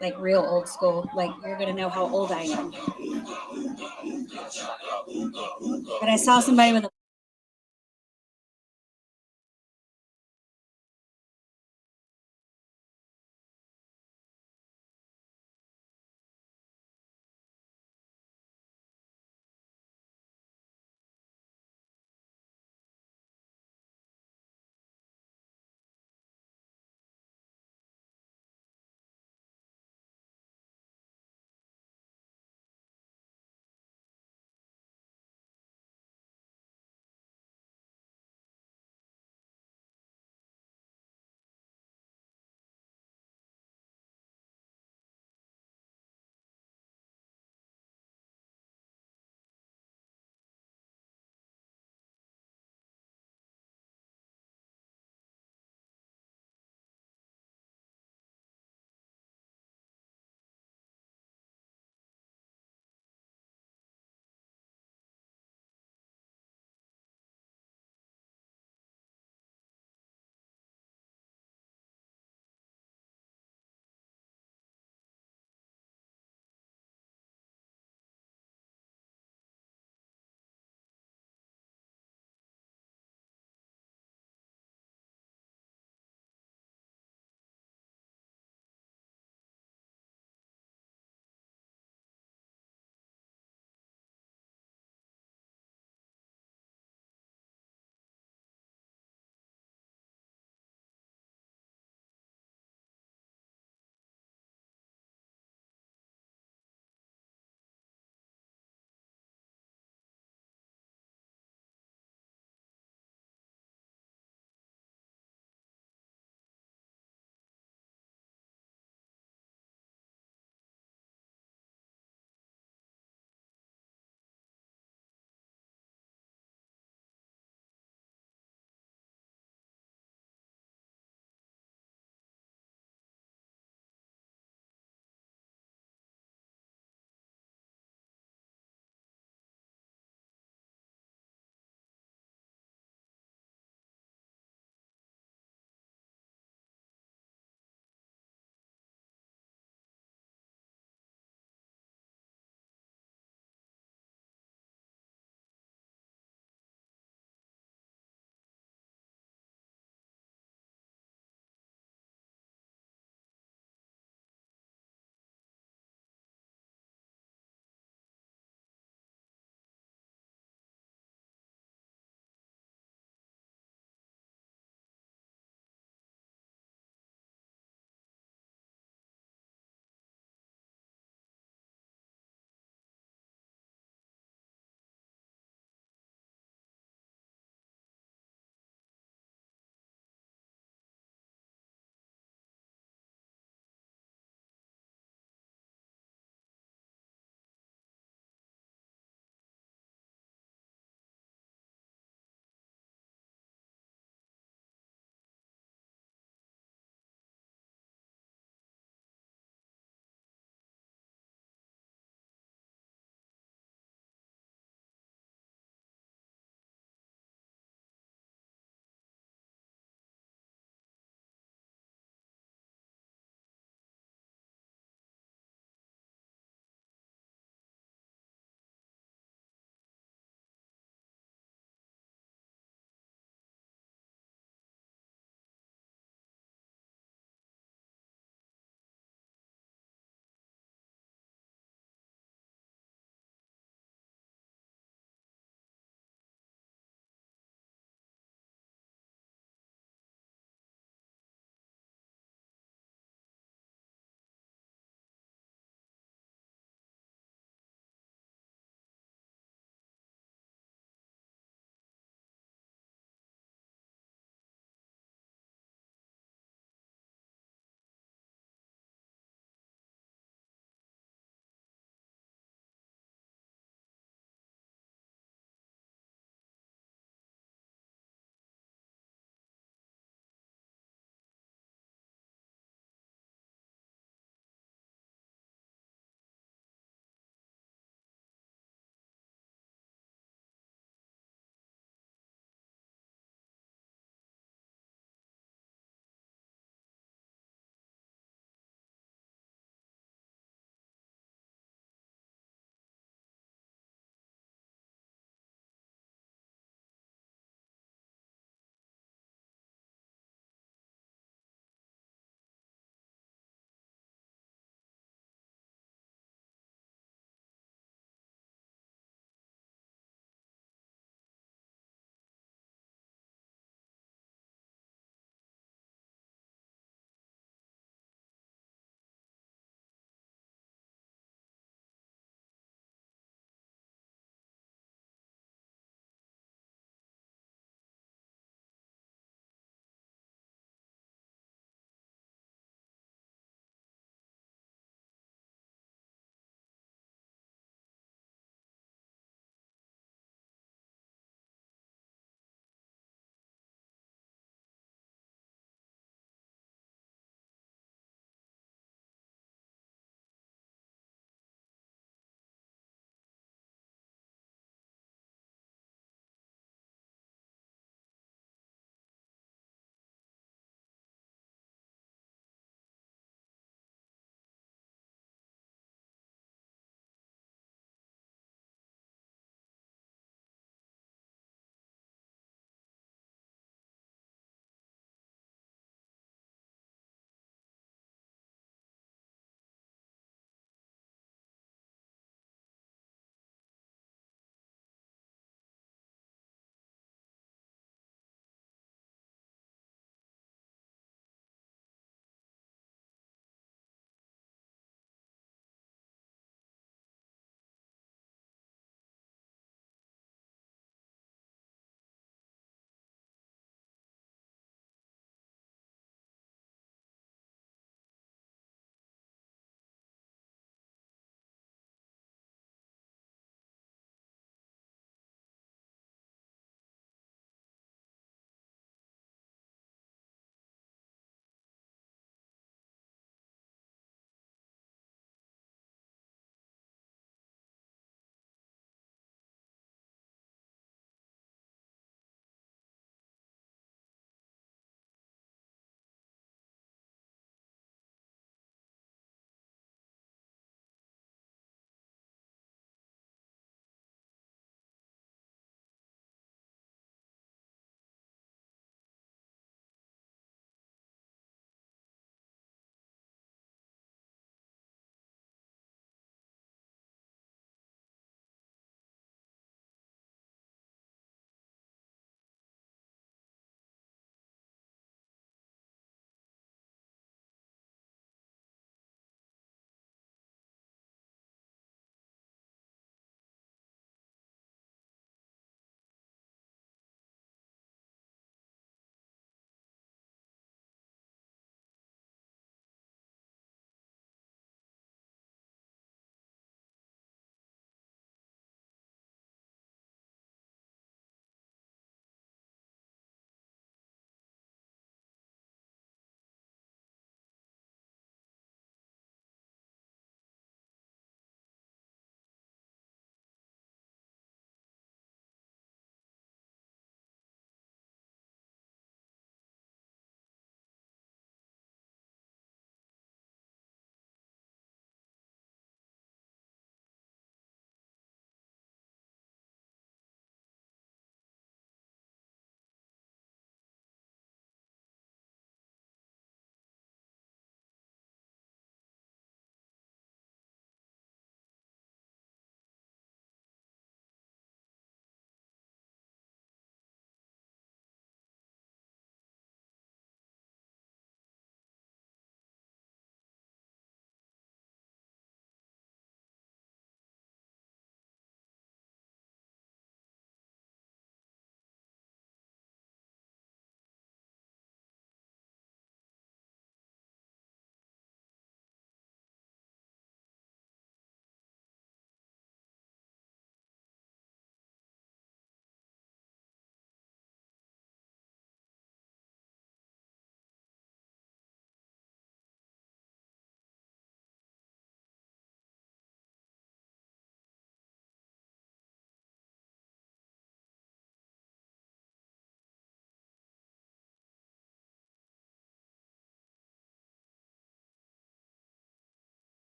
like real old school. Like you're gonna know how old I am. But I saw somebody with a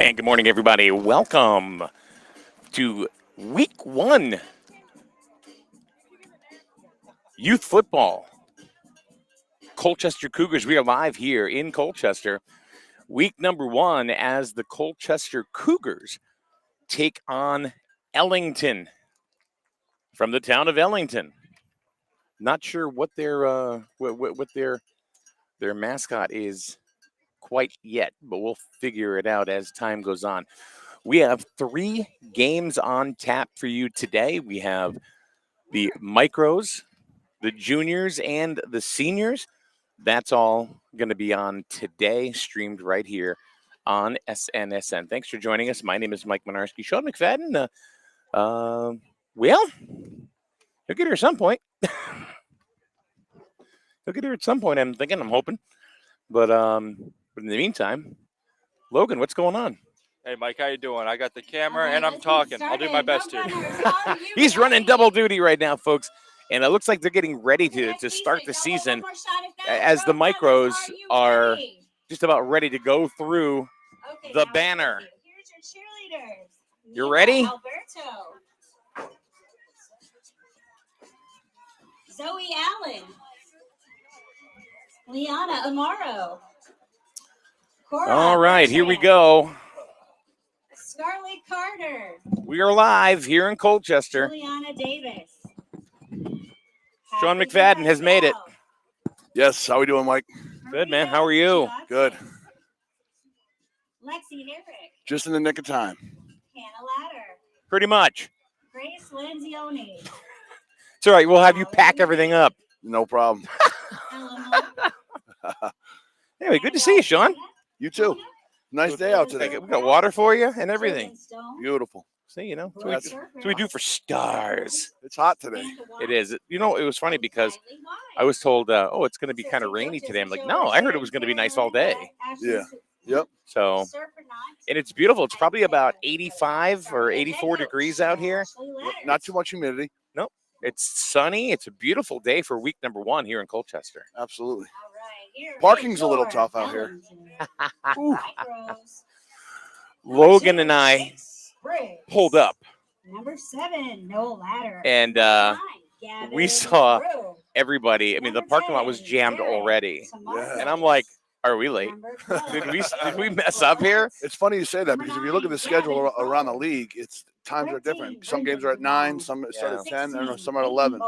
And good morning, everybody. Welcome to week 1 youth football. Colchester Cougars, we are live here in Colchester. Week number 1 as the Colchester Cougars take on Ellington from the town of Ellington. Not sure what their their mascot is quite yet, but we'll figure it out as time goes on. We have 3 games on tap for you today. We have the micros, the juniors, and the seniors. That's all going to be on today, streamed right here on SNSN. Thanks for joining us. My name is Mike Minarski. Sean McFadden, well, he'll get here at some point. He'll get here at some point, I'm hoping. But in the meantime, Logan, what's going on? Hey, Mike, how you doing? I got the camera and I'm talking. I'll do my best here. He's running double duty right now, folks. And it looks like they're getting ready to start the season as the micros are just about ready to go through the banner. Here's your cheerleaders. You ready? Alberto. Zoe Allen. Liana Amaro. Cora All right, here we Bertrand. go. Scarlett Carter. We are live here in Colchester. Juliana Davis. Sean Patrick McFadden has made it. Pascal. Yes, how we doing, Mike? Good, man. Maria How are you? Johnson. Good. Lexi Herrick. Just in the nick of time. Hannah Ladder. Pretty much. Grace Lenzioni. It's all right. We'll have you pack everything up. No problem. Ella Moore. Anyway, good to see you, Sean. You too. Nice day out today. We got water for you and everything. Beautiful. See, you know, That's- that's what we do for stars. It's hot today. It is. You know, it was funny because I was told, oh, it's going to be kind of rainy today. I'm like, no, I heard it was going to be nice all day. Yeah. Yep. So, and it's beautiful. It's probably about 85 or 84 degrees out here. Not too much humidity. It's sunny. It's a beautiful day for week number 1 here in Colchester. Absolutely. Parking's a little tough out here. Ooh. Logan and I pulled up, Number 7, Noel Ladder. and we saw everybody. I mean, the parking lot was jammed already, Yeah. and I'm like, "Are we late? Did we mess up here?" It's funny you say that because if you look at the schedule around the league, it's times are different. Some games are at 9, some start at 10, I don't know, some are at 11.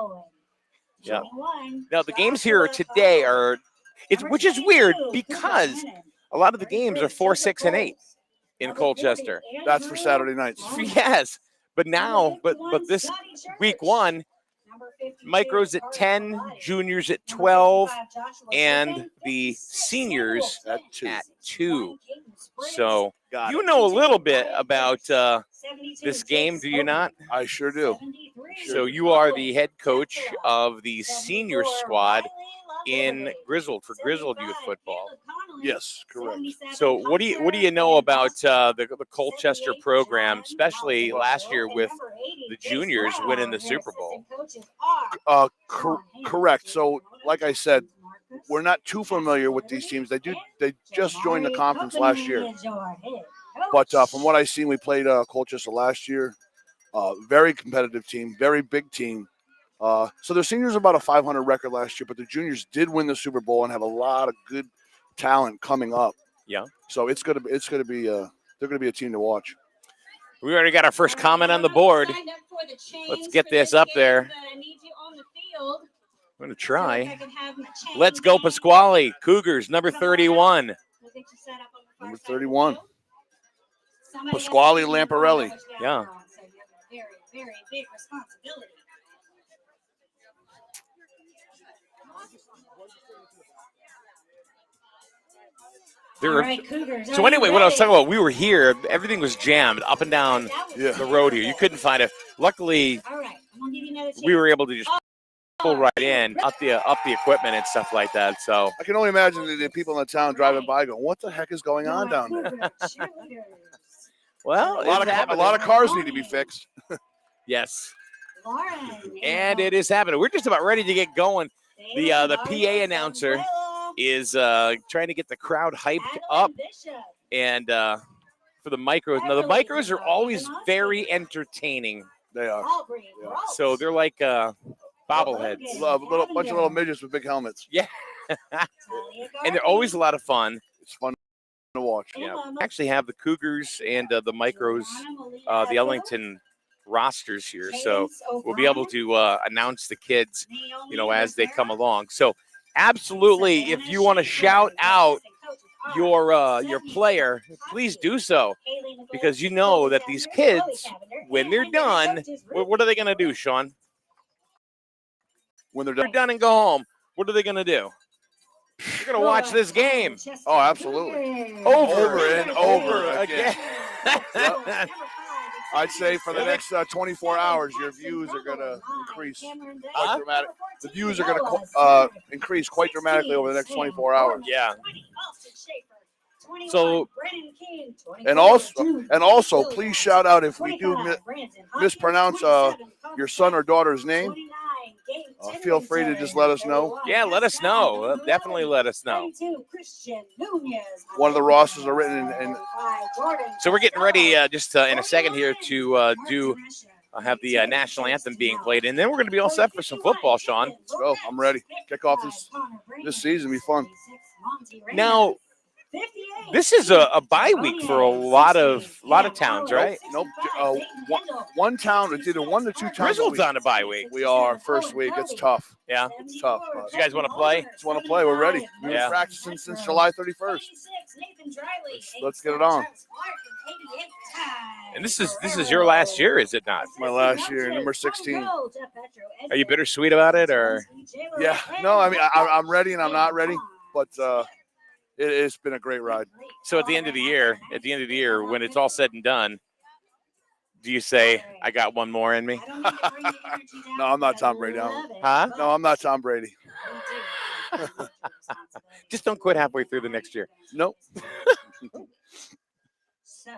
Yeah. Now the games here today are, which is weird because a lot of the games are 4, 6, and 8 in Colchester. That's for Saturday nights. Yes, but this week 1, micros at 10, juniors at 12, and the seniors At 2. at 2. So Got you it. know a little bit about this game, do you not? I sure do. So you are the head coach of the senior squad in Grizzled for Grizzled Youth Football. Yes, correct. So what do you know about the Colchester program, especially last year with the juniors winning the Super Bowl? Correct. So, like I said, we're not too familiar with these teams. They just joined the conference last year. But from what I've seen, we played Colchester last year. Very competitive team, very big team. So the seniors about a 500 record last year, but the juniors did win the Super Bowl and have a lot of good talent coming up. Yeah. So they're gonna be a team to watch. We already got our first comment on the board. Let's get this up there. I'm going to try. Let's go, Pasquale. Cougars, number 31. Number 31. Pasquale Lamparelli. Yeah. Very, very big responsibility. All right, Cougars. So anyway, what I was talking about, we were here. Everything was jammed up and down Yeah. the road here. You couldn't find it. Luckily, All right, I'm gonna give you another chance. we were able to just pull right in, up the equipment and stuff like that. So I can only imagine the people in the town driving by going, "What the heck is going on down there?" Cougar cheerleaders. well, A lot of cars need to be fixed. Yes, Lauren. and it is happening. We're just about ready to get going. The PA announcer is trying to get the crowd hyped up, and for the micros. Now, the micros are always very entertaining. They are. Yeah. So they're like bobbleheads. A bunch of little midgets with big helmets. Yeah. And they're always a lot of fun. It's fun to watch. Yeah. Actually have the Cougars and the micros, the Ellington rosters here. So we'll be able to announce the kids, as they come along. So absolutely, if you want to shout out your player, please do so, because you know that these kids, when they're done, what are they going to do, Sean? When they're done and go home, what are they going to do? They're going to watch this game. Oh, absolutely. Over and over again. Yep. I'd say for the next 24 hours, your views are going to increase quite dramatic. The views are going to increase quite dramatically over the next 24 hours. Yeah. So, and also, please shout out if we do mispronounce your son or daughter's name. Feel free to just let us know. Yeah, let us know. Definitely let us know. One of the rosters are written in. So we're getting ready just in a second here to have the national anthem being played, and then we're going to be all set for some football, Sean. Let's go. I'm ready. Kick off this season. Be fun. Now, this is a bye week for a lot of towns, right? Nope. One town. It's either 1 to 2 towns. Griswold's on a bye week. We are first week. It's tough. Yeah, it's tough. You guys want to play? Just want to play. We're ready. We've been practicing since July 31st. Let's get it on. And this is your last year, is it not? My last year, number 16. Are you bittersweet about it, or? Yeah. No, I mean I'm ready and I'm not ready, but it's been a great ride. So at the end of the year, when it's all said and done, do you say, I got one more in me? No, I'm not Tom Brady. Huh? No, I'm not Tom Brady. Just don't quit halfway through the next year. Nope. So,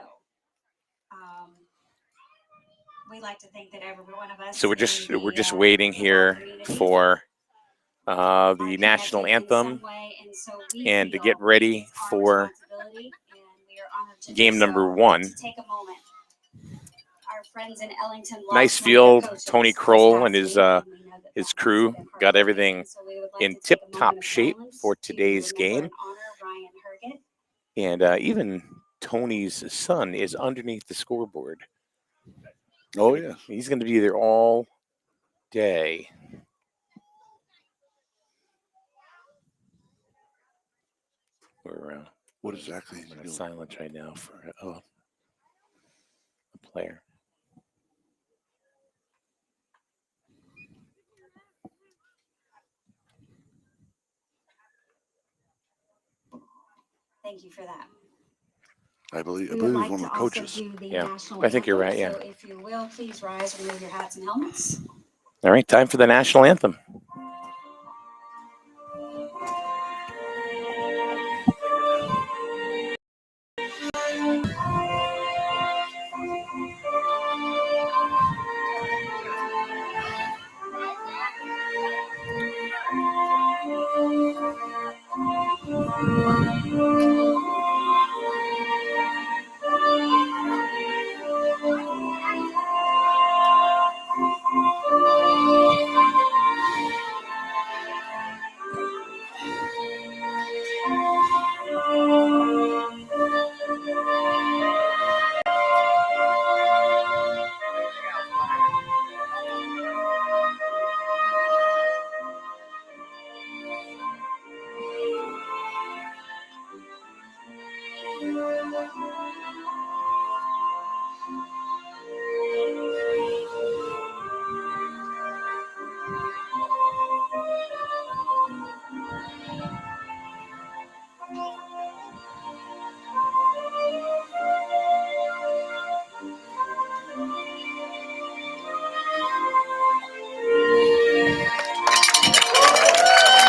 we like to think that every one of us. So we're just waiting here for the national anthem and to get ready for game number 1. Nice field. Tony Kroll and his crew got everything in tip-top shape for today's game. And even Tony's son is underneath the scoreboard. Oh, yeah. He's going to be there all day. We're what exactly? I'm silent right now for a player. Thank you for that. I believe it was one of the coaches. Yeah, I think you're right. Yeah. So if you will, please rise and remove your hats and helmets. All right, time for the national anthem.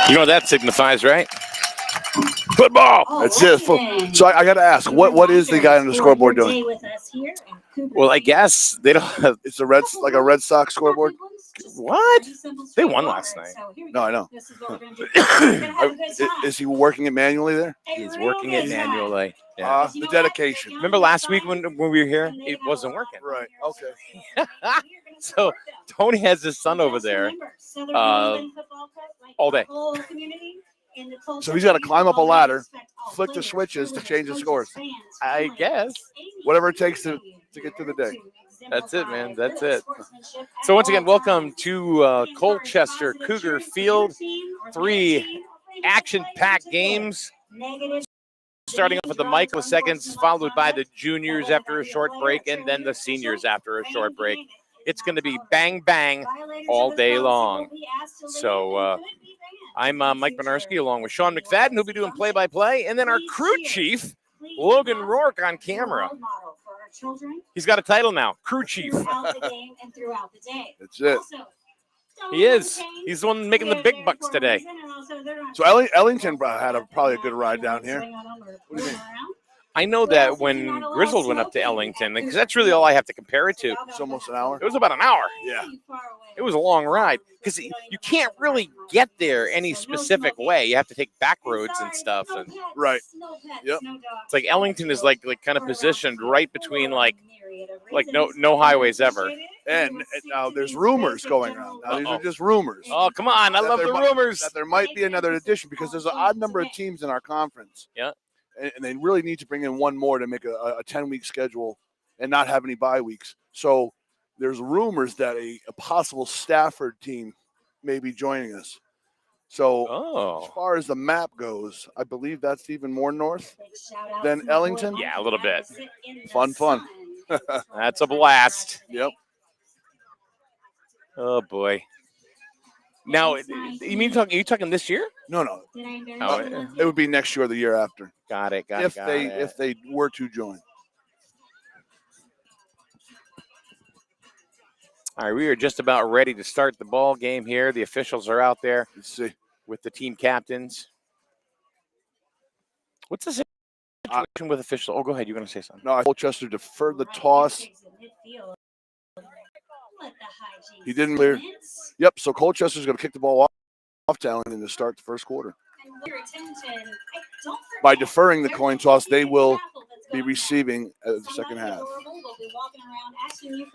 You know what that signifies, right? Football. That's it. So I got to ask, what is the guy on the scoreboard doing? Well, I guess they don't have. It's a Red Sox scoreboard. What? They won last night. No, I know. This is what we're gonna do. We're gonna have a good time. Is he working it manually there? He's working it manually. Yeah. The dedication. Remember last week when we were here? It wasn't working. Right. Okay. So Tony has his son over there all day. So he's got to climb up a ladder, flick the switches to change the scores. I guess. Whatever it takes to get through the day. That's it, man. That's it. So once again, welcome to Colchester Cougar Field. 3 action-packed games. Starting off with the Michael seconds, followed by the juniors after a short break, and then the seniors after a short break. It's going to be bang, bang all day long. So I'm Mike Benarski along with Sean McFadden, who'll be doing play-by-play, and then our crew chief, Logan Rourke, on camera. He's got a title now, crew chief. That's it. He is. He's the one making the big bucks today. So Ellington had probably a good ride down here. What do you think? I know that when Griswold went up to Ellington, because that's really all I have to compare it to. It's almost an hour. It was about an hour. Yeah. It was a long ride because you can't really get there any specific way. You have to take back roads and stuff. And Right. Yep. it's like Ellington is like kind of positioned right between like no highways ever. And now there's rumors going around. Now these are just rumors. Oh, come on. I love the rumors. That there might be another addition because there's an odd number of teams in our conference. Yeah. And they really need to bring in one more to make a 10-week schedule and not have any bye weeks. So there's rumors that a possible Stafford team may be joining us. So as far as the map goes, I believe that's even more north than Ellington. Yeah, a little bit. Fun. That's a blast. Yep. Oh, boy. Now, are you talking this year? No. Oh, It would be next year or the year after. got it. If they were to join. All right, we are just about ready to start the ball game here. The officials are out there. Let's see. With the team captains. What's the situation with officials? Oh, go ahead. You're going to say something. No, Colchester deferred the toss. He didn't clear. Yep, so Colchester's going to kick the ball off to Ellington to start the first quarter. By deferring the coin toss, they will be receiving the second half.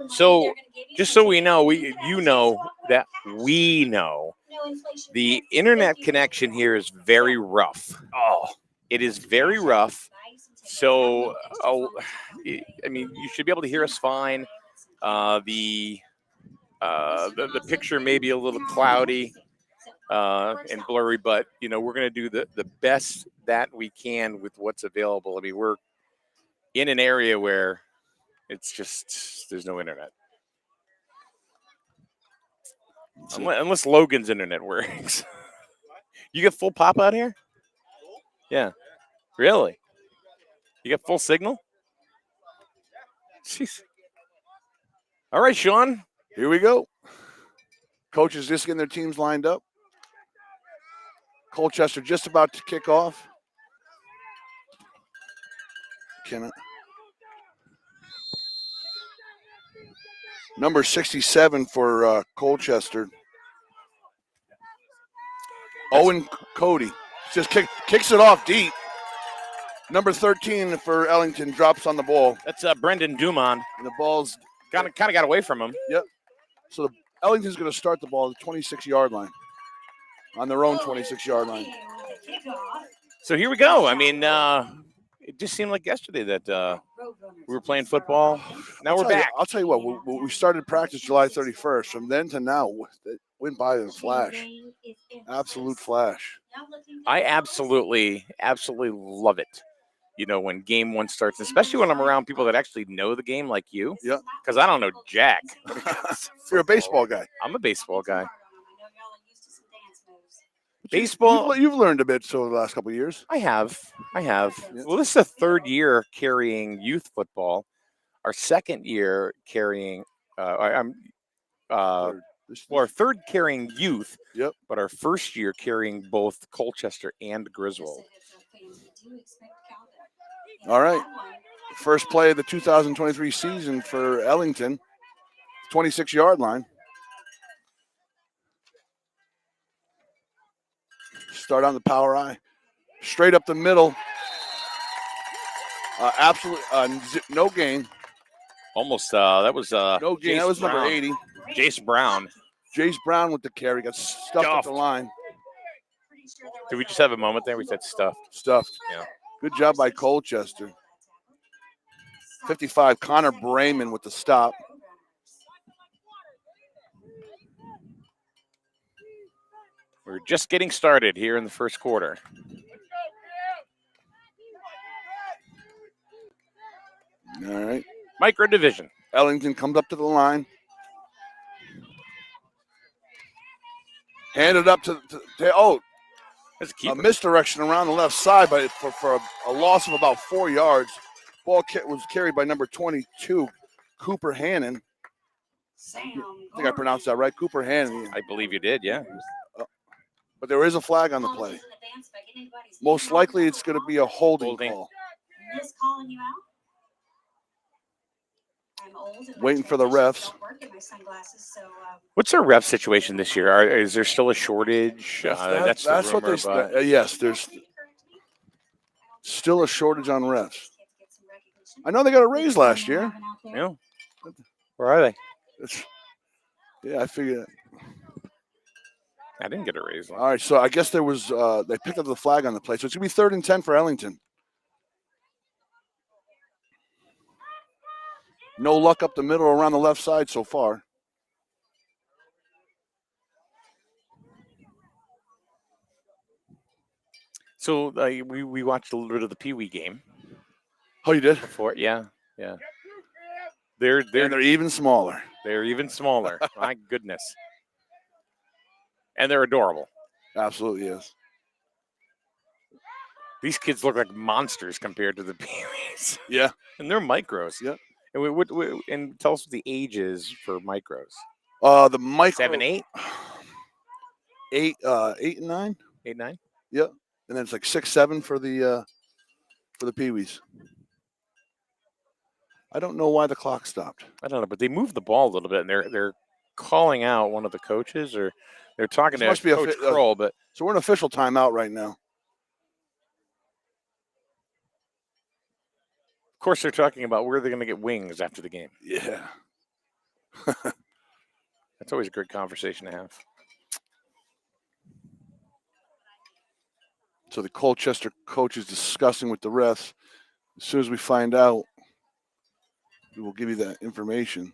So, just so we know, we know the internet connection here is very rough. Oh, it is very rough. So, I mean, you should be able to hear us fine. The picture may be a little cloudy and blurry, but we're going to do the best that we can with what's available. I mean, we're in an area where it's just there's no internet, unless Logan's internet works. You get full pop out here? Yeah, really? You get full signal? Jeez. All right, Sean. Here we go. Coaches just getting their teams lined up. Colchester just about to kick off. Number 67 for Colchester. Owen Cody just kicks it off deep. Number 13 for Ellington drops on the ball. That's Brendan Dumont. And the ball's kind of got away from him. Yep. So Ellington's going to start the ball at the 26-yard line. On their own 26-yard line. So here we go. I mean, it just seemed like yesterday that we were playing football. Now we're back. I'll tell you what, we started practice July 31st. From then to now, it went by in a flash. Absolute flash. I absolutely love it. When game one starts, especially when I'm around people that actually know the game like you. Yeah. Because I don't know jack. You're a baseball guy. I'm a baseball guy. Baseball. You've learned a bit over the last couple of years. I have. Well, this is the third year carrying youth football. Our second year carrying. Our third carrying youth. Yep. But our first year carrying both Colchester and Griswold. All right. First play of the 2023 season for Ellington. 26-yard line. Start on the power eye. Straight up the middle. Absolutely no gain. Almost. That was No gain. That was Jace Brown. number 80. Jace Brown. Jace Brown with the carry. Got stuffed at the line. Did we just have a moment there? We said stuffed. Stuffed. Yeah. Good job by Colchester. 55, Connor Brayman with the stop. We're just getting started here in the first quarter. All right. Micro division. Ellington comes up to the line. Handed up to That's a a keeper. misdirection around the left side, but for a loss of about 4 yards. Ball was carried by number 22, Cooper Hannon. I think I pronounced that right, Cooper Hannon. I believe you did, yeah. But there is a flag on the play. Most likely it's going to be a holding call. Waiting for the refs. What's our ref situation this year? Is there still a shortage? That's what they said. Yes, there's still a shortage on refs. I know they got a raise last year. Yeah. Where are they? Yeah, I figured. I didn't get a raise. All right, so I guess there was they picked up the flag on the play, so it's gonna be 3rd and 10 for Ellington. No luck up the middle around the left side so far. So we watched a little bit of the Pee Wee game Oh, you did? before. Yeah. They're They're even smaller. They're even smaller. My goodness. And they're adorable. Absolutely, yes. These kids look like monsters compared to the Pee-wees. Yeah. And they're micros. Yeah. And and tell us what the age is for micros. The micro 7, 8? 8 and 9. 8, 9? Yeah. And then it's like 6, 7 for the Pee-wees. I don't know why the clock stopped. I don't know, but they moved the ball a little bit, and they're calling out one of the coaches, or they're talking This to must be a Coach fi- Kroll, but So we're in official timeout right now. of course they're talking about where they're going to get wings after the game. Yeah. That's always a good conversation to have. So the Colchester coach is discussing with the refs. As soon as we find out, we will give you that information.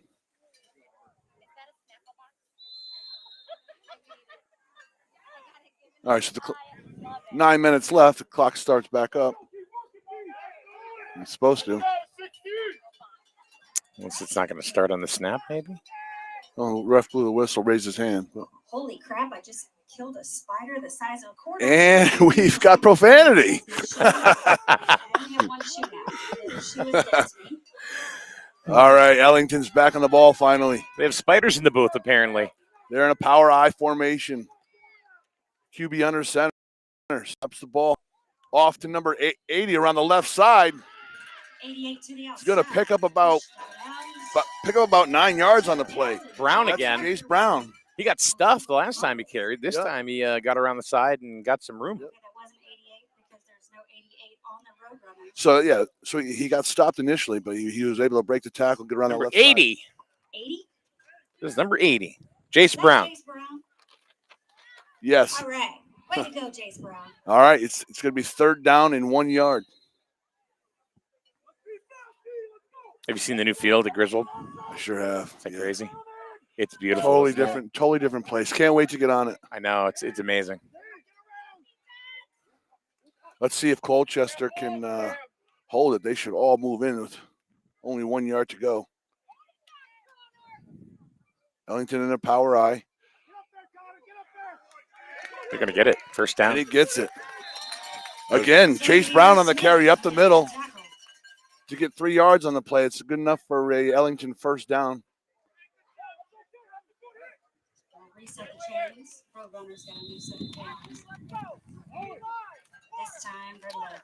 All right, so 9 minutes left. The clock starts back up. It's supposed to. Unless it's not going to start on the snap, maybe? Oh, ref blew the whistle, raised his hand. Holy crap, I just killed a spider the size of a quarter. And we've got profanity. All right, Ellington's back on the ball finally. They have spiders in the booth, apparently. They're in a power I formation. QB under center. Stops the ball off to number 80 around the left side. 88 to the outside. He's going to pick up about 9 yards on the play. Brown That's again. Jace Brown. He got stuffed the last time he carried. This time he got around the side and got some room. That wasn't 88 because there's no 88 on the road runner. So, yeah, so he got stopped initially, but he was able to break the tackle, get around Number the left 80. side. 80? This is number 80. Jace Brown. Jace Brown. Yes. All right. Way to go, Jace Brown. All right, it's going to be 3rd down and 1 yard. Have you seen the new field at Griswold? I sure have. Is that crazy? It's beautiful. Totally different place. Can't wait to get on it. I know. It's amazing. Let's see if Colchester can hold it. They should all move in with only 1 yard to go. Ellington in a power I. They're going to get it. First down. And he gets it. Again, Chase Brown on the carry up the middle to get 3 yards on the play. It's good enough for a Ellington first down. Reset the chains. Road runner's going to reset the chains. This time from the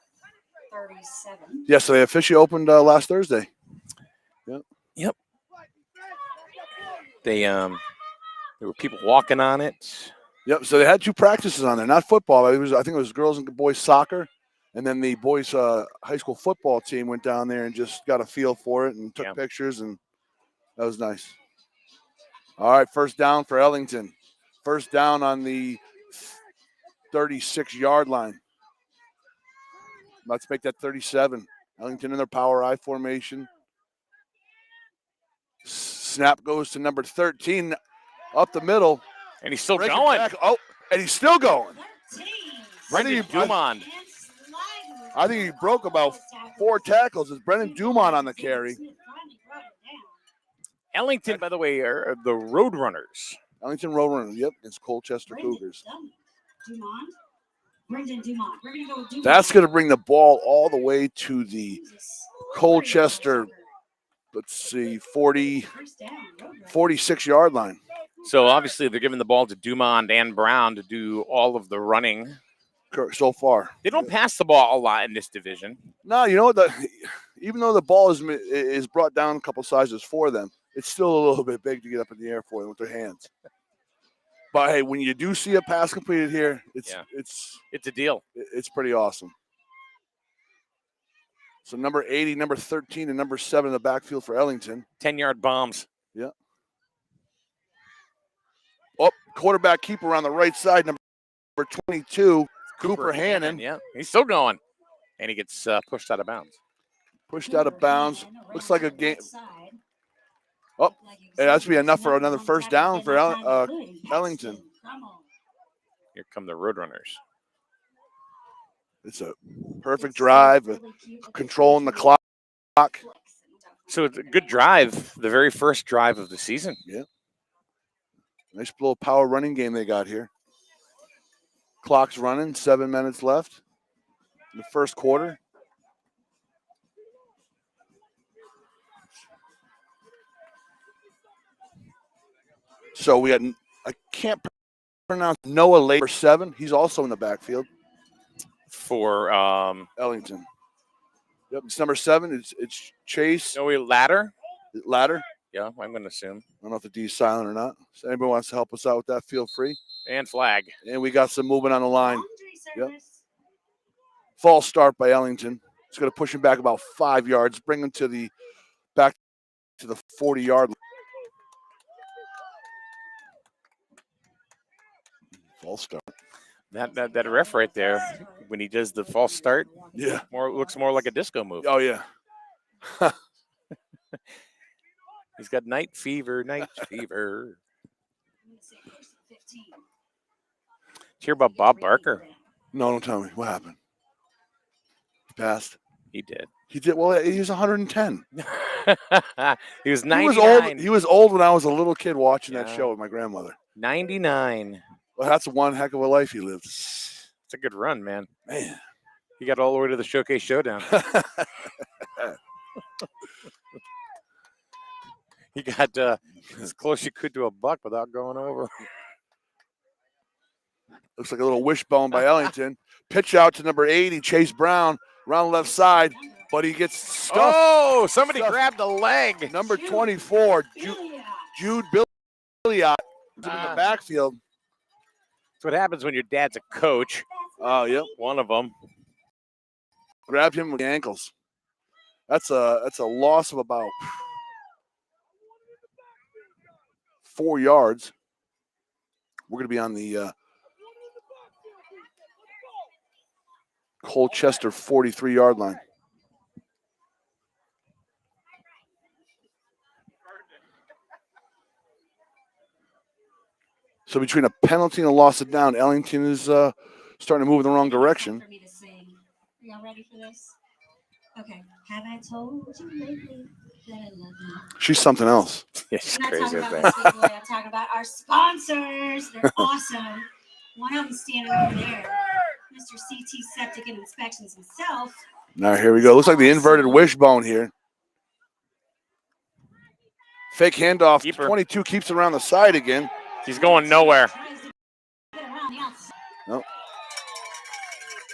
37. Yeah, so they officially opened last Thursday. Yep. There were people walking on it. Yep. So they had 2 practices on there, not football. I think it was girls and boys soccer, and then the boys high school football team went down there and just got a feel for it and took pictures, and that was nice. All right, first down for Ellington. First down on the 36-yard line. Let's make that 37. Ellington in their power I formation. Snap goes to number 13 up the middle. And he's still going. Oh, and he's still going. Brendan Dumont. I think he broke about 4 tackles. It's Brendan Dumont on the carry. Ellington, by the way, are the Roadrunners. Ellington Roadrunners, yep, against Colchester Cougars. That's going to bring the ball all the way to the Colchester, let's see, 46-yard line. So obviously they're giving the ball to Dumont and Brown to do all of the running. So far. They don't pass the ball a lot in this division. No, you know what? Even though the ball is brought down a couple sizes for them, it's still a little bit big to get up in the air for them with their hands. But hey, when you do see a pass completed here, it's a deal. It's pretty awesome. So number 80, number 13, and number 7 in the backfield for Ellington. 10-yard bombs. Yeah. Oh, quarterback keeper on the right side, number 22, Cooper Hannon. Yeah, he's still going. And he gets pushed out of bounds. Pushed out of bounds. Looks like a game. Oh, that's be enough for another first down for Ellington. Here come the Roadrunners. It's a perfect drive, controlling the clock. So it's a good drive, the very first drive of the season. Yeah. Nice little power running game they got here. Clock's running, 7 minutes left in the first quarter. So we got, I can't pronounce Noah Lake, 7. He's also in the backfield. For Ellington. Yep, it's number 7. It's Chase. Noah Ladder? Ladder? Yeah, I'm going to assume. I don't know if the D's silent or not. So anybody wants to help us out with that, feel free. And flag. And we got some movement on the line. Yep. False start by Ellington. It's going to push him back about 5 yards, bring him to the back to the 40-yard line. False start. That ref right there, when he does the false start, looks more like a disco move. Oh, yeah. He's got night fever. Did you hear about Bob Barker? No, don't tell me. What happened? He passed? He did. He did? Well, he was 110. He was 99. He was old when I was a little kid watching that show with my grandmother. 99. Well, that's one heck of a life he lived. It's a good run, man. Man. He got all the way to the Showcase Showdown. He got as close as you could to a buck without going over. Looks like a little wishbone by Ellington. Pitch out to number 80, Chase Brown, around the left side, but he gets stuffed. Oh, somebody grabbed a leg. Number 24, Jude Billiot in the backfield. That's what happens when your dad's a coach. Oh, yep. One of them. Grabbed him with the ankles. That's a loss of about 4 yards. We're going to be on the Colchester 43-yard line. So between a penalty and a loss of down, Ellington is starting to move in the wrong direction. For me to sing. Are y'all ready for this? Okay. Have I told you lately that I love you? She's something else. Yeah, she's I'm not crazy. talking about my sweet boy. I'm talking about our sponsors. They're awesome. One of them standing over there, Mr. CT Septic and Inspections himself. Now here we go. Looks like the inverted wishbone here. Fake handoff. Keeper. 22 keeps it around the side again. He's going nowhere. Nope.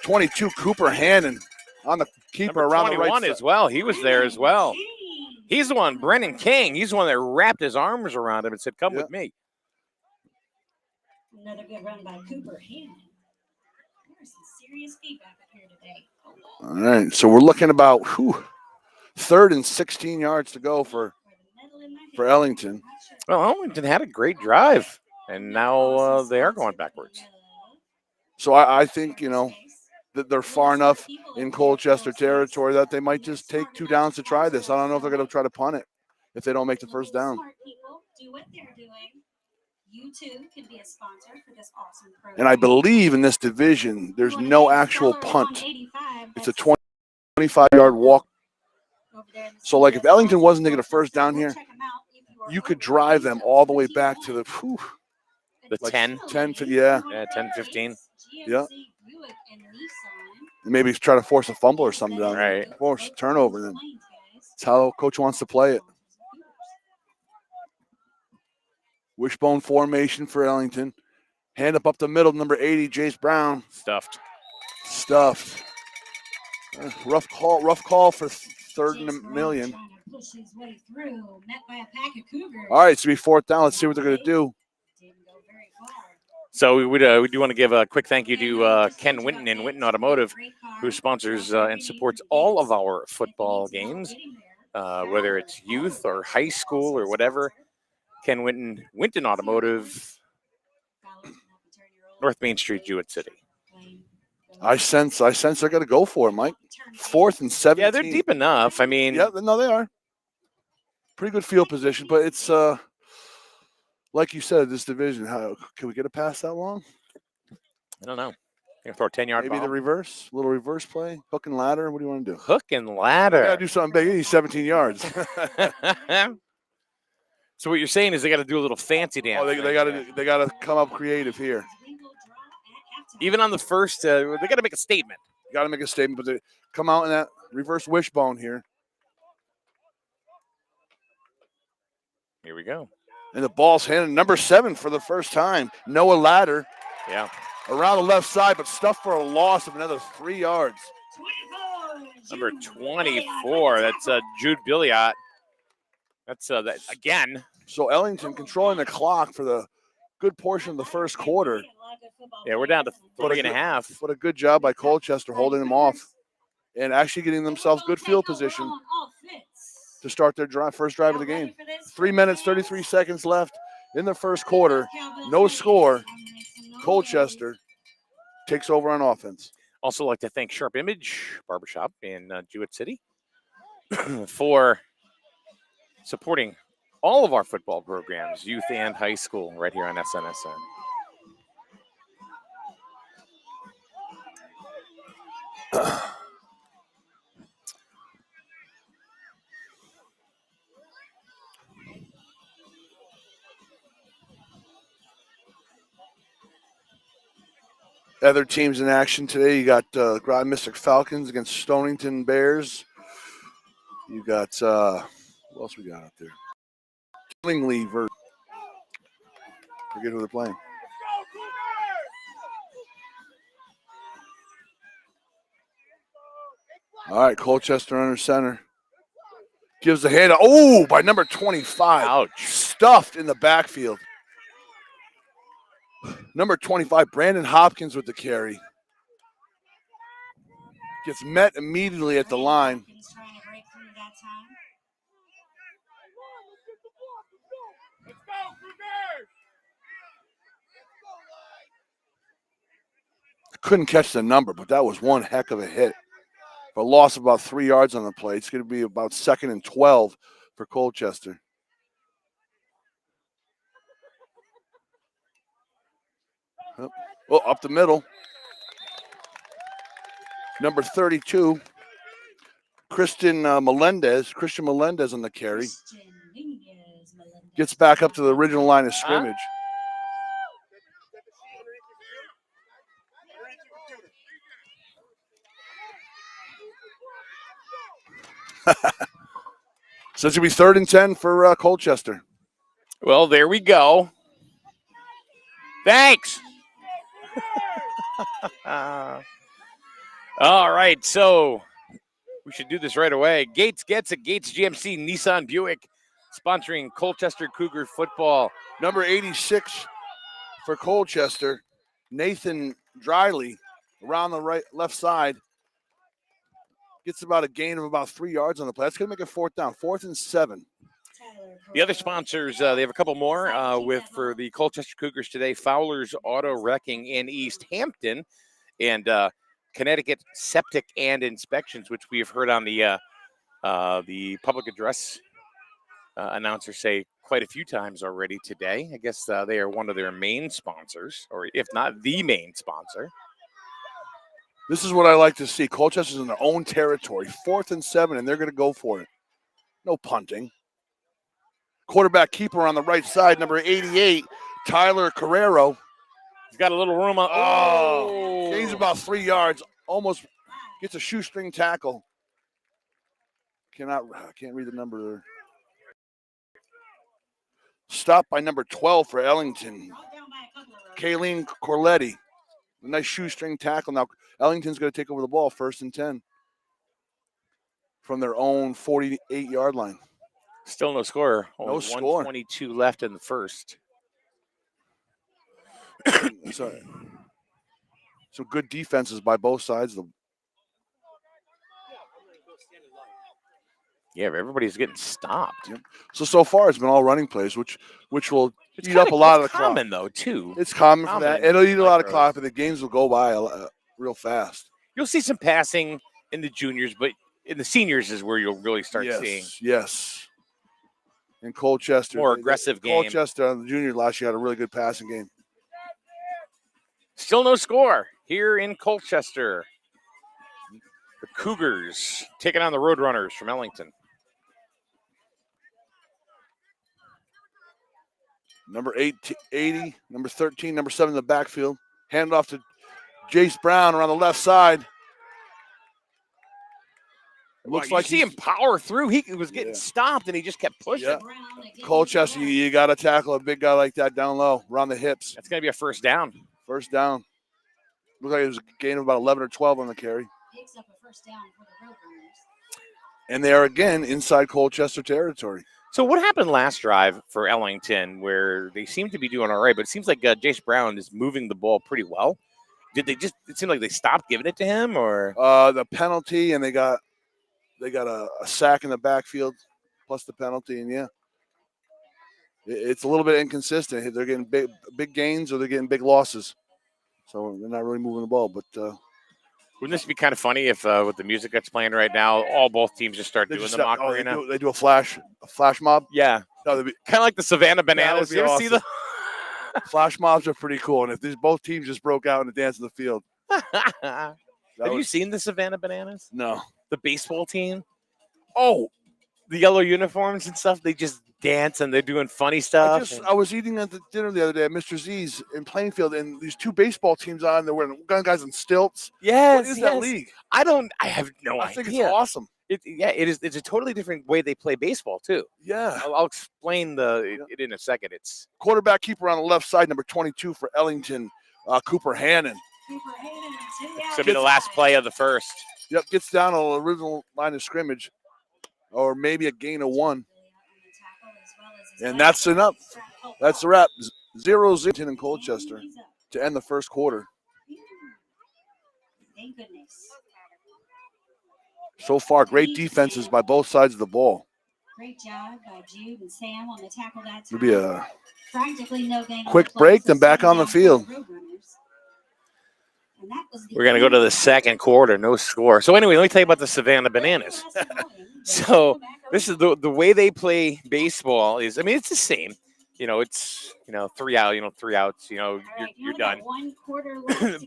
22 Cooper Hannon on the keeper Number around the right 21 side. as well. He was there as well. He's the one, Brennan King. He's the one that wrapped his arms around him and said, "Come with me." Another good run by Cooper Hannon. There's some serious feedback up here today. All right, so we're looking about 3rd and 16 yards to go for Ellington. Well, Ellington had a great drive, and now they are going backwards. So I think, that they're far enough in Colchester territory that they might just take 2 downs to try this. I don't know if they're going to try to punt it if they don't make the first down. Do what they're doing. You too can be a sponsor for this awesome program. And I believe in this division, there's no actual punt. It's a 25-yard walk. So, like, if Ellington wasn't to get a first down here, you could drive them all the way back to the 10. 10, yeah. Yeah, 10, 15. Yeah. Maybe try to force a fumble or something down there. Right. Force a turnover. Then that's how coach wants to play it. Wishbone formation for Ellington. Hand up the middle, number 80, Jace Brown. Stuffed. Rough call for 3rd and a million. All right, it's going to be 4th down. Let's see what they're going to do. So we do want to give a quick thank you to Ken Winton and Winton Automotive, who sponsors and supports all of our football games, whether it's youth or high school or whatever. Ken Winton, Winton Automotive, North Main Street, Jewett City. I sense they're going to go for it, Mike. 4th and 17. Yeah, they're deep enough. I mean, yeah, no, they are. Pretty good field position, but it's like you said, this division. How can we get a pass that long? I don't know. You throw a 10-yard Maybe ball. Little reverse play, hook and ladder. What do you want to do? Hook and ladder. Got to do something big. You need 17 yards. So what you're saying is they got to do a little fancy dance. Oh, they got to come up creative here. Even on the first, they got to make a statement. Got to make a statement, but they come out in that reverse wishbone here. Here we go. And the ball's handed number 7 for the first time. Noah Ladder. Yeah. Around the left side, but stuffed for a loss of another 3 yards. Number 24. That's Jude Billiot. That's that again. So Ellington controlling the clock for the good portion of the first quarter. Yeah, we're down to 3.5. What a good job by Colchester holding them off and actually getting themselves good field position to start their first drive of the game. 3 minutes, 33 seconds left in the first quarter. No score. Colchester takes over on offense. Also like to thank Sharp Image Barbershop in Jewett City for supporting all of our football programs, youth and high school, right here on SNSN. Other teams in action today, you got Groton Mystic Falcons against Stonington Bears. You got, who else we got out there? Killingly versus, forget who they're playing. All right, Colchester under center. Gives the hand, by number 25. Ouch. Stuffed in the backfield. Number 25, Brandon Hopkins with the carry. Gets met immediately at the line. Couldn't catch the number, but that was one heck of a hit. For a loss of about 3 yards on the play. It's going to be about 2nd and 12 for Colchester. Well, up the middle. Number 32, Christian Melendez on the carry. Gets back up to the original line of scrimmage. So it's going to be 3rd and 10 for Colchester. Well, there we go. Thanks. All right, so we should do this right away. Gates gets it. Gates GMC Nissan Buick sponsoring Colchester Cougar football. Number 86 for Colchester. Nathan Driley around the left side. Gets about a gain of about 3 yards on the play. That's going to make it 4th down. 4th and 7. The other sponsors, they have a couple more for the Colchester Cougars today. Fowler's Auto Wrecking in East Hampton and Connecticut Septic and Inspections, which we have heard on the public address announcer say quite a few times already today. I guess they are one of their main sponsors, or if not the main sponsor. This is what I like to see. Colchester's in their own territory. 4th and 7, and they're going to go for it. No punting. Quarterback keeper on the right side, number 88, Tyler Carrero. He's got a little room on. Gains about 3 yards. Almost gets a shoestring tackle. Can't read the number there. Stopped by number 12 for Ellington. Kayleen Corletti. A nice shoestring tackle. Now Ellington's going to take over the ball, 1st and 10. From their own 48-yard line. Still no score. Only No score. 122 left in the first. So good defenses by both sides. Yeah, everybody's getting stopped. Yep. So far it's been all running plays, which will eat up a lot of the clock. It's common though too. It's common for that. It'll eat a lot of clock, but the games will go by real fast. You'll see some passing in the juniors, but in the seniors is where you'll really start seeing. Yes. In Colchester, more aggressive game. Colchester on the junior last year had a really good passing game. Still no score here in Colchester. The Cougars taking on the Roadrunners from Ellington. Number 80, number 13, number 7 in the backfield. Hand off to Jace Brown around the left side. Looks like you see him power through. He was getting stopped, and he just kept pushing. Yeah. Colchester, you got to tackle a big guy like that down low, around the hips. That's going to be a 1st down. 1st down. Looks like it was a gain of about 11 or 12 on the carry. Picks up a 1st down for the Roadrunners. And they are again inside Colchester territory. So what happened last drive for Ellington where they seem to be doing all right, but it seems like Jace Brown is moving the ball pretty well. Did they just – it seemed like they stopped giving it to him or? The penalty, and they got a sack in the backfield plus the penalty, and it's a little bit inconsistent. They're getting big gains or they're getting big losses. So they're not really moving the ball, but wouldn't this be kind of funny if with the music that's playing right now, both teams just start doing the mock arena? They do a flash mob? Yeah. No, kind of like the Savannah Bananas. You ever see the flash mobs are pretty cool, and if both teams just broke out and dance in the field. Have you seen the Savannah Bananas? No. The baseball team? Oh, the yellow uniforms and stuff. They just dance and they're doing funny stuff. I was eating at the dinner the other day at Mr. Z's in Plainfield, and these 2 baseball teams on. They're wearing guys on stilts. Yes. What is that league? I have no idea. I think it's awesome. It is. It's a totally different way they play baseball too. Yeah. I'll explain it in a second. It's quarterback keeper on the left side, number 22 for Ellington, Cooper Hannon. It's gonna be the last play of the first. Yep, gets down on the original line of scrimmage, or maybe a gain of 1. And that's enough. That's a wrap. 0-0 in Colchester to end the first quarter. Thank goodness. So far, great defenses by both sides of the ball. Great job by Jude and Sam on the tackle that time. It'll be a practically no gain. Quick break, then back on the field. We're going to go to the second quarter, no score. So anyway, let me tell you about the Savannah Bananas. So this is the way they play baseball is, I mean, it's the same. It's 3 outs, you're done.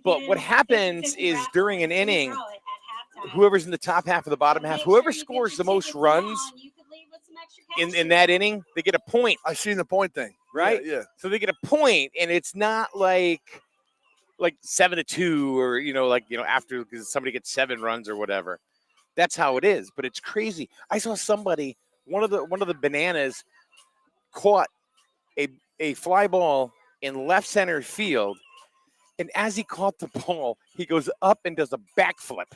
But what happens is during an inning, whoever's in the top half or the bottom half, whoever scores the most runs in that inning, they get a point. I seen the point thing. Right? Yeah. So they get a point, and it's not like 7-2 or, after because somebody gets 7 runs or whatever. That's how it is. But it's crazy. I saw somebody, one of the Bananas caught a fly ball in left center field. And as he caught the ball, he goes up and does a backflip.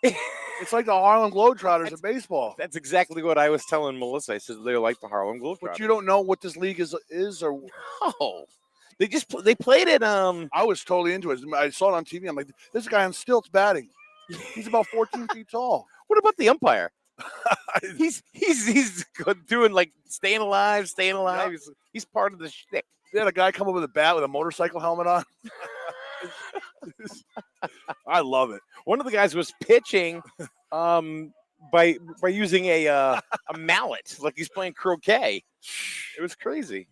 It's like the Harlem Globetrotters in baseball. That's exactly what I was telling Melissa. I said they're like the Harlem Globetrotters. But you don't know what this league is or no. They played it. I was totally into it. I saw it on TV. I'm like, this guy on stilts batting. He's about 14 feet tall. What about the umpire? He's doing like staying alive. Yep. He's part of the shtick. They had a guy come up with a bat with a motorcycle helmet on. I love it. One of the guys was pitching by using a mallet, like he's playing croquet. It was crazy.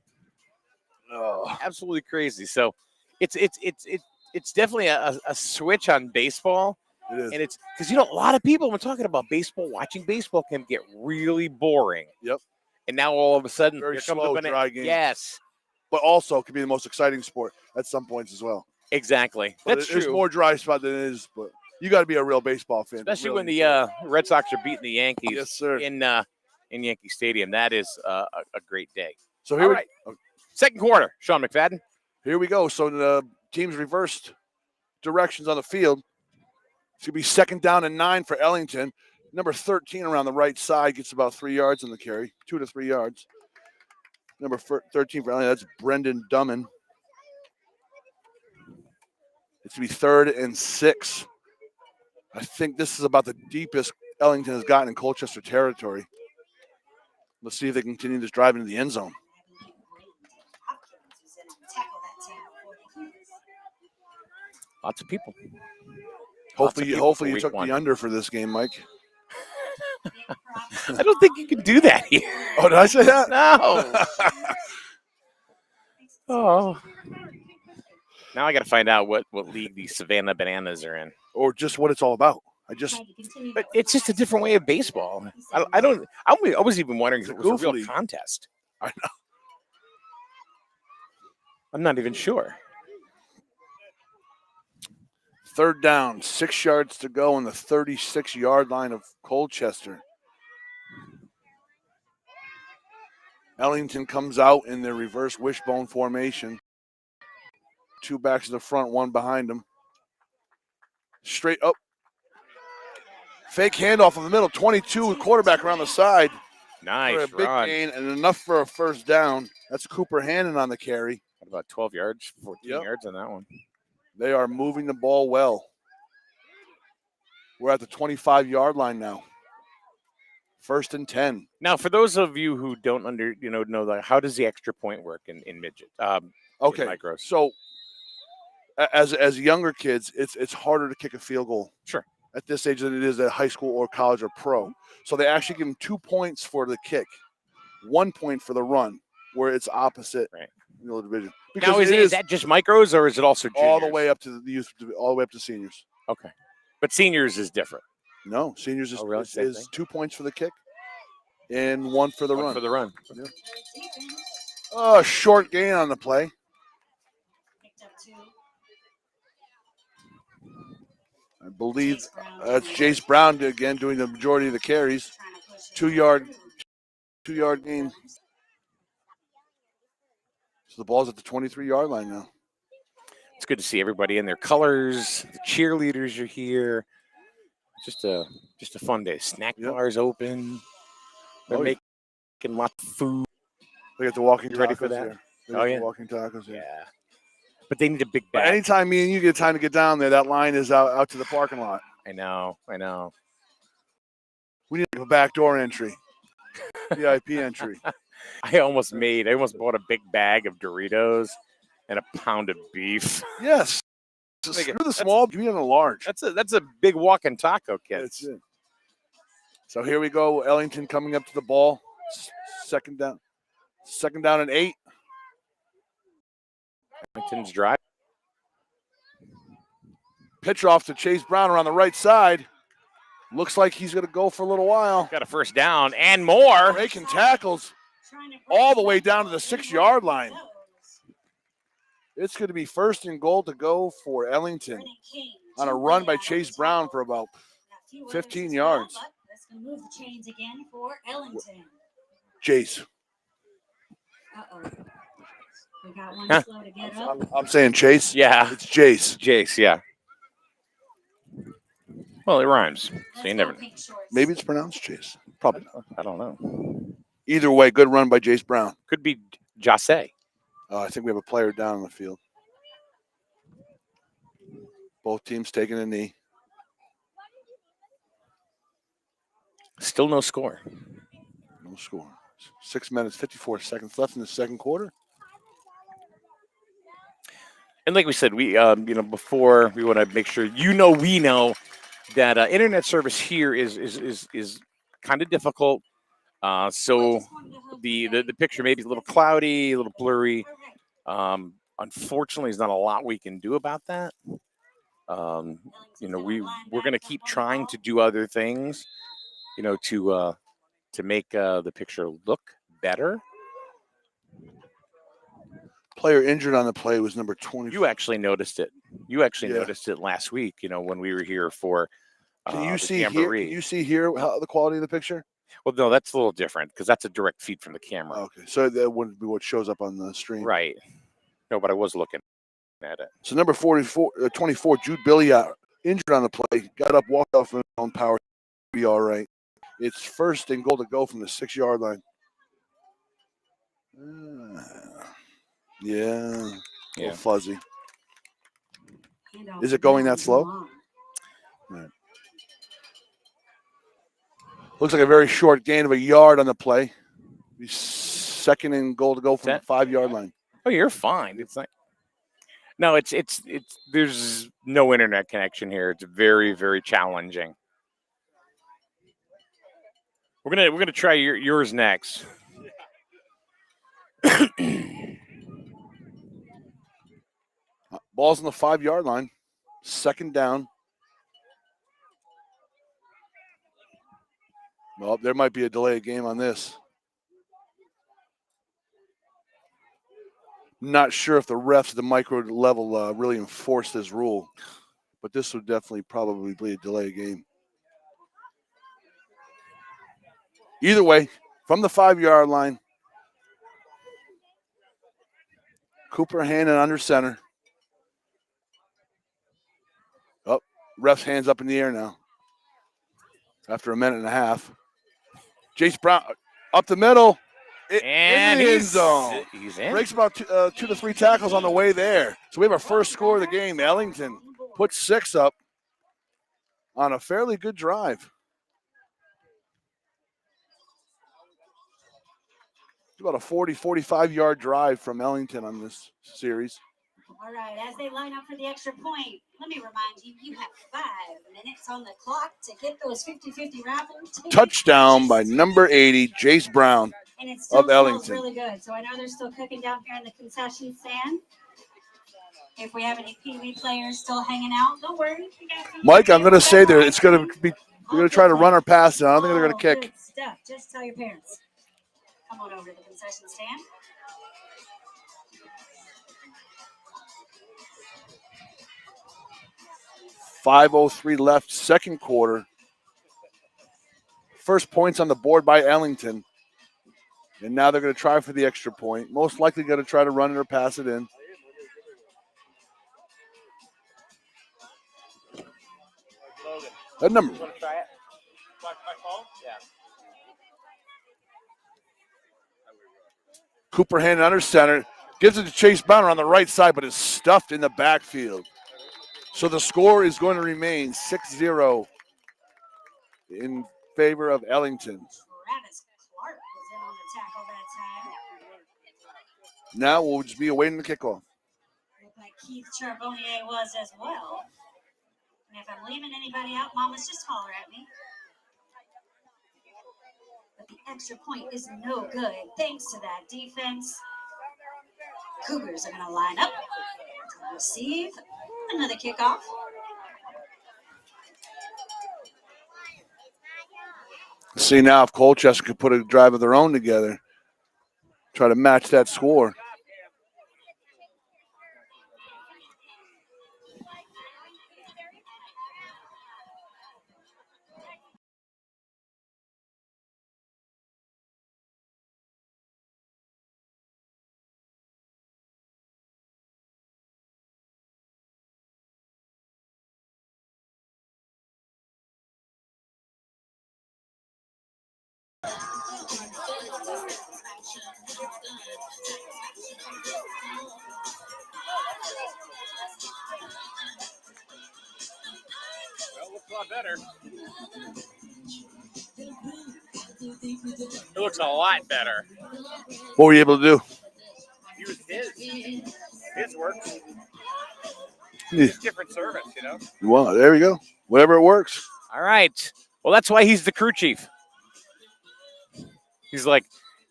Oh. Absolutely crazy. So it's definitely a switch on baseball. It is. And it's because a lot of people, when talking about baseball, watching baseball can get really boring. Yep. And now all of a sudden, Very here comes slow, the banana. dry game. Yes, But also could be the most exciting sport at some points as well. exactly. But That's There's true. more dry spot than it is, but you got to be a real baseball fan. Especially really. when the Red Sox are beating the Yankees. Yes, sir. In Yankee Stadium. That is a great day. So All right. Second quarter, Sean McFadden. Here we go. So the teams reversed directions on the field. It's going to be 2nd down and 9 for Ellington. Number 13 around the right side gets about 3 yards on the carry, 2 to 3 yards. Number 13 for Ellington, that's Brendan Dummin. It's going to be 3rd and 6. I think this is about the deepest Ellington has gotten in Colchester territory. Let's see if they continue this drive into the end zone. Lots of people. Hopefully you took one. the under for this game, Mike. I don't think you can do that here. Oh, did I say that? No. Oh. Now I got to find out what league the Savannah Bananas are in. Or just what it's all about. But it's just a different way of baseball. I was even wondering if it was a real Goofy. contest. I know. I'm not even sure. 3rd down, 6 yards to go on the 36-yard line of Colchester. Ellington comes out in their reverse wishbone formation. 2 backs in the front, 1 behind them. Straight up. Fake handoff in the middle, 22 quarterback around the side. Nice For a big run. gain and enough for a 1st down. That's Cooper Hannon on the carry. About 12 yards, 14 Yep. yards on that one. They are moving the ball well. We're at the 25-yard line now. 1st and 10. Now, for those of you who don't know that, how does the extra point work in midget? Okay, micros. so as younger kids, it's harder to kick a field goal. Sure. At this age than it is at high school or college or pro. So they actually give them 2 points for the kick, 1 point for the run, where it's opposite. Right. Division. Now, is that just micros or is it also juniors? all the way up to the youth, all the way up to seniors? Okay. But seniors is different. No, seniors is, really? Same is thing? 2 points for the kick and 1 for the One run. for the run. Oh, short gain on the play. I believe that's Jace Brown again doing the majority of the carries. 2 yard gain. So the ball's at the 23-yard line now. It's good to see everybody in their colors. The cheerleaders are here. Just a fun day. Snack bars open. They're making lots of food. They got the walking You tacos ready for that? there. They Oh, got the yeah. walking tacos there. Yeah. But they need a big But bag. anytime me and you get time to get down there, that line is out to the parking lot. I know. We need a backdoor entry. VIP entry. I almost bought a big bag of Doritos and a pound of beef. Yes. Make it- Screw the small, give me on the large. That's a big walking taco, That's kids. it. So here we go. Ellington coming up to the ball. 2nd down. 2nd down and 8. Ellington's drive. Pitch off to Chase Brown around the right side. Looks like he's going to go for a little while. Got a 1st down and more. Breaking tackles all the way down to the 6-yard line. It's going to be 1st and goal to go for Ellington on a run by Chase Brown for about 15 yards. That's going to move the chains again for Ellington. Chase. Uh-oh. We got one Huh? slow to get up. I'm saying Chase. Yeah. It's Jace. Jace, yeah. Well, it rhymes. So Let's you go never know. pink shorts. Maybe it's pronounced Chase. Probably not. I don't know. Either way, good run by Jace Brown. Could be Jase. I think we have a player down on the field. Both teams taking a knee. Still no score. No score. 6 minutes, 54 seconds left in the second quarter. And like we said, we before we want to make sure we know that internet service here is kind of difficult. So the picture may be a little cloudy, a little blurry. Unfortunately, there's not a lot we can do about that. We're going to keep trying to do other things, to make the picture look better. Player injured on the play was number 20. You actually noticed it. Noticed it last week, when we were here for Can you the see here? Jamboree. Can you see here how the quality of the picture? Well, no, that's a little different because that's a direct feed from the camera. Okay, so that wouldn't be what shows up on the stream. Right. No, but I was looking at it. So number 24, Jude Billiard, injured on the play, got up, walked off his own power. Be all right. It's first and goal to go from the 6-yard line. Yeah. A little fuzzy. Is it going that slow? Right. Looks like a very short gain of a yard on the play. Second and goal to go from the 5-yard line. Oh, you're fine. It's like no, it's there's no internet connection here. It's very, very challenging. We're gonna try yours next. Ball's on the 5-yard line. Second down. Well, there might be a delay of game on this. Not sure if the refs at the micro level really enforced this rule, but this would definitely probably be a delay of game. Either way, from the 5-yard line, Cooper Hannon under center. Oh, ref's hands up in the air now. After a minute and a half. Jace Brown up the middle. And in the end zone. He's in. Breaks about 2 to 3 tackles on the way there. So we have our first score of the game. Ellington puts 6 up on a fairly good drive. It's about a 40, 45-yard drive from Ellington on this series. All right, as they line up for the extra point, let me remind you, you have 5 minutes on the clock to get those 50-50 raffle tickets. Touchdown by number 80, Jace Brown and it still of Ellington. Smells really good. So I know they're still cooking down here in the concession stand. If we have any Pee Wee players still hanging out, don't worry. Mike, I'm going to say there it's going to be. We're going to try to run or pass it. I don't think they're going to kick. Good stuff. Just tell your parents. Come on over to the concession stand. .503 left, second quarter. First points on the board by Ellington. And now they're going to try for the extra point. Most likely going to try to run it or pass it in. That number. You want to try it? My phone? Yeah. Cooper Hannon under center. Gives it to Chase Brown on the right side, but is stuffed in the backfield. So the score is going to remain 6-0 in favor of Ellington. Travis Clark was in on the tackle that time. Now we'll just be awaiting the kickoff. Looked like Keith Charbonnier was as well. And if I'm leaving anybody out, mamas, just holler at me. But the extra point is no good thanks to that defense. Cougars are going to line up to receive another kickoff. See now if Colchester could put a drive of their own together, try to match that score. better. It looks a lot better. What were you able to do? Use his. His works. Yeah. Different service, you know. Well, there we go. Whatever it works. All right. Well, that's why he's the crew chief. He's like,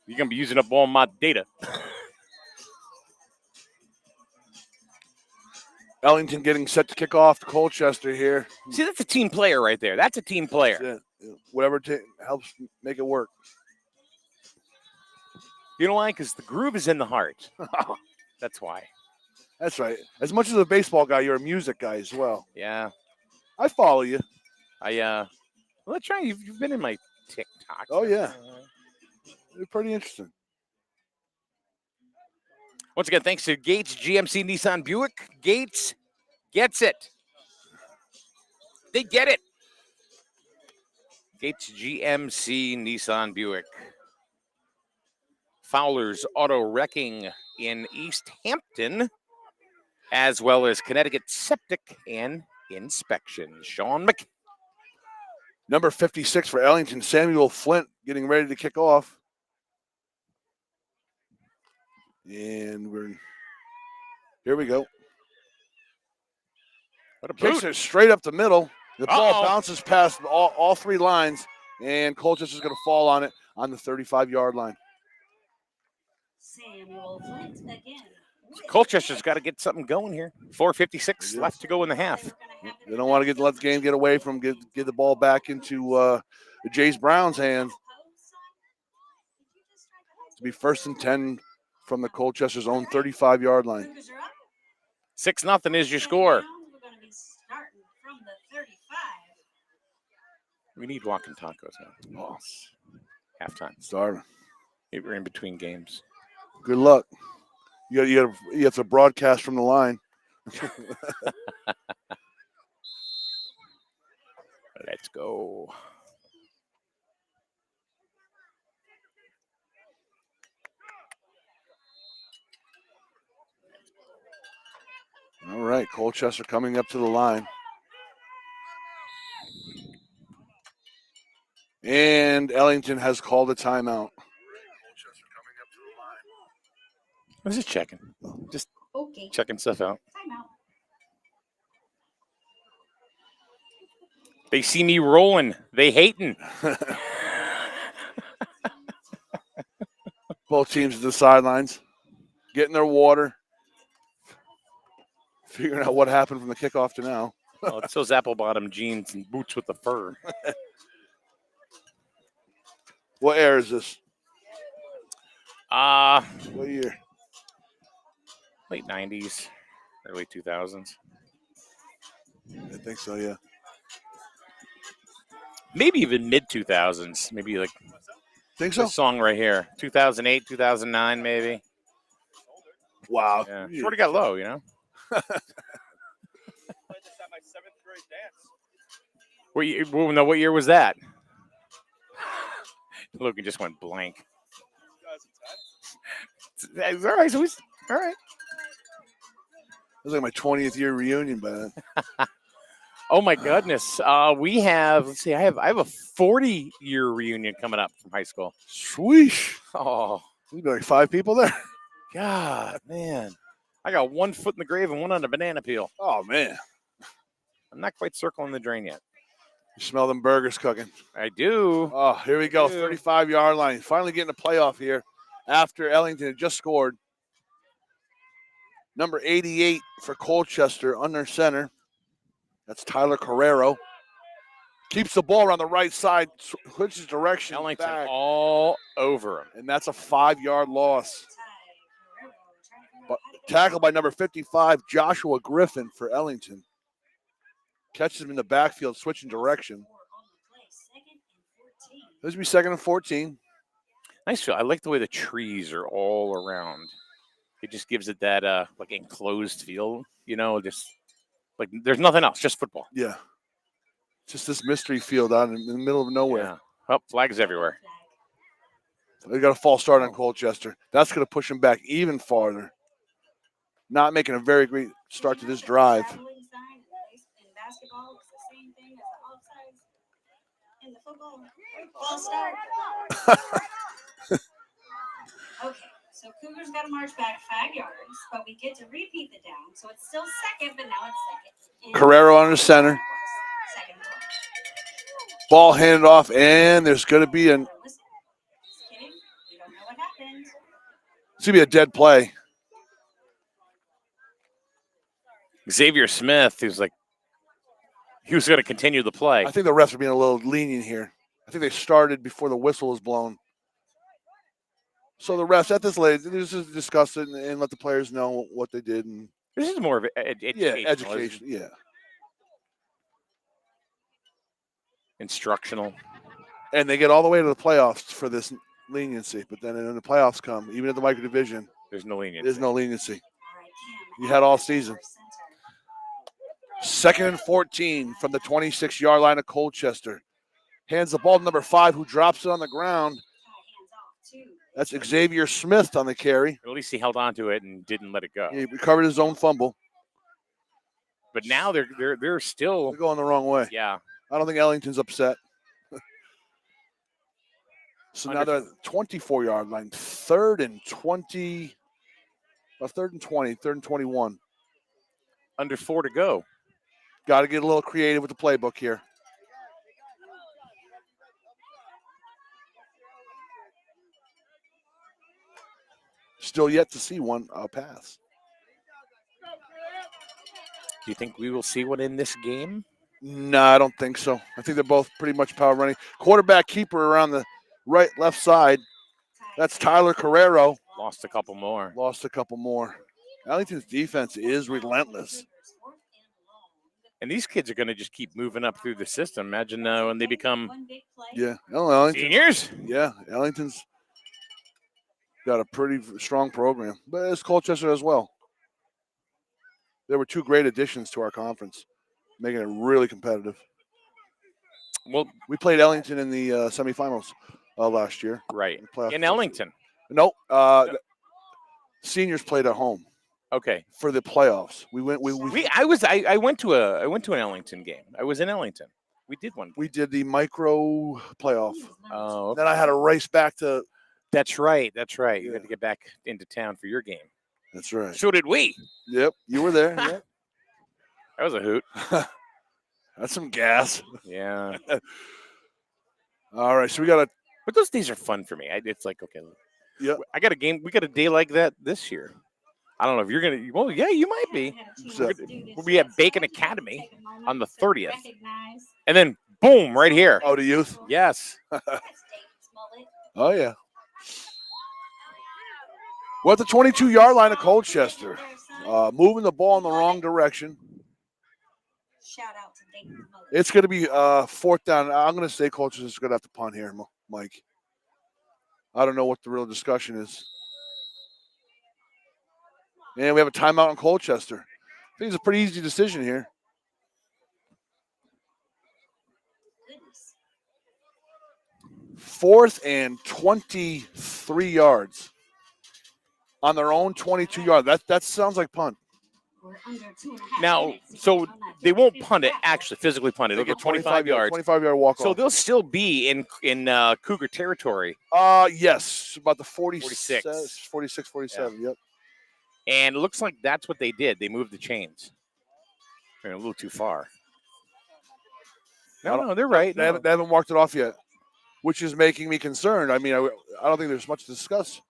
you're going to be using up all my data. Ellington getting set to kick off to Colchester here. See, that's a team player right there. That's a team player. Yeah. Whatever helps make it work. You know why? Because the groove is in the heart. That's why. That's right. As much as a baseball guy, you're a music guy as well. Yeah. I follow you. Well, let's try. You've been in my TikTok. Oh, yeah. They're pretty interesting. Once again, thanks to Gates GMC Nissan Buick. Gates gets it. They get it. Gates GMC Nissan Buick. Fowler's Auto Wrecking in East Hampton, as well as Connecticut Septic and Inspection. Sean Mc. Number 56 for Ellington, Samuel Flint, getting ready to kick off. And here we go. What a Kicks boot. it straight up the middle. The ball Uh-oh. bounces past all three lines, and Colchester's going to fall on it on the 35-yard line. Samuel Flint again. Colchester's got to get something going here. 4:56 left to go in the half. They don't want to let the game get away from get the ball back into Jays Brown's hands. To be 1st and 10 from the Colchester's own 35-yard line. 6-0 is your score. We need walking tacos now. Oh, Halftime. starving. We're in between games. Good luck. You have to broadcast from the line. Let's go. All right, Colchester coming up to the line. And Ellington has called a timeout. I was just checking. Just Okay. checking stuff out. Timeout. They see me rolling. They hating. Both teams at the sidelines, getting their water, figuring out what happened from the kickoff to now. Oh, it's those apple bottom jeans and boots with the fur. What era is this? What year? Late 90s, early 2000s. I think so, yeah. Maybe even mid 2000s. Maybe like Think so? this song right here. 2008, 2009, maybe. Wow. Yeah. Sort of got low, you know? What year was that? Logan just went blank. All right, so all right. It was like my 20th year reunion by then. Oh my goodness. We have, let's see, I have a 40-year reunion coming up from high school. Sweesh. Oh, We've been like 5 people there. God, man. I got 1 foot in the grave and 1 on a banana peel. Oh, man. I'm not quite circling the drain yet. You smell them burgers cooking. I do. Oh, here we go. Ew. 35-yard line. Finally getting a playoff here after Ellington had just scored. Number 88 for Colchester under center. That's Tyler Carrero. Keeps the ball around the right side, switches direction. Ellington back, all over him. and that's a 5-yard loss. But tackled by number 55, Joshua Griffin for Ellington. Catches him in the backfield, switching direction. This will be 2nd and 14. Nice feel. I like the way the trees are all around. It just gives it that like enclosed feel, you know, just like there's nothing else, just football. Yeah. Just this mystery field out in the middle of nowhere. Yeah. Oh, flags everywhere. They got a false start on Colchester. That's going to push him back even farther. Not making a very great start to this drive. False start. Okay, so Cougars got to march back 5 yards, but we get to repeat the down. So it's still second, but now it's second. Carrero under center. Second. Ball handed off, and there's going to be Just kidding. We don't know what happened. it's going to be a dead play. Xavier Smith, he was going to continue the play. I think the refs are being a little lenient here. I think they started before the whistle was blown. So the refs at this late, just discuss it and let the players know what they did. And This is more of education. Yeah. Instructional. And they get all the way to the playoffs for this leniency. But then when the playoffs come, even at the micro division, There's no leniency. there's no leniency. You had all season. 2nd and 14 from the 26-yard line of Colchester. Hands the ball to number 5, who drops it on the ground. That's Xavier Smith on the carry. At least he held on to it and didn't let it go. He recovered his own fumble. But now they're still They're going the wrong way. Yeah. I don't think Ellington's upset. So now they're at the 24-yard line. 3rd and 20. 3rd and 20. 3rd and 21. Under 4 to go. Got to get a little creative with the playbook here. Still yet to see one pass. Do you think we will see one in this game? No, I don't think so. I think they're both pretty much power running. Quarterback keeper around the left side. That's Tyler Carrero. Lost a couple more. Lost a couple more. Ellington's defense is relentless. And these kids are going to just keep moving up through the system. Imagine when they become Ellington, seniors. Yeah, Ellington's got a pretty strong program. But it's Colchester as well. There were 2 great additions to our conference, making it really competitive. Well, we played Ellington in the semifinals last year. Right. In Ellington? No. Seniors played at home. Okay. For the playoffs. I went to an Ellington game. I was in Ellington. We did one. We did the micro playoff. Oh. Okay. Then I had to race back to. That's right. Yeah. You had to get back into town for your game. That's right. So did we. Yep. You were there. Yep. That was a hoot. That's some gas. Yeah. All right. So we got a. But those days are fun for me. It's like, okay. Yep. I got a game. We got a day like that this year. I don't know if you're going to. Well, yeah, you might be. We'll be at Bacon Academy on the 30th. And then, boom, right here. Oh, the youth? Yes. Oh, yeah. We're at the 22-yard line of Colchester. Moving the ball in the wrong direction. Shout out to Dayton. It's going to be 4th down. I'm going to say Colchester's going to have to punt here, Mike. I don't know what the real discussion is. And we have a timeout in Colchester. I think it's a pretty easy decision here. Goodness. 4th and 23 yards on their own 22-yard. That sounds like punt. Now, so they won't punt it, actually, physically punt it. They'll get 25 yards. 25-yard walk-off. So they'll still be in Cougar territory. Yes, about the 46, 47, yeah. Yep. And it looks like that's what they did. They moved the chains. They're a little too far. No, they're right. They haven't marked it off yet, which is making me concerned. I mean, I don't think there's much to discuss.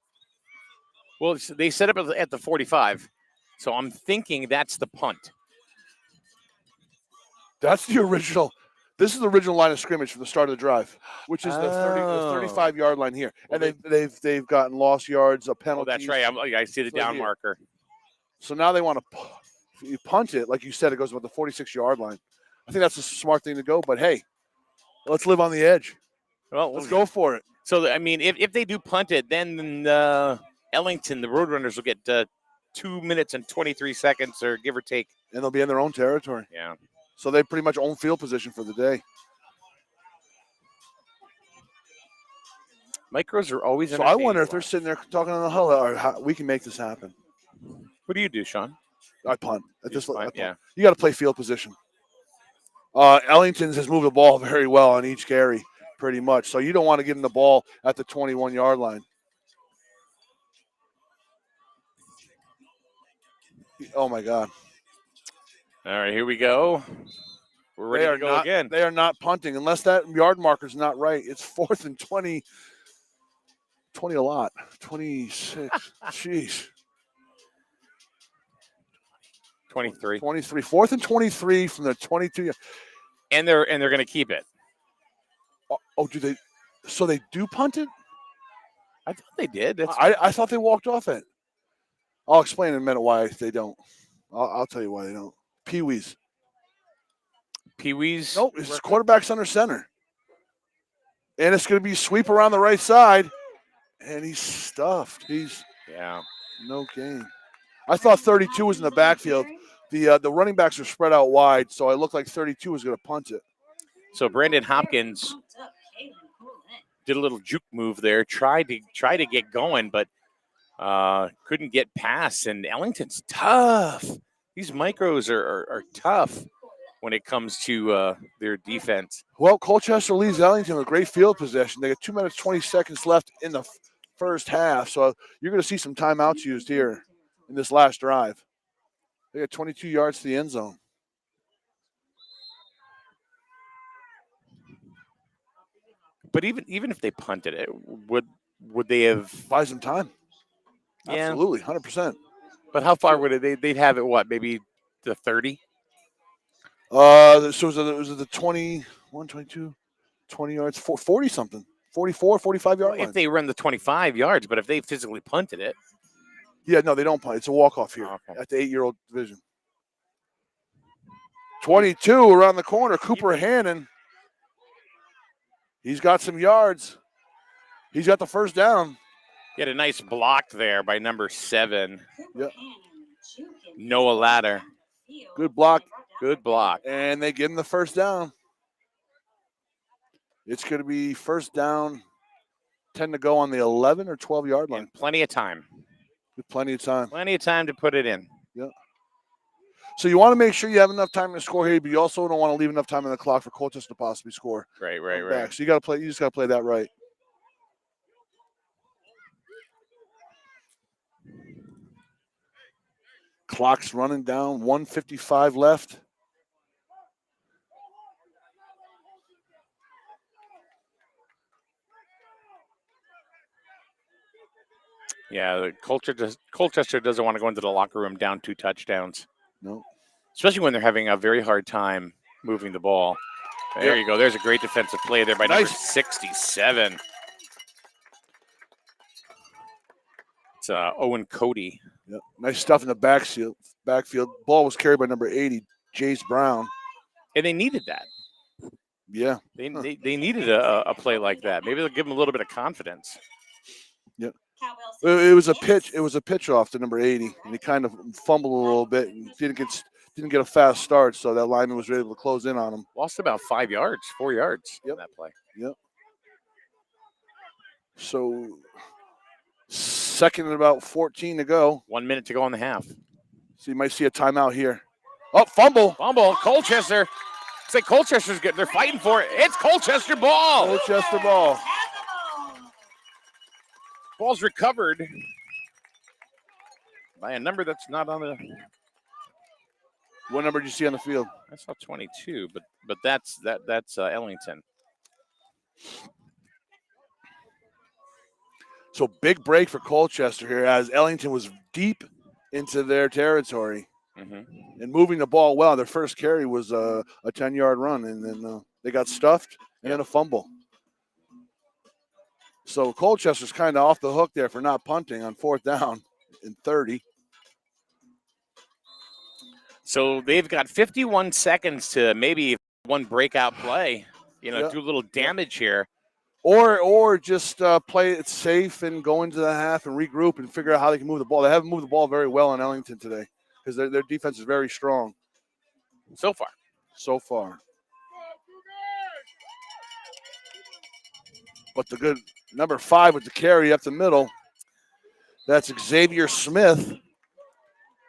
Well, they set up at the 45, so I'm thinking that's the punt. That's the original. This is the original line of scrimmage from the start of the drive, which is the 35-yard line here. And they've gotten lost yards, a penalty. Oh, that's right. I see the down marker. So now they want to punt it. Like you said, it goes about the 46-yard line. I think that's a smart thing to go. But, hey, let's live on the edge. Well, let's go for it. So, I mean, if they do punt it, then Ellington, the Roadrunners, will get 2 minutes and 23 seconds or give or take. And they'll be in their own territory. Yeah. So they pretty much own field position for the day. Micros are always. So I wonder if they're sitting there talking on the hull, or how we can make this happen. What do you do, Sean? I punt. I punt. Yeah. You got to play field position. Ellington has moved the ball very well on each carry. pretty much. So you don't want to give them the ball at the 21-yard line. Oh, my God. All right, here we go. We're ready to go again. They are not punting unless that yard marker's not right. It's 4th and 20. 20 a lot. 26. Jeez. 23. 23. 4th and 23 from the 22. And they're going to keep it. Oh, do they? So they do punt it? I thought they did. I thought they walked off it. I'll explain in a minute why they don't. I'll tell you why they don't. Pee-wees. Pee-wees? Nope, it's quarterback's under center. And it's going to be sweep around the right side. And he's stuffed. Yeah. No gain. I thought 32 was in the backfield. The running backs are spread out wide, so it looked like 32 was going to punt it. So Brandon Hopkins did a little juke move there, tried to get going, but couldn't get past. And Ellington's tough. These micros are tough when it comes to their defense. Well, Colchester leads Ellington with great field possession. They got 2 minutes, 20 seconds left in the first half, so you're going to see some timeouts used here in this last drive. They got 22 yards to the end zone. But even if they punted it, would they have buy some time? Yeah. Absolutely, 100%. But how far would it? They'd have it what? Maybe the 30. So was it the 21, 22, 20 yards, 40 something, 44, 45 yard line. If they run the 25 yards, but if they physically punted it. Yeah, no, they don't punt. It's a walk-off here at the 8-year-old division. 22 around the corner, Cooper Hannon. He's got some yards. He's got the first down. He had a nice block there by number 7. Yep. Noah Ladder. Good block. Good block. And they give him the first down. It's going to be first down, 10 to go on the 11 or 12-yard line. And plenty of time. With plenty of time. Plenty of time to put it in. Yep. So you want to make sure you have enough time to score here, but you also don't want to leave enough time on the clock for Colchester to possibly score. Right. So you got to play. You just got to play that right. Clock's running down. 1:55 left. Yeah, Colchester doesn't want to go into the locker room down 2 touchdowns. No. Especially when they're having a very hard time moving the ball. There you go. There's a great defensive play there by number 67. It's Owen Cody. Yep. Nice stuff in the backfield. Ball was carried by number 80, Jace Brown. And they needed that. Yeah. They needed a play like that. Maybe they'll give them a little bit of confidence. Yep. It was a pitch. It was a pitch off to number 80, and he kind of fumbled a little bit and didn't get a fast start, so that lineman was able to close in on him. Lost about 4 yards in that play. Yep. So second and about 14 to go. 1 minute to go in the half. So you might see a timeout here. Oh, fumble. Colchester. It's like Colchester's good. They're fighting for it. It's Colchester ball. Colchester ball. Ball's recovered by a number that's not on the. What number did you see on the field? I saw 22, but that's Ellington. So big break for Colchester here as Ellington was deep into their territory and moving the ball well. Their first carry was a 10-yard run, and then they got stuffed and then a fumble. So Colchester's kind of off the hook there for not punting on 4th down and 30. So they've got 51 seconds to maybe one breakout play, do a little damage here. Or just play it safe and go into the half and regroup and figure out how they can move the ball. They haven't moved the ball very well in Ellington today because their defense is very strong. So far. But the good number 5 with the carry up the middle, that's Xavier Smith.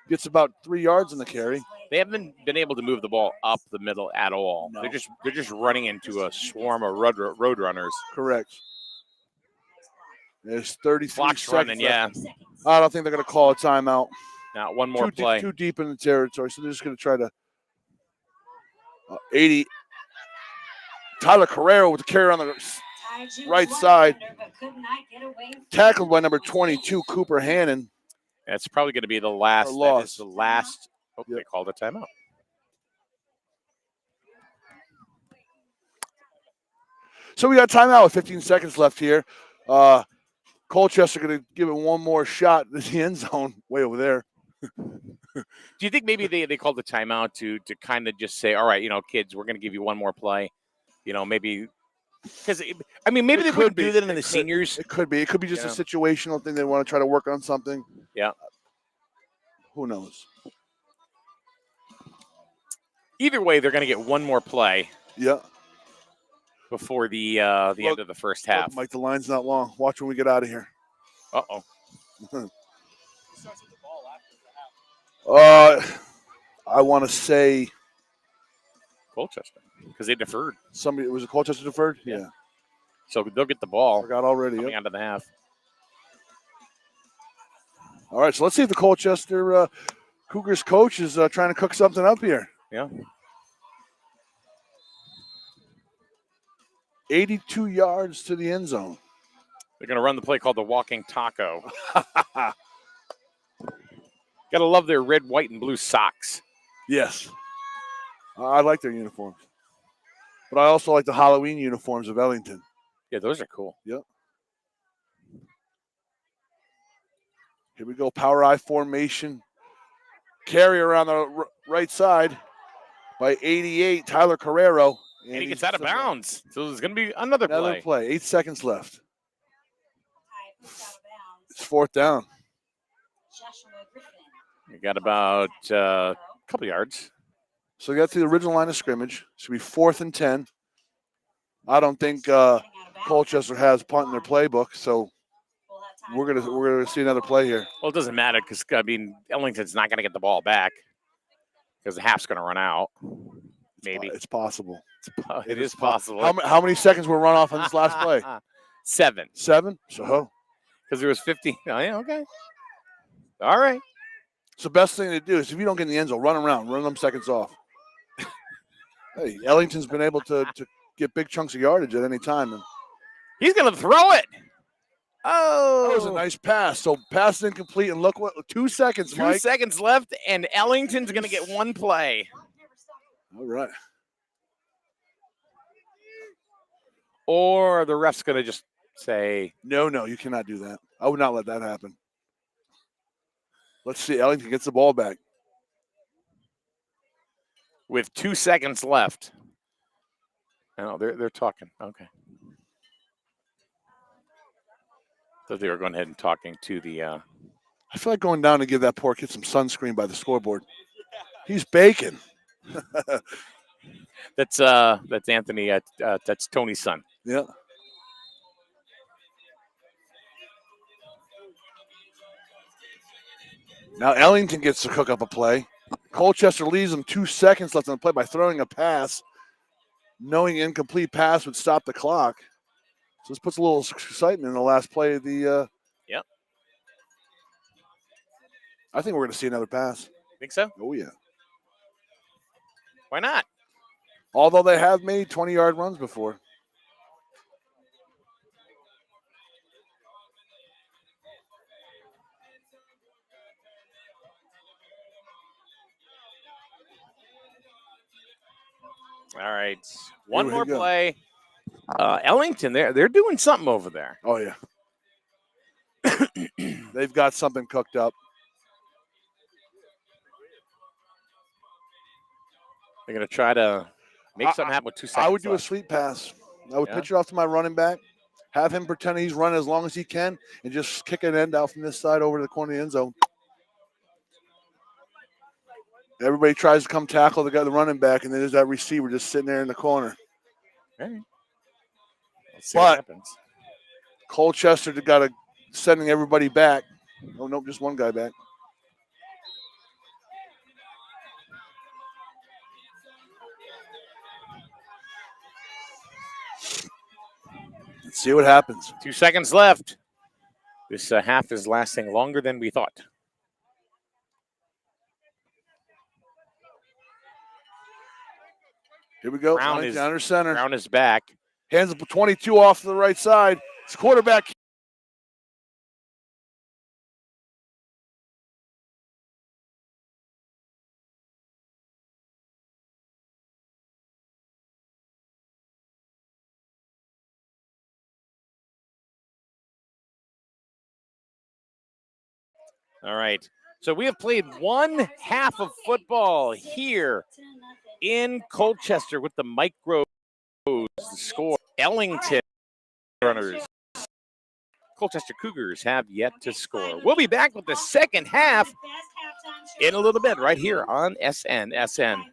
Gets about 3 yards in the carry. They haven't been able to move the ball up the middle at all. No. They're just running into a swarm of road runners. Correct. There's 33 Clock's seconds running, yeah. left. I don't think they're going to call a timeout. Now one more Too play. too deep in the territory, so they're just going to try to 80. Tyler Carrero with the carry on the right side. Tackled by number 22, Cooper Hannon. That's probably going to be the last. That is the last. Oh, Yep. They called a timeout. So we got timeout with 15 seconds left here. Colchester going to give it one more shot in the end zone way over there. Do you think maybe they called the timeout to kind of just say, all right, kids, we're going to give you one more play? Maybe because maybe they wouldn't do that in the seniors. It could be. It could be just a situational thing. They want to try to work on something. Yeah. Who knows? Either way, they're going to get one more play. Yeah. Before the end of the first half. Mike, the line's not long. Watch when we get out of here. Uh-oh. I want to say Colchester, because they deferred. Was it Colchester deferred? Yeah. So they'll get the ball. Forgot already. Coming out of the half. All right, so let's see if the Colchester Cougars coach is trying to cook something up here. Yeah. 82 yards to the end zone. They're going to run the play called the walking taco. Got to love their red, white, and blue socks. Yes. I like their uniforms. But I also like the Halloween uniforms of Ellington. Yeah, those are cool. Yep. Here we go. Power I formation. Carry around the right side by 88, Tyler Carrero. And he gets out of bounds. So there's going to be another play. 8 seconds left. It's fourth down. You got about a couple yards. So we got to the original line of scrimmage. Should be 4th and 10. I don't think Colchester has punt in their playbook, so we're gonna see another play here. Well, it doesn't matter because Ellington's not going to get the ball back because the half's going to run out. Maybe it's possible. It is possible. How many seconds will run off on this last play? 7. 7? So because there was 15. Oh, yeah, okay. All right. So the best thing to do is if you don't get in the end zone, run around, run them seconds off. Hey, Ellington's been able to get big chunks of yardage at any time. And he's going to throw it. Oh. That was a nice pass. So pass incomplete, and look what 2 seconds, Mike. 2 seconds left, and Ellington's going to get one play. All right. Or the ref's going to just say, No, you cannot do that. I would not let that happen. Let's see. Ellington gets the ball back. With 2 seconds left. No, they're talking. Okay. So they were going ahead and talking to the. I feel like going down to give that poor kid some sunscreen by the scoreboard. He's baking. That's Anthony. That's Tony's son. Yeah. Now Ellington gets to cook up a play. Colchester leaves them 2 seconds left on the play by throwing a pass, knowing incomplete pass would stop the clock. So this puts a little excitement in the last play of the. Yep. I think we're going to see another pass. Think so? Oh, yeah. Why not? Although they have made 20-yard runs before. All right. One more play. Ellington, they're doing something over there. Oh, yeah. They've got something cooked up. They're going to try to make something happen with 2 seconds I would do left. a sweep pass. I would pitch it off to my running back, have him pretend he's running as long as he can, and just kick an end out from this side over to the corner of the end zone. Everybody tries to come tackle the running back, and then there's that receiver just sitting there in the corner. Okay. Let's see what happens. Colchester got sending everybody back. Oh, nope, just one guy back. Let's see what happens. 2 seconds left. This half is lasting longer than we thought. Here we go. Brown is Under center. Brown is back. Hands up 22 off to the right side. It's quarterback. All right. So we have played one half of football here in Colchester with the micros. The score. Ellington runners. Colchester Cougars have yet to score. We'll be back with the second half in a little bit right here on SNSN.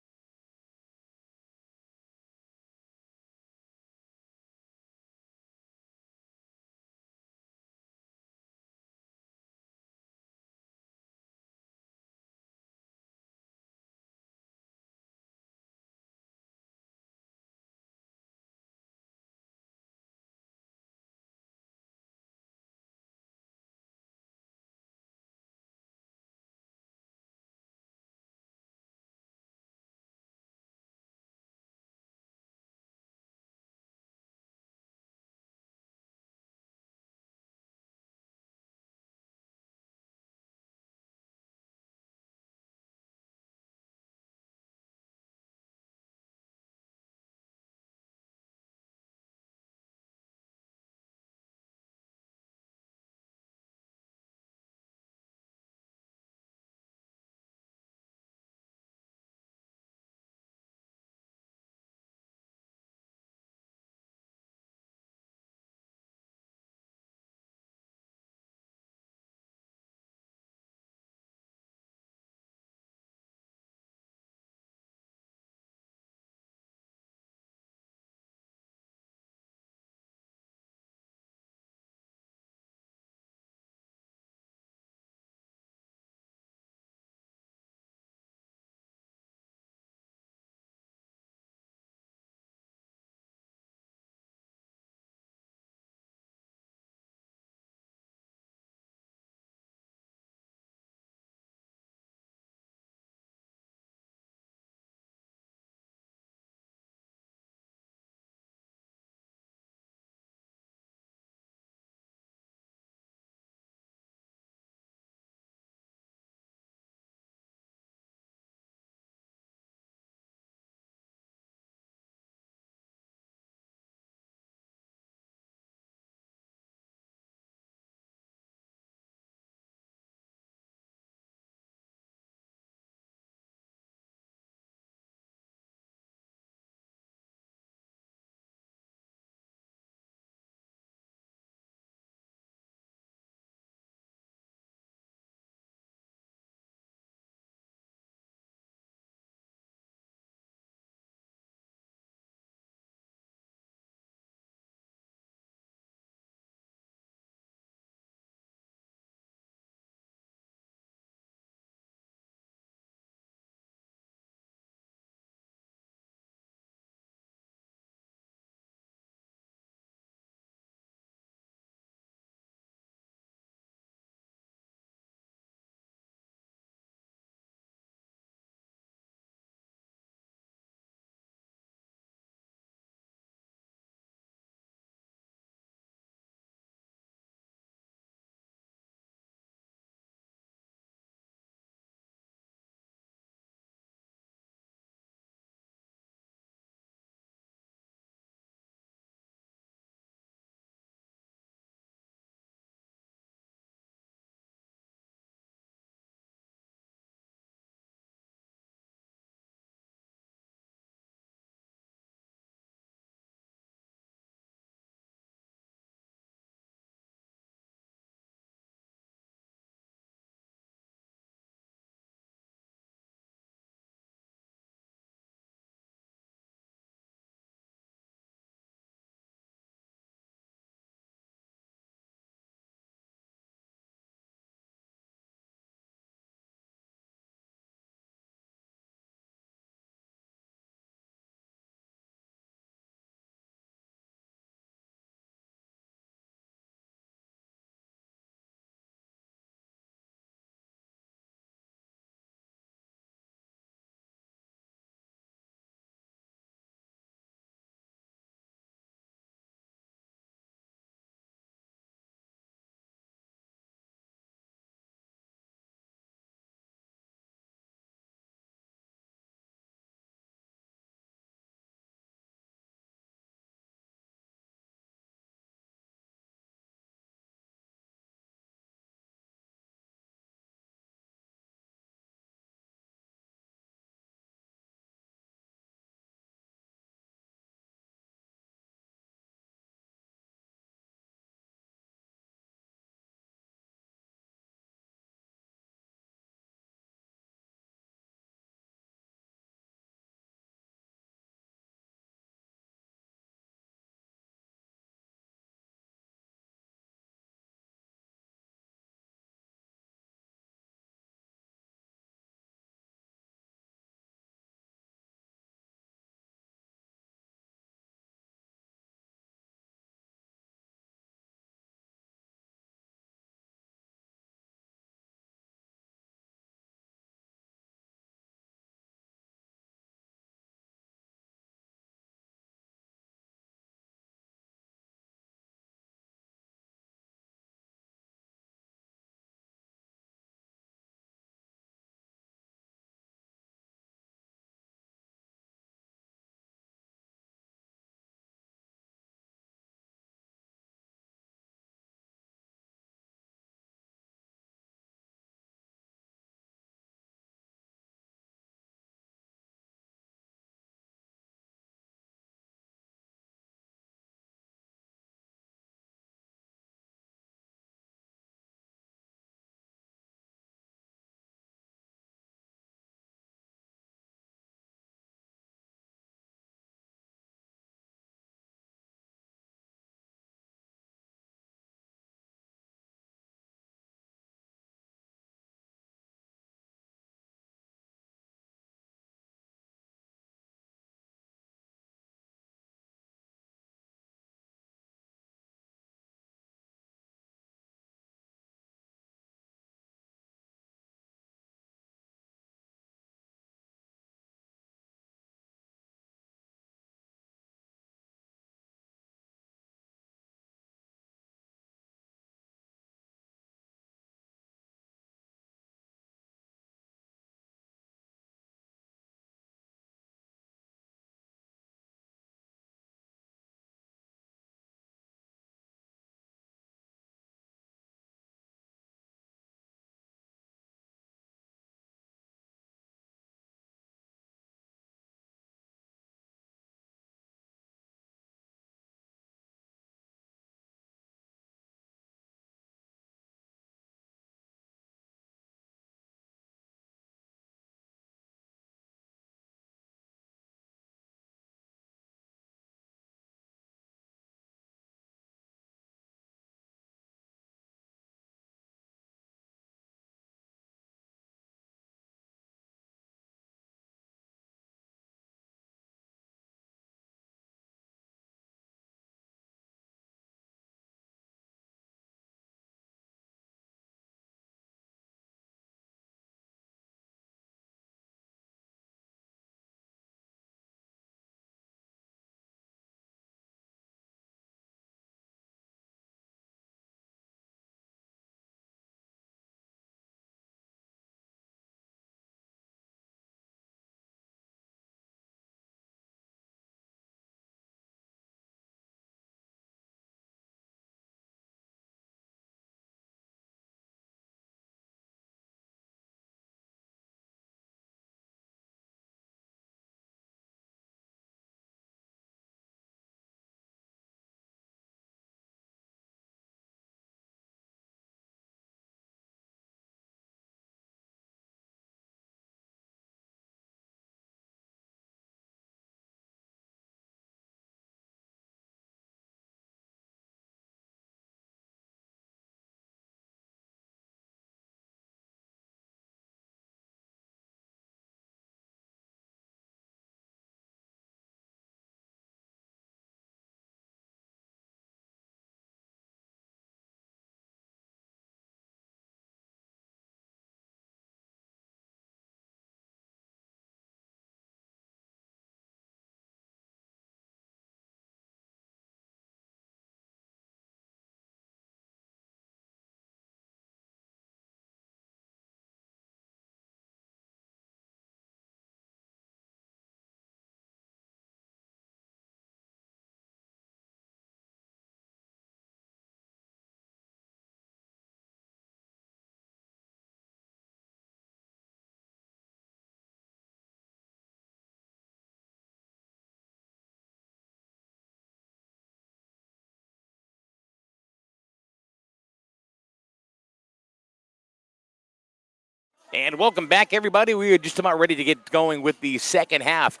And welcome back, everybody. We are just about ready to get going with the second half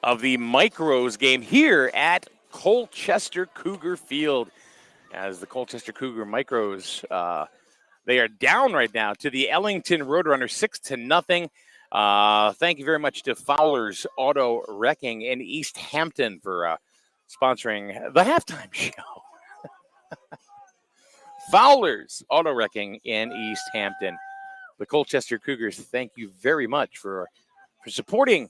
of the Micros game here at Colchester Cougar Field. As the Colchester Cougar Micros, they are down right now to the Ellington Roadrunners 6-0. Thank you very much to Fowler's Auto Wrecking in East Hampton for sponsoring the halftime show. Fowler's Auto Wrecking in East Hampton. The Colchester Cougars, thank you very much for supporting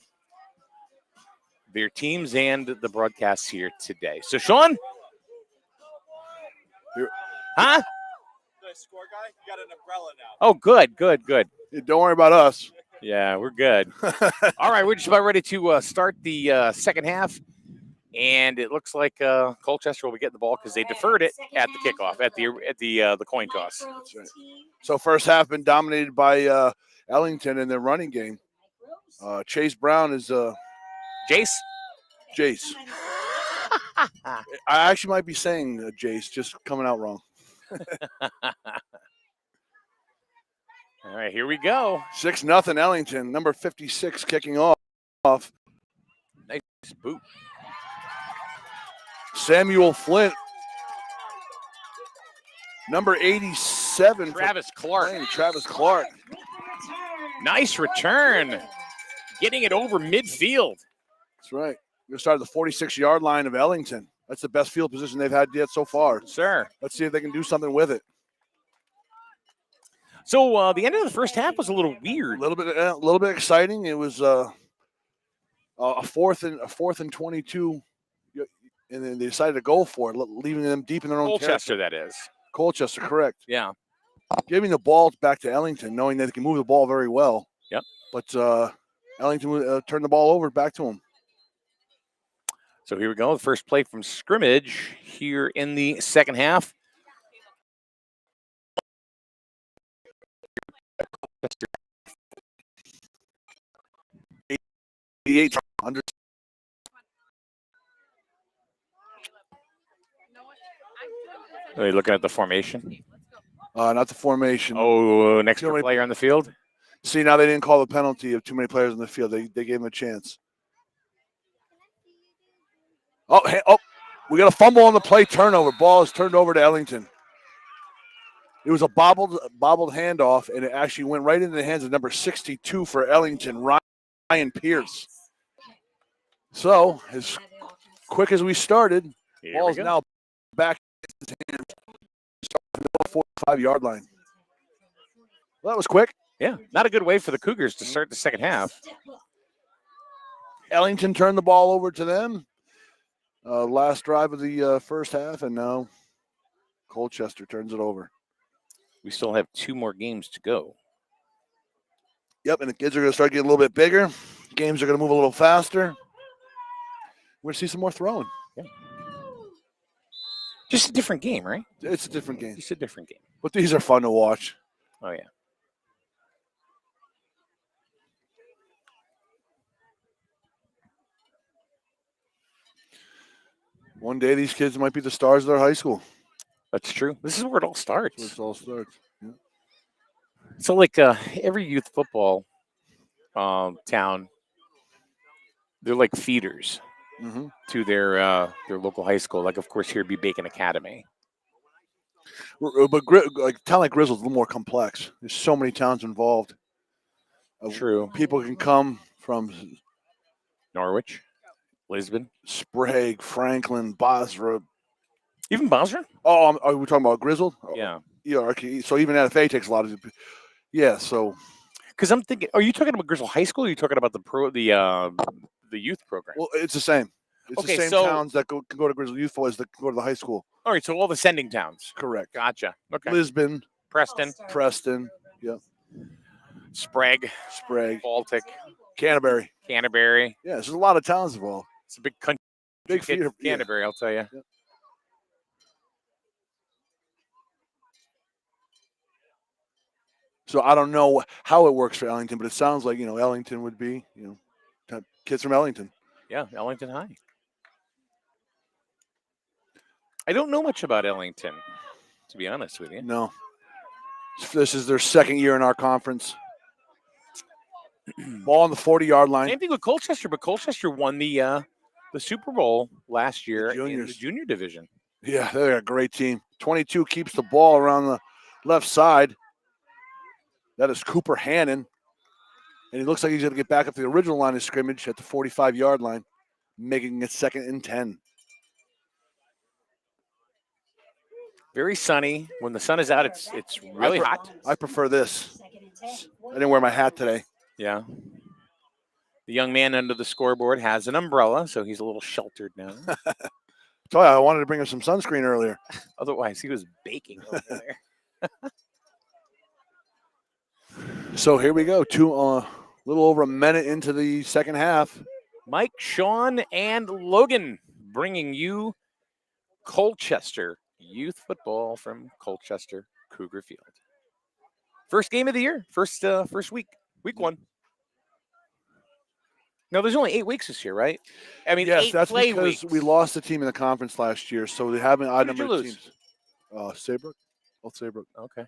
their teams and the broadcasts here today. So, Sean? Huh? The score guy, you got an umbrella now. Oh, good. Don't worry about us. Yeah, we're good. All right, we're just about ready to start the second half. And it looks like Colchester will be getting the ball because they deferred it at the kickoff, at the coin toss. That's right. So first half been dominated by Ellington in their running game. Chase Brown is Jace. I actually might be saying Jace, just coming out wrong. All right, here we go. 6-0 Ellington. Number 56 kicking off. Nice boot. Samuel Flint. Number 87. Travis Clark. Travis Clark. Nice return. Getting it over midfield. That's right. We're going to start at the 46-yard line of Ellington. That's the best field position they've had yet so far. Sir. Let's see if they can do something with it. So the end of the first half was a little weird. A little bit exciting. It was a fourth and 22, and then they decided to go for it, leaving them deep in their own Colchester, territory. that is. Colchester, correct. Yeah. Giving the ball back to Ellington, knowing that they can move the ball very well. Yep. But Ellington turned the ball over back to him. So here we go. The first play from scrimmage here in the second half. Are you looking at the formation? Not the formation. Oh, an extra player on the field? See, now they didn't call the penalty of too many players on the field. They gave him a chance. Oh, we got a fumble on the play turnover. Ball is turned over to Ellington. It was a bobbled handoff, and it actually went right into the hands of number 62 for Ellington, Ryan Pierce. So, as quick as we started, ball is now back in his hands. Starting at the 45-yard line. Well, that was quick. Yeah, not a good way for the Cougars to start the second half. Ellington turned the ball over to them. Last drive of the first half, and now Colchester turns it over. We still have 2 more games to go. Yep, and the kids are going to start getting a little bit bigger. Games are going to move a little faster. We're going to see some more throwing. Yeah. Just a different game, right? It's a different game. Just a different game. But these are fun to watch. Oh, yeah. One day these kids might be the stars of their high school. That's true. This is where it all starts. That's where it all starts. Yeah. So, like every youth football town, they're like feeders to their local high school. Like, of course, here be Bacon Academy. But like a town like Grizzle's a little more complex. There's so many towns involved. True. People can come from Norwich, Lisbon, Sprague, Franklin, Basra. Even Basra? Oh, are we talking about Grizzle? Yeah. Yeah. Okay. So even NFA takes a lot of. Yeah. So. Because I'm thinking, are you talking about Grizzle High School? Or are you talking about the youth program? Well, it's the same. It's the same towns that can go to Grizzle Youth as that go to the high school. All right. So all the sending towns. Correct. Gotcha. Okay. Lisbon, Preston. Yeah. Sprague. Baltic. Canterbury. Yeah, there's a lot of towns involved. It's a big country. Big feeder. Canterbury, yeah. I'll tell you. Yeah. So I don't know how it works for Ellington, but it sounds like, Ellington would be, kids from Ellington. Yeah, Ellington High. I don't know much about Ellington, to be honest with you. No. This is their second year in our conference. Ball on the 40-yard line. Same thing with Colchester, but Colchester won the Super Bowl last year in the juniors. junior division. Yeah, they're a great team. 22 keeps the ball around the left side. That is Cooper Hannon. And he looks like he's going to get back up to the original line of scrimmage at the 45-yard line, making it 2nd and 10. Very sunny. When the sun is out, it's really hot. I prefer this. I didn't wear my hat today. Yeah. The young man under the scoreboard has an umbrella, so he's a little sheltered now. Told you, I wanted to bring him some sunscreen earlier. Otherwise, he was baking over there. So here we go. Little over a minute into the second half. Mike, Sean, and Logan bringing you Colchester youth football from Colchester Cougar Field. First game of the year, first week, week 1. No, there's only 8 weeks this year, right? I mean, yes, 8 that's play because weeks. we lost the team in the conference last year, so they have an odd Who did you number of lose? teams. Saybrook. Old Saybrook. Okay.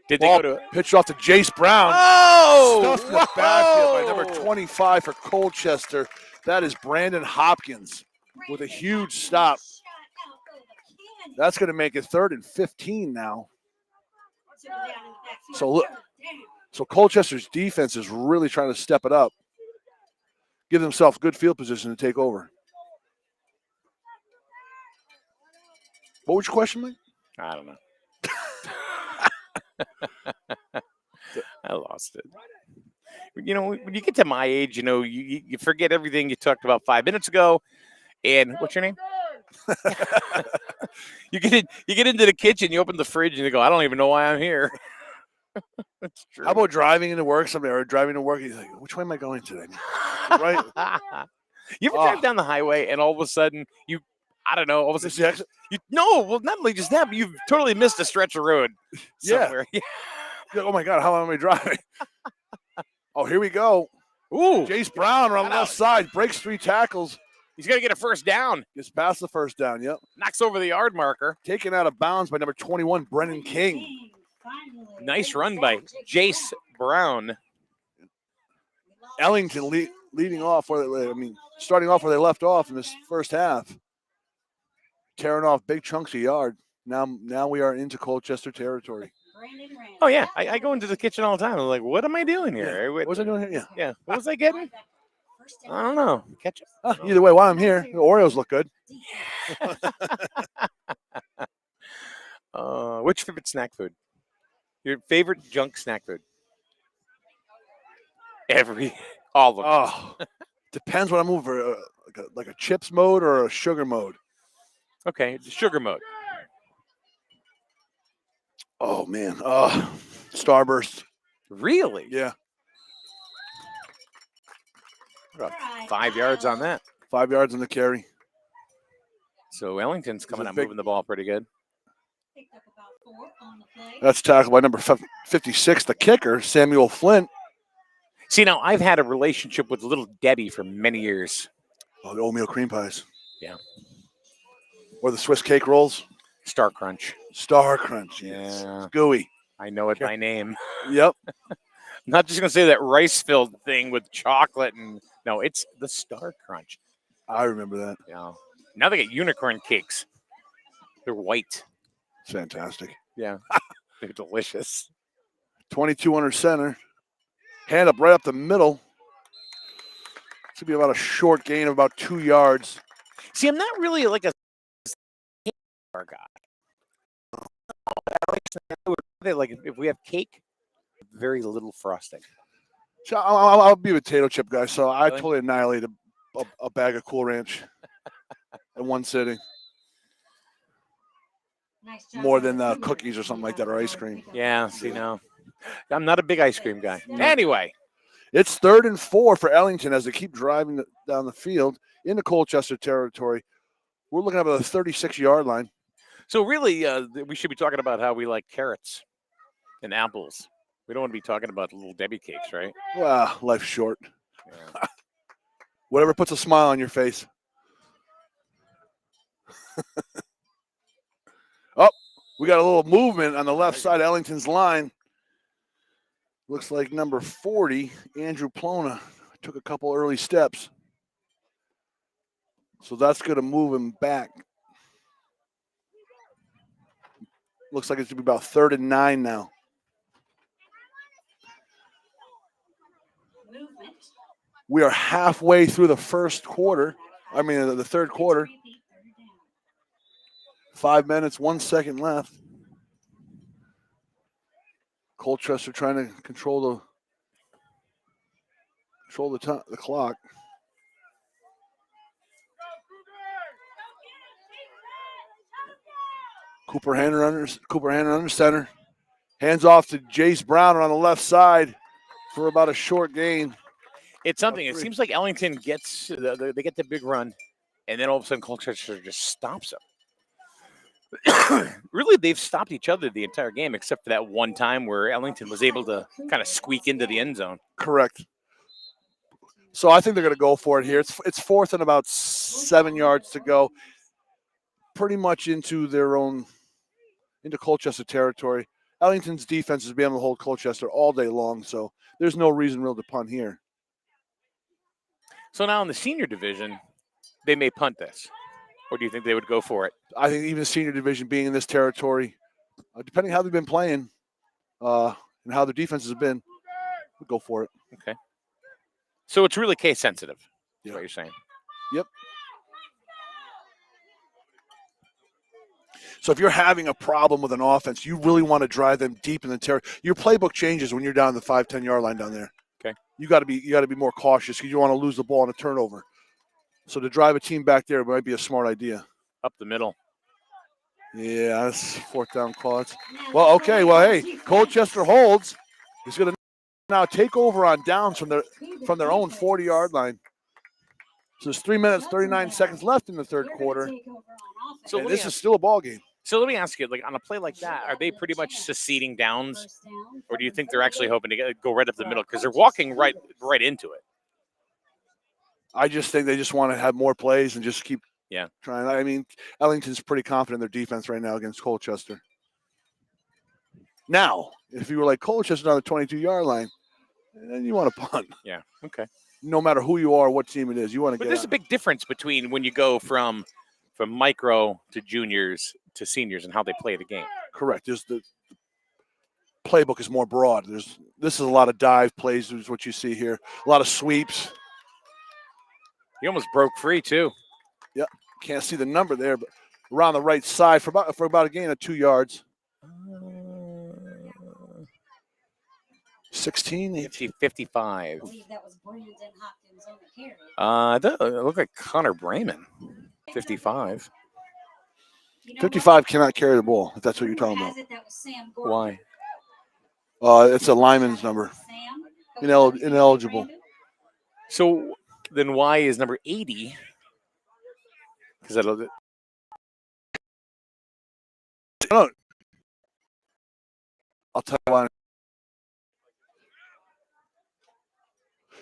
Did they Ball go to pitched off to Jace Brown. Oh! Stuffed in the backfield by number 25 for Colchester. That is Brandon Hopkins with a huge stop. That's going to make it 3rd and 15 now. So look, Colchester's defense is really trying to step it up, give themselves good field position to take over. What was your question, Mike? I don't know. I lost it. You know, when you get to my age, you know, you forget everything you talked about 5 minutes ago. And what's your name? You get into the kitchen, you open the fridge, and you go, I don't even know why I'm here. That's true. How about driving into work someday, or driving to work? He's like, which way am I going today? Right? You ever drive down the highway and all of a sudden I don't know, all of a sudden well, not only just that, but you've totally missed a stretch of road somewhere. Yeah. Oh my God, how long am I driving? Oh, here we go. Ooh. Jace Brown on the left side, breaks 3 tackles. He's going to get a first down. Gets past the first down, yep. Knocks over the yard marker. Taken out of bounds by number 21, Brennan King. Nice run by Jace Brown. Ellington starting off where they left off in this first half. Tearing off big chunks of yard. Now we are into Colchester territory. Oh, yeah. I go into the kitchen all the time. I'm like, what am I doing here? Yeah. What was I doing here? Yeah. What was I getting? I don't know. Ketchup? Either way, while I'm here, the Oreos look good. What's your favorite snack food? Your favorite junk snack food? All of them. Oh, depends what I move for, like a chips mode or a sugar mode. Okay, sugar mode. Oh man, Starburst. Really? Yeah. About 5 yards on that. 5 yards on the carry. So Ellington's coming out moving the ball pretty good. That's tackled by number 56, the kicker, Samuel Flint. See, now I've had a relationship with Little Debbie for many years. Oh, the oatmeal cream pies. Yeah. Or the Swiss cake rolls. Star Crunch. Star Crunch. Yes. Yeah. Gooey. I know it by name. Yep. I'm not just going to say that rice-filled thing with chocolate and no, it's the Star Crunch. I remember that. Yeah. Now they get unicorn cakes. They're white. It's fantastic. Yeah. They're delicious. 22 under center. Hand up right up the middle. It's going to be about a short gain of about 2 yards. See, I'm not really like a guy. Like if we have cake, very little frosting. So I'll be a potato chip guy, so I Really? totally annihilate a bag of Cool Ranch in one sitting. More than cookies or something like that, or ice cream. Yeah, see, no. I'm not a big ice cream guy. Anyway. It's 3rd and 4 for Ellington as they keep driving down the field into Colchester territory. We're looking at about a 36-yard line. So really, we should be talking about how we like carrots and apples. We don't want to be talking about Little Debbie cakes, right? Well, life's short. Yeah. Whatever puts a smile on your face. Oh, we got a little movement on the left side of Ellington's line. Looks like number 40, Andrew Plona, took a couple early steps. So that's going to move him back. Looks like it's going to be about 3rd and 9 now. Movement. We are halfway through the first quarter. I mean, the third quarter. 5 minutes, 1 second left. Colchester trying to control the clock. Cooper Hanner under center. Hands off to Jace Brown on the left side for about a short gain. It's something. It seems like Ellington gets they get the big run, and then all of a sudden Colchester just stops them. Really, they've stopped each other the entire game, except for that one time where Ellington was able to kind of squeak into the end zone. Correct. So I think they're going to go for it here. It's 4th and about 7 yards to go. Pretty much into Colchester territory. Ellington's defense is being able to hold Colchester all day long, so there's no reason really to punt here. So now in the senior division, they may punt this. Or do you think they would go for it? I think even the senior division being in this territory, depending how they've been playing and how their defense has been, we'll go for it. Okay. So it's really case sensitive, is what you're saying. Yep. So if you're having a problem with an offense, you really want to drive them deep in the territory. Your playbook changes when you're down the 5-10 yard line down there. Okay. You got to be more cautious because you don't want to lose the ball on a turnover. So to drive a team back there might be a smart idea. Up the middle. Yeah, that's 4th down calls. Well, okay. Well, hey, Colchester holds. He's going to now take over on downs from their own 40-yard line. So there's 3 minutes, 39 seconds left in the third quarter. So this is still a ball game. So let me ask you, like on a play like that, are they pretty much seceding downs, or do you think they're actually hoping to go right up the middle because they're walking right into it? I just think they just want to have more plays and just keep trying. I mean, Ellington's pretty confident in their defense right now against Colchester. Now, if you were like Colchester on the 22-yard line, then you want to punt. Yeah, okay. No matter who you are, what team it is, you want to get. But there's a big difference between when you go from micro to juniors to seniors and how they play the game. Correct. There's the playbook is more broad. This is a lot of dive plays, is what you see here. A lot of sweeps. He almost broke free too. Yep. Can't see the number there, but around the right side for about a gain of 2 yards. 16, 55. I believe that was Brandon Hopkins on the carry. It looked like Connor Brayman. 55. 55 cannot carry the ball, if that's what you're talking about. Why? It's a lineman's number. Ineligible. So then why is number 80? Because I'll tell you why.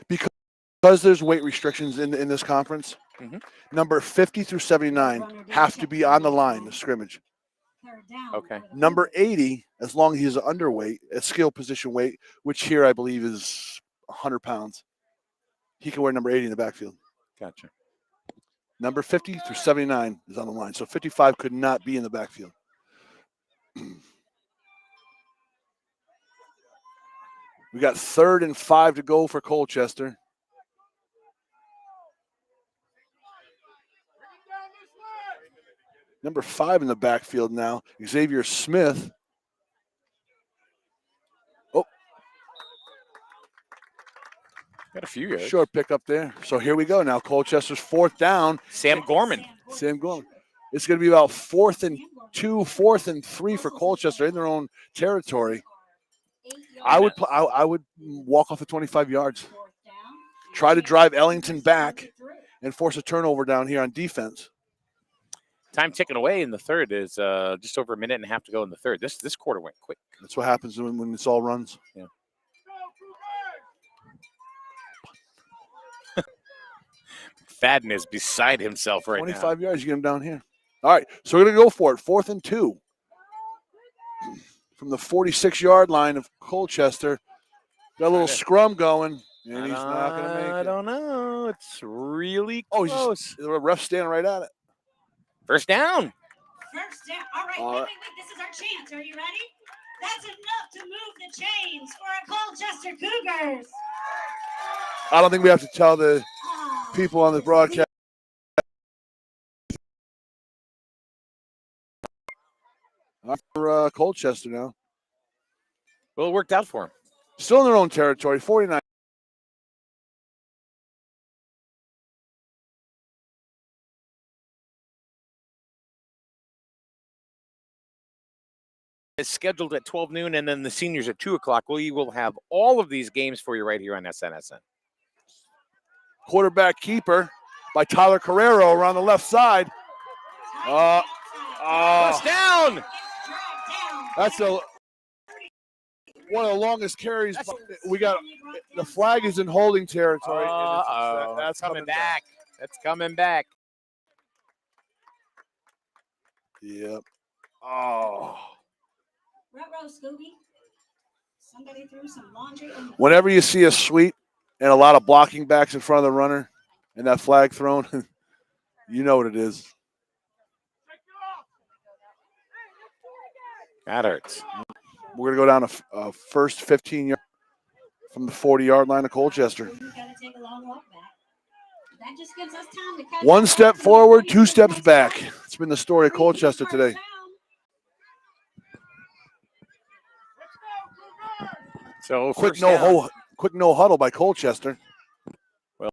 Because there's weight restrictions in this conference, number 50 through 79 have to be on the line of scrimmage. Okay. Number 80, as long as he's underweight, at skill position weight, which here I believe is 100 pounds, he can wear number 80 in the backfield. Gotcha. Number 50 through 79 is on the line, so 55 could not be in the backfield. We got 3rd and 5 to go for Colchester. Number 5 in the backfield now, Xavier Smith. Oh. Got a few yards. Short pick up there. So here we go now. Colchester's 4th down. Sam Gorman. Sam Gorman. It's going to be about 4th and 2, 4th and 3 for Colchester in their own territory. I would walk off the 25 yards. Try to drive Ellington back and force a turnover down here on defense. Time ticking away in the third is just over a minute and a half to go in the third. This quarter went quick. That's what happens when this all runs. Yeah. Fadden is beside himself right 25 now. 25 yards, you get him down here. All right, so we're going to go for it. 4th and 2. From the 46-yard line of Colchester. Got a little scrum going, and he's not going to make it. I don't know. It's really Oh, close. The ref standing right at it. First down. First down. All right, wait. This is our chance. Are you ready? That's enough to move the chains for our Colchester Cougars. I don't think we have to tell the people on the broadcast. For Colchester now. Well, it worked out for him. Still in their own territory, 49. It's scheduled at 12 noon, and then the seniors at 2 o'clock. We will have all of these games for you right here on SNSN. Quarterback keeper by Tyler Carrero around the left side. First down. That's one of the longest carries. We got the flag is in holding territory. That's coming back. That's coming back. Yep. Oh. Ruh-roh, Scooby. Somebody threw some laundry. Whenever you see a sweep and a lot of blocking backs in front of the runner and that flag thrown, you know what it is. That hurts. We're going to go down a first 15 yards from the 40-yard line of Colchester. One step forward, 2 steps back. It's been the story of Colchester today. So quick no huddle by Colchester. Well,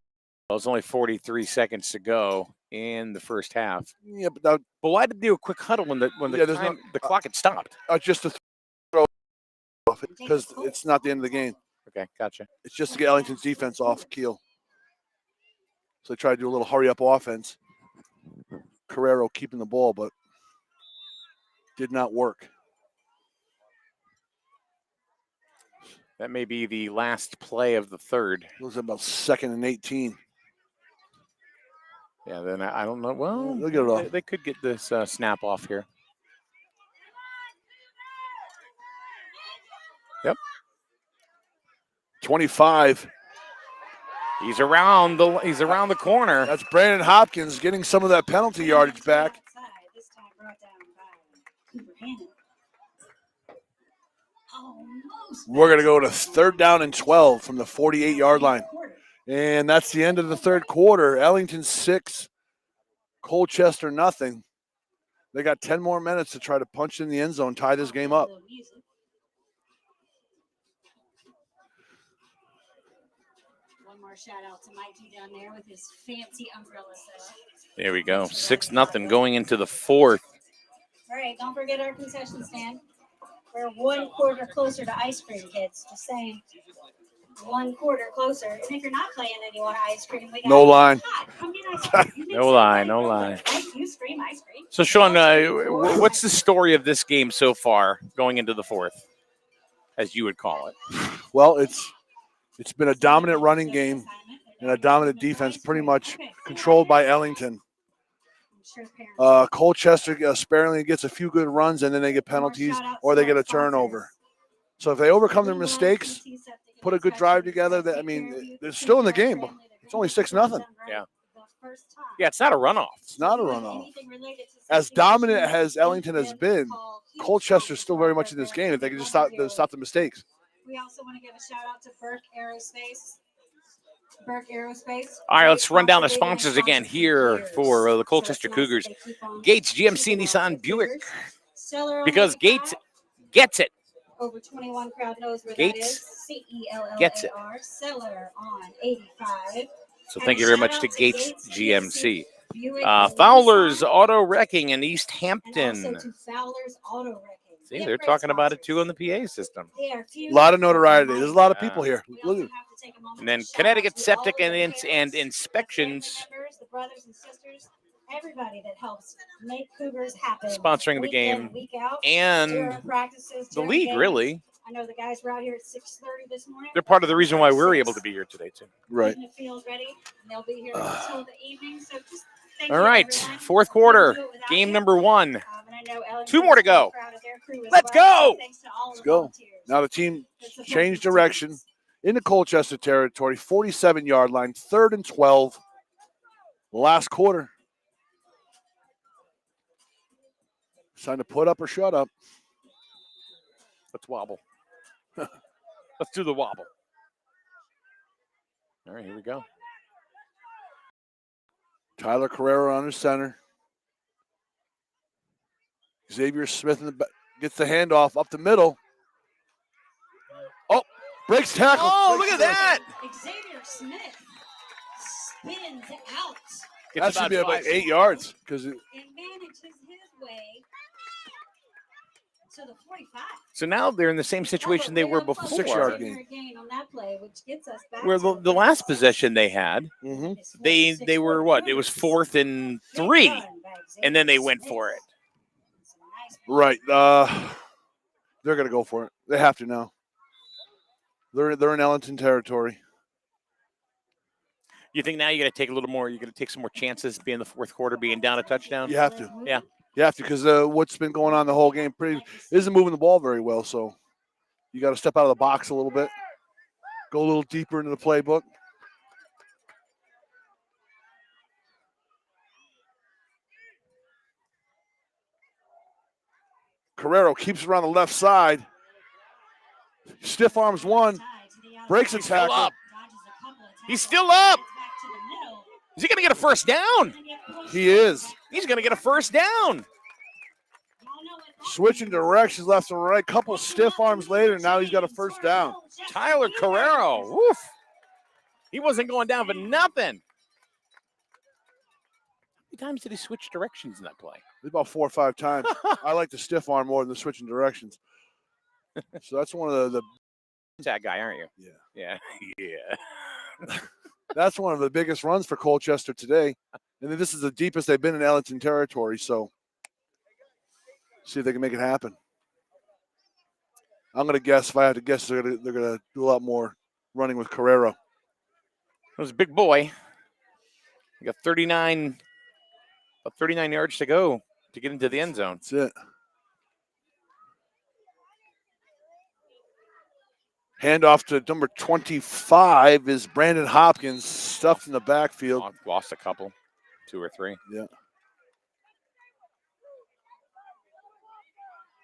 it was only 43 seconds to go in the first half. Yeah, but why did they do a quick huddle when the clock had stopped? Just to throw because it's not the end of the game. Okay, gotcha. It's just to get Ellington's defense off keel. So they tried to do a little hurry-up offense. Carrero keeping the ball, but did not work. That may be the last play of the third. It was about 2nd and 18. Yeah, then I don't know. Well, they'll get it off. They could get this snap off here. Yep. 25. He's around the corner. That's Brandon Hopkins getting some of that penalty yardage back. This time brought down by Cougar. We're going to go to 3rd down and 12 from the 48-yard line. And that's the end of the third quarter. Ellington 6, Colchester nothing. They got 10 more minutes to try to punch in the end zone, tie this game up. One more shout out to Mikey down there with his fancy umbrella set. There we go. 6-0 going into the fourth. All right, don't forget our concession stand. We're 1 quarter closer to ice cream, kids. Just saying. 1 quarter closer. And if you're not playing and you want ice cream, we got no line. No line. You scream ice cream. So, Sean, what's the story of this game so far going into the fourth, as you would call it? Well, it's been a dominant running game and a dominant defense, pretty much controlled by Ellington. Colchester sparingly gets a few good runs, and then they get penalties or they get a turnover. So if they overcome their mistakes, put a good drive together, they're still in the game. It's only 6-0. Yeah. Yeah, it's not a runoff. It's not a runoff. As dominant as Ellington has been, Colchester's still very much in this game if they can just stop the mistakes. We also want to give a shout out to Burke Aerospace. All right, let's run down the sponsors again here for the Colchester Cougars. Gates, GMC, Nissan, Buick. Because Gates gets it. Over 21 crowd knows where Gates that is. CELLAR. gets it. Seller on 85. So thank you very much to Gates GMC. Fowler's Auto Wrecking in East Hampton. And also to Fowler's Auto Wrecking. See, they're talking about it too on the PA system. A lot of notoriety. There's a lot of people here. Look at it. And then Connecticut Septic and Inspections. The brothers and sisters, everybody that helps make Cougars happen. Sponsoring the game and the league, really. I know the guys were out here at 6:30 this morning. They're part of the reason why we're able to be here today, too. Right. The field's ready, and they'll be here until the evening. So just thank All you, right, everyone. fourth quarter, game number 1. And I know 2 more to go. proud of their crew as Let's well. go. Thanks to all Let's the go. volunteers. Now the team changed direction. into Colchester territory, 47-yard line, 3rd and 12. Last quarter. It's time to put up or shut up. Let's wobble. Let's do the wobble. All right, here we go. Tyler Carrera under center. Xavier Smith in the back, gets the handoff up the middle. Oh, breaks tackle. Oh, Breaks look at that. Xavier Smith spins out That should be about 8 yards because and manages his way to the 45. So now they're in the same situation they were before. 6-yard gain on that play, which gets us back Where to the last possession they had, Mm-hmm. they were what? It was 4th and 3, and then they went for it. Right. They're going to go for it. They have to now. They're in Ellington territory. You think now you're going to take a little more? You're going to take some more chances, being the 4th quarter, being down a touchdown. You have to. Yeah. You have to because what's been going on the whole game isn't moving the ball very well. So you got to step out of the box a little bit, go a little deeper into the playbook. Carrero keeps it around the left side. Stiff arms one, breaks a He's still tackle. up. He's still up. Is he going to get a first down? He is. He's going to get a first down. Switching directions left and right. Couple stiff arms later, now he's got a first down. Tyler Carrero. Woof. He wasn't going down for nothing. How many times did he switch directions in that play? About 4 or 5 times. I like the stiff arm more than the switching directions. So that's one of the That guy, aren't you? Yeah. Yeah. that's one of the biggest runs for Colchester today. And then this is the deepest they've been in Ellington territory. So see if they can make it happen. I'm going to guess, if I had to guess, they're going to do a lot more running with Carrero. That was a big boy. He got 39 yards to go to get into the end zone. That's it. Handoff to number 25 is Brandon Hopkins, stuffed in the backfield. Lost a couple, 2 or 3. Yeah.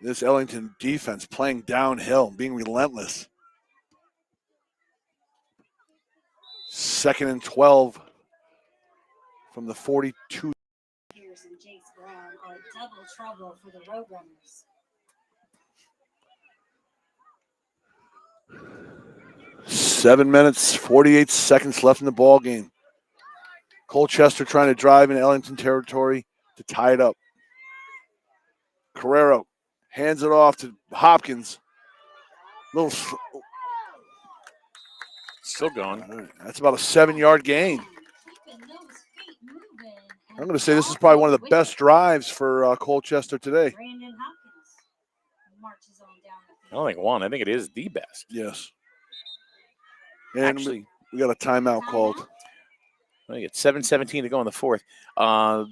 This Ellington defense playing downhill, being relentless. 2nd and 12 from the 42. Pierce and Jace Brown are double trouble for the Roadrunners. Seven minutes, 48 seconds left in the ball game. Colchester trying to drive in Ellington territory to tie it up. Carrero hands it off to Hopkins. Still going. All right, that's about a 7-yard gain. I'm going to say this is probably one of the best drives for Colchester today. Brandon Hopkins marches on down the I don't think one. I think it is the best. Yes. And Actually, we got a timeout called. I think it's 7:17 to go in the 4th.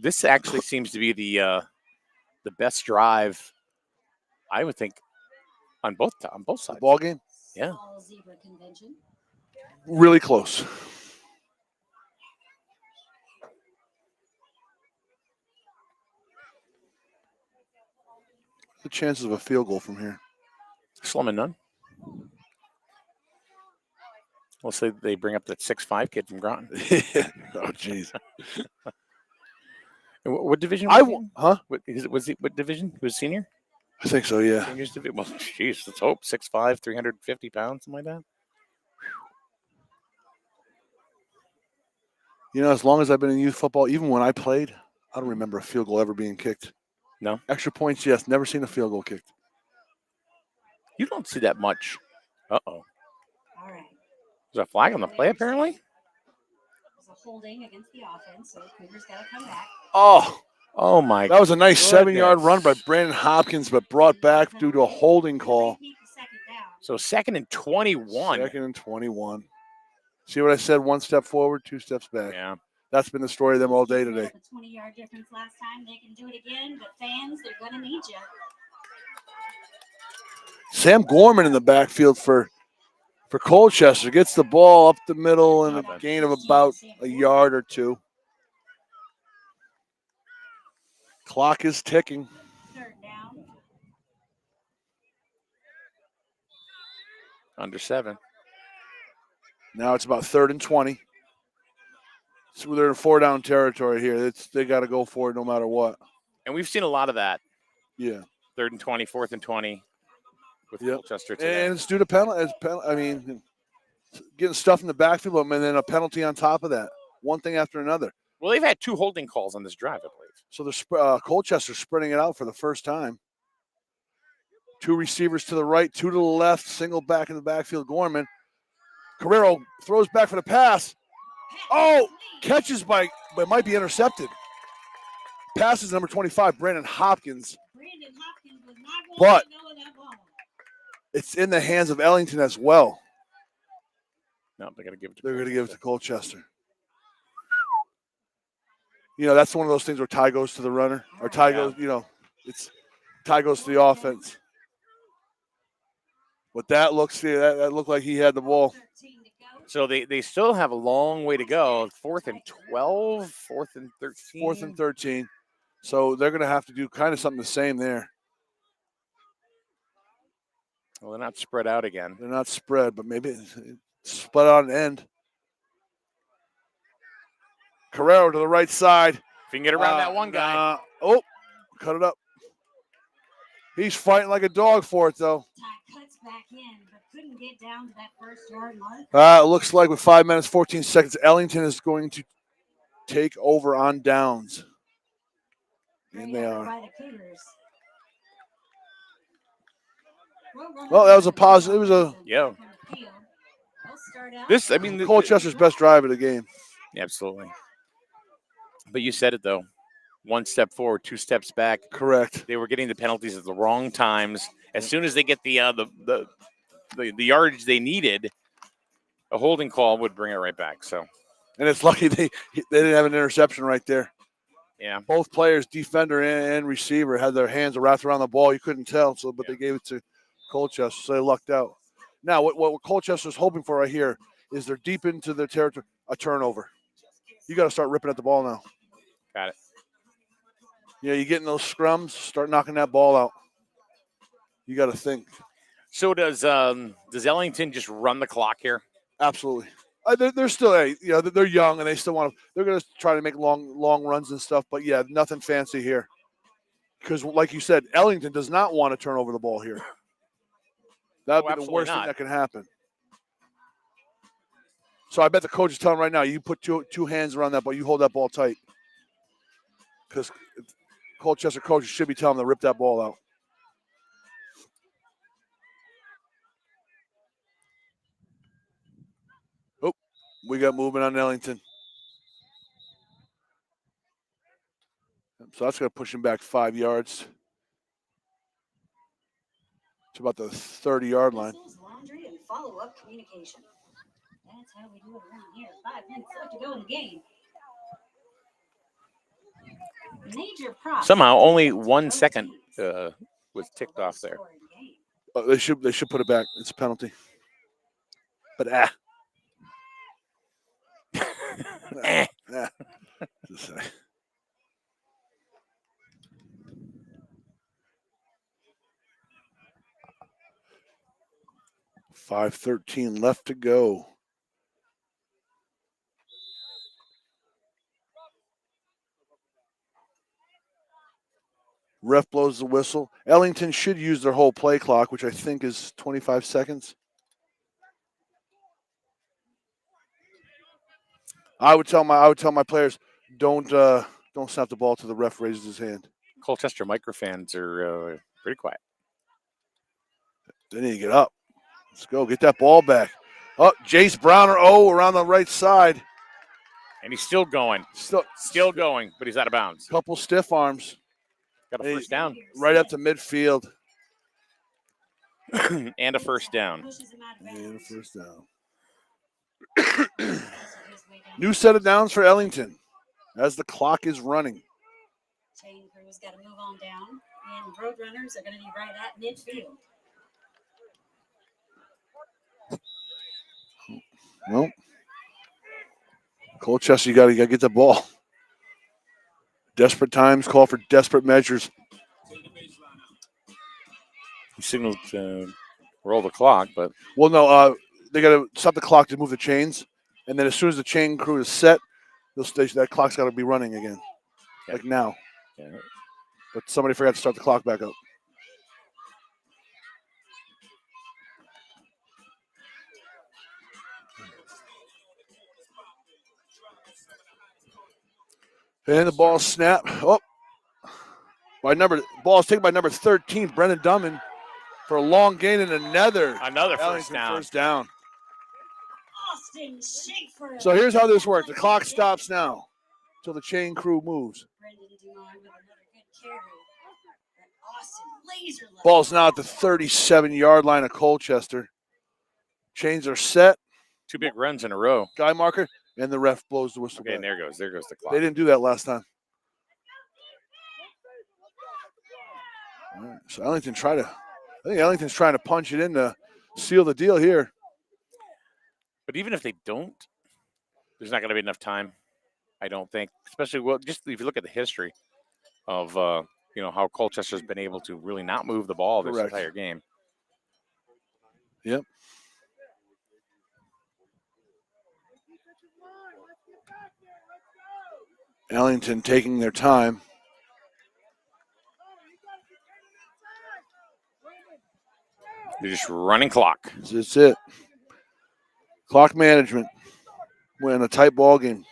This actually seems to be the best drive, I would think, on both sides. Ball game? Yeah. All zebra convention. Really close. The chances of a field goal from here. Slim and none. We'll say they bring up that 6'5" kid from Groton. Oh, jeez. What division? Was he in? Huh? What division? He was senior? I think so, yeah. Seniors division? Well, jeez, let's hope. 6'5", 350 pounds, something like that. You know, as long as I've been in youth football, even when I played, I don't remember a field goal ever being kicked. No? Extra points, yes. Never seen a field goal kicked. You don't see that much. Uh-oh. All right. There's a flag on the play, apparently? There's a holding against the offense, so Cougars got to come back. Oh, my That was a nice goodness. 7-yard run by Brandon Hopkins, but brought back due to a holding call. So 2nd and 21. 2nd and 21. See what I said? 1 step forward, 2 steps back. Yeah. That's been the story of them all day today. A 20-yard difference last time. They can do it again, but fans, they're going to need you. Sam Gorman in the backfield for for Colchester. Gets the ball up the middle and a Not bad. gain of about a yard or two. Clock is ticking. Third down. Under 7. Now it's about 3rd and 20. So they're in 4-down territory here. They got to go for it no matter what. And we've seen a lot of that. Yeah. 3rd and 20, 4th and 20 with Yep. Colchester today. And it's due to penalty. I mean, getting stuff in the backfield and then a penalty on top of that. One thing after another. Well, they've had 2 holding calls on this drive, I believe. So the Colchester spreading it out for the first time. 2 receivers to the right, 2 to the left, single back in the backfield. Gorman. Carrero throws back for the pass. Oh, catches but might be intercepted. Passes number 25, Brandon Hopkins. But it's in the hands of Ellington as well. No, they're going to give it to They're going to give it to Colchester. You know, that's one of those things where tie goes to the runner, or tie goes, tie goes to the offense. But that looked like he had the ball. So they still have a long way to go. 4th and 12, 4th and 13. 4th and 13. So they're going to have to do kind of something the same there. Well, they're not spread out again. They're not spread, but maybe it's split out an end. Carrero to the right side. If you can get around that one guy. Cut it up. He's fighting like a dog for it, though. Cuts back in, but couldn't get down to that first yard mark. It looks like with 5 minutes, 14 seconds, Ellington is going to take over on downs. And they are. By the Cougars. Well, that was a positive. It was a This, I mean, Colchester's best drive of the game. Absolutely. But you said it, though. 1 step forward, 2 steps back. Correct. They were getting the penalties at the wrong times. As soon as they get the yardage they needed, a holding call would bring it right back. So, and it's lucky they didn't have an interception right there. Yeah. Both players, defender and receiver, had their hands wrapped around the ball. You couldn't tell, but they gave it to Colchester, so they lucked out. Now, what Colchester's hoping for right here is they're deep into their territory, a turnover. You got to start ripping at the ball now. Got it. Yeah, you get in those scrums, start knocking that ball out. You got to think. So does Ellington just run the clock here? Absolutely. They're still, they're young and they still want to. They're going to try to make long runs and stuff. But yeah, nothing fancy here. Because, like you said, Ellington does not want to turn over the ball here. That would be the worst thing that can happen. So I bet the coach is telling him right now, you put two hands around that ball, you hold that ball tight. Because Colchester coaches should be telling them to rip that ball out. Oh, we got movement on Ellington. So that's going to push him back 5 yards. It's about the 30-yard line. Laundry and follow-up communication. That's how we do it around here. 5 minutes left to go in the game. Major props. Somehow only 1 second was ticked off there. They should put it back. It's a penalty. But Just say. 5:13 left to go. Ref blows the whistle. Ellington should use their whole play clock, which I think is 25 seconds. I would tell my players, don't snap the ball till the ref raises his hand. Colchester microfans are pretty quiet. They need to get up. Let's go. Get that ball back. Oh, Jace Browner, around the right side. And he's still going. Still going, but he's out of bounds. Couple stiff arms. Got a first down. Right up to midfield. And a first down. And a first down. New set of downs for Ellington as the clock is running. Chain crew's got to move on down, and road runners are going to be right at midfield. Well, Colchester, you got to get the ball. Desperate times call for desperate measures. He signaled to roll the clock, but Well, no, they got to stop the clock to move the chains, and then as soon as the chain crew is set, that clock's got to be running again, like now. yeah. But somebody forgot to start the clock back up. And the ball snap. Oh, ball is taken by number 13, Brendan Dumman, for a long gain and another first down. Austin Schaefer. So here's how this works. The clock stops now until the chain crew moves. Brendan Dumont with another good carry. Austin laser left. Ball's now at the 37-yard line of Colchester. Chains are set. 2 big runs in a row. Guy marker, and the ref blows the whistle. Okay, back. and there goes the clock. They didn't do that last time. All right, so I think Ellington's trying to punch it in to seal the deal here. But even if they don't, there's not going to be enough time, I don't think. Especially, just if you look at the history of how Colchester's been able to really not move the ball this entire game. Yep. Ellington taking their time. They're just running clock. That's it. Clock management. We're in a tight ball game.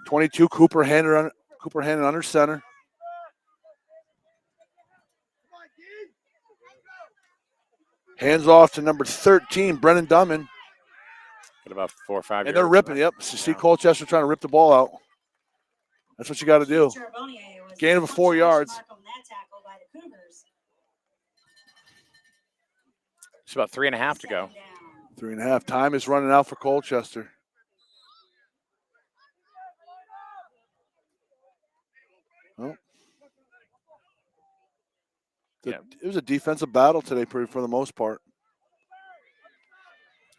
22, Cooper handed under center. Hands off to number 13, Brennan Dumman. Got about 4 or 5 yards. And they're ripping. Yep. So see Colchester trying to rip the ball out. That's what you got to do. Gain of 4 yards. It's about 3.5 to go. 3.5. Time is running out for Colchester. Well, it was a defensive battle today for the most part.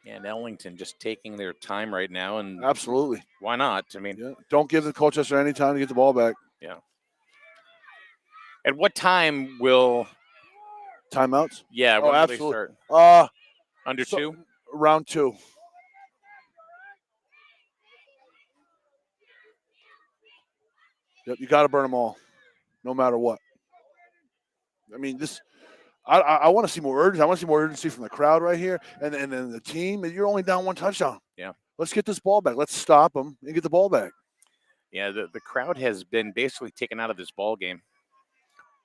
And Ellington just taking their time right now. And absolutely. Why not? I mean, don't give the Colchester any time to get the ball back. Yeah. At what time will timeouts? Yeah, when will absolutely. They start? Under 2? Round 2. Yep, you got to burn them all, no matter what. I mean, I want to see more urgency. I want to see more urgency from the crowd right here, and then the team. You're only down 1 touchdown. Yeah. Let's get this ball back. Let's stop them and get the ball back. Yeah, the crowd has been basically taken out of this ball game.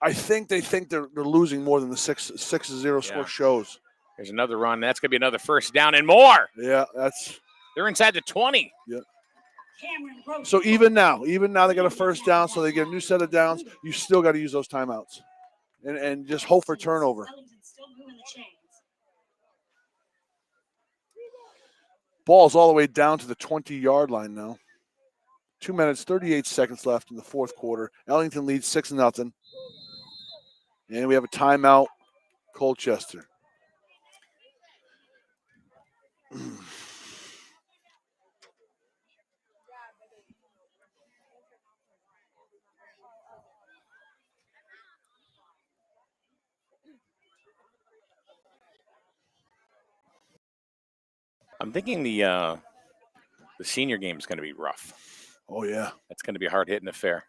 I think they think they're losing more than the 6-0 score shows. There's another run. That's going to be another first down and more. Yeah, they're inside the 20. Yeah. So even now they got a first down, so they get a new set of downs. You still got to use those timeouts, and just hope for turnover. Ball's all the way down to the 20-yard line now. 2 minutes, 38 seconds left in the fourth quarter. Ellington leads 6-0. And we have a timeout, Colchester. I'm thinking the senior game is going to be rough. Oh, yeah. That's going to be a hard-hitting affair.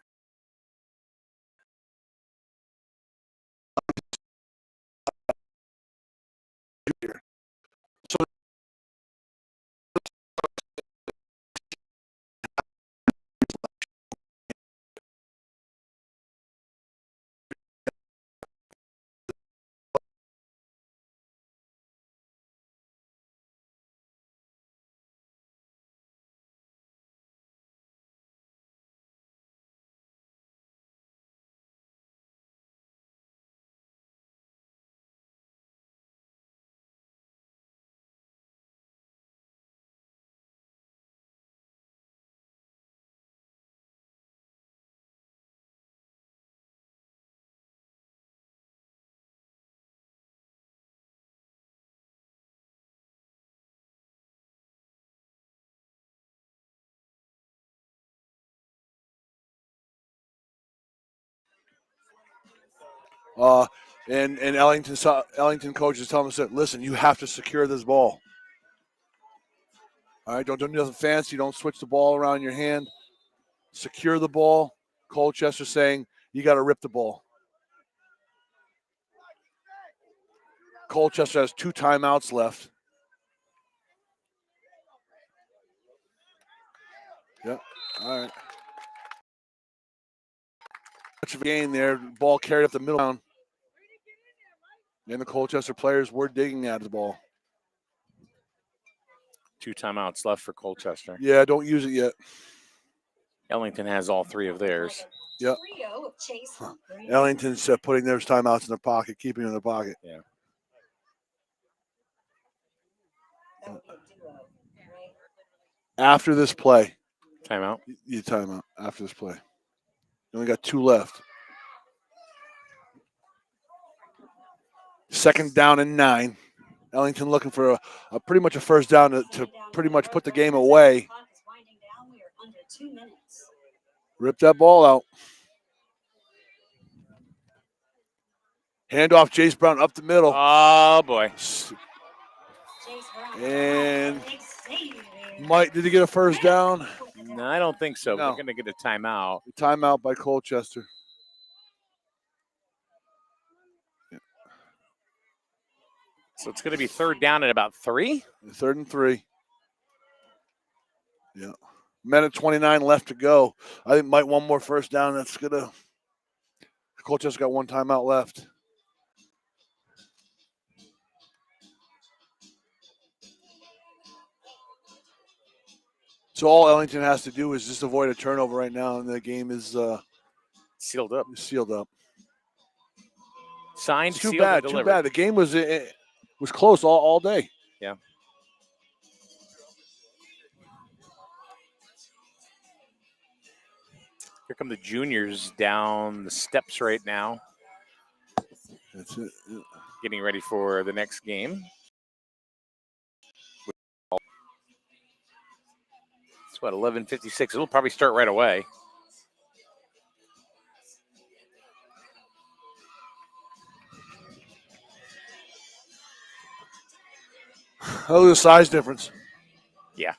And Ellington coach is telling us that, listen, you have to secure this ball. All right, don't do nothing fancy. Don't switch the ball around in your hand. Secure the ball. Colchester saying you got to rip the ball. Colchester has 2 timeouts left. Yep. All right. Much of a game there. Ball carried up the middle down. And the Colchester players were digging at the ball. 2 timeouts left for Colchester. Yeah, don't use it yet. Ellington has all 3 of theirs. Yep. Ellington's putting their timeouts in their pocket, keeping them in their pocket. Yeah. After this play. Timeout. You timeout after this play. You only got 2 left. 2nd down and 9. Ellington looking for a pretty much a first down to pretty much put the game away. Rip that ball out. Handoff, Jace Brown up the middle. Oh, boy. And Mike, did he get a first down? No, I don't think so. No. We're going to get a timeout. Timeout by Colchester. So it's going to be 3rd down at about 3? 3rd and 3. Yeah. Minute 29 left to go. I think Mike one more first down. That's going to. Colchester got 1 timeout left. So all Ellington has to do is just avoid a turnover right now, and the game is sealed up. Sealed up. Signed, too sealed, bad. and Too delivered. bad. The game was close all day. Yeah. Here come the juniors down the steps right now. That's it. Yeah. Getting ready for the next game. It's what, 11:56. It'll probably start right away. Oh, the size difference. Yeah.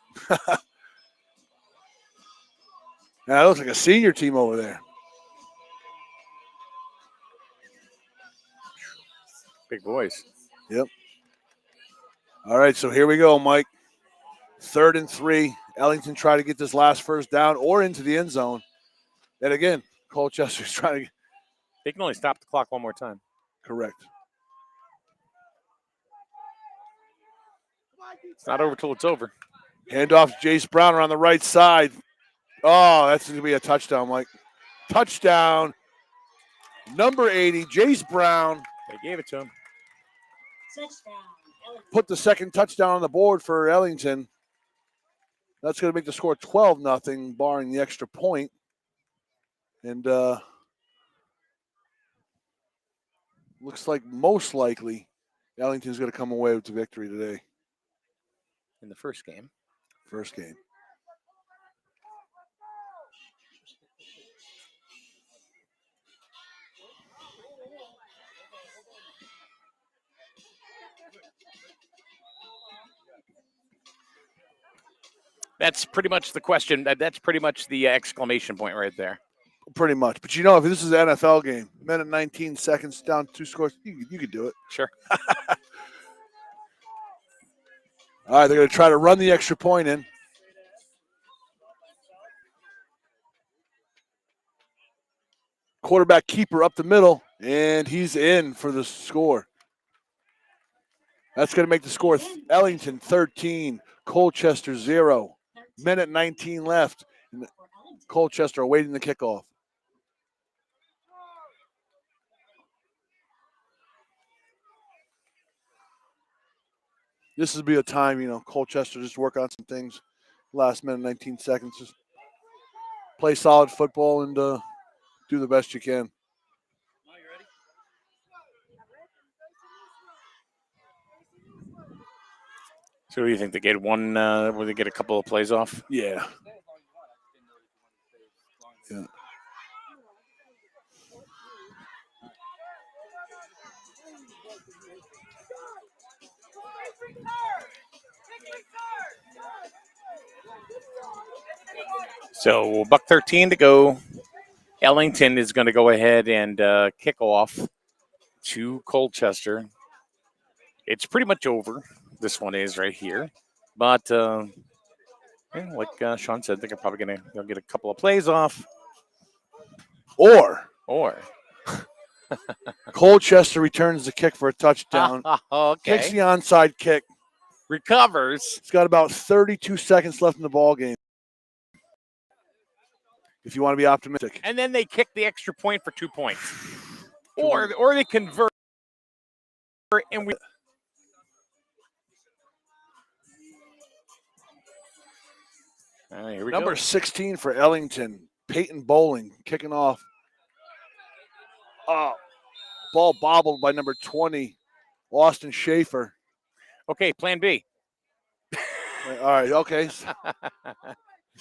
That looks like a senior team over there. Big boys. Yep. All right, so here we go, Mike. 3rd and 3. Ellington try to get this last first down or into the end zone. And again, Colchester's trying to. They can only stop the clock one more time. Correct. It's not over till it's over. Handoff, Jace Brown on the right side. Oh, that's going to be a touchdown, Mike. Touchdown. Number 80, Jace Brown. They gave it to him. Put the 2nd touchdown on the board for Ellington. That's going to make the score 12-0, barring the extra point. And looks like most likely Ellington's going to come away with the victory today. In the first game. First game. That's pretty much the question. That's pretty much the exclamation point right there. Pretty much. But you know, if this is an NFL game, minute 19 seconds, down 2 scores, you could do it. Sure. All right, they're going to try to run the extra point in. Quarterback keeper up the middle, and he's in for the score. That's going to make the score Ellington 13, Colchester 0. Minute 19 left. Colchester awaiting the kickoff. This would be a time, Colchester just work on some things. Last minute, 19 seconds. Just play solid football and do the best you can. So, what do you think? They get one? Will they get a couple of plays off? Yeah. Yeah. So buck 13 to go. Ellington is going to go ahead and kick off to Colchester. It's pretty much over. This one is right here. But like Sean said, they're probably going to get a couple of plays off. Or Colchester returns the kick for a touchdown. Okay. Kicks the onside kick. Recovers. It's got about 32 seconds left in the ball game. If you want to be optimistic. And then they kick the extra point for 2 points. Or they convert and we here we Number go. 16 for Ellington, Peyton Bowling, kicking off. Ball bobbled by number 20, Austin Schaefer. Okay, plan B. All right, okay. This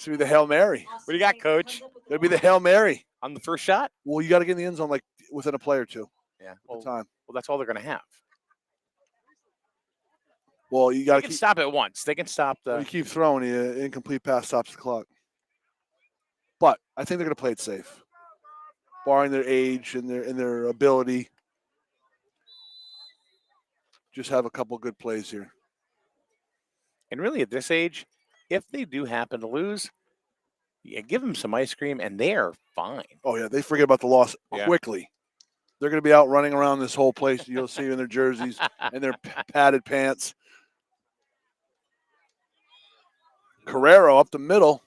will be the Hail Mary. What do you got, Coach? It'll be the Hail Mary. On the first shot? Well, you got to get in the end zone like within a play or two. Yeah. Well, time. Well, that's all they're going to have. Well, you got They can stop it once. They can stop You the. keep throwing, the incomplete pass stops the clock. But I think they're going to play it safe, barring their age and their ability. Just have a couple good plays here. And really, at this age, if they do happen to lose, give them some ice cream, and they are fine. Oh yeah, they forget about the loss quickly. They're going to be out running around this whole place. You'll see in their jerseys and their padded pants. Carrero up the middle.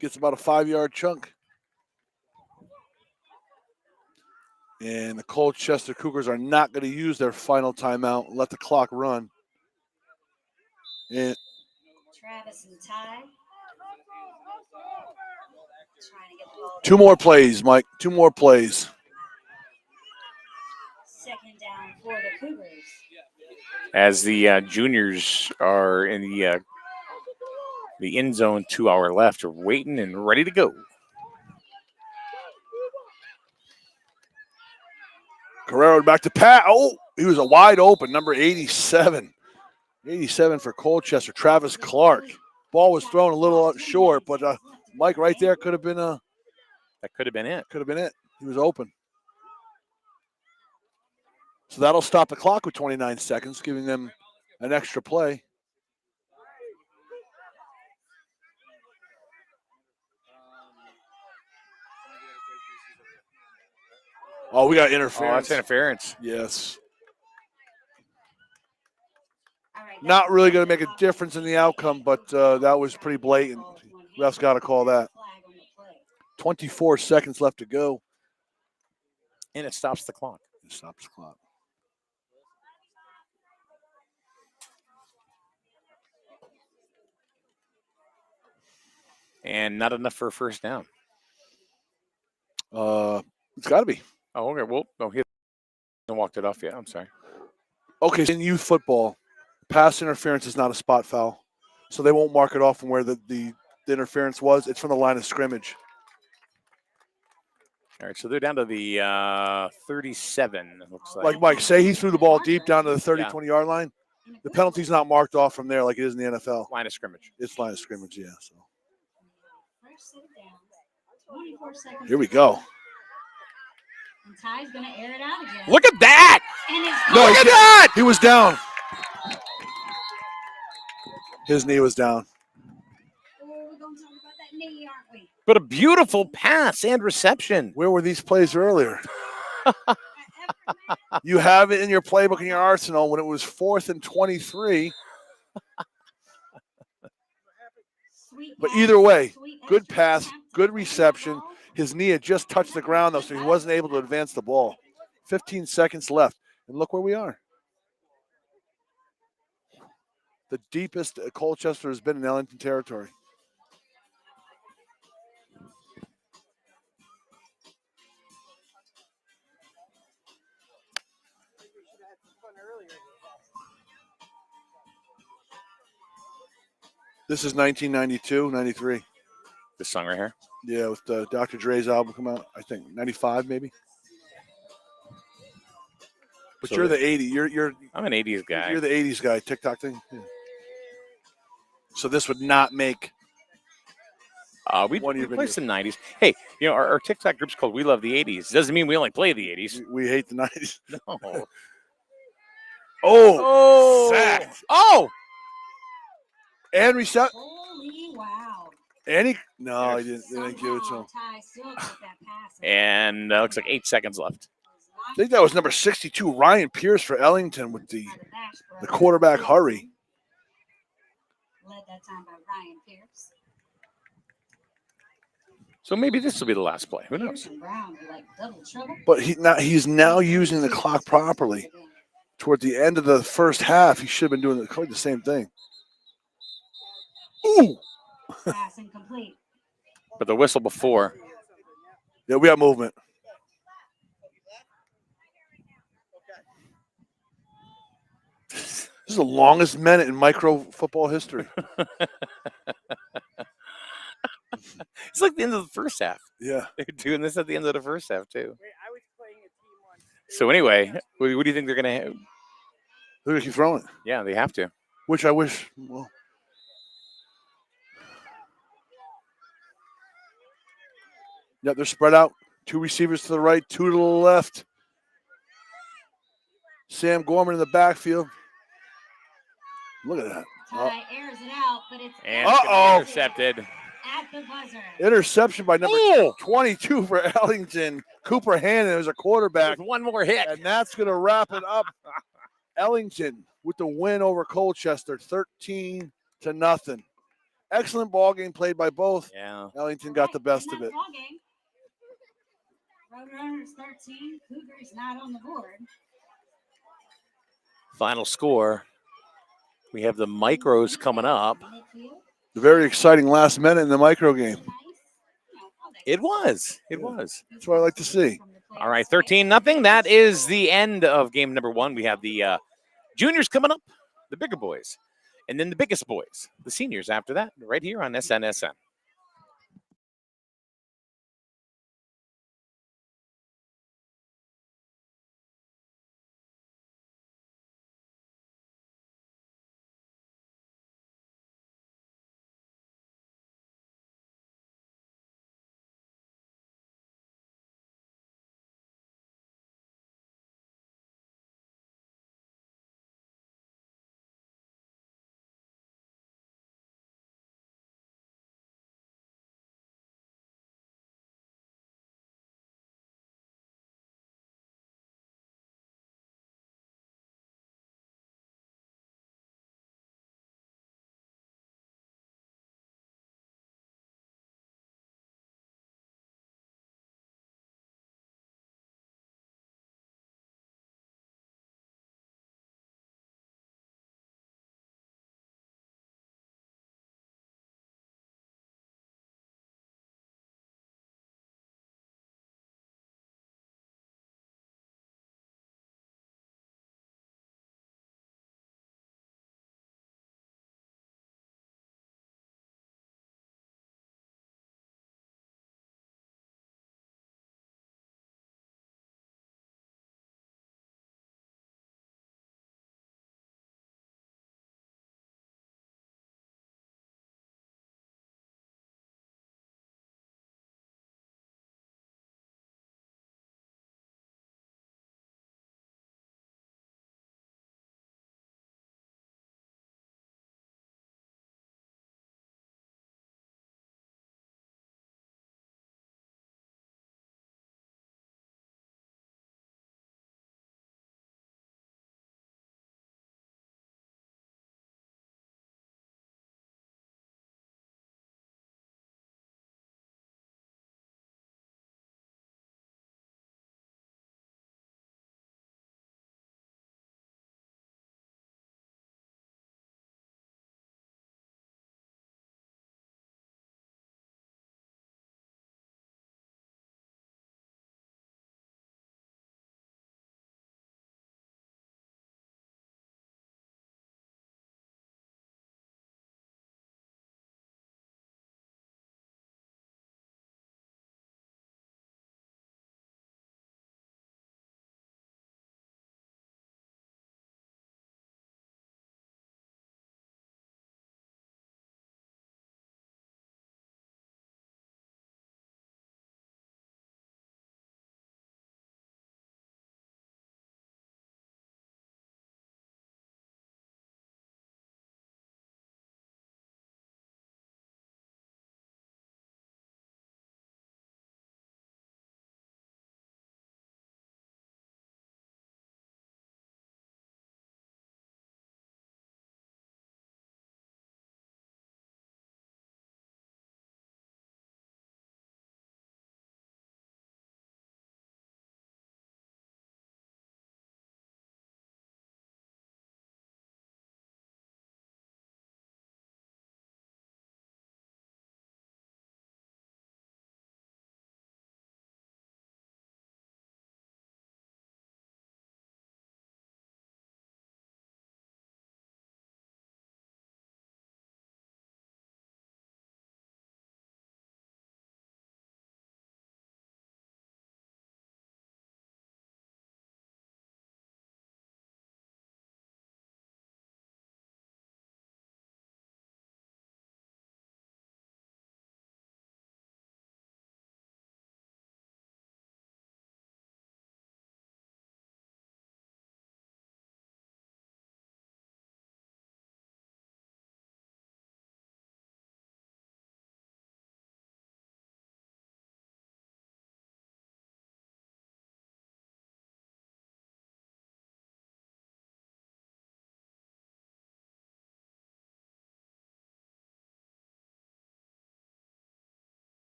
Gets about a 5-yard chunk. And the Colchester Cougars are not going to use their final timeout. Let the clock run. And Travis and Ty. Trying to get the ball. 2 more plays, Mike. 2 more plays. Second down for the Cougars. As the juniors are in the end zone, 2 hour left, are waiting and ready to go. Carrero back to Pat. Oh, he was a wide open, number 87. 87 for Colchester, Travis Clark. Ball was thrown a little short, but Mike right there could have been that could have been it. Could have been it. He was open. So that'll stop the clock with 29 seconds, giving them an extra play. Oh, we got interference. Oh, that's interference. Yes. Not really going to make a difference in the outcome, but that was pretty blatant. Ref's got to call that. 24 seconds left to go. And it stops the clock. It stops the clock. And not enough for a first down. It's got to be. Oh, okay. Well, no, he hasn't walked it off yet. I'm sorry. Okay, in youth football, pass interference is not a spot foul. So they won't mark it off from where the interference was. It's from the line of scrimmage. All right, so they're down to the 37, it looks like. Like Mike, say he threw the ball deep down to the 30, 20-yard line. The penalty's not marked off from there like it is in the NFL. Line of scrimmage. It's line of scrimmage, yeah. So First set down. 24 seconds. here we go. And Ty's going to air it out again. Look at that! And it's No, look at that! He was down. His knee was down. Oh, we're going to talk about that knee, aren't we? But a beautiful pass and reception. Where were these plays earlier? You have it in your playbook in your arsenal when it was 4th and 23. But either way, good pass, good reception. His knee had just touched the ground, though, so he wasn't able to advance the ball. 15 seconds left. And look where we are. The deepest Colchester has been in Ellington territory. This is 1992, 93. This song right here? Yeah, with Dr. Dre's album come out, I think, 95 maybe. But So you're the 80. You're I'm an 80s guy. You're the 80s guy. TikTok thing. Yeah. So this would not make. We One of your play videos. some 90s. Hey, our TikTok group's called We Love the 80s. Doesn't mean we only play the 80s. We hate the 90s. No. Oh, sacked. Oh! And reset. Holy wow. And he no, he didn't. They didn't give it to him. Ty still took that pass. And looks like 8 seconds left. I think that was number 62, Ryan Pierce for Ellington with the quarterback hurry. Led that time by Ryan Pierce. So maybe this will be the last play. Who knows? Pierce and Brown were like double trouble. But he's now using the clock properly. Toward the end of the first half, he should have been doing quite the same thing. Ooh! Pass incomplete. But the whistle before. Yeah, we got movement. This is the longest minute in micro football history. It's like the end of the first half. Yeah. They're doing this at the end of the first half, too. So anyway, what do you think they're going to have? They're going to keep throwing it. Yeah, they have to. Which I wish. Well. Yep, they're spread out. 2 receivers to the right, 2 to the left. Sam Gorman in the backfield. Look at that. Ty airs it out, but it's And it's gonna be intercepted. at the buzzer. Interception by number 22 for Ellington. Cooper Hannon is a quarterback. With one more hit. And that's going to wrap it up. Ellington with the win over Colchester, 13-0. Excellent ball game played by both. Yeah. Ellington got the best of it. Roadrunners 13, Cougars not on the board. Final score. We have the micros coming up. The very exciting last minute in the micro game. It was. It was. That's what I like to see. All right, 13-0. That is the end of game number 1. We have the juniors coming up, the bigger boys, and then the biggest boys, the seniors after that, right here on SNSN.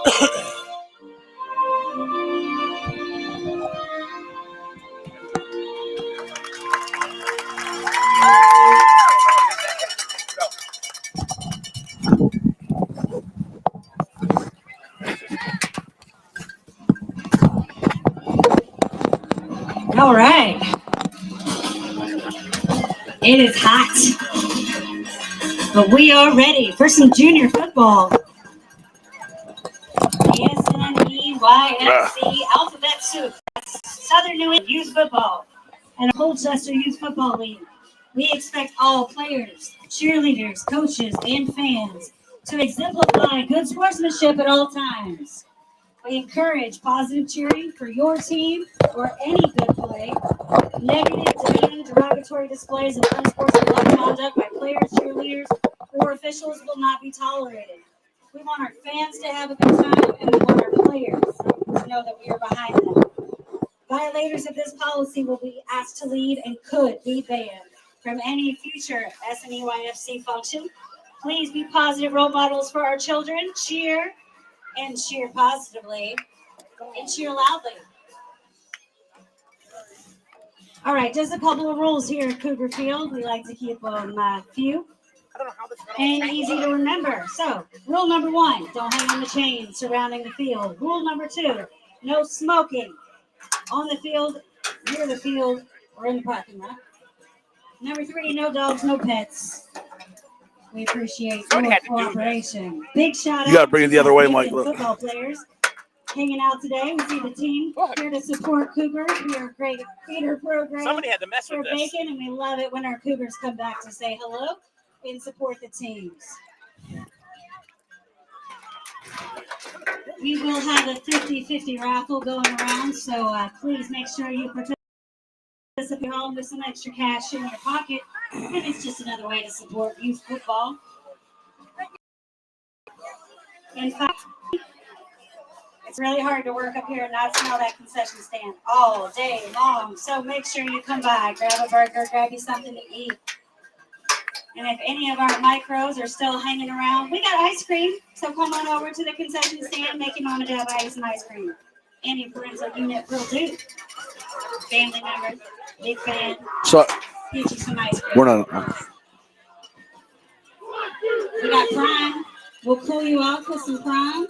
All right. It is hot, but we are ready for some junior football. SNEYFC Alphabet Soup, Southern New England Youth Football, and Colchester Youth Football League. We expect all players, cheerleaders, coaches, and fans to exemplify good sportsmanship at all times. We encourage positive cheering for your team or any good play. Negative, demeaning, derogatory displays of unsportsmanlike conduct by players, cheerleaders, or officials will not be tolerated. We want our fans to have a good time, and we want our players to know that we are behind them. Violators of this policy will be asked to leave and could be banned from any future SNEYFC function. Please be positive role models for our children. Cheer and cheer positively and cheer loudly. All right, just a couple of rules here at Cougar Field. We like to keep them few and easy to remember. So, rule number 1, don't hang on the chain surrounding the field. Rule number 2, no smoking on the field, near the field, or in the parking lot. Number 3, no dogs, no pets. We appreciate your cooperation. Big shout out. You got to bring it the other way, Mike. Look. Football players hanging out today. We see the team here to support Cougars. We are a great feeder program. Somebody had to mess for with this. Bacon, and we love it when our Cougars come back to say hello and support the teams. We will have a 50-50 raffle going around, so please make sure you participate home with some extra cash in your pocket. And it's just another way to support youth football. In fact, it's really hard to work up here and not smell that concession stand all day long. So make sure you come by, grab a burger, grab you something to eat. And if any of our micros are still hanging around, we got ice cream. So come on over to the concession stand, make your mom and dad buy you some ice cream. Any parental unit will do. Family members, big fan, So get you some ice cream. we're not. We got prime. We'll cool you off with some prime.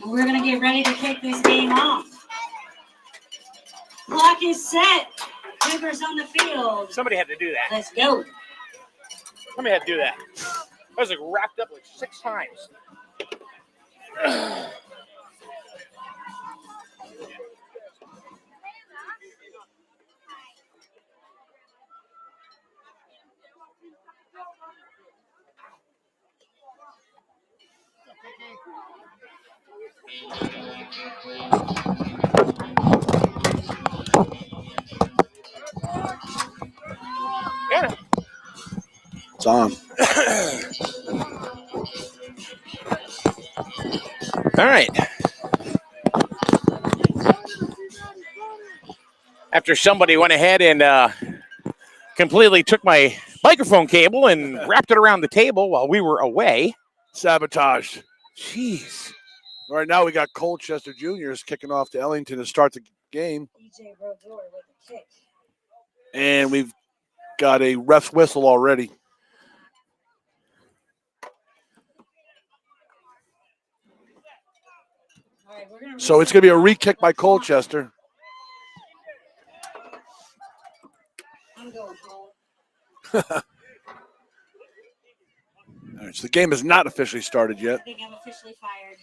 And we're going to get ready to kick this game off. Clock is set. Cougars on the field. Somebody had to do that. Let's go. Somebody had to do that. I was like wrapped up like 6 times. Yeah. It's on. All right. After somebody went ahead and completely took my microphone cable and wrapped it around the table while we were away. Sabotaged. Jeez. All right, now we got Colchester Juniors kicking off to Ellington to start the game. DJ Brodeur with a kick. And we've got a ref's whistle already. All right, we're gonna So it's going to be a re-kick by Colchester. I'm going home. All right, so the game has not officially started yet. I think I'm officially fired.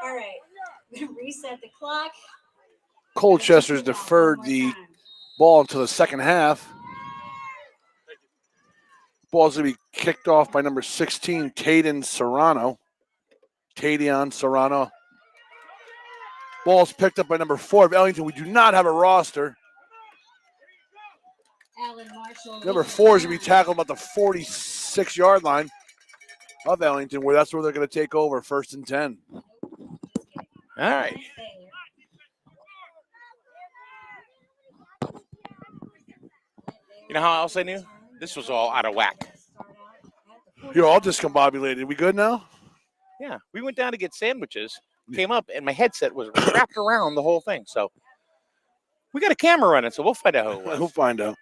All right, we're going to reset the clock. Colchester's deferred the ball until the second half. Ball's going to be kicked off by number 16, Tadion Serrano. Ball's picked up by number 4 of Ellington. We do not have a roster. Alan Marshall. Number 4 is going to be tackled about the 46-yard line of Ellington, where that's where they're going to take over, 1st and 10. All right. You know how else I knew? This was all out of whack. You're all discombobulated. We good now? Yeah, we went down to get sandwiches, came up, and my headset was wrapped around the whole thing. So we got a camera running, so we'll find out who it was. We'll find out.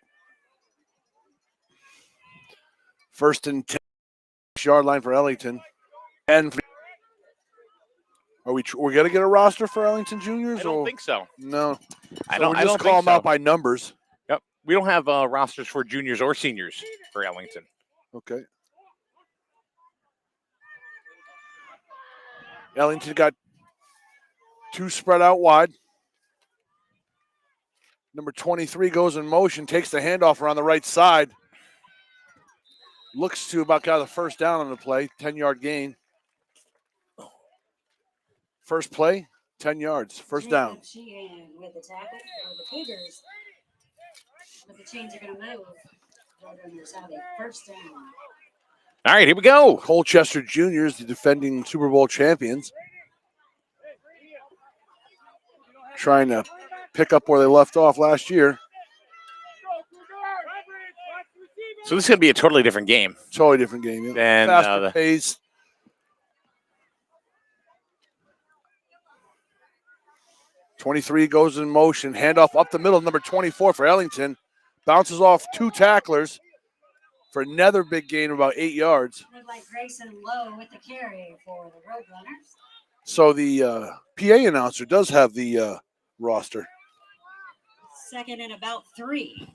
First and 10 yard line for Ellington. And are we gonna get a roster for Ellington Juniors? I don't think so. No. I So don't. we're I just don't call think them out so. by numbers. Yep. We don't have rosters for juniors or seniors for Ellington. Okay. Ellington got 2 spread out wide. Number 23 goes in motion, takes the handoff around the right side. Looks to about got the first down on the play, 10-yard gain. First play, 10 yards, first down. Sheehan with the tackle for the Cougars. But the chains are going to move. Roadrunners have a first down. All right, here we go. Colchester Juniors, the defending Super Bowl champions, trying to pick up where they left off last year. So this is going to be a totally different game. Totally different game. Yeah. Than faster pace. 23 goes in motion. Handoff up the middle, number 24 for Ellington. Bounces off 2 tacklers for another big gain of about 8 yards. Looked like Grayson Lowe with the carry for the Roadrunners. So the PA announcer does have the roster. Second and about 3.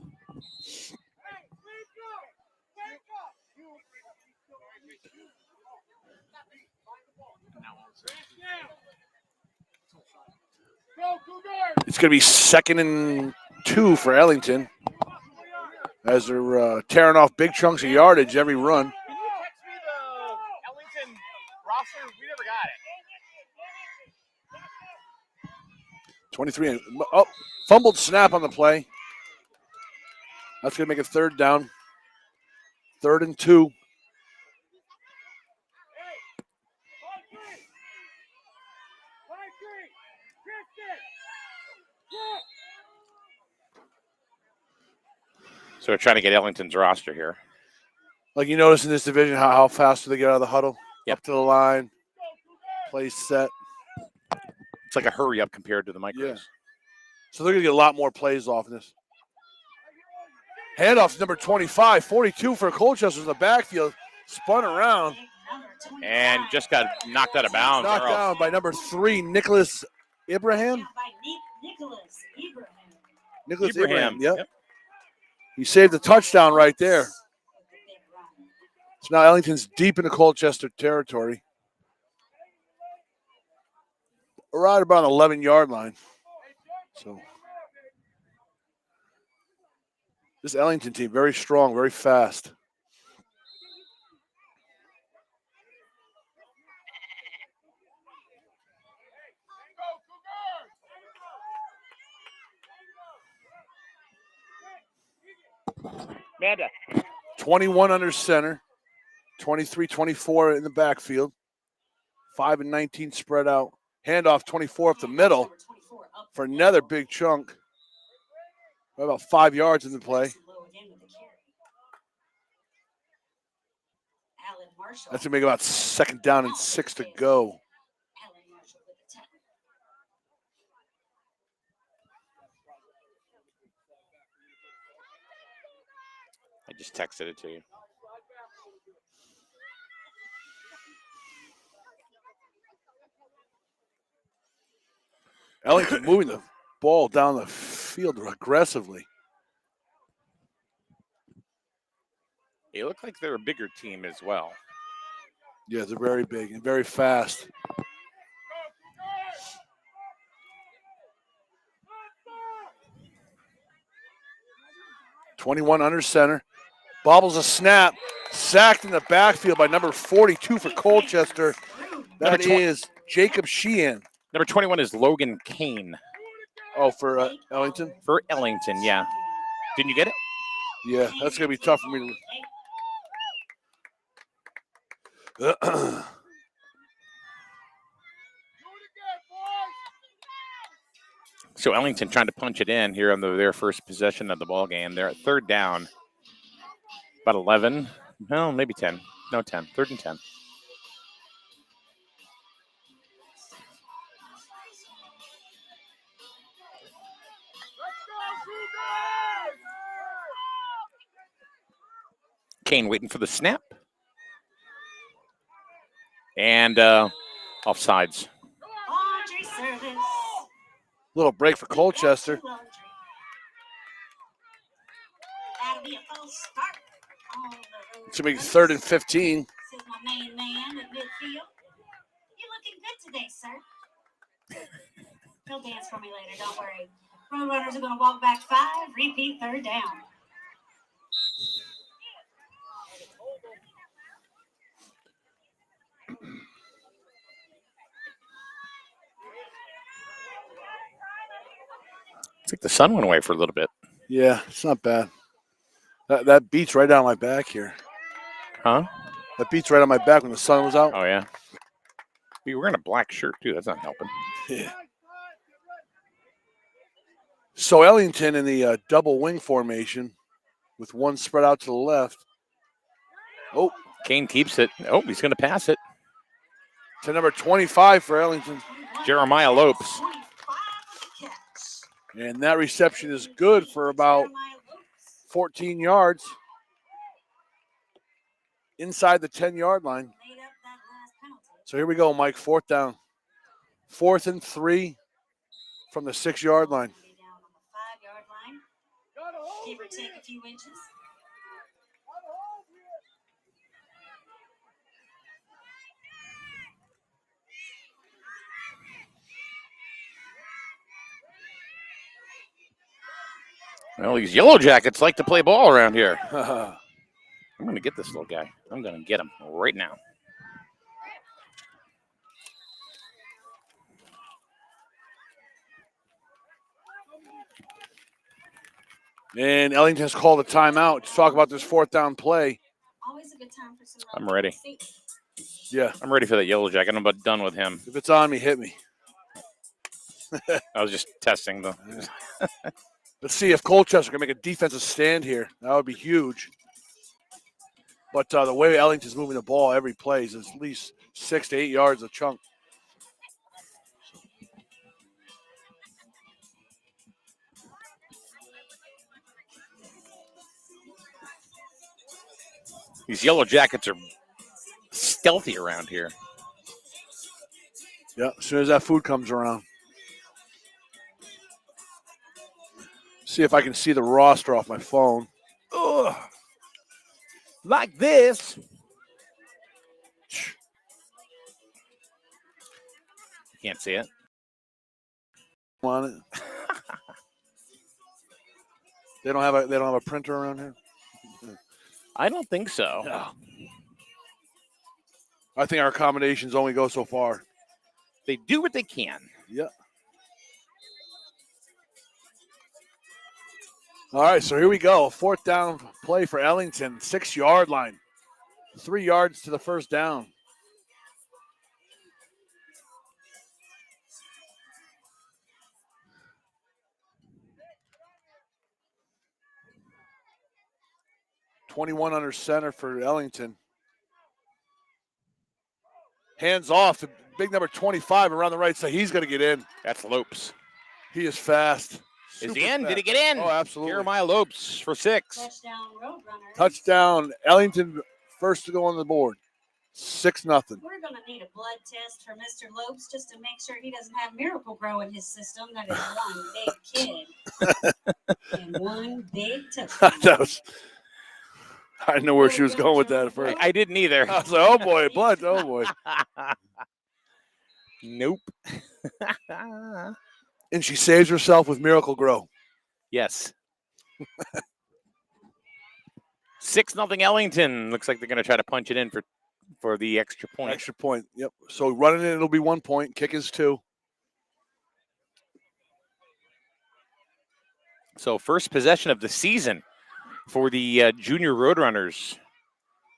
It's going to be 2nd and 2 for Ellington as they're tearing off big chunks of yardage every run. Can you text me the Ellington roster? We never got it. 23. Oh, fumbled snap on the play. That's going to make it 3rd down. 3rd and 2. So we're trying to get Ellington's roster here. Like you notice in this division, how fast do they get out of the huddle? Yep. Up to the line. Play set. It's like a hurry up compared to the micros. Yeah. So they're going to get a lot more plays off this. Handoff to number 25, 42 for Colchester in the backfield. Spun around. And just got knocked out of bounds. Knocked down by number 3, Nicholas Ibrahim. Nicholas Ibrahim. Yep. He saved the touchdown right there. So now Ellington's deep into Colchester territory. Right about an 11-yard line. So this Ellington team, very strong, very fast. Amanda. 21 under center, 23, 24 in the backfield, 5 and 19 spread out. Handoff 24 up the middle for another big chunk. About 5 yards in the play. That's going to make about 2nd down and 6 to go. I just texted it to you. Ellington moving the ball down the field aggressively. They look like they're a bigger team as well. Yeah, they're very big and very fast. .21 under center. Bobbles a snap. Sacked in the backfield by number 42 for Colchester. That is Jacob Sheehan. Number 21 is Logan Kane. Oh, for Ellington? For Ellington, yeah. Didn't you get it? Yeah, that's going to be tough for me to... So Ellington trying to punch it in here on their first possession of the ball game. They're at 3rd down. About 11, well, maybe 10. No, 10. 3rd and 10. Kane waiting for the snap. And offsides. Laundry service. Little break for Colchester. That'll be a false start on the road. It's going to be 3rd and 15. This is my main man at midfield. You looking good today, sir. He'll dance for me later, don't worry. Roadrunners are going to walk back 5, repeat 3rd down. It's like the sun went away for a little bit. Yeah, it's not bad. That beats right down my back here. Huh? That beats right on my back when the sun was out. Oh, yeah. You're wearing a black shirt, too. That's not helping. Yeah. So Ellington in the double wing formation with one spread out to the left. Oh, Kane keeps it. Oh, he's going to pass it. to number 25 for Ellington. Jeremiah Lopes. 25 with the catch. And that reception is good for about 14 yards inside the 10-yard line. Made up that last penalty. So here we go, Mike. 4th down. 4th and 3 from the 6-yard line. Be down on the 5-yard line. Give or take a few inches. Well, these Yellow Jackets like to play ball around here. Yeah, I'm going to get this little guy. I'm going to get him right now. and Ellington's called a timeout to talk about this 4th down play. Always a good time for some. I'm ready. Yeah, I'm ready for that Yellow Jacket. I'm about done with him. if it's on me, hit me. I was just testing the. Let's see if Colchester can make a defensive stand here. That would be huge. But the way Ellington's moving the ball every play is at least 6 to 8 yards a chunk. These Yellow Jackets are stealthy around here. Yeah, as soon as that food comes around. See if I can see the roster off my phone. Ugh. Like this. Can't see it. On it. They don't have a printer around here. I don't think so. No. I think our accommodations only go so far. They do what they can. Yeah. All right, so here we go. 4th down play for Ellington, 6-yard line. 3 yards to the 1st down. .21 under center for Ellington. Hands off to big number 25 around the right side. He's going to get in. That's Lopes. He is fast. Is Super he in? fast. Did he get in? Oh, absolutely. Jeremiah Lopes for 6. Touchdown, Roadrunners. Touchdown. Ellington first to go on the board. 6-0. We're going to need a blood test for Mr. Lopes just to make sure he doesn't have Miracle Grow in his system. That is one big kid and one big touchdown. I didn't know where she was going with that at first. I didn't either. I was like, oh boy, blood, oh boy. Nope. And she saves herself with Miracle Grow. Yes. 6-0 Ellington. Looks like they're going to try to punch it in for the extra point. Extra point, yep. So running it, it'll be 1 point. Kick is 2. So first possession of the season for the junior Roadrunners.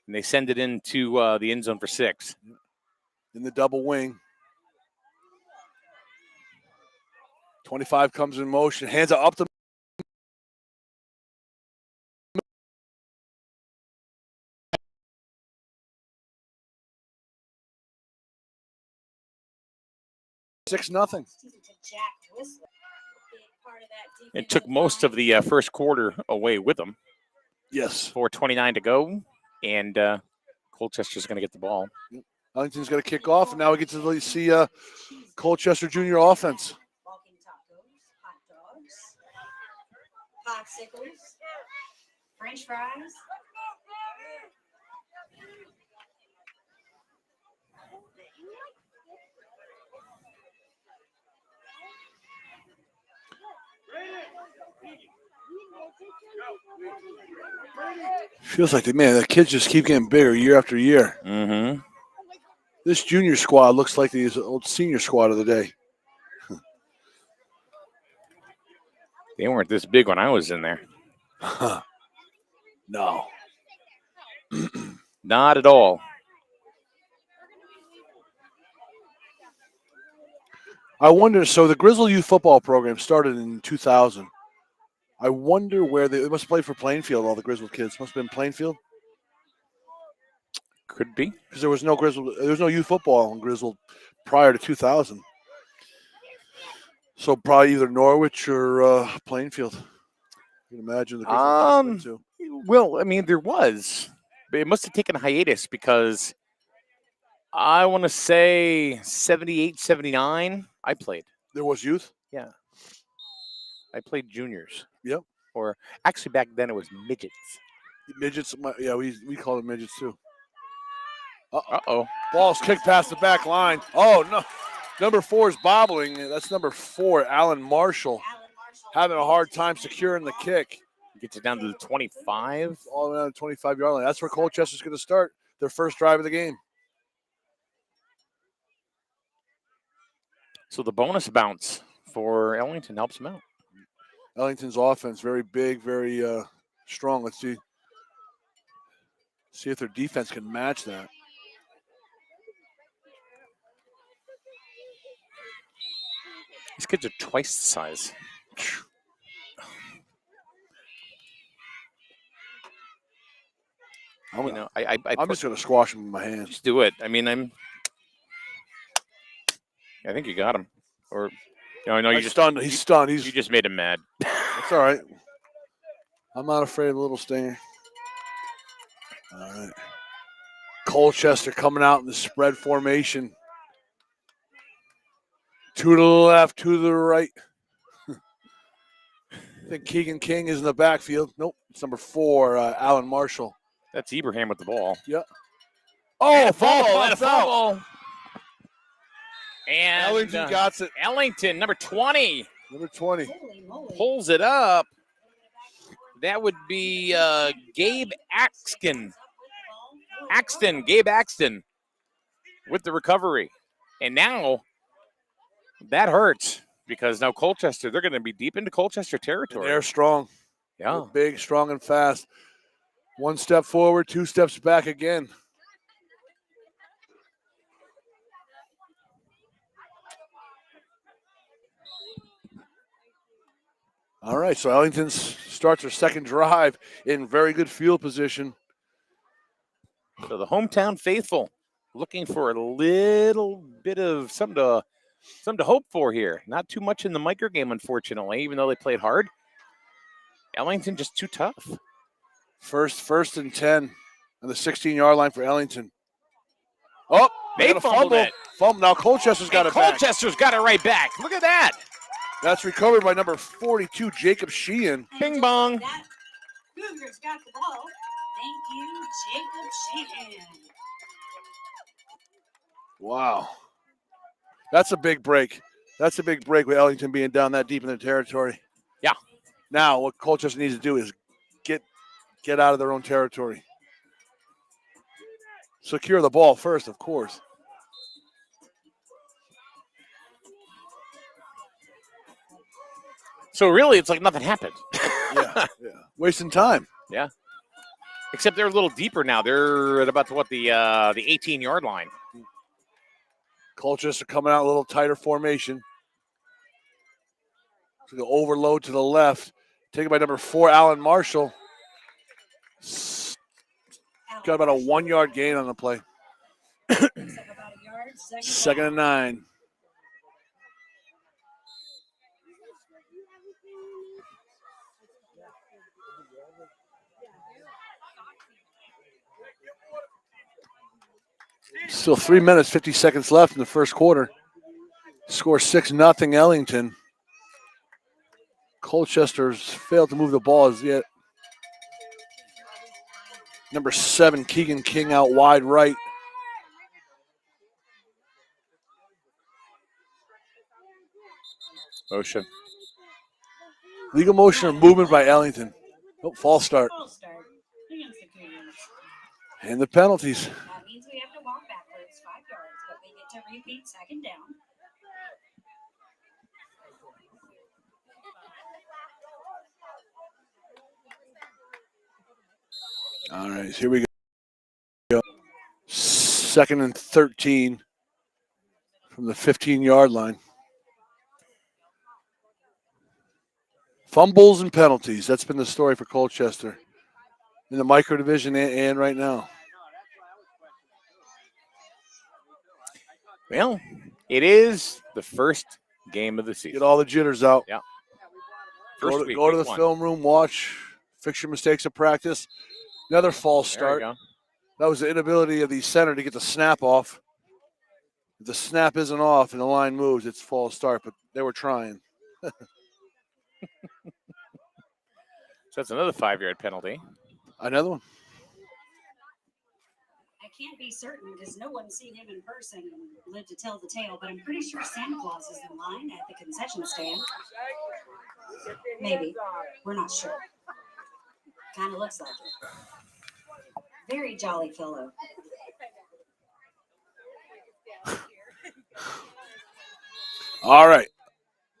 And they send it into the end zone for 6. In the double wing. 25 comes in motion. Hands are up the 6-0. It took most of the first quarter away with them. Yes. 4:29 to go, and Colchester's going to get the ball. Ellington's going to kick off, and now we get to see Colchester Junior offense. Walking tacos, hot dogs, popsicles, French fries. Feels like the kids just keep getting bigger year after year. Mm-hmm. This junior squad looks like the old senior squad of the day. They weren't this big when I was in there. No. Not at all. I wonder, so the Grizzle Youth Football program started in 2000. I wonder where they must play for Plainfield, all the Grizzle kids. Must have been Plainfield. Could be. Because there was no youth football in Grizzle prior to 2000. So probably either Norwich or Plainfield. You can imagine the Grizzle too. Well, I mean, there was. But it must have taken a hiatus because I want to say 78, 79, I played. There was youth? Yeah. I played juniors. Yep. Or actually back then it was midgets. Midgets, yeah, we call them midgets too. Uh-oh. Ball's kicked past the back line. Oh, no. Number 4 is bobbling. That's number 4, Alan Marshall. Having a hard time securing the kick. Gets it down to the 25. All the way down to the 25-yard line. That's where Colchester's going to start their first drive of the game. So the bonus bounce for Ellington helps them out. Ellington's offense, very big, very strong. Let's see if their defense can match that. These kids are twice the size. I'm just going to squash him with my hands. Just do it. I mean, I think you got him. Or, no, you just stunned. He's stunned. You just made him mad. That's all right. I'm not afraid of a little stinger. All right. Colchester coming out in the spread formation. 2 to the left, 2 to the right. I think Keegan King is in the backfield. Nope, it's number 4, Alan Marshall. That's Ibrahim with the ball. Yep. Oh, fumble. And Ellington got it. Ellington, number 20. Number 20. Pulls it up. That would be Gabe Axton. Gabe Axton with the recovery. And now that hurts because now Colchester, they're going to be deep into Colchester territory. And they're strong. Yeah. They're big, strong, and fast. 1 step forward, 2 steps back again. All right, so Ellington starts their second drive in very good field position. So the hometown faithful looking for a little bit of something to hope for here. Not too much in the micro game, unfortunately, even though they played hard. Ellington just too tough. First and 10 on the 16-yard line for Ellington. Oh, they fumbled it. Now Colchester's got it back. Colchester's got it right back. Look at that. That's recovered by number 42, Jacob Sheehan. Bing bong. Cougars got the ball. Thank you, Jacob Sheehan. Wow. That's a big break. That's a big break with Ellington being down that deep in their territory. Yeah. Now what Colchester needs to do is get out of their own territory. Secure the ball first, of course. So really, it's like nothing happened. yeah. Wasting time. Yeah. Except they're a little deeper now. They're at about the 18-yard line. Colchester coming out a little tighter formation. So the overload to the left. Taken by number 4, Alan Marshall. Got about a 1-yard gain on the play. 2nd and 9. Still 3 minutes, 50 seconds left in the first quarter. Score 6-0 Ellington. Colchester's failed to move the ball as yet. Number 7, Keegan King out wide right. Motion. Legal motion or movement by Ellington. Oh, false start. False start against the Cougars. And the penalties. That means we have to walk backwards 5 yards, but we get to repeat 2nd down. All right, here we go. 2nd and 13 from the 15-yard line. Fumbles and penalties. That's been the story for Colchester in the micro division and right now. Well, it is the first game of the season. Get all the jitters out. Yeah. Go First week, to the week one. film room, watch, fix your mistakes of practice. Another false There we start. go. That was the inability of the center to get the snap off. If the snap isn't off and the line moves, it's false start, but they were trying. So that's another 5-yard penalty. Another one. I can't be certain because no one's seen him in person and lived to tell the tale, but I'm pretty sure Santa Claus is in line at the concession stand. Maybe. We're not sure. Kind of looks like it. Very jolly fellow. All right.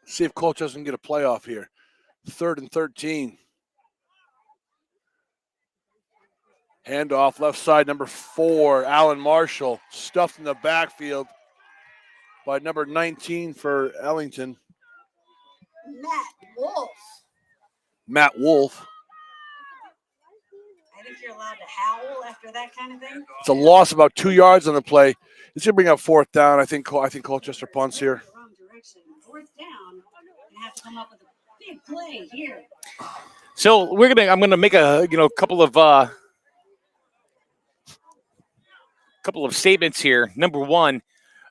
See if Colchester can get a playoff here. 3rd and 13. Handoff left side, number 4, Alan Marshall, stuffed in the backfield by number 19 for Ellington, Matt Wolf. I think you're allowed to howl after that kind of thing. It's a loss about 2 yards on the play. It's going to bring up 4th down. I think Colchester punts here. Wrong direction. 4th down. And have to come up with a big play here. So I'm gonna make a couple of statements here. Number one,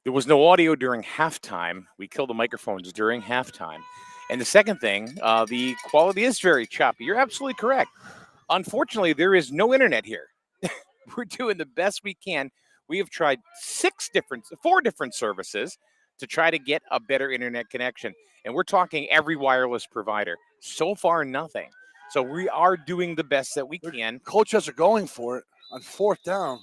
there was no audio during halftime. We killed the microphones during halftime. And the second thing, the quality is very choppy. You're absolutely correct. Unfortunately, there is no internet here. We're doing the best we can. We have tried 4 different services to try to get a better internet connection. And we're talking every wireless provider. So far, nothing. So we are doing the best that we can. Colchester going for it on 4th down.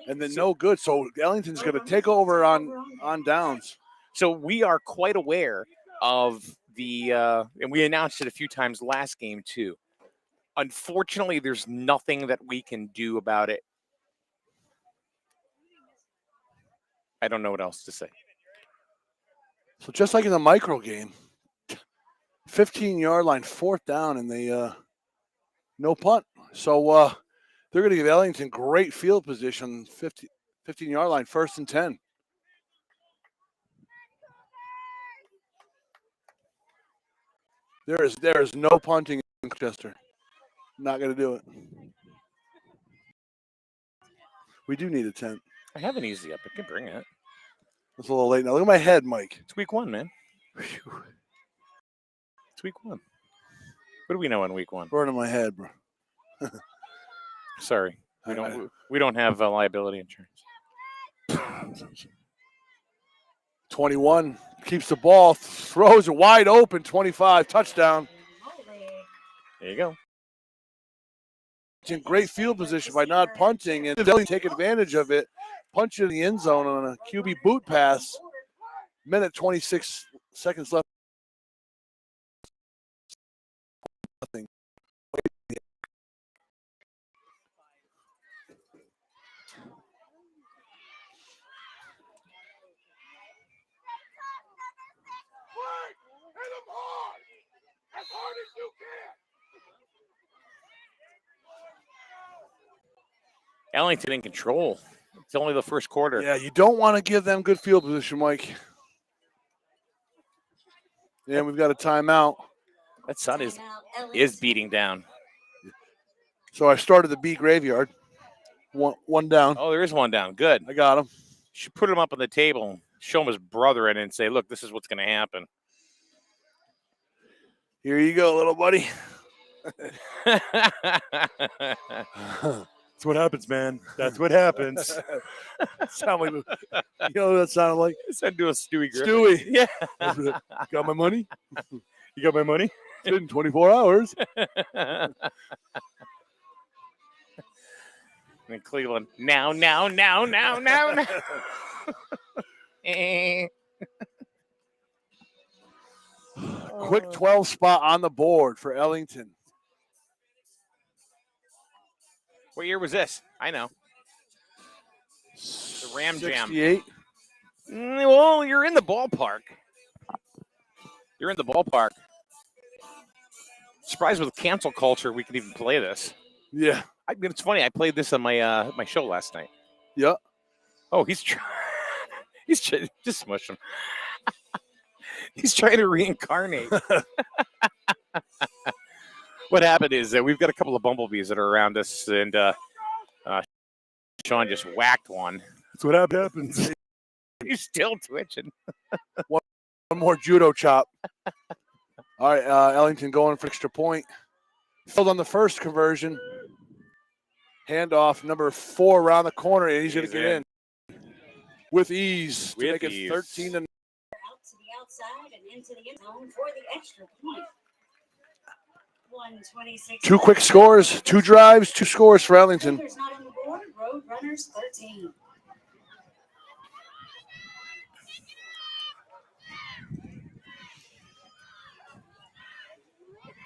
And then no good. So Ellington's going to take over on downs. So we are quite aware of and we announced it a few times last game too. Unfortunately, there's nothing that we can do about it. I don't know what else to say. So just like in the micro game, 15-yard line, 4th down, and they no punt. So they're going to give Ellington great field position, 15-yard line, 1st and 10. There is no punting in Colchester. Not going to do it. We do need a tent. I have an easy up. I can bring it. It's a little late now. Look at my head, Mike. It's week 1, man. It's week 1. What do we know in week 1? Burning my head, bro. Sorry, we don't have liability insurance. 21 keeps the ball, throws it wide open, 25, touchdown. There you go. It's in great field position by not punting, and they'll take advantage of it. Punch it in the end zone on a QB boot pass. Minute 26 seconds left. Nothing. Ellington in control. It's only the first quarter. Yeah, you don't want to give them good field position, Mike. Yeah, we've got a timeout. That sun is beating down. So I started the B graveyard. One down. Oh, there is one down. Good. I got him. Should put him up on the table, show him his brother in, and say, "Look, this is what's going to happen." Here you go, little buddy. That's what happens, man. That's what happens. Sound like, you know what that sounded like? Send to a Stewie Griffin. Stewie. Yeah. Got my money? You got my money? It's been 24 hours. In Cleveland. Now. Quick 12 spot on the board for Ellington. What year was this? I know. The Ram Jam. 68. Well, you're in the ballpark. Surprised with cancel culture, we could even play this. Yeah. I mean, it's funny. I played this on my my show last night. Yeah. Oh, just smush him. He's trying to reincarnate. What happened is that we've got a couple of bumblebees that are around us, and Sean just whacked one. That's what happens. He's still twitching. One more judo chop. All right, Ellington going for extra point. Filled on the first conversion. Handoff, number 4 around the corner, and he's going to get in with ease to make it 13 to. Out to the outside and into the end zone for the extra point. 126. 2 quick scores, 2 drives, 2 scores for Ellington. Cougars not on the board. Road Runners 13.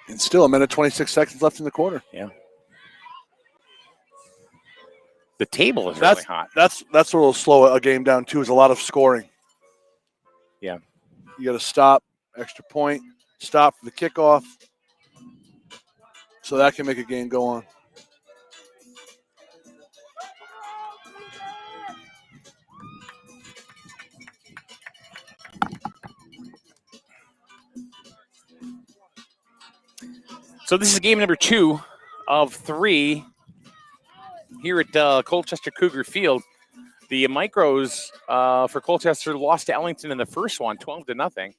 And still a minute 26 seconds left in the quarter. Yeah. The table is really hot. That's what will slow a game down too. Is a lot of scoring. Yeah. You got to stop, extra point, stop for the kickoff, so that can make a game go on. So this is game number 2 of 3 here at Colchester Cougar Field. The Micros for Colchester lost to Ellington in the first one, 12-0,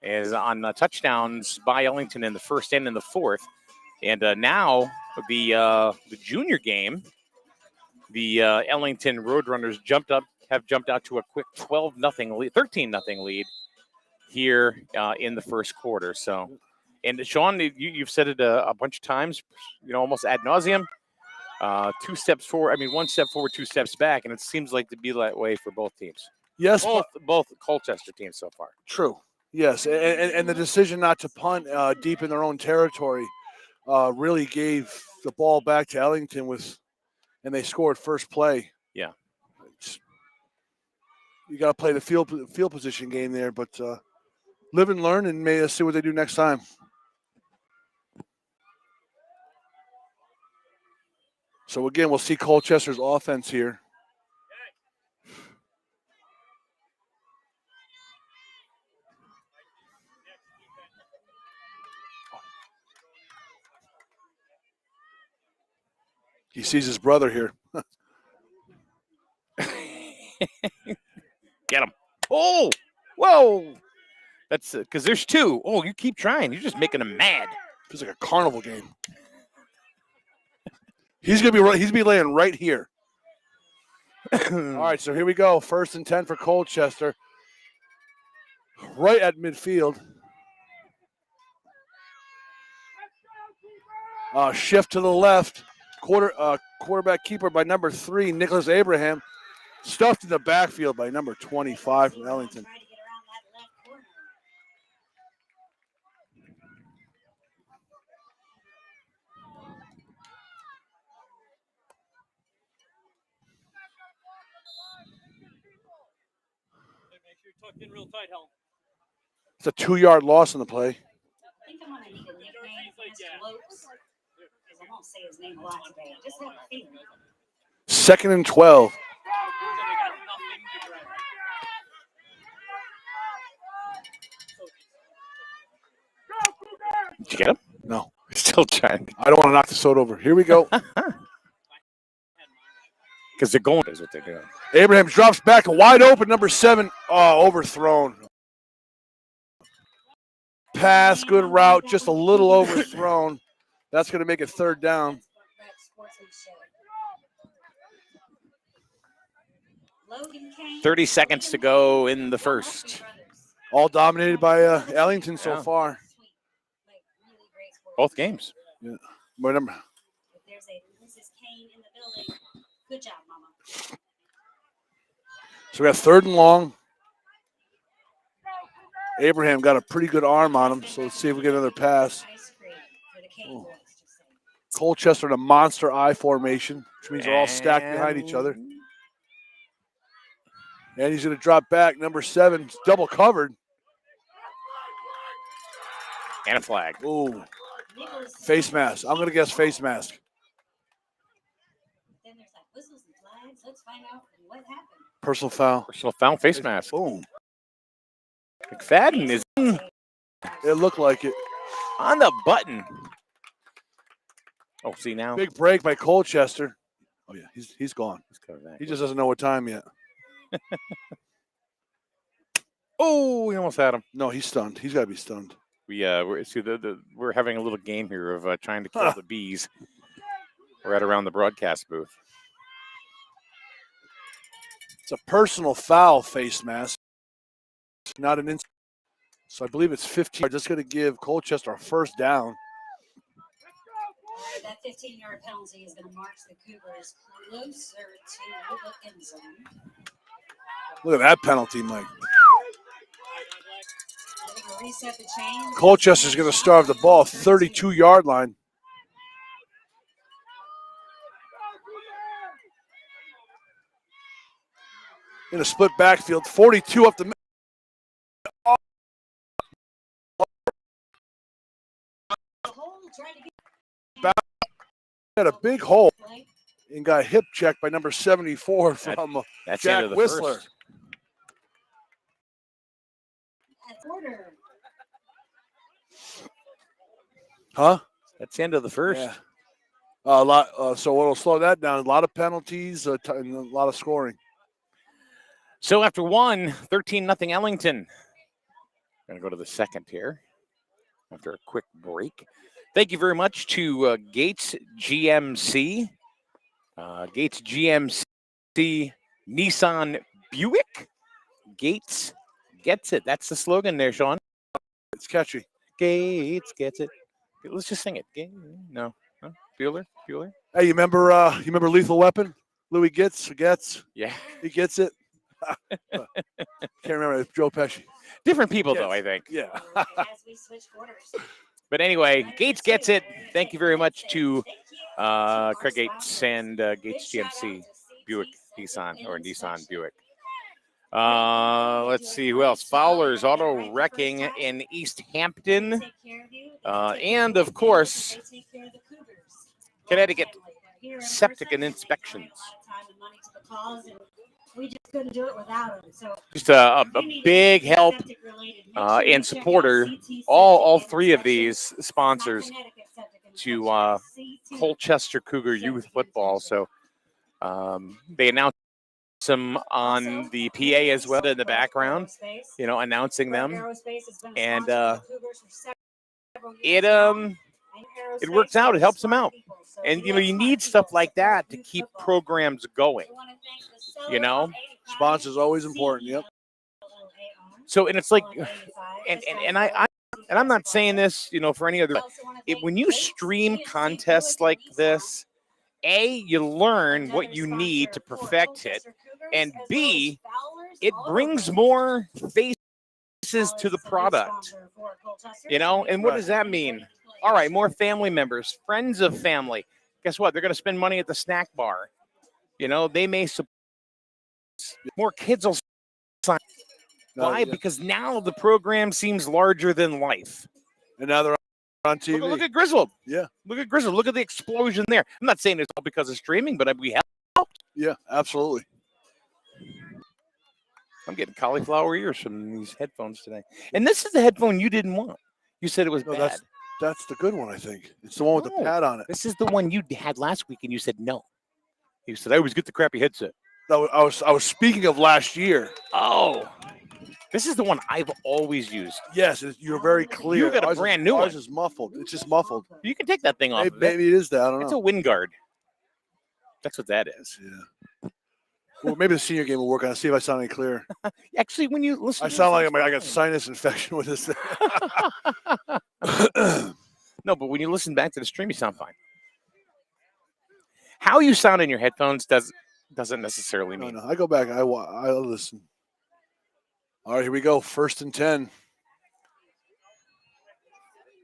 is on touchdowns by Ellington in the first and in the fourth. And now the junior game, the Ellington Roadrunners have jumped out to a quick 12-0 lead, 13-0 lead here in the first quarter. So, and Sean, you've said it a bunch of times, almost ad nauseum. 2 steps forward. I mean, 1 step forward, 2 steps back, and it seems like to be that way for both teams. Yes, both Colchester teams so far. True. Yes, and the decision not to punt deep in their own territory really gave the ball back to Ellington and they scored first play. Yeah, you got to play the field position game there, but live and learn, and may see what they do next time. So again, we'll see Colchester's offense here. He sees his brother here. Get him. Oh, whoa. That's because there's 2. Oh, you keep trying. You're just making him mad. Feels like a carnival game. He's gonna be laying right here. All right, so here we go. 1st and 10 for Colchester. Right at midfield. Shift to the left. Quarterback keeper by number 3, Nicholas Abraham. Stuffed in the backfield by number 25 from Ellington. Tucked in real tight, Helm. It's a 2-yard loss on the play. I think I'm going to need a nickname for Mr. Lopes. I won't say his name a lot today. I just have a feeling. 2nd and 12. Did you get him? No. Still trying. I don't want to knock the soda over. Here we go. Because they're going is what they're doing. Abrahams drops back, a wide open number 7. Oh, overthrown. Pass, good route, just a little overthrown. That's going to make it 3rd down. 30 seconds to go in the first. All dominated by Ellington so Yeah. far. Both games. Yeah. But number, If there's a Mrs. Kane in the building, good job, Mama. so we got 3rd and long. Abraham got a pretty good arm on him, so let's see if we get another pass. Ice cream for the Kane boys. Just saying. Colchester in a monster I formation, which means they're all stacked behind each other. And he's going to drop back. Number 7, double covered. And a flag. Ooh, face mask. I'm going to guess face mask. Then there's like whistles and flags. Let's find out what happened. Personal foul. Personal foul, face mask. Boom. McFadden is It looked like it. on the button. Oh, see now? Big break by Colchester. Oh, yeah, he's gone. Let's go back. He just doesn't know what time yet. Oh, we almost had him. No, he's stunned. He's got to be stunned. We're having a little game here of trying to kill the bees. We're at around the broadcast booth. It's a personal foul face mask, not an instant. So I believe it's 15. Just going to give Colchester a 1st down. All right, that 15-yard penalty is going to march the Cougars closer to the end zone. Look at that penalty, Mike. They're going to reset the chain. Colchester's going to starve the ball, 32-yard line. In a split backfield, 42 up the middle. Had a big hole and got hip checked by number 74 from That's the end Jack of the Whistler. first. Order. Huh? That's the end of the first. Yeah. A lot. So what'll slow that down? A lot of penalties and a lot of scoring. So after 13-0 Ellington. Going to go to the second here after a quick break. Thank you very much to Gates GMC. Gates GMC Nissan Buick. Gates gets it. That's the slogan there, Sean. It's catchy. Gates gets it. Let's just sing it. No. Bueller? Hey, you remember Lethal Weapon? Louis gets. Yeah. He gets it. Can't remember. It's Joe Pesci. Different people, Yes. though, I think. Yeah. As we switch quarters. But anyway, Gates gets it. Thank you very much to Craig Gates and Gates GMC Buick Nissan Buick. Let's see who else. Fowler's Auto Wrecking in East Hampton. And, of course, Connecticut Septic and Inspections. We just couldn't do it without them. So Just a big help and supporter, all 3 of these sponsors to Colchester Cougar youth football. So they announced them on the PA as well in the background, announcing them. And it works out. It helps them out. And, you need stuff like that to keep programs going, Sponsors always important. Yep. So, and it's like, and I'm not saying this, for any other, when you stream contests like this, A, you learn what you need to perfect it, and B, it brings more faces to the product, and what does that mean? All right, more family members, friends of family. Guess what? They're going to spend money at the snack bar. They may support more kids will sign. Why? Because now the program seems larger than life. And now they're on TV. Look at Griswold. Yeah. Look at Griswold. Look at the explosion there. I'm not saying it's all because of streaming, but we helped. Yeah, absolutely. I'm getting cauliflower ears from these headphones today. And this is the headphone you didn't want. You said it was bad. That's the good one, I think. It's the one with the pad on it. This is the one you had last week, and you said no. He said, I always get the crappy headset. I was speaking of last year. Oh, this is the one I've always used. Yes, you're very clear. You got a brand new ours one. is muffled. It's just muffled. You can take that thing off. Maybe it is that. I don't It's know. a wind guard. That's what that is. Yeah. Well, maybe the senior game will work on it. See if I sound any clearer. Actually, when you listen, I sound like I got sinus infection with this thing. No, but when you listen back to the stream, you sound fine. How you sound in your headphones doesn't necessarily mean. No. I go back. I listen. All right, here we go. 1st and 10.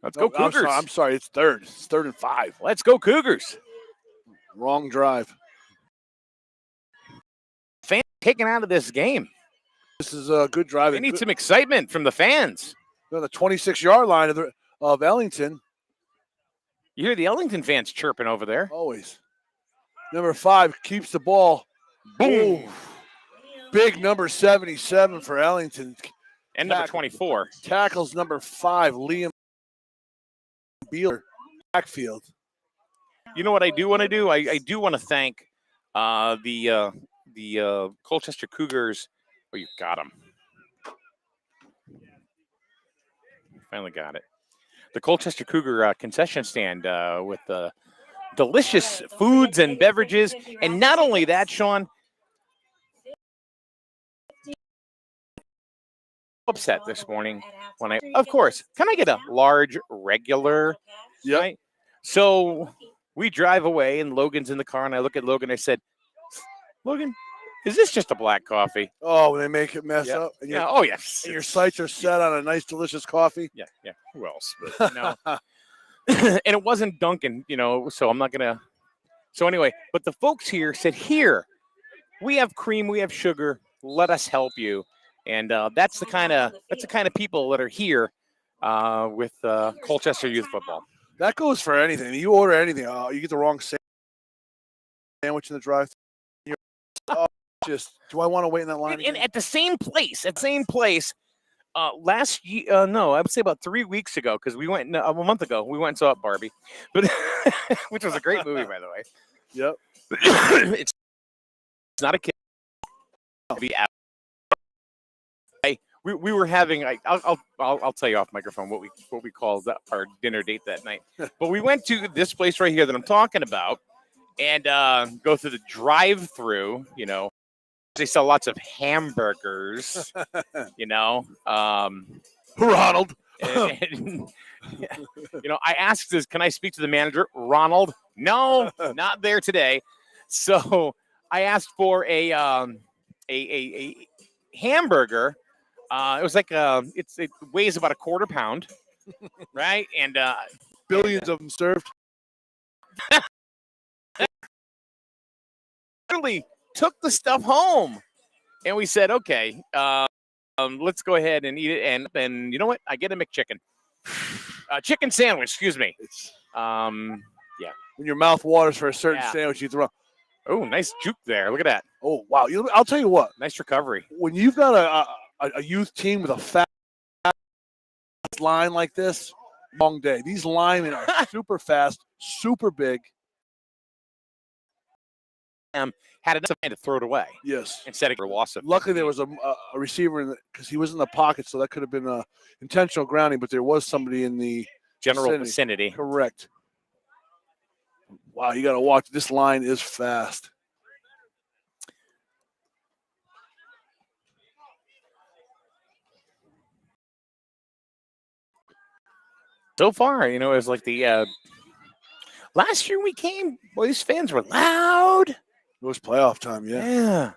Let's go Cougars. I'm sorry. It's 3rd. It's 3rd and 5. Let's go Cougars. Wrong drive. Fans taken out of this game. This is a good drive. They need some excitement from the fans. On the 26-yard line of Ellington. You hear the Ellington fans chirping over there. Always. Number 5 keeps the ball. Boom. Ooh. Big number 77 for Ellington. And number 24. Tackles number 5, Liam Beeler, backfield. You know what I do want to do? I do want to thank the Colchester Cougars. Oh, you got them. Finally got it. The Colchester Cougar concession stand with delicious foods and beverages. And not only that, Sean, upset this morning when of course, can I get a large regular? Yeah. Right? So we drive away and Logan's in the car and I look at Logan. I said, Logan, is this just a black coffee? Oh, when they make it mess up. And Yeah. Oh, yes. and your sights are set on a nice, delicious coffee. Yeah. Who else? But, and it wasn't Dunkin', so I'm not going to. So anyway, but the folks here said, here, we have cream, we have sugar. Let us help you. And that's the kind of people that are here with Colchester Youth Football. That goes for anything. You order anything, you get the wrong sandwich in the drive. Do I want to wait in that line? And at the same place, last year, no, I would say about 3 weeks ago, because we went a month ago. We went and saw Barbie, but which was a great movie, by the way. Yep. It's not a kid. We were having. I'll tell you off microphone what we called our dinner date that night. But we went to this place right here that I'm talking about, and go through the drive-through. They sell lots of hamburgers. Ronald. And, I asked this, can I speak to the manager? Ronald? No, not there today. So I asked for a hamburger. It was like it weighs about a quarter pound, right? And billions of them served. Literally took the stuff home, and we said, okay, let's go ahead and eat it. And you know what? I get a McChicken, chicken sandwich. Excuse me. Yeah. When your mouth waters for a certain sandwich, you throw. Oh, nice juke there. Look at that. Oh wow! I'll tell you what. Nice recovery. When you've got a youth team with a fast line like this, long day. These linemen are super fast, super big. Had enough time to throw it away. Yes. Instead of loss of. Luckily, there was a receiver because he was in the pocket, so that could have been intentional grounding. But there was somebody in the general vicinity. Correct. Wow, you got to watch. This line is fast. So far, it was like the last year we came. Boy, these fans were loud. It was playoff time, yeah. Yeah.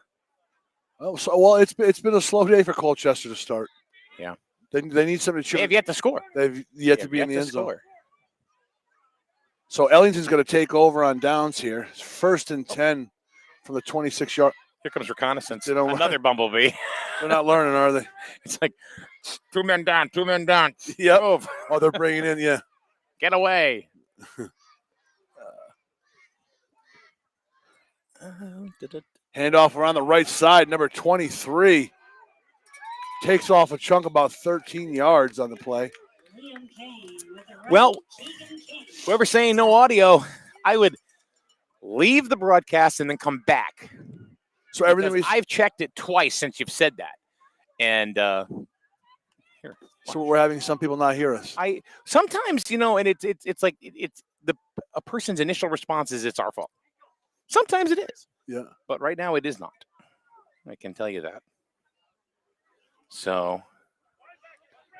Oh, so well, it's been a slow day for Colchester to start. Yeah. They need something to. They have yet to score. They've yet to be in the end zone. So Ellington's going to take over on downs here. It's 1st and 10 from the 26-yard. Here comes reconnaissance. Another bumblebee. They're not learning, are they? It's like 2 men down, 2 men down. Yep. Oh, they're bringing in, yeah. Get away. Handoff around the right side. Number 23 takes off a chunk about 13 yards on the play. Well, whoever's saying no audio, I would leave the broadcast and then come back. So everything Because I've checked it twice since you've said that. And here. so we're having some people not hear us. I sometimes, you know, and it's like a person's initial response is it's our fault. Sometimes it is. Yeah. But right now it is not. I can tell you that. So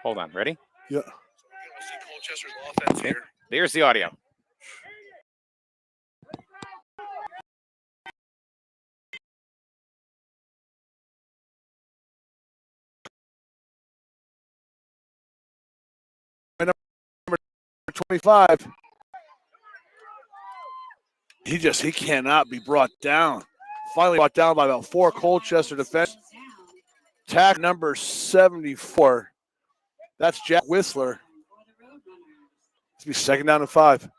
hold on, ready? Yeah. Colchester's offense here. There's the audio. Number 25. He cannot be brought down. Finally brought down by about 4 Colchester defense. Tack number 74. That's Jack Whistler. It's be second down and 5.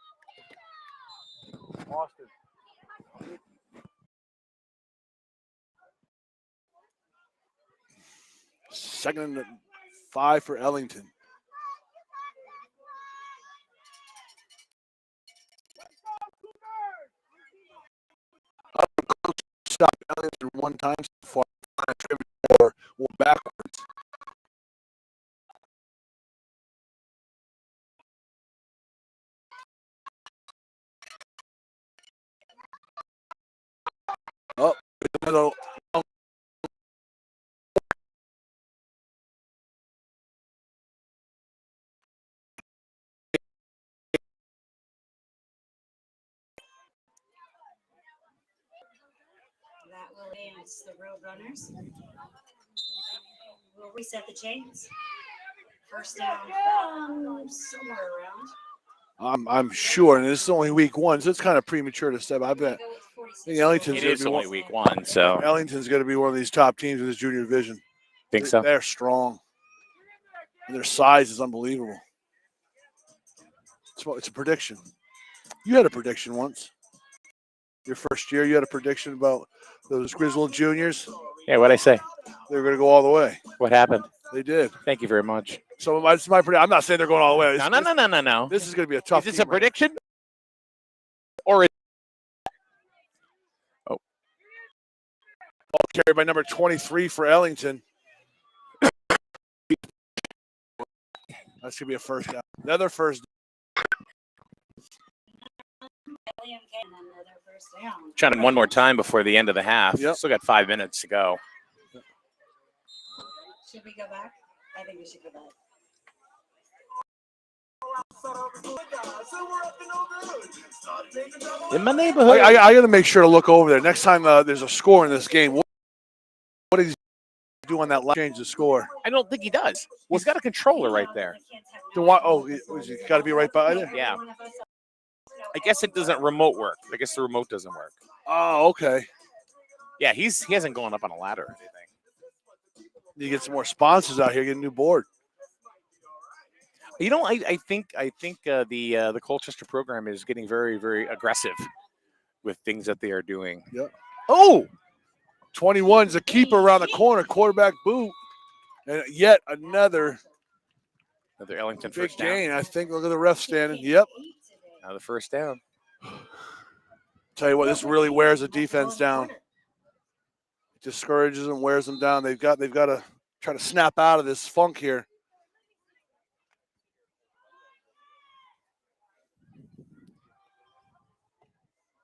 Austin. Second and 5 for Ellington. Stop Ellington one time so far. Or backwards. Oh, middle. That will advance the Roadrunners. We'll reset the chains. First down from somewhere around. I'm sure, and this is only week 1, so it's kind of premature to say. I bet. I think Ellington's It gonna is be only week 1, so Ellington's going to be one of these top teams in this junior division. think so. They're strong, and their size is unbelievable. It's a prediction. You had a prediction once. Your first year, you had a prediction about those Griswold juniors. Yeah, what'd I say? They were going to go all the way. What happened? They did. Thank you very much. So it's my prediction. I'm not saying they're going all the way. No. This is going to be a tough. Is this a team right prediction? Or is Ball carried by number 23 for Ellington. That's going to be a first down. Another first. trying to one more time before the end of the half. Yep. Still got 5 minutes to go. Should we go back? I think we should go back. In my neighborhood. I got to make sure to look over there. Next time there's a score in this game, what did he do on that last change the score? I don't think he does. He's got a controller right there. He's got to be right by there? Yeah. I guess it doesn't remote work. I guess the remote doesn't work. Oh, okay. Yeah, he hasn't gone up on a ladder or anything. You get some more sponsors out here, get a new board. You know, I think the Colchester program is getting very, very aggressive with things that they are doing. Yep. Oh, 21's a keeper around the corner, quarterback boot, and yet another Ellington big first down. gain. I think. Look at the ref standing. Yep. Now the first down. Tell you what, this really wears the defense down. Discourages them, wears them down. They've got to try to snap out of this funk here.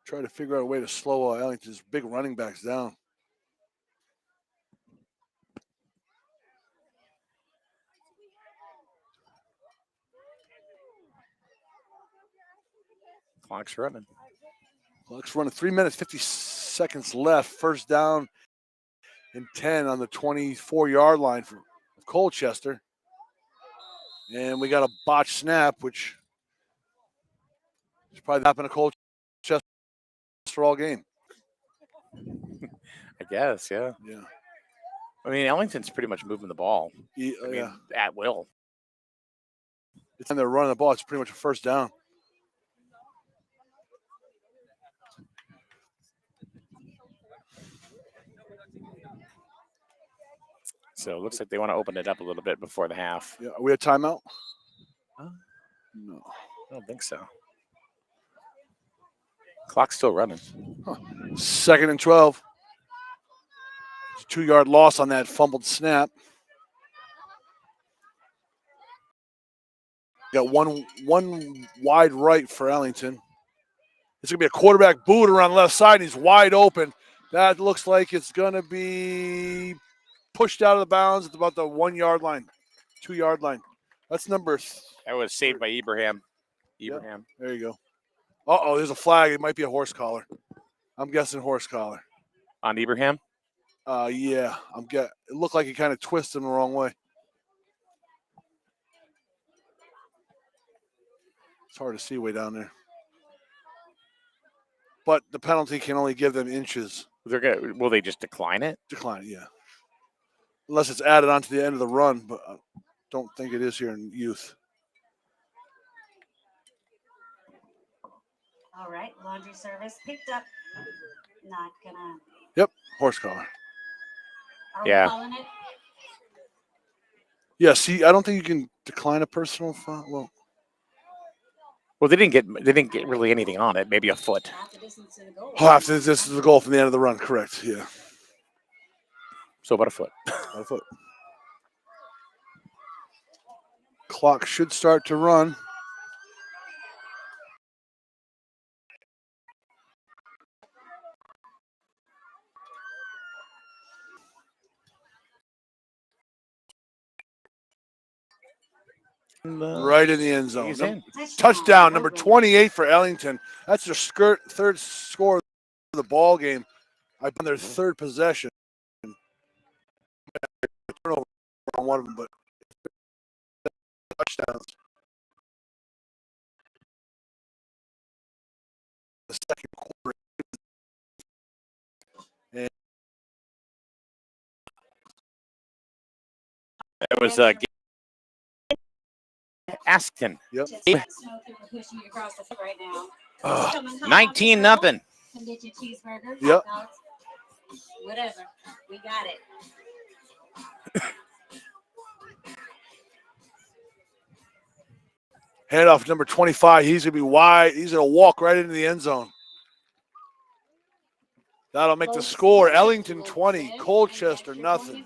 Try to figure out a way to slow Ellington's big running backs down. Clock's running. Clock's running. 3 minutes, 50 seconds left. First down and 10 on the 24-yard line for Colchester. And we got a botched snap, which is probably happened to Colchester all game. I guess, yeah. Yeah. I mean, Ellington's pretty much moving the ball. At will. It's time they're running the ball. It's pretty much a first down. So it looks like they want to open it up a little bit before the half. Yeah. Are we at timeout? Huh? No. I don't think so. Clock's still running. 2nd and 12. 2-yard loss on that fumbled snap. Got one wide right for Ellington. It's going to be a quarterback boot around the left side. He's wide open. That looks like it's going to be pushed out of the bounds at about the 1-yard line, 2-yard line. That's number. That was saved by Ibrahim. Yep. Ibrahim. There you go. Uh-oh, there's a flag. It might be a horse collar. I'm guessing horse collar. On Ibrahim? Yeah. It looked like he kind of twisted him the wrong way. It's hard to see way down there. But the penalty can only give them inches. Will they just decline it? Decline, yeah. Unless it's added on to the end of the run, but I don't think it is here in youth. All right, laundry service picked up. Not gonna. Yep, horse collar. Are Yeah. we calling it? Yeah, see, I don't think you can decline a personal foul. Well, they didn't get really anything on it. Maybe a foot. Half the distance to the goal. After this is the goal from the end of the run, correct, yeah. So about a foot. About a foot. Clock should start to run. Right in the end zone. He's in. Touchdown, number 28 for Ellington. That's their third score of the ball game. I've been their third possession. Turnover on one of them, but touchdowns. The second quarter. And It was Aston. yep. Pushing you across the field right now. 19-0. Come get your cheeseburger. Yep. hot dogs, whatever. We got it. Hand off number 25. He's going to be wide. He's going to walk right into the end zone. That'll make the score. Ellington 20, Colchester nothing.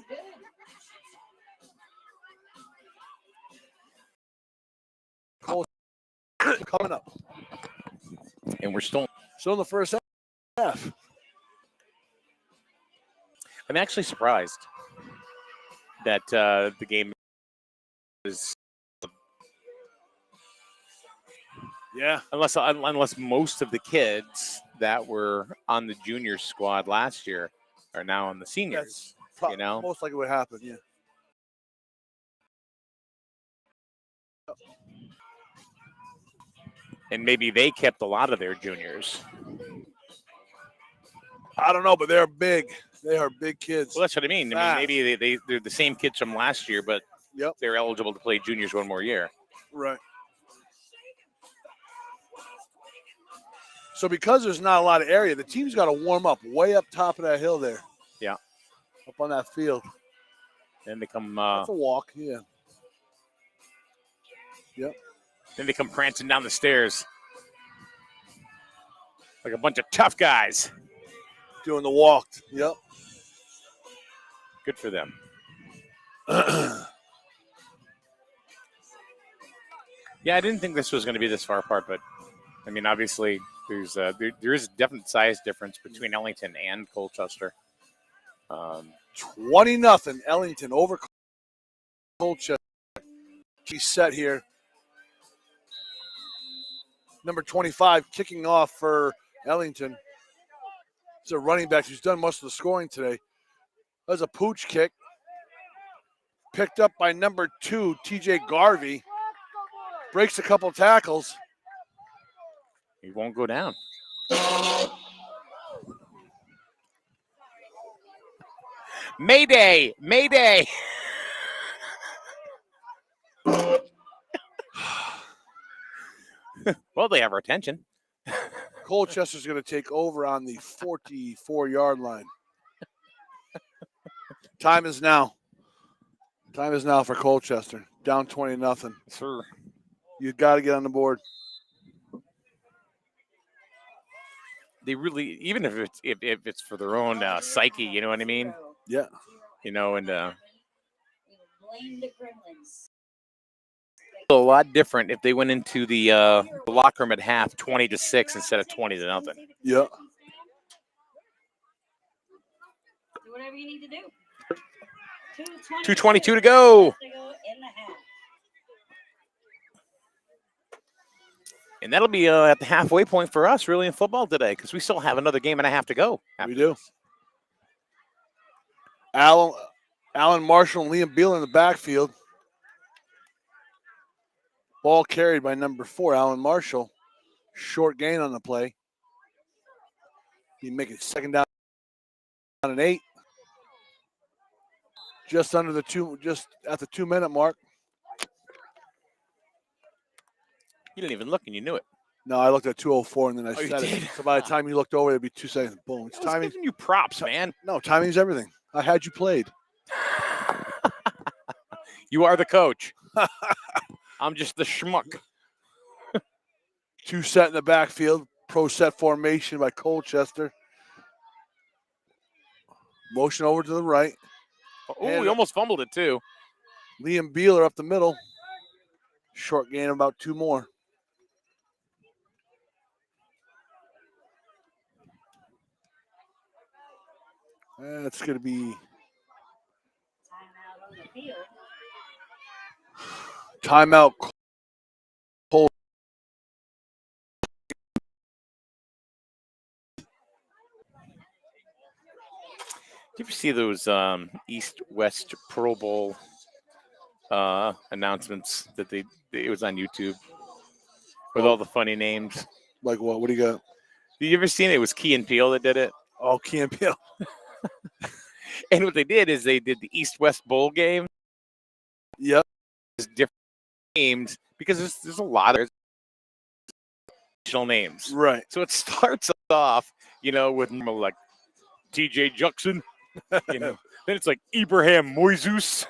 Coming up. And we're still. Still in the first half. I'm actually surprised that the game is. Yeah. Unless most of the kids that were on the junior squad last year are now on the seniors. That's you know? most likely what happened, yeah. And maybe they kept a lot of their juniors. I don't know, but they're big. They are big kids. Well, that's what I mean. I mean, Fast. maybe they're the same kids from last year, but Yep. they're eligible to play juniors one more year. Right. So because there's not a lot of area, the team's got to warm up way up top of that hill there. Yeah. Up on that field. Then they come. That's a walk, yeah. Yep. Then they come prancing down the stairs like a bunch of tough guys. Doing the walk. Yep. Good for them. Yeah, I didn't think this was going to be this far apart, but I mean, obviously, there is a definite size difference between Ellington and Colchester. 20-0. Ellington over Colchester. He's set here. Number 25 kicking off for Ellington. It's a running back who's done most of the scoring today. There's a pooch kick. Picked up by number 2, TJ Garvey. Breaks a couple tackles. He won't go down. Mayday! Mayday! Well, they have our attention. Colchester's going to take over on the 44-yard line. Time is now. Time is now for Colchester. Down 20-0. Sir. You got to get on the board. they really, even if it's for their own psyche, you know what I mean? Yeah. You know, and Blame the Gremlins. a lot different if they went into the locker room at half 20-6 instead of 20-0. Yeah. Do whatever you need to do. 2:22 to go. In the half. And that'll be at the halfway point for us, really, in football today, because we still have another game and a half to go. We do. Alan Marshall and Liam Beal in the backfield. Ball carried by number 4, Alan Marshall. Short gain on the play. He make it second down and 8. Just at the 2-minute mark. You didn't even look, and you knew it. No, I looked at 2:04 and then I Oh, you said did? it. So by the time you looked over, it'd be 2 seconds. Boom. It's I was timing. giving you props, man. No, timing's everything. I had you played. You are the coach. I'm just the schmuck. 2 set in the backfield. Pro set formation by Colchester. Motion over to the right. Oh, we almost fumbled it, too. Liam Beeler up the middle. Short gain of about 2 more. That's going to be Timeout on the field. timeout. Cole. Did you ever see those East-West Pro Bowl announcements that it was on YouTube with all the funny names? Like what? What do you got? Did you ever see it? It was Key and Peele that did it. Oh, Key and Peele. And what they did is they did the East-West Bowl game. Yep. Different names because there's a lot of original names. Right. So it starts off, with like TJ Jackson, Then it's like Ibrahim Moises,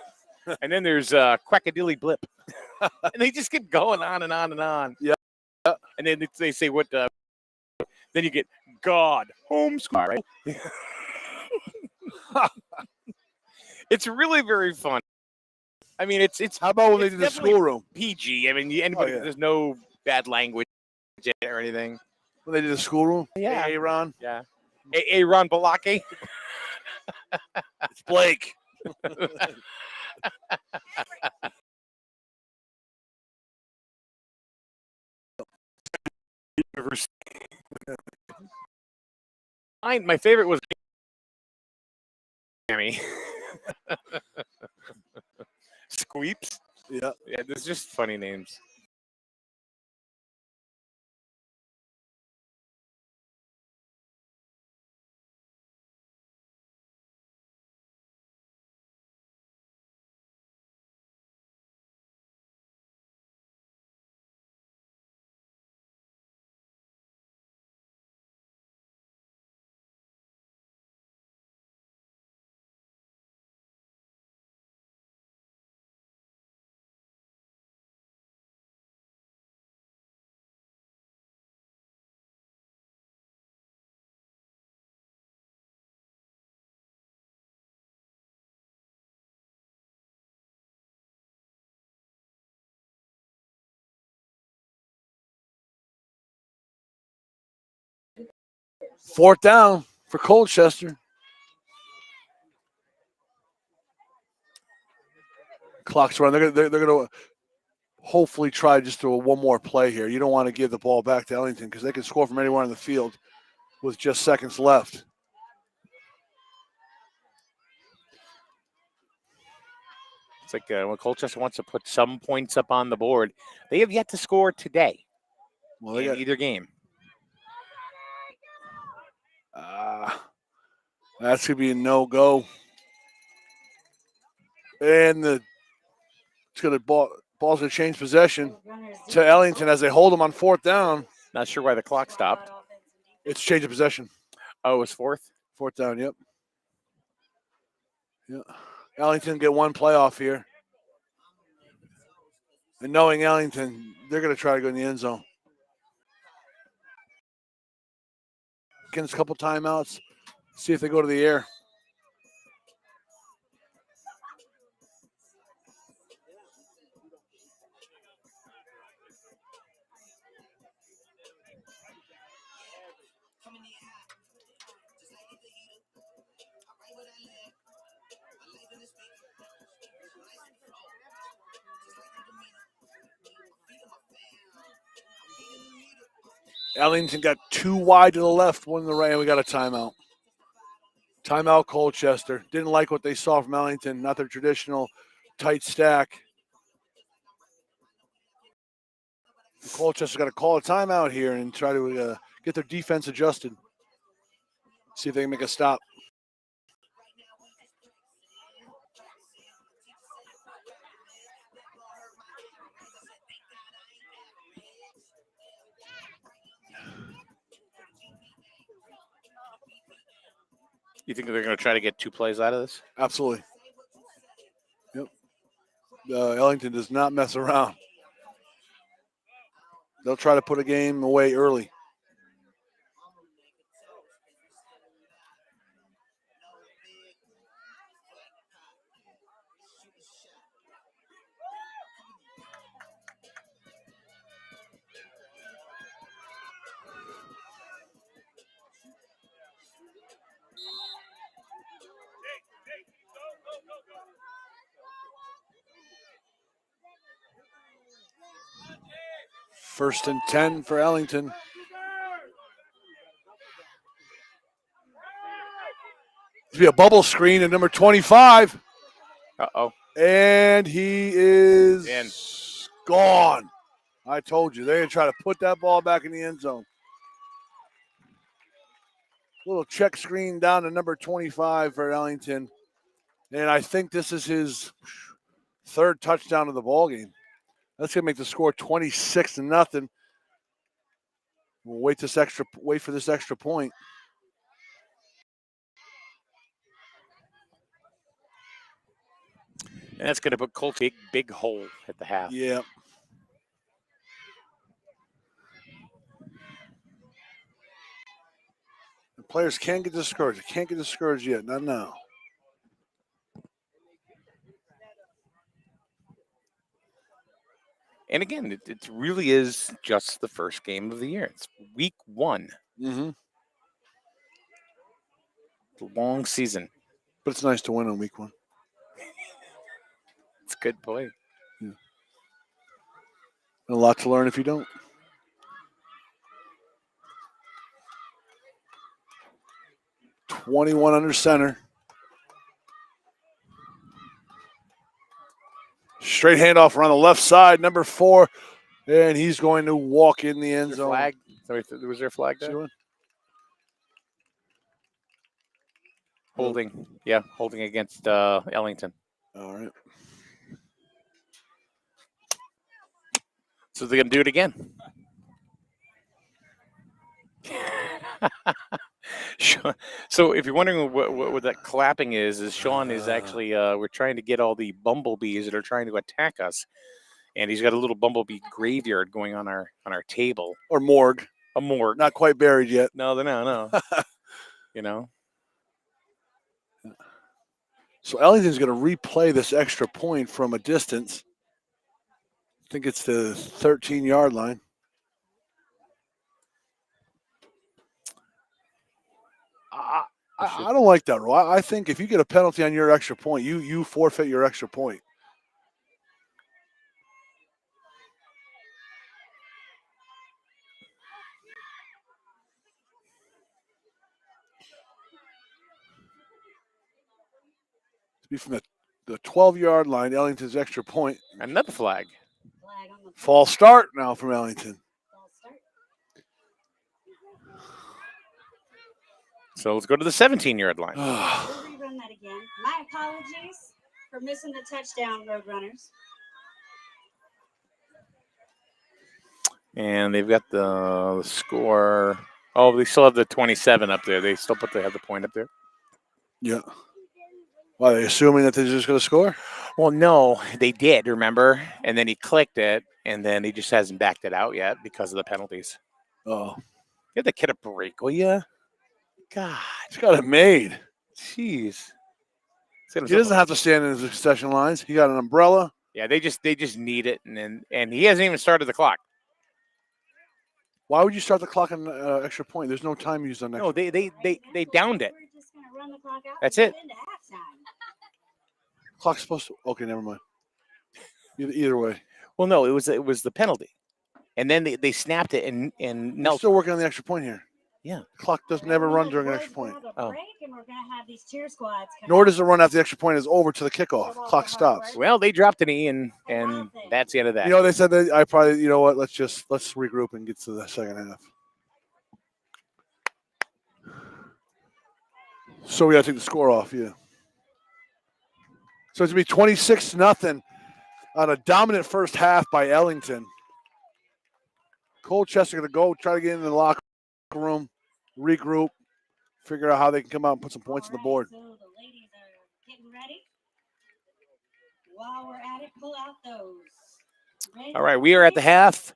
and then there's Quackadilly Blip, and they just keep going on and on and on. Yeah. And then they say what? Then you get God homeschool. Right? It's really very fun. I mean, it's. How about when they it's did the definitely schoolroom? PG. I mean, anybody. yeah. There's no bad language or anything. When they did the schoolroom? Yeah. Hey, Ron. Yeah. Ron Balaki. It's Blake. My favorite was Sammy. Squeeps. Yeah. Yeah, there's just funny names. Fourth down for Colchester. Clock's running. They're going to hopefully try just to one more play here. You don't want to give the ball back to Ellington because they can score from anywhere on the field with just seconds left. It's like when Colchester wants to put some points up on the board, they have yet to score today in either game. That's going to be a no-go. And it's going to ball's going to change possession to Ellington as they hold him on fourth down. Not sure why the clock stopped. It's change of possession. Oh, it was fourth? Fourth down, yep. Yeah. Ellington get one playoff here. And knowing Ellington, they're going to try to go in the end zone. Against a couple timeouts. See if they go to the air. Ellington got 2 wide to the left, 1 to the right, and we got a timeout. Timeout Colchester. Didn't like what they saw from Ellington, not their traditional tight stack. Colchester's got to call a timeout here and try to get their defense adjusted. See if they can make a stop. You think they're going to try to get 2 plays out of this? Absolutely. Yep. Ellington does not mess around. They'll try to put a game away early. First and 10 for Ellington. It's be a bubble screen at number 25. Uh-oh. And he is In. gone. I told you. They're going to try to put that ball back in the end zone. Little check screen down to number 25 for Ellington. And I think this is his 3rd touchdown of the ball game. That's going to make the score 26-0. We'll wait for this extra point. And that's going to put Colt big hole at the half. Yeah. The players can't get discouraged. They can't get discouraged yet. Not now. And again, it really is just the first game of the year. It's week 1. Mm-hmm. The long season. But it's nice to win on week 1. It's a good point. Yeah. And a lot to learn if you don't. $21 under center. Straight handoff around the left side, number 4, and he's going to walk in the end zone. Flag? Was there a flag there? Holding. Yeah, holding against Ellington. All right. So they're going to do it again. So if you're wondering what that clapping is Sean is actually, we're trying to get all the bumblebees that are trying to attack us. And he's got a little bumblebee graveyard going on our table. Or morgue. A morgue. Not quite buried yet. No, they're not, no. You know? So Ellington's going to replay this extra point from a distance. I think it's the 13-yard line. I don't like that rule. I think if you get a penalty on your extra point, you forfeit your extra point. To be from the 12-yard line, Ellington's extra point. Another flag. False start now from Ellington. So let's go to the 17-yard line. We'll rerun that again. My apologies for missing the touchdown, Roadrunners. And they've got the score. Oh, they still have the 27 up there. They still have the point up there. Yeah. Why, are they assuming that they're just going to score? Well, no, they did, remember? And then he clicked it, and then he just hasn't backed it out yet because of the penalties. Oh. Give the kid a break, will you? God, He's got it made. jeez. He doesn't have to stand in his succession lines. He got an umbrella. Yeah, they just need it, and he hasn't even started the clock. Why would you start the clock on extra point? There's no time used on extra. No, they downed it. We're just gonna run the clock out That's and it. go into halftime. Clock's supposed to. Okay, never mind. Either way, Well, no, it was the penalty, and then they snapped it, and we're Nelson. still working on the extra point here. Yeah. The clock doesn't never run during an extra point. Oh. Break, and we're gonna have these cheer squads come Nor out. does it run after the extra point is over to the kickoff. Clock stops. Well, they dropped a knee, and that's the end of that. You know, they said that I probably, you know what, let's regroup and get to the second half. So we got to take the score off, yeah. So it's going to be 26-0 on a dominant first half by Ellington. Colchester going to go try to get into the locker room, regroup, figure out how they can come out and put some points on the board. So the ladies are getting ready. While we're at it, pull out those. All right, we are at the half,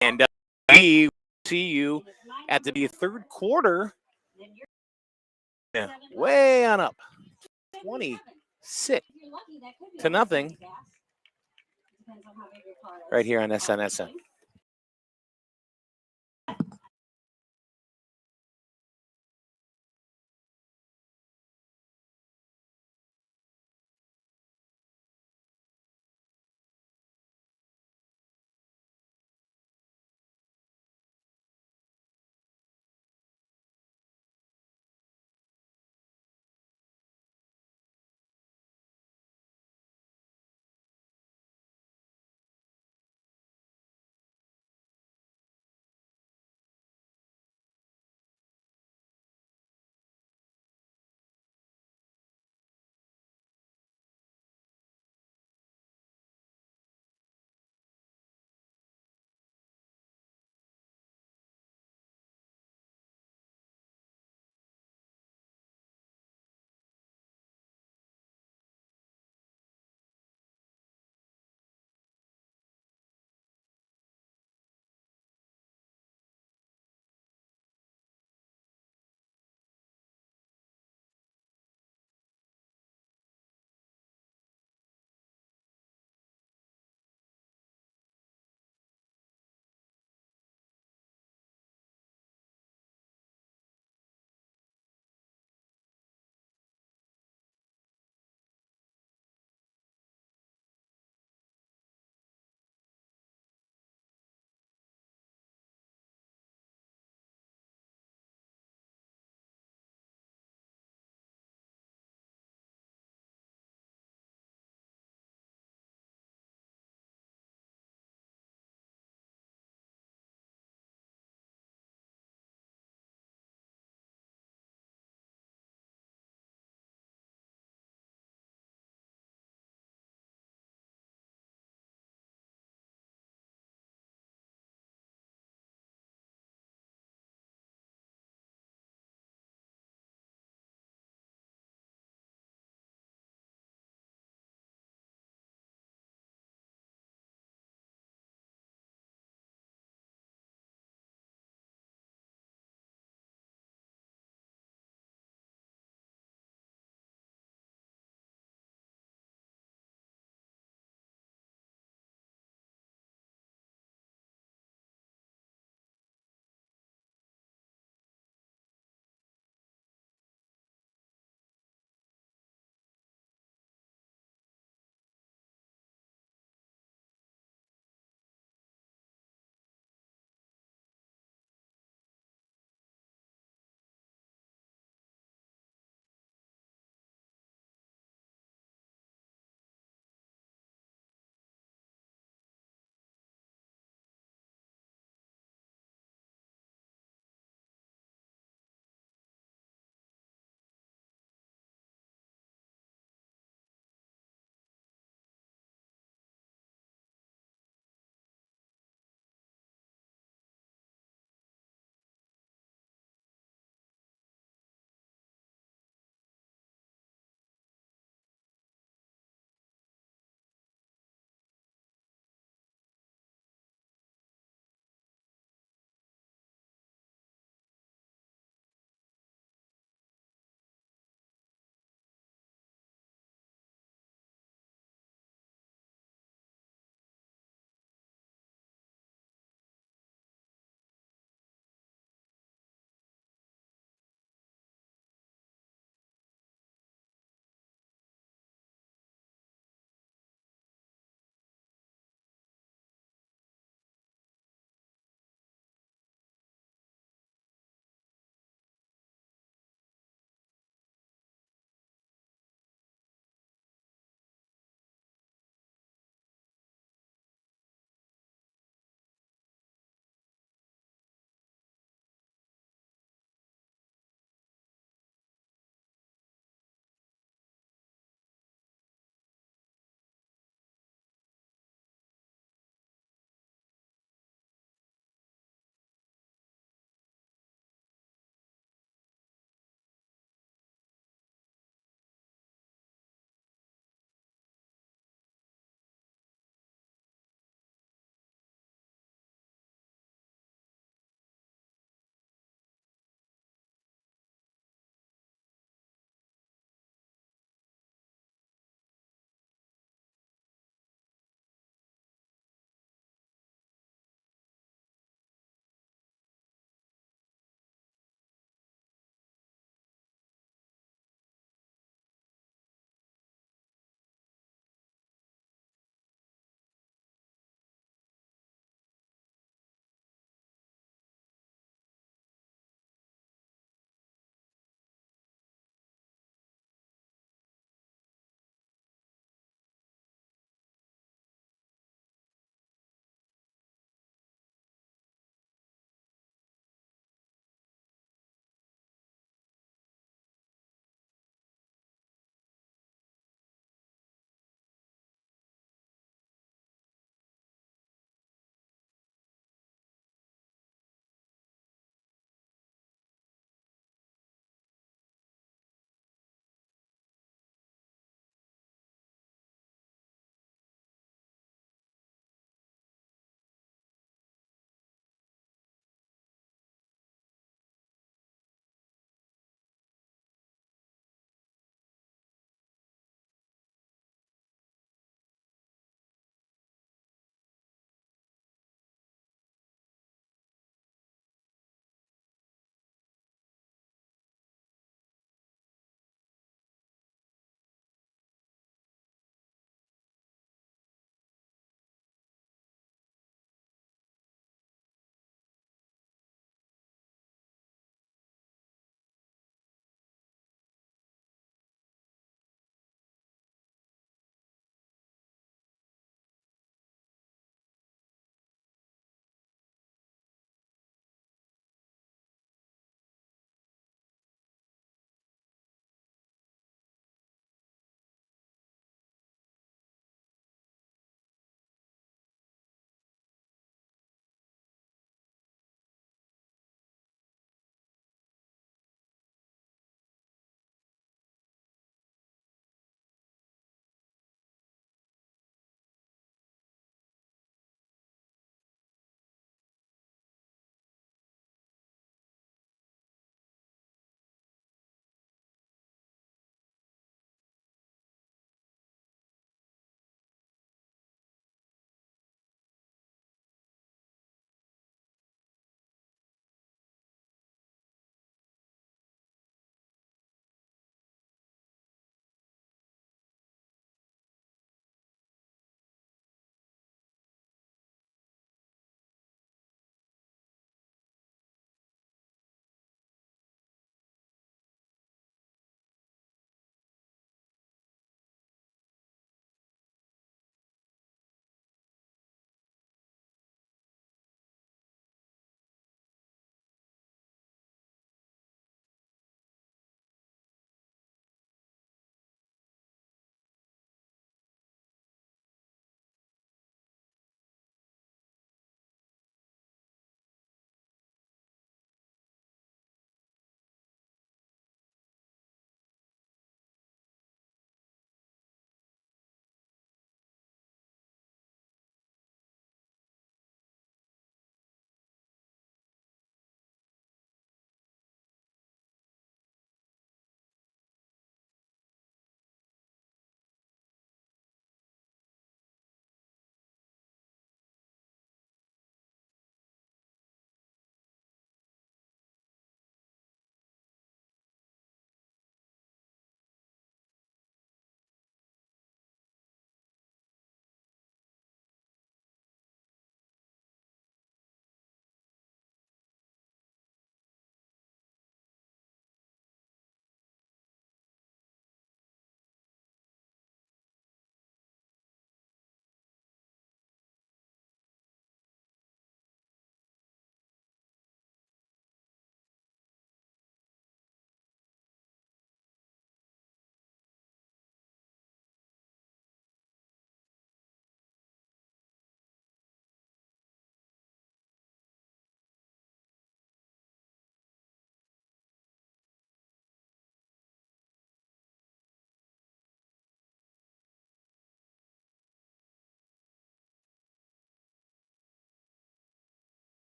and we see you at the third quarter. Yeah, way on up, 26-0 right here on SNSN.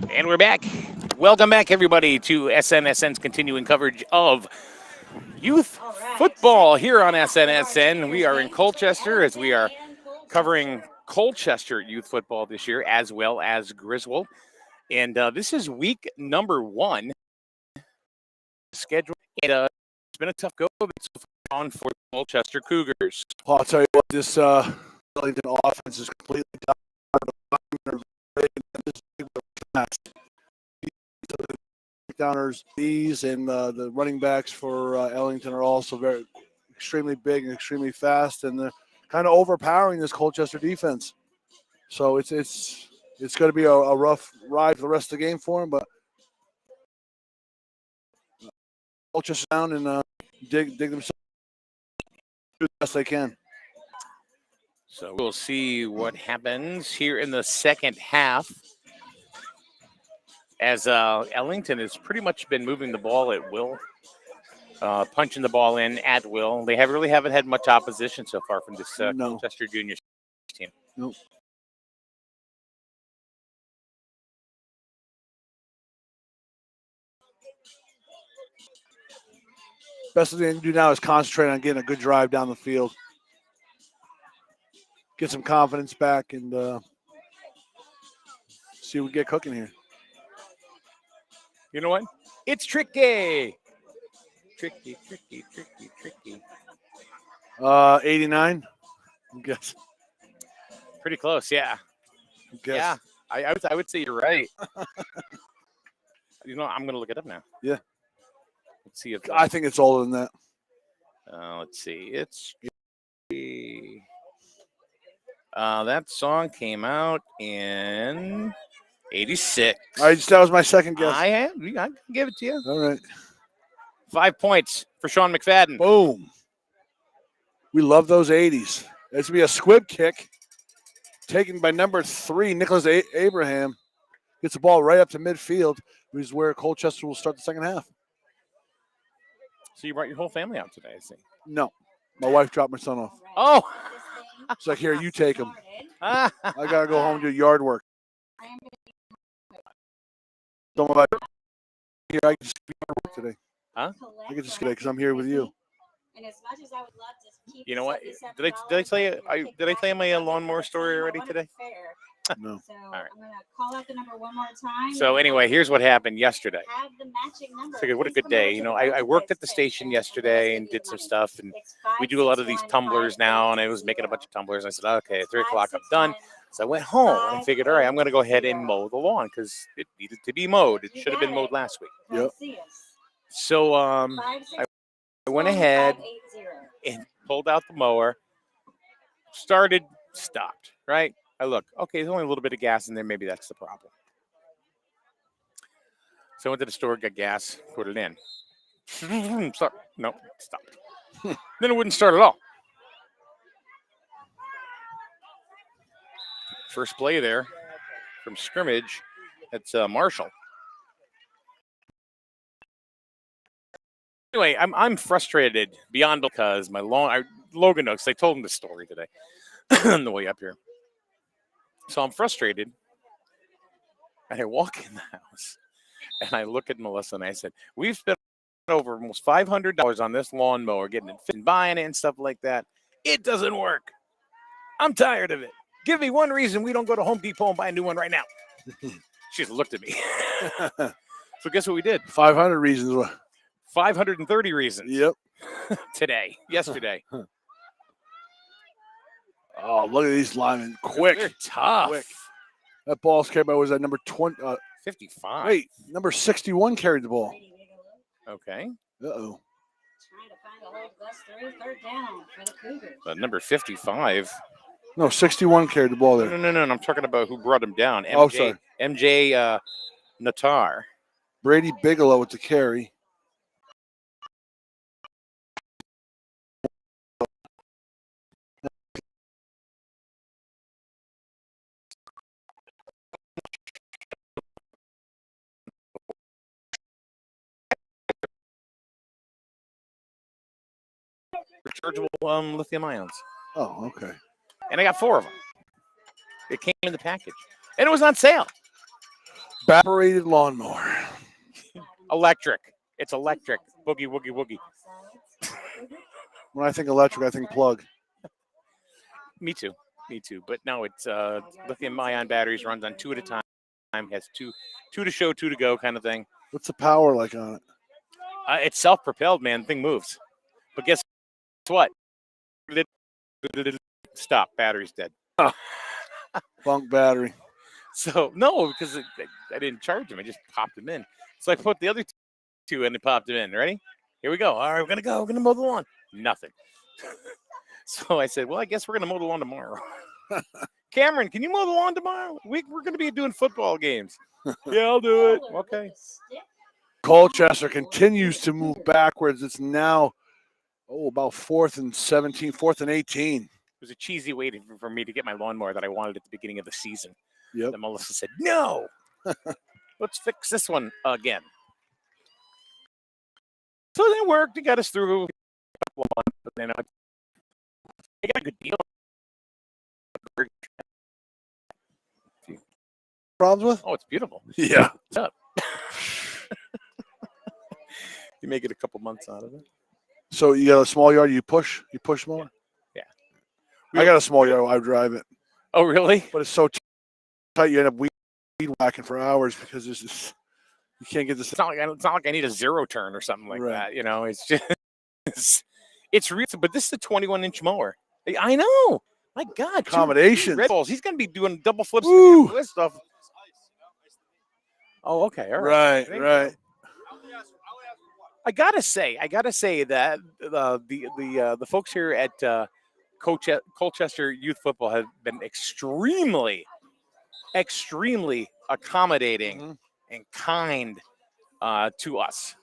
And we're back. Welcome back, everybody, to SNSN's continuing coverage of youth football here on SNSN. We are in Colchester as we are covering Colchester youth football this year, as well as Griswold. And this is week number 1 schedule. And it's been a tough go on for the Colchester Cougars. Well, I'll tell you what, this Ellington offense is completely down. Downers, these and the running backs for Ellington are also extremely big and extremely fast, and they're kind of overpowering this Colchester defense. So it's going to be a rough ride for the rest of the game for them, but Colchester down and dig themselves do the best they can. So we'll see what happens here in the second half, as Ellington has pretty much been moving the ball at will, punching the ball in at will. They really haven't had much opposition so far from this Colchester junior team. Nope. Best thing they can do now is concentrate on getting a good drive down the field. Get some confidence back and see what we get cooking here. You know what? It's tricky. Tricky. 89, I guess. Pretty close, yeah. Yeah, I would say you're right. You know, I'm going to look it up now. Yeah. Let's see if I think it's older than that. Let's see. It's that song came out in 86. That was my second guess. I can give it to you. All right. 5 points for Sean McFadden. Boom. We love those 80s. It's going to be a squib kick taken by number 3, Nicholas Abraham. Gets the ball right up to midfield, which is where Colchester will start the second half. So you brought your whole family out today, I see. No. My wife dropped my son off. Oh. It's like, here, you take him. I I got to go home and do yard work. Don't worry about it. Here, I can just do yard work today. Huh? I can just get it because I'm here with you. And as much as I would love to keep You know what? Did I tell you? Did I tell you my lawnmower story already today? No. So right. I'm going to call out the number one more time. So anyway, here's what happened yesterday. Have the matching number. Figured, what a good day. You know, I worked at the station yesterday and did some stuff, and we do a lot of these tumblers now, and I was making a bunch of tumblers. And I said, okay, at 3 o'clock, I'm done. So I went home, and I figured, all right, I'm going to go ahead and mow the lawn because it needed to be mowed. It should have been mowed last week. Yep. So I went ahead and pulled out the mower, started, stopped, right? I look, okay, there's only a little bit of gas in there. Maybe that's the problem. So I went to the store, got gas, put it in. Start. No, stopped. Then it wouldn't start at all. First play there from scrimmage. That's Marshall. Anyway, I'm frustrated beyond because my Logan knows. I told him the story today on the way up here. So I'm frustrated, and I walk in the house, and I look at Melissa, and I said, we've spent over almost $500 on this lawnmower, getting it fit and buying it and stuff like that. It doesn't work. I'm tired of it. Give me one reason we don't go to Home Depot and buy a new one right now. She just looked at me. So guess what we did? 500 reasons. 530 reasons. Yep. Yesterday. Oh, look at these linemen. Quick. They're tough. Quick. That ball's carried by, was that number 20? 55. Wait, number 61 carried the ball. Okay. Uh-oh. Trying to find a hole to bust through. Third down for the Cougars. But number 55. No, 61 carried the ball there. No. I'm talking about who brought him down. Sorry. MJ Natar. Brady Bigelow with the carry. Rechargeable lithium ions. Oh, okay. And I got 4 of them. It came in the package. And it was on sale. Evaporated lawnmower. Electric. It's electric. Boogie, woogie, woogie. When I think electric, I think plug. Me too. Me too. But no, it's lithium-ion batteries, runs on 2 at a time. Has two to show, 2 to go kind of thing. What's the power like on it? It's self-propelled, man. The thing moves. But guess what? Stop. Battery's dead. Bunk battery. So, no, because I didn't charge them. I just popped them in. So I put the other 2 and they popped them in. Ready? Here we go. All right, we're going to go. We're going to mow the lawn. Nothing. So I said, well, I guess we're going to mow the lawn tomorrow. Cameron, can you mow the lawn tomorrow? We're going to be doing football games. Yeah, I'll do it. Okay. Colchester continues to move backwards. It's now, about 4th and 17, 4th and 18. It was a cheesy way for me to get my lawnmower that I wanted at the beginning of the season. Yep. And Melissa said, no, let's fix this one again. So it worked. It got us through. But then I got a good deal. Problems with? Oh, it's beautiful. Yeah. What's up? You may get a couple months out of it. So you got a small yard, you push mower? Yeah. I got a small yard, I drive it. Oh, really? But it's so tight you end up weed whacking for hours because it's just, you can't get this. It's not like I need a 0 turn or something like Right. that. You know, it's just it's real. But this is a 21-inch mower. I know. My God. 2 Accommodations. Red Balls. He's going to be doing double flips Woo. and this stuff. Oh, okay. All right. Right. I gotta say that the folks here at Colchester Youth Football have been extremely accommodating and kind to us.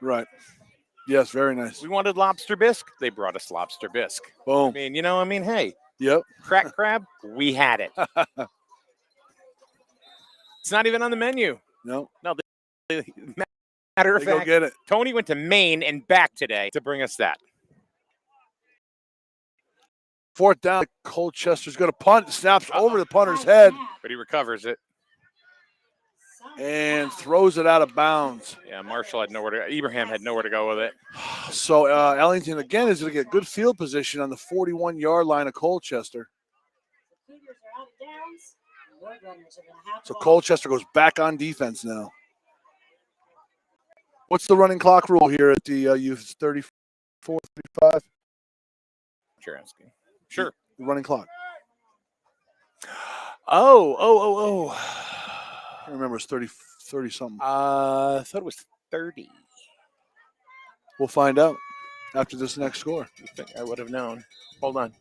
Right. Yes, very nice. We wanted lobster bisque, they brought us lobster bisque. I Boom. mean, hey, Yep. crack crab, we had it. It's not even on the menu. No. Matter of Go fact, get it. Tony went to Maine and back today to bring us that. 4th down. Colchester's going to punt. Snaps over the punter's head But he recovers it. and throws it out of bounds. Yeah, Ibrahim had nowhere to go with it. So Ellington again is going to get good field position on the 41-yard line of Colchester. So Colchester goes back on defense now. What's the running clock rule here at the youth? 34, 35? You're asking. Sure. The running clock. Oh. I remember it's 30 something. I thought it was 30. We'll find out after this next score. I think I would have known. Hold on.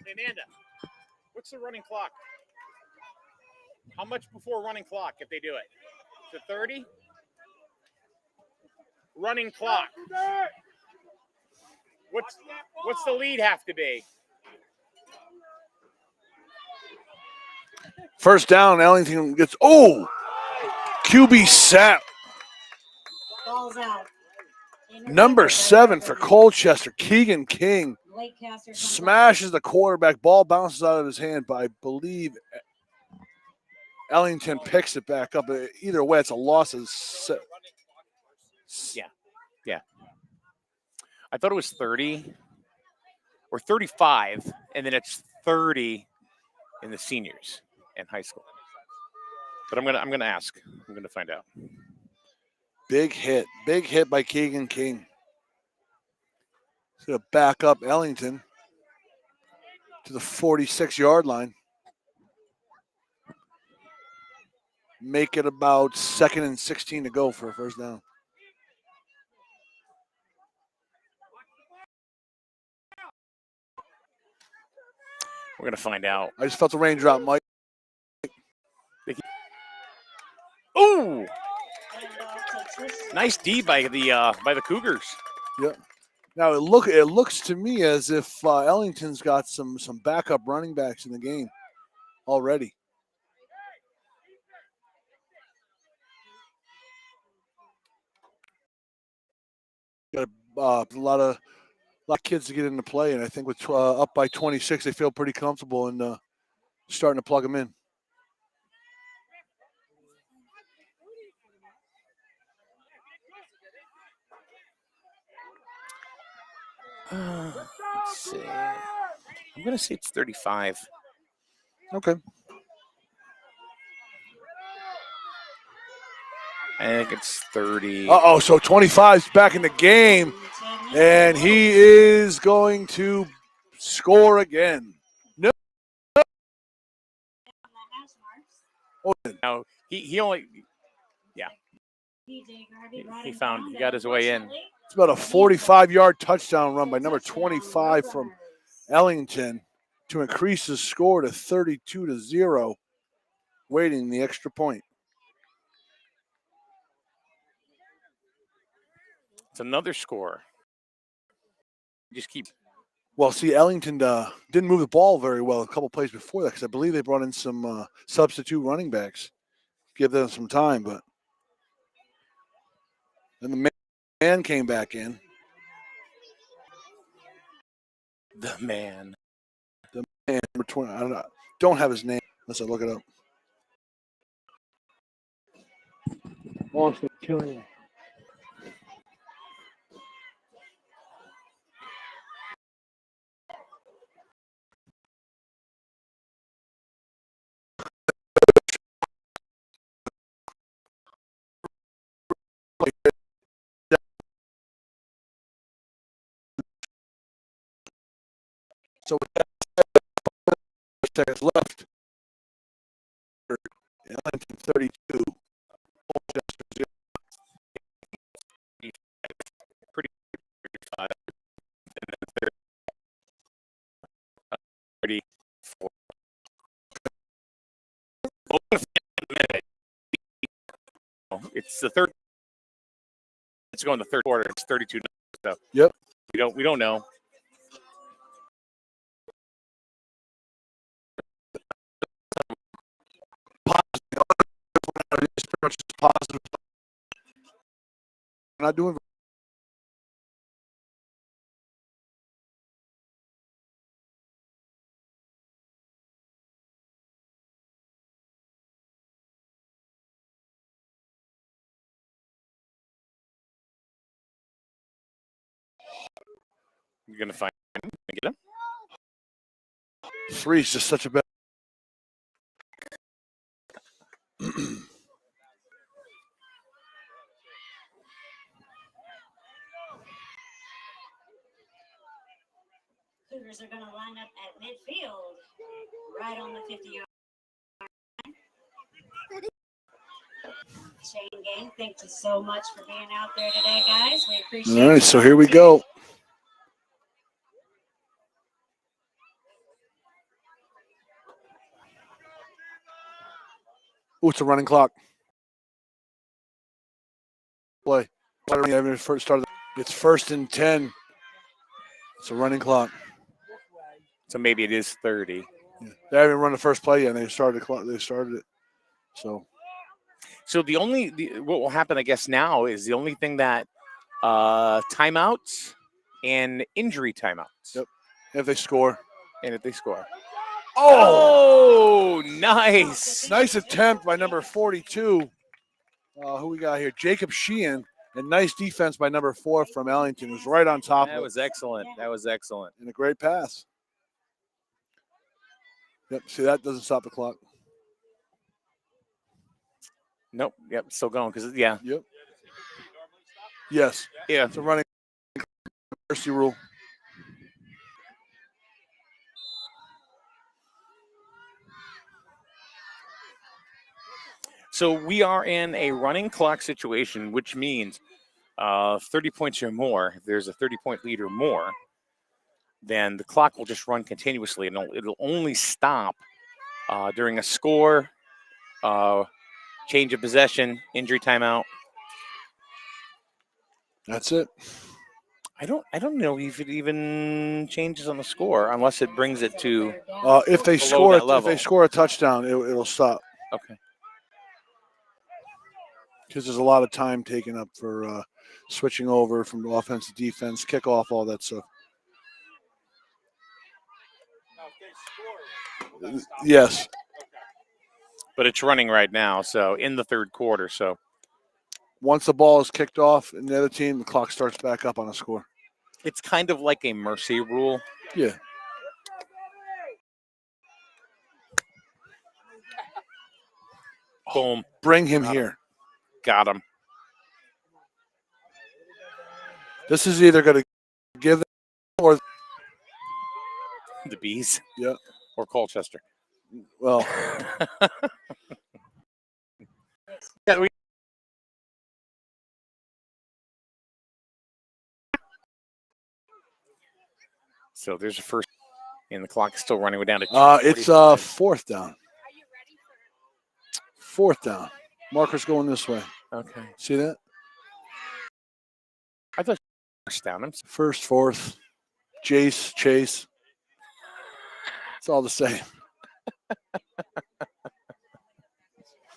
Hey, Amanda, what's the running clock? How much before running clock if they do it? Is it 30? Running clock. What's the lead have to be? First down, Ellington gets, QB sack. Ball's out. Number 7 for Colchester, Keegan King. Smashes the quarterback. Ball bounces out of his hand, but I believe Ellington picks it back up. Either way, it's a loss. Yeah. I thought it was 30 or 35, and then it's 30 in the seniors in high school. But I'm gonna ask. I'm gonna find out. Big hit by Keegan King. He's gonna back up Ellington to the 46-yard line. Make it about 2nd and 16 to go for a first down. We're gonna find out. I just felt the raindrop, Mike. Ooh! Nice D by the Cougars. Yeah. Now it looks to me as if Ellington's got some backup running backs in the game already. Got a lot of kids to get into play, and I think with up by 26, they feel pretty comfortable in starting to plug them in. Let's see. I'm going to say it's 35. Okay. I think it's 30. Uh-oh, so 25's back in the game, and he is going to score again. No. No, he only, he got his way in. It's about a 45-yard touchdown run by number 25 from Ellington to increase his score to 32-0, waiting the extra point. It's another score. Just keep. Well, see, Ellington didn't move the ball very well a couple plays before that because I believe they brought in some substitute running backs, give them some time, but then the man came back in. The man. And number 20, I don't have his name unless I look it up. So with that, seconds left. Ellington 32. Colchester 0. Pretty 35. 34. It's the third. It's going the third quarter. It's 32. So Yep. We don't know. Positive. Not doing. You're gonna find him. Get him. Three's just such a bad. Cougars are going to line up at midfield, right on the 50-yard line. Shane Gang, thank you so much for being out there today, guys. We appreciate it. All right, so here we go. Oh, it's a running clock. Play. First started. It's 1st and 10. It's a running clock. So maybe it is 30. Yeah. They haven't run the first play yet. And they started the clock. They started it. So what will happen, I guess, now is the only thing that timeouts and injury timeouts. Yep. If they score. And if they score. Oh, nice. Nice attempt by number 42. Who we got here? Jacob Sheehan. And nice defense by number 4 from Ellington. It was right on top of it. That was excellent. That was excellent. And a great pass. Yep. See, that doesn't stop the clock. Nope. Yep. Still going because, yeah. Yep. Yes. Yeah. It's a running mercy rule. So we are in a running clock situation, which means 30 points or more. If there's a 30-point lead or more, then the clock will just run continuously, and it'll only stop during a score, change of possession, injury timeout. That's it. I don't know if it even changes on the score unless it brings it to if they score a touchdown, it'll stop. Okay. Because there's a lot of time taken up for switching over from offense to defense, kickoff, all that stuff. Yes. But it's running right now, so in the third quarter. So once the ball is kicked off in the other team, the clock starts back up on a score. It's kind of like a mercy rule. Yeah. Boom. Bring him here. Got him. This is either going to give them or The Bees. Yeah. Or Colchester. well, Yeah, we- So there's a first, and the clock is still running. We're down to it's 2:45. fourth down. Fourth down. Marker's going this way. Okay. See that? I thought first down. I'm First, fourth, Jace, Chase. It's all the same.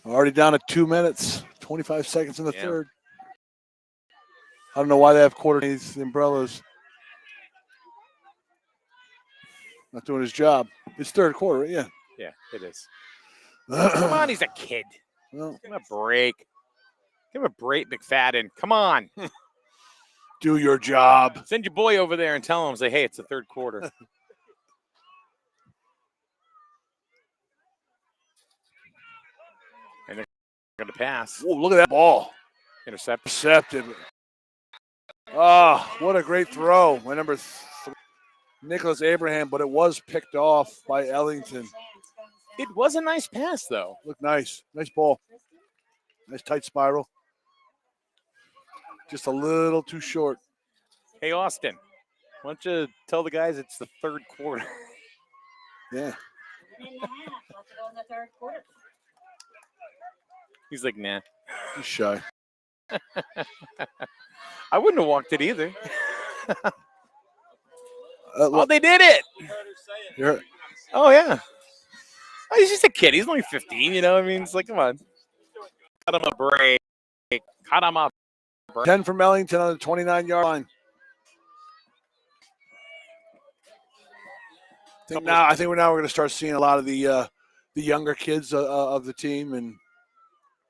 Already down to 2 minutes, 25 seconds in the Yeah. third. I don't know why they have these umbrellas. Not doing his job. It's third quarter, right? Yeah. Yeah, it is. Come on, he's a kid. Well, Give him a break. Give him a break, McFadden. Come on. do your job. Send your boy over there and tell him, say, hey, it's the third quarter. And they're going to pass. Whoa, look at that ball. Intercept. Intercepted. Oh, what a great throw. My number 3, Nicholas Abraham, but it was picked off by Ellington. It was a nice pass, though. Look nice. Nice ball. Nice tight spiral. Just a little too short. Hey, Austin, why don't you tell the guys it's the third quarter? Yeah. He's like, nah. He's shy. I wouldn't have walked it either. Oh, Look, they did it. you're- Oh, yeah. Oh, he's just a kid. He's only 15, you know? I mean, it's like, come on. Cut him a break. Cut him up. 10 from Ellington on the 29-yard line. I think we're going to start seeing a lot of the younger kids of the team and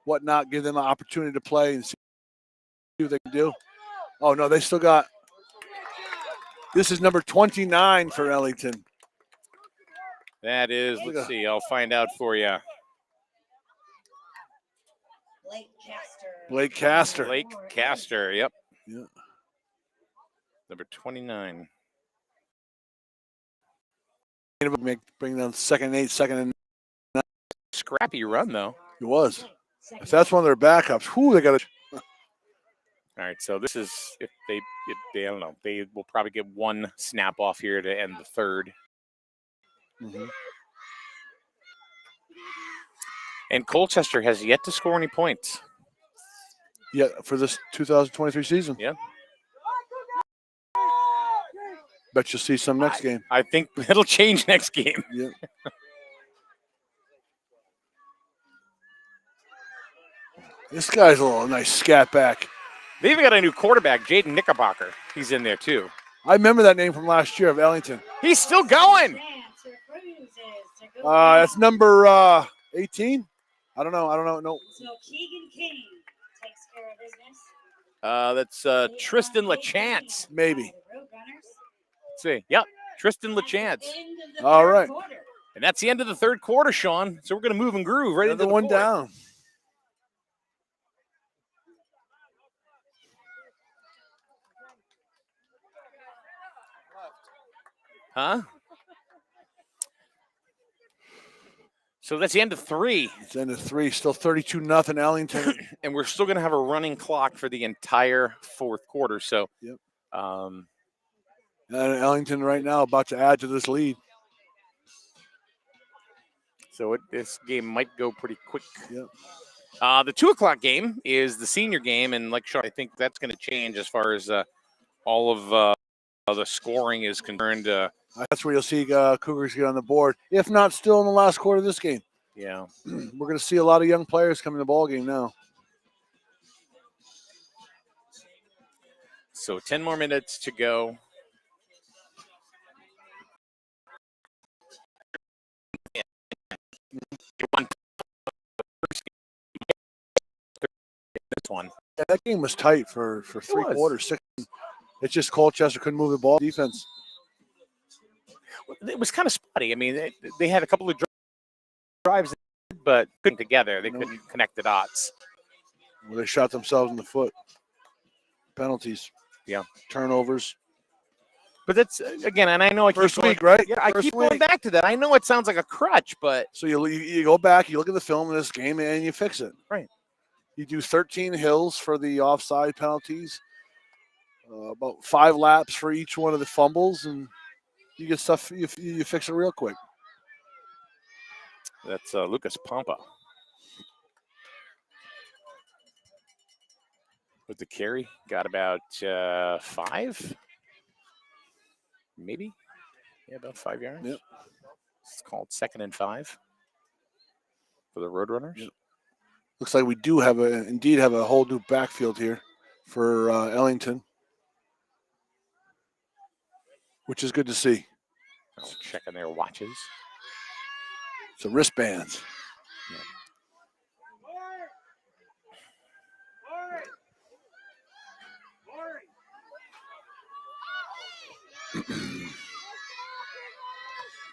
whatnot, give them an opportunity to play and see what they can do. Oh, no, they still got – this is number 29 for Ellington. That is, let's see, I'll find out for you. Blake Castor. Blake Castor, yep. Yeah. Number 29. Bring down second and 8, second and 9. Scrappy run, though. It was. If that's one of their backups, they got to. All right, so this is if they I don't know, they will probably get one snap off here to end the third. Mm-hmm. And Colchester has yet to score any points. Yeah, for this 2023 season. Yeah. Bet you'll see some next game. I think it'll change next game. Yeah. This guy's a little nice scat back. They even got a new quarterback, Jaden Knickerbocker. He's in there too. I remember that name from last year of Ellington. He's still going. That's number 18. I don't know. No. So Keegan King takes care of business. That's Tristan LaChance. Maybe. Let's see. Yep, Tristan LaChance. All right. And that's the end of the third quarter, Sean. So we're going to move and groove right into Another the one fourth. down. Huh? So that's the end of 3. It's the end of 3. Still 32-0 Ellington. And we're still going to have a running clock for the entire fourth quarter. So, Yep. um, And Ellington right now about to add to this lead. so this game might go pretty quick. Yep. The 2:00 game is the senior game, and like Sean, I think that's going to change as far as all of the scoring is concerned. That's where you'll see Cougars get on the board. If not, still in the last quarter of this game. Yeah. We're going to see a lot of young players come in the ball game now. So 10 more minutes to go. This one. Yeah, that game was tight for 3 was. quarters. It's just Colchester couldn't move the ball. Defense. It was kind of spotty. I mean, they had a couple of drives, but couldn't together. They couldn't connect the dots. Well, they shot themselves in the foot. Penalties. Yeah. Turnovers. But that's, again, and I know I keep First going, week, right? Yeah, I First keep going week. back to that. I know it sounds like a crutch, but So you go back, you look at the film of this game, and you fix it. Right. You do 13 hills for the offside penalties, about 5 laps for each one of the fumbles, and you get stuff. You fix it real quick. that's Lucas Pompa. With the carry, got about 5, maybe. Yeah, about 5 yards. Yep. It's called 2nd and 5 for the Roadrunners. Yep. Looks like we do indeed have a whole new backfield here for Ellington, which is good to see. Oh, checking their watches. So wristbands.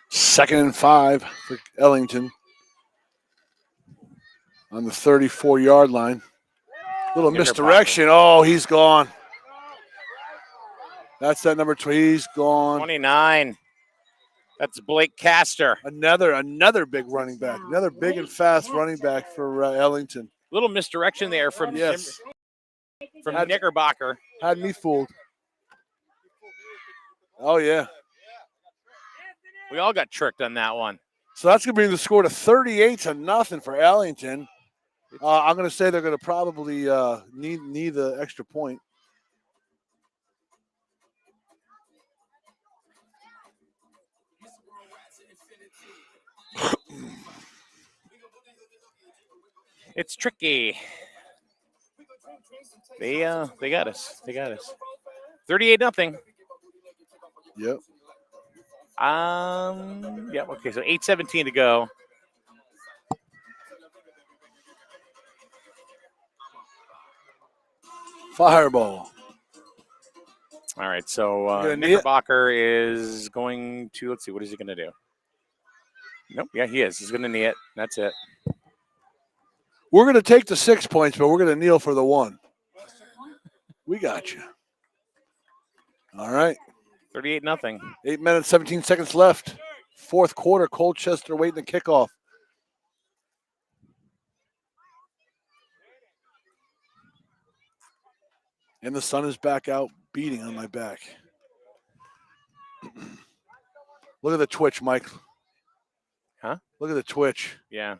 Second and 5 for Ellington on the 34-yard line. Little misdirection. Oh, he's gone. That's that number 2. He's gone. 29. That's Blake Castor. Another big running back. Another big and fast running back for Ellington. Little misdirection there from Knickerbocker. Had me fooled. Oh, yeah. We all got tricked on that one. So that's going to bring the score to 38-0 for Ellington. I'm going to say they're going to probably need the extra point. It's tricky. They got us. 38-0. Yep. Yeah, okay, so 8:17 to go. Fireball. All right, so Knickerbocker is going to, let's see, what is he going to do? Nope, yeah, he is. He's going to knee it. That's it. We're going to take the 6 points, but we're going to kneel for the 1. We got you. All right. 38-0. 8 minutes, 17 seconds left. Fourth quarter, Colchester waiting the kickoff. And the sun is back out beating on my back. Look at the twitch, Mike. Huh? Look at the twitch. Yeah.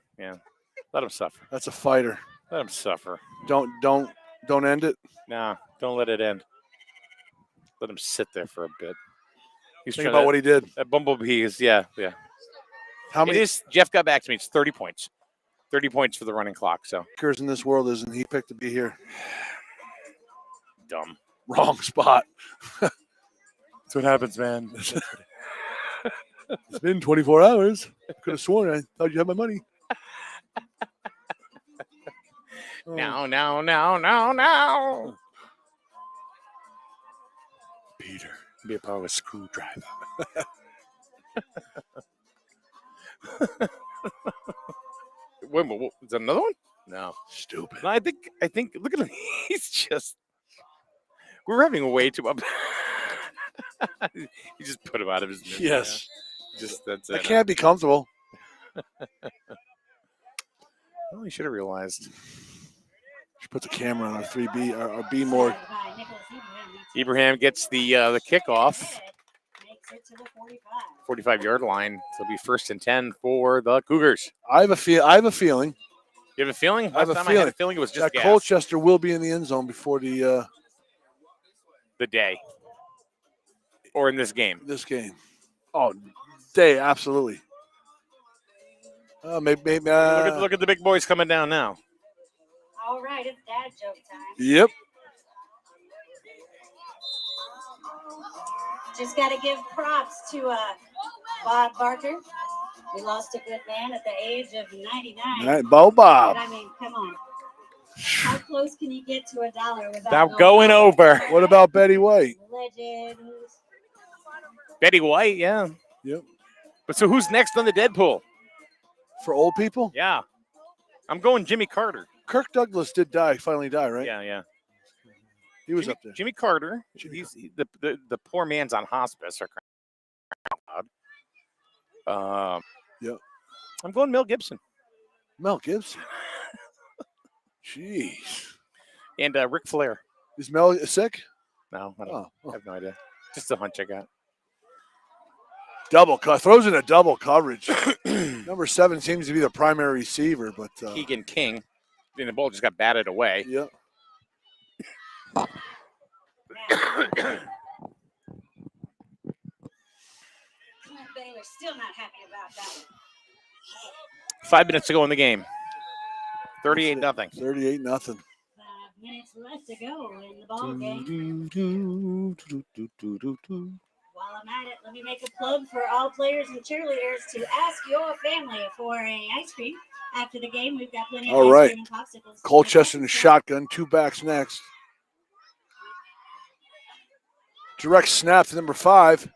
Let him suffer. That's a fighter. Let him suffer. Don't end it. No, don't let it end. Let him sit there for a bit. He's Think about what he did. That bumblebee is, yeah. How many Jeff got back to me. It's 30 points. 30 points for the running clock. So kickers in this world isn't he picked to be here? Dumb. Wrong spot. That's what happens, man. It's been 24 hours. Could have sworn I thought you had my money. No. Peter, be a part of a screwdriver. Wait, is that another one? No. Stupid. No, I think. Look at him. He's just. We're having way too much. He just put him out of his misery. Yes. Just that's I it. can't be comfortable. Well, he should have realized. Should put the camera on our 3B, our B more. Ibrahim gets the kickoff. 45-yard line. So it'll be 1st and 10 for the Cougars. I have a feeling. You have a feeling? I have a Last time I had a feeling it was just that gas. Colchester will be in the end zone before the day. Or in this game. This game. Oh, day, absolutely. Maybe. Look at the big boys coming down now. All right, it's dad joke time. Yep. Just got to give props to Bob Barker. We lost a good man at the age of 99. Bo Bob. But I mean, come on. How close can you get to $1 without Now going over. What about Betty White? Legends. Betty White, yeah. Yep. But so who's next on the Deadpool? For old people? Yeah. I'm going Jimmy Carter. Kirk Douglas did finally die, right? Yeah. He was Jimmy, up there. Jimmy Carter. Jimmy The poor man's on hospice. Yep. I'm going Mel Gibson. Mel Gibson. Jeez. And Ric Flair. Is Mel sick? No, I don't. Oh. I have no idea. Just a hunch I got. Double throws in a double coverage. Number 7 seems to be the primary receiver, but Keegan King. And the ball just got batted away. yeah. Baylor's still not happy about that one. 5 minutes to go in the game. 38-0. 38-0. 5 minutes left to go in the ball game. While I'm at it, let me make a plug for all players and cheerleaders to ask your family for a ice cream after the game. We've got plenty of All ice right. cream and popsicles. Colchester in the shotgun, 2 backs next. Direct snap to number 5.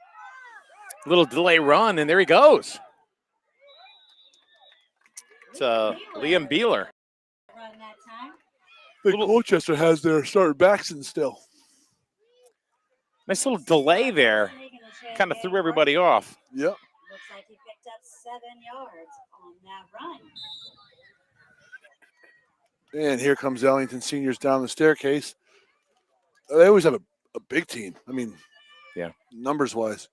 Little delay run, and there he goes. It's Liam Beeler. Run that time. I think Colchester has their starting backs in still. Nice little delay there. Kind of threw everybody off. Yep. Looks like he picked up 7 yards on that run. And here comes Ellington Seniors down the staircase. They always have a big team. I mean, yeah, numbers-wise.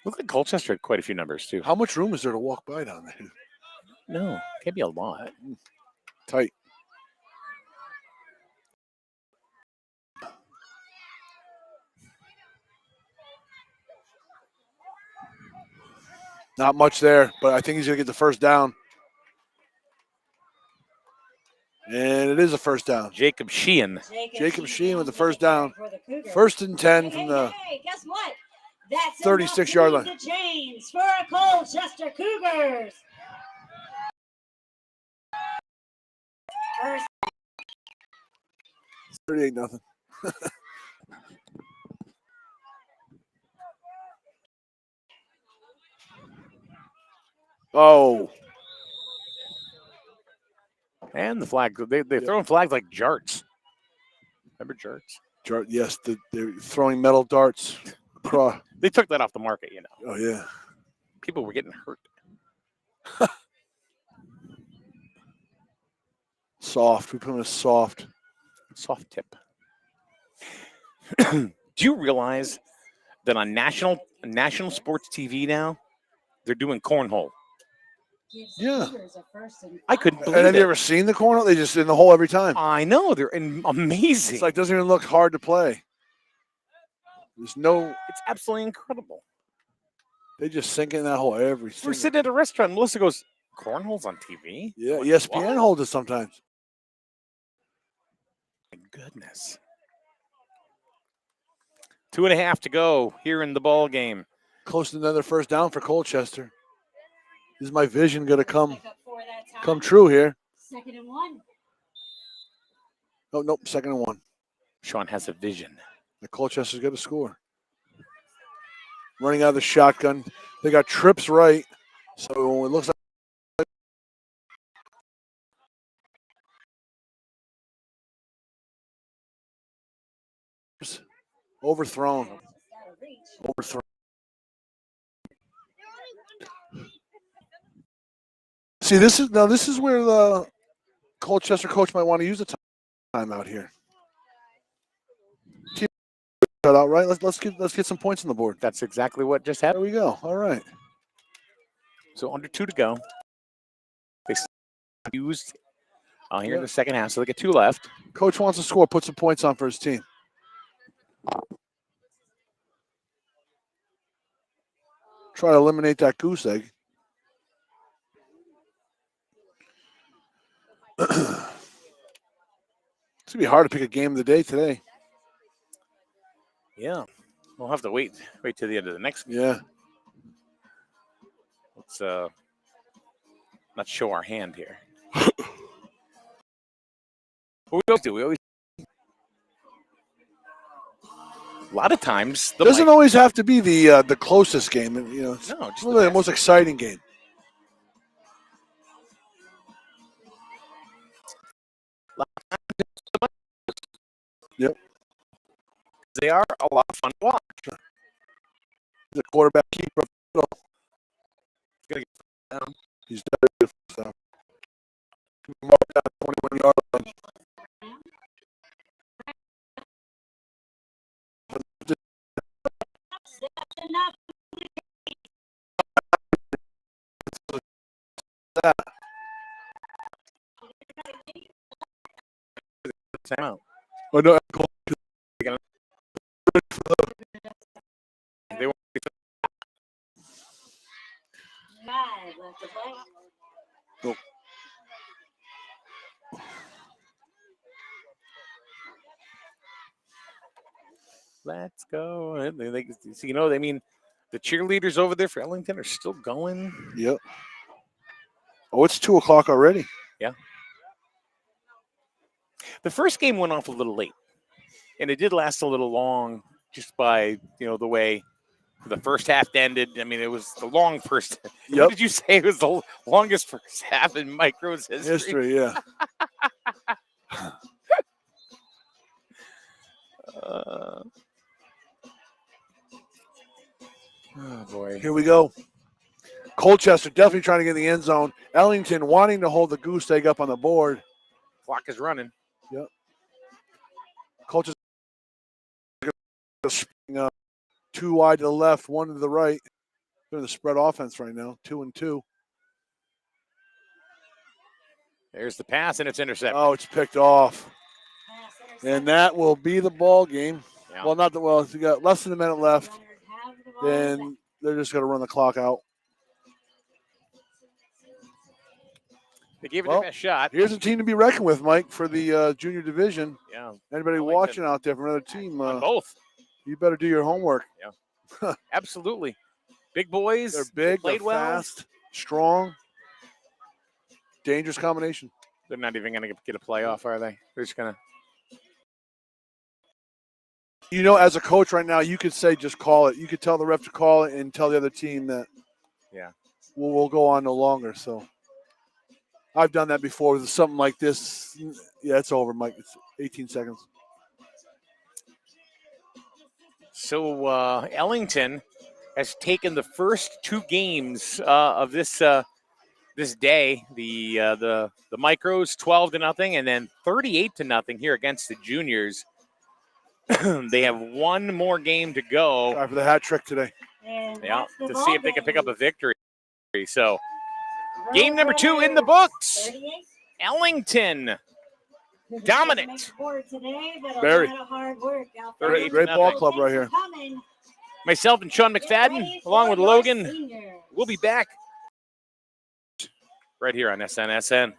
Look like Colchester had quite a few numbers, too. How much room is there to walk by down there? No, can't be a lot. Tight. Not much there, but I think he's going to get the first down. And it is a first down. Jacob Sheehan. Jacob Sheehan with the first down. For the Cougars. 1st and 10 from the Hey, guess what? That's 36-yard line. The chains for Colchester Cougars. First 38-0. Oh. And the flag. They're throwing flags like jarts. Remember jarts? Yes, they're throwing metal darts. They took that off the market, you know. Oh, yeah. People were getting hurt. Soft. We put them in a soft. Soft tip. Do you realize that on national sports TV now, they're doing cornhole? Yeah. I couldn't believe And have it. you ever seen the corner? They just in the hole every time. I know. They're amazing. It's like doesn't even look hard to play. There's no. It's absolutely incredible. They just sink in that hole every We're single. sitting at a restaurant. Melissa goes, cornhole's on TV? Yeah, Like, ESPN what? holds it sometimes. My goodness. 2.5 to go here in the ball game. Close to another first down for Colchester. Is my vision going to come true here? 2nd and 1. Oh, nope, 2nd and 1. Sean has a vision. The Colchester's going to score. Running out of the shotgun. They got trips right. So it looks like. Overthrown. See, this is where the Colchester coach might want to use the time out here. Keep cut out right. Let's get some points on the board. That's exactly what just There happened. we go. All right. So under 2 to go. They used here in the second half, so they get 2 left. Coach wants to score. Put some points on for his team. Try to eliminate that goose egg. It's gonna be hard to pick a game of the day today. Yeah. We'll have to wait till the end of the next game. Yeah. Let's not show our hand here. We always do. We always. A lot of times, the Doesn't always have to be the closest game. You know, it's No, just really the best. most exciting game. Yep. They are a lot of fun to watch. The quarterback keeper. Gotta He's done it for stuff. Marked out 21-yard line. That. Timeout. Oh, no, They won't be Five left to play. Go. Let's go. So, you know, I mean, the cheerleaders over there for Ellington are still going. Yep. Oh, it's 2 o'clock already. Yeah. The first game went off a little late, and it did last a little long just by, you know, the way the first half ended. I mean, it was the long first. Yep. What did you say? It was the longest first half in Micro's history. Yeah. Oh, boy. Here we go. Colchester definitely trying to get in the end zone. Ellington wanting to hold the goose egg up on the board. Clock is running. Yep. Colchester up 2 wide to the left, 1 to the right. They're in the spread offense right now, 2 and 2. There's the pass, and it's intercepted. Oh, it's picked off. And that will be the ball game. Yeah. Well, not the well. You got less than a minute left. Then they're just going to run the clock out. They gave it Well, their best shot. Here's a team to be reckoned with, Mike, for the junior division. Yeah. Anybody Ellington. watching out there from another team, On both. you better do your homework. Absolutely. Big boys. They're big, Played they're well. fast, strong, dangerous combination. They're not even going to get a playoff, are they? They're just going to. You know, as a coach right now, you could say just call it. You could tell the ref to call it and tell the other team that we'll go on no longer. So I've done that before with something like this. Yeah, it's over, Mike. It's 18 seconds. So Ellington has taken the first 2 games of this this day. The Micros 12-0, and then 38-0 here against the juniors. They have 1 more game to go. Try for the hat trick today. Yeah, to see if they can pick up a victory. So, game number 2 in the books. Ellington, dominant. Very. Great ball 38-0. club right here. Myself and Sean McFadden, along with Logan, we'll be back right here on SNSN.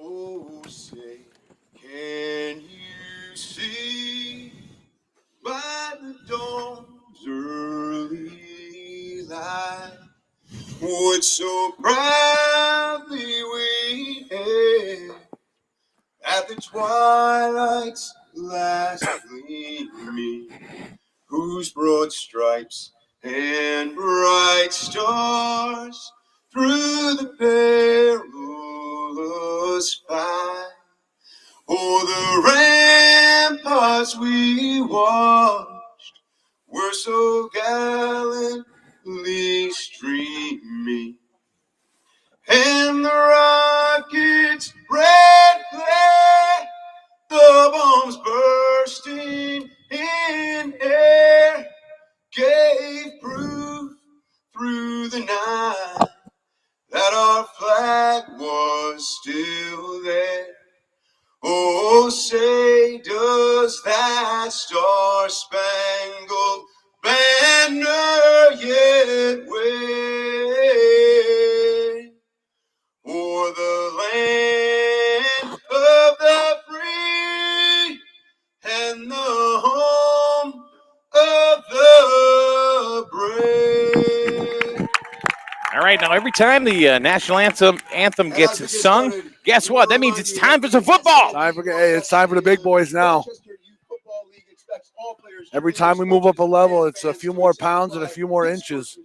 Oh, say, can you see by the dawn's early light what so proudly we hailed at the twilight's last gleaming, whose broad stripes and bright stars through the perilous fight o'er the ramparts we watched were so gallantly streaming, and the rocket's red glare, the bombs bursting in air, gave proof through the night that our flag was still there. Oh, say, does that star-spangled banner yet wave o'er the land of the free and the home of the brave? All right, now every time the national anthem gets sung, guess what? That means it's time for some football. It's time for the big boys now. Every time we move up a level, it's a few more pounds and a few more inches.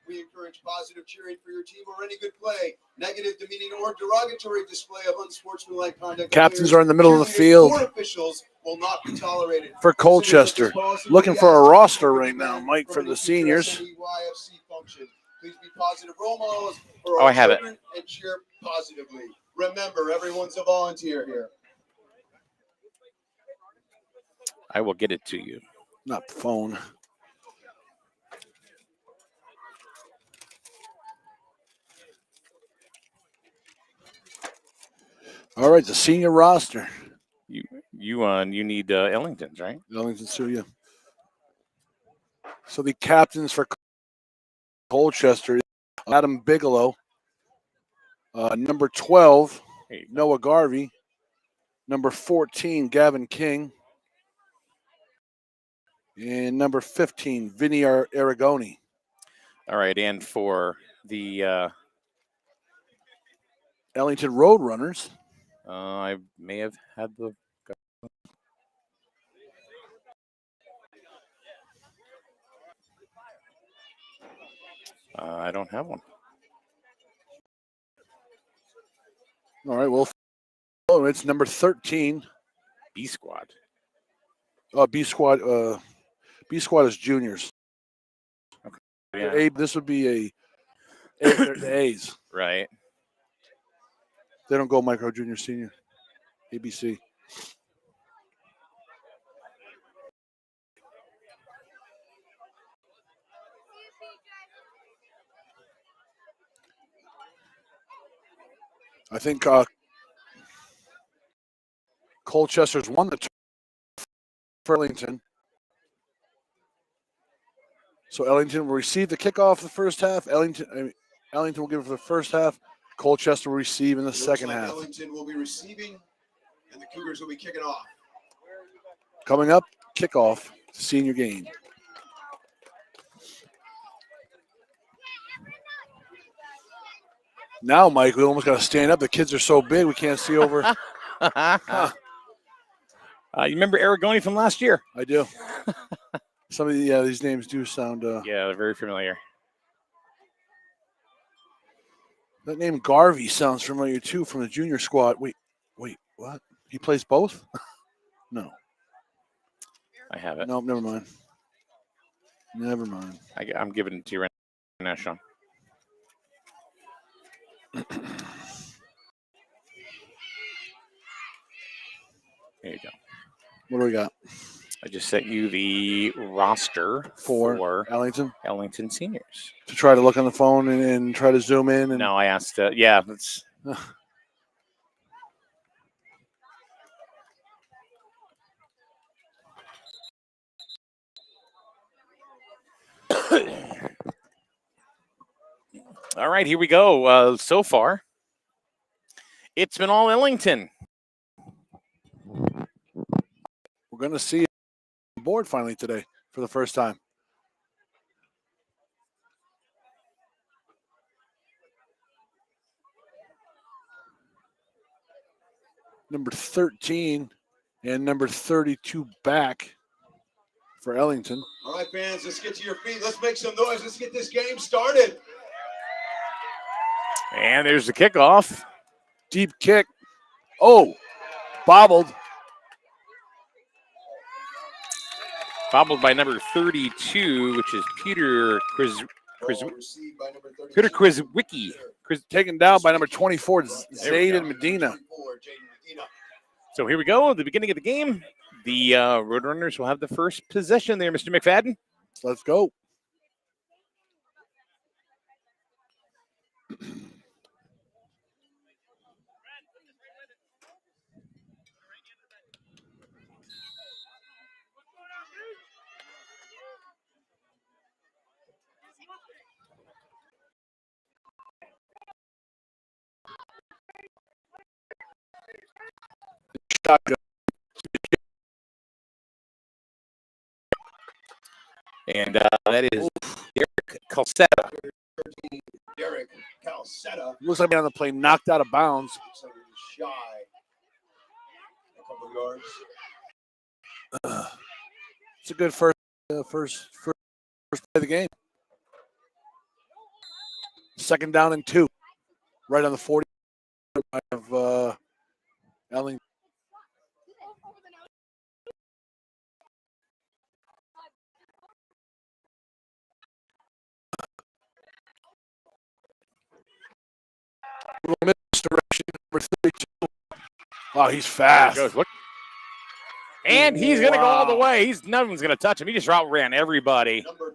We encourage positive cheering for your team or any good play. Negative, demeaning, or derogatory display of unsportsmanlike conduct. Captains are in the middle of the field officials will not be tolerated. for Colchester. Looking for a roster right now, Mike, for the seniors. Please be positive role models for Oh, our I have it. children and cheer positively. Remember, everyone's a volunteer here. I will get it to you. Not the phone. All right, the senior roster. You need Ellington's, right? Ellington Suya. So the captains for Colchester, Adam Bigelow. Number 12, Noah Garvey. Number 14, Gavin King. And number 15, Vinny Aragoni. All right, and for the Ellington Roadrunners. I may have had the. I don't have one. All right, well, oh, it's number 13. B squad. B squad. B squad is juniors. Yeah. This would be the A's. Right. They don't go micro, junior, senior. ABC. I think Colchester's won the for Ellington. So Ellington will receive the kickoff the first half. Ellington will give it for the first half. Colchester will receive in the second half. Ellington will be receiving, and the Cougars will be kicking off. Coming up, kickoff, senior game. Now, Mike, we almost got to stand up. The kids are so big we can't see over. You remember Aragoni from last year? I do. Some of these names do sound. Yeah, they're very familiar. That name Garvey sounds familiar too from the junior squad. Wait, what? He plays both? No. I have it. No, never mind. Never mind. I'm giving it to you right now, Sean. There you go. What do we got? I just sent you the roster for Ellington seniors. To try to look on the phone and try to zoom in. And no, I asked. Yeah, that's. All right, here we go. So far, It's been all Ellington. We're going to see the board finally today for the first time. Number 13 and number 32 back for Ellington. All right, fans, let's get to your feet. Let's make some noise. Let's get this game started. And there's the kickoff. Deep kick. Oh, bobbled. Bobbled by number 32, which is Peter Ball received by number 32. Peter Krizwicki. Taken down by number 24, Zayden Medina. So here we go, the beginning of the game. The Roadrunners will have the first possession there, Mr. McFadden. Let's go. Shotgun. And that is Derek Colchester. Derek Calcetta. Looks like on the play, knocked out of bounds. Looks like he's shy. A couple yards. It's a good first play of the game. Second down and 2. Right on the 40 of Ellington. Misdirection, number 32. Oh, he's fast. Goes, look. And he's going to go all the way. No one's going to touch him. He just outran everybody. Number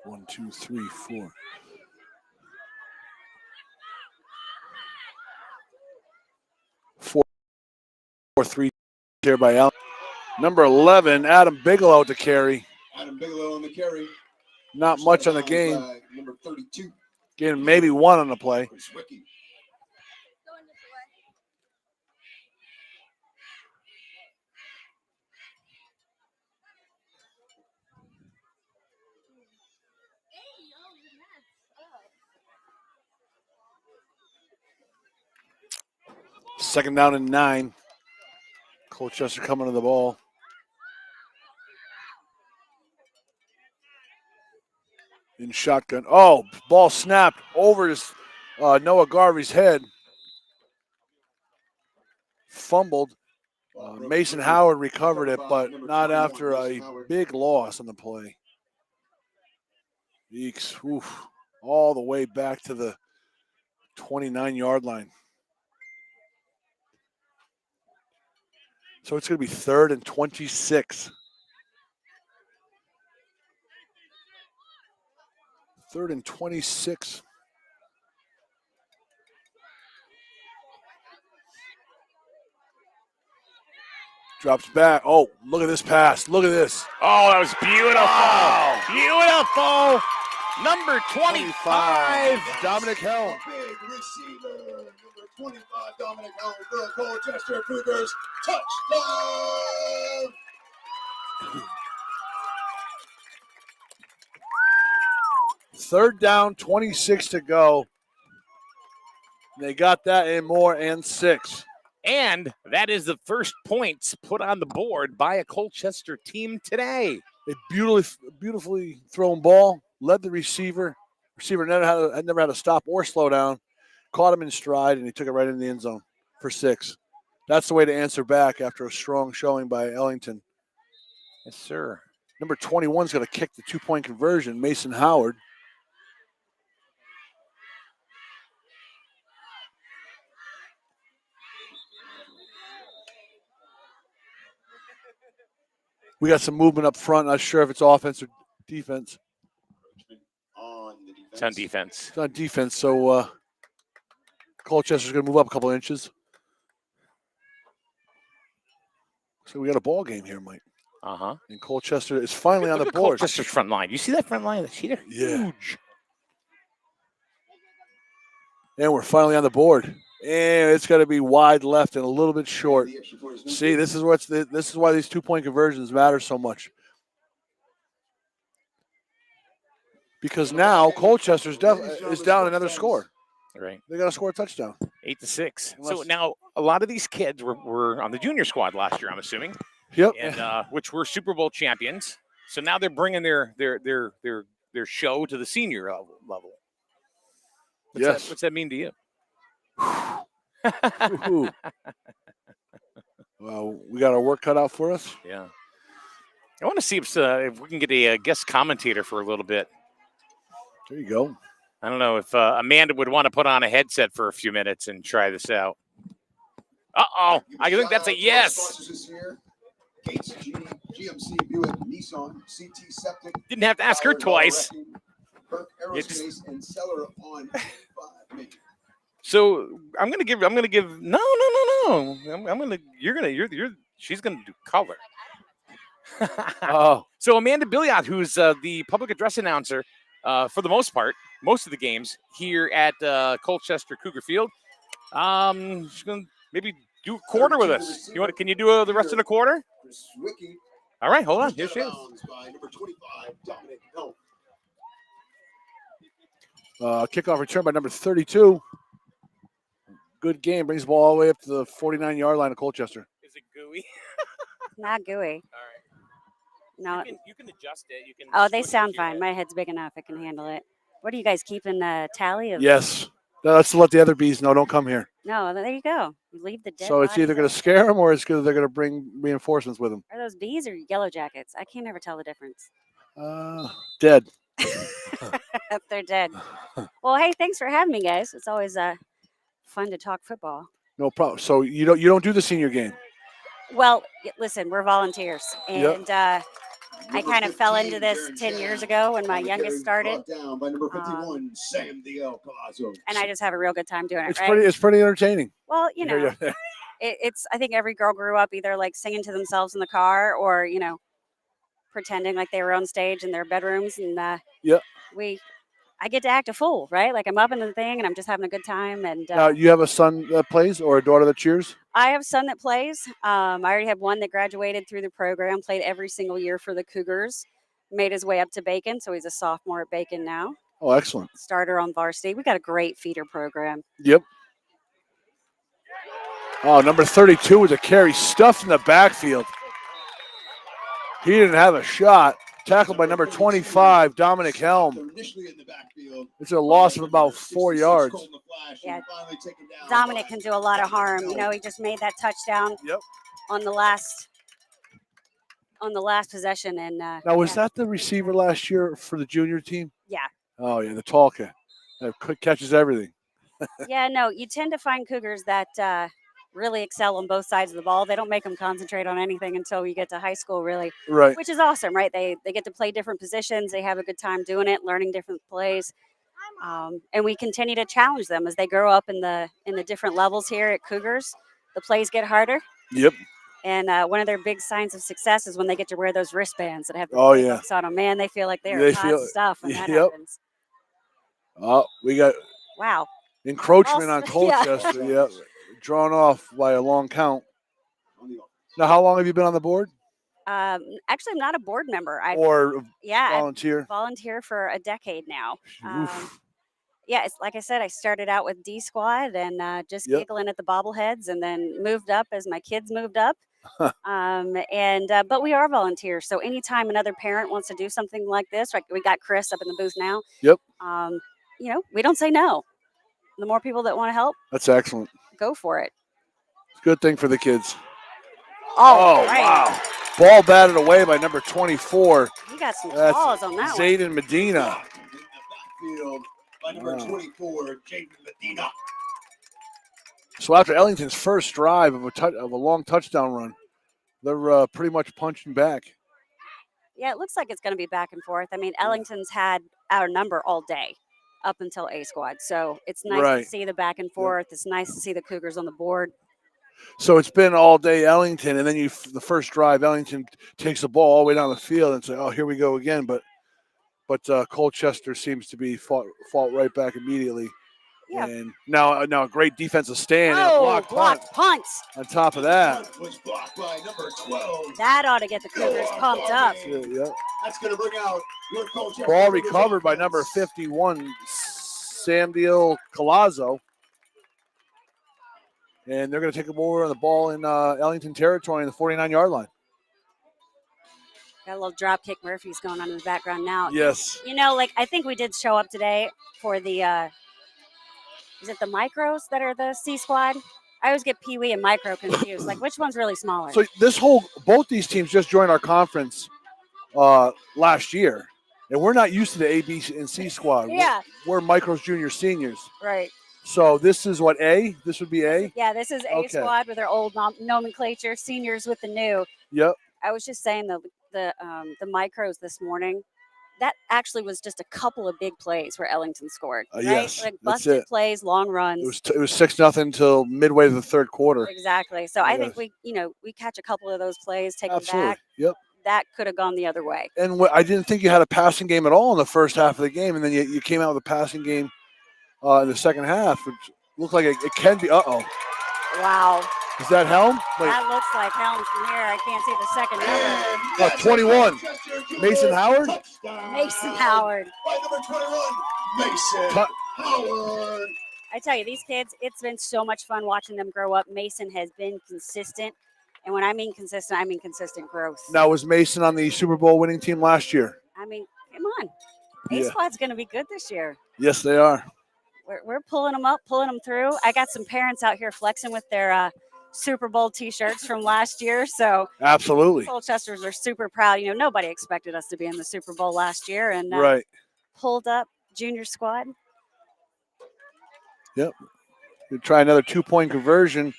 One, two, three, four. 4-3 here by Allen. Number 11, Adam Bigelow to carry. Adam Bigelow on the carry. Not much on the game. Number 32. Getting maybe one on the play. Chris Wickie. Second down and 9. Colchester coming to the ball. In shotgun. Oh, ball snapped over his Noah Garvey's head. Fumbled. Mason Howard recovered it, but not after a big loss on the play. Eeks, oof, all the way back to the 29-yard line. So it's going to be 3rd and 26. 3rd and 26. Drops back. Oh, look at this pass. Look at this. Oh, that was beautiful. Wow. Beautiful. Number 25. Dominic Helm. Big receiver. Number 25, Dominic Helm for the Colchester Cougars. Touchdown. Third down, 26 to go. They got that and more and 6. And that is the first points put on the board by a Colchester team today. A beautifully thrown ball, led the receiver. Receiver never had to stop or slow down. Caught him in stride, and he took it right in the end zone for 6. That's the way to answer back after a strong showing by Ellington. Yes, sir. Number 21 is going to kick the 2-point conversion, Mason Howard. We got some movement up front. Not sure if it's offense or defense. On the defense. It's on defense. It's on defense, so Colchester's going to move up a couple inches. So we got a ball game here, Mike. Uh-huh. And Colchester is finally on the Look at board. Colchester's front line. You see that front line? They're Yeah. huge. And we're finally on the board. And it's got to be wide left and a little bit short. See, this is why these 2-point conversions matter so much. Because now Colchester is down another score. Right. They got to score a touchdown. 8-6. So now a lot of these kids were on the junior squad last year, I'm assuming. Yep. And which were Super Bowl champions. So now they're bringing their show to the senior level. What's that mean to you? Well, we got our work cut out for us. Yeah. I want to see if we can get a guest commentator for a little bit. There you go. I don't know if Amanda would want to put on a headset for a few minutes and try this out. Uh-oh. I think that's a yes. Gates, GMC, Buick, Nissan, CT Septic. Didn't have to ask her twice. Kirk Aerospace and Seller on 5 million. So I'm gonna give no. She's gonna do color. Oh. So Amanda Billiot, who's the public address announcer for the most part, most of the games here at Colchester Cougar Field. She's gonna maybe do a quarter with us. Can you do the rest of the quarter? All right, hold on. Here she is. Number 25, Dominic Helm. Kickoff return by number 32. Good game. Brings the ball all the way up to the 49-yard line of Colchester. Is it gooey? Not gooey. All right. No. You can adjust it. You can. Oh, they sound fine. My head's big enough. I can handle it. What are you guys keeping the tally of? Yes. That's to let the other bees know. Don't come here. No, there you go. You leave the dead. So it's either going to scare them or they're going to bring reinforcements with them. Are those bees or yellow jackets? I can't ever tell the difference. Dead. They're dead. Well, hey, thanks for having me, guys. It's always fun to talk football. No problem. So you don't do the senior game. Well, listen, we're volunteers, and I kind of fell into this 10 years ago when my youngest started. Down by number 51, Sam Diel Palazzo. And I just have a real good time doing it. It's pretty entertaining. Well, you know, it's I think every girl grew up either like singing to themselves in the car or pretending like they were on stage in their bedrooms, and Yep. I get to act a fool, right? Like I'm up in the thing and I'm just having a good time. And Now, you have a son that plays or a daughter that cheers? I have a son that plays. I already have one that graduated through the program, played every single year for the Cougars, made his way up to Bacon, so he's a sophomore at Bacon now. Oh, excellent. Starter on varsity. We got a great feeder program. Yep. Oh, number 32 with a carry stuffed in the backfield. He didn't have a shot. Tackled by number 25, Dominic Helm. It's a loss of about 4 yards. Yeah, Dominic can do a lot of harm. He just made that touchdown on the last possession. And now, was that the receiver last year for the junior team? Yeah. Oh, yeah, the tall guy that catches everything. Yeah, no, you tend to find Cougars that really excel on both sides of the ball. They don't make them concentrate on anything until you get to high school, really. Right. Which is awesome, right? They get to play different positions. They have a good time doing it, learning different plays. And we continue to challenge them as they grow up in the different levels here at Cougars. The plays get harder. Yep. And one of their big signs of success is when they get to wear those wristbands that have the playbooks on them. Man, they feel like they're hot stuff when that happens. Oh, we got encroachment on Colchester. Yeah. Drawn off by a long count. Now, how long have you been on the board? Actually, I'm not a board member. Volunteer for a decade now. It's like I said, I started out with D squad and just giggling at the bobbleheads, and then moved up as my kids moved up. But we are volunteers, so anytime another parent wants to do something like this, like we got Chris up in the booth now. Yep. We don't say no. The more people that want to help, that's excellent. Go for it. It's a good thing for the kids. Oh, right. Wow. Ball batted away by number 24. He got some balls on that Zayden one. Medina. By number 24, Jaden Medina. So after Ellington's first drive of a long touchdown run, they're pretty much punching back. Yeah, it looks like it's going to be back and forth. I mean, Ellington's had our number all day up until A squad. So it's nice to see the back and forth. It's nice to see the Cougars on the board. So it's been all day Ellington, and then the first drive, Ellington takes the ball all the way down the field and say, "Oh, here we go again." But Colchester seems to be fought right back immediately. Yeah. And now a great defensive stand and a blocked punt. On top of that, was blocked by number 12. That ought to get the Cougars pumped up. Yeah. That's going to bring out your Colchester. Ball recovered by number 51, Samdiel Colazo. And they're going to take a over on the ball in Ellington territory in the 49-yard line. Got a little drop kick Murphy's going on in the background now. Yes. I think we did show up today for the is it the micros that are the C squad? I always get Pee Wee and micro confused. Like, which one's really smaller? So both these teams just joined our conference last year, and we're not used to the A, B, and C squad. Yeah. We're micros, juniors, seniors. Right. So this is what A? This would be A? Yeah, this is A squad with our old nomenclature, seniors with the new. Yep. I was just saying the micros this morning. That actually was just a couple of big plays where Ellington scored. Right? Yes, like busted plays, long runs. It was 6-0 until midway to the third quarter. Exactly. So I think we catch a couple of those plays, take them back. Yep. That could have gone the other way. And I didn't think you had a passing game at all in the first half of the game, and then you came out with a passing game in the second half, which looked like it can be. Wow. Is that Helm? That looks like Helm from here. I can't see the second number. 21. Mason Howard? Mason Howard. By number 21, Mason Howard. I tell you, these kids, it's been so much fun watching them grow up. Mason has been consistent. And when I mean consistent growth. Now, was Mason on the Super Bowl winning team last year? I mean, come on. A-Squad's going to be good this year. Yes, they are. We're pulling them up, pulling them through. I got some parents out here flexing with their Super Bowl T-shirts from last year. So absolutely, Colchesters are super proud. Nobody expected us to be in the Super Bowl last year, and pulled up junior squad. Yep. We try another 2-point conversion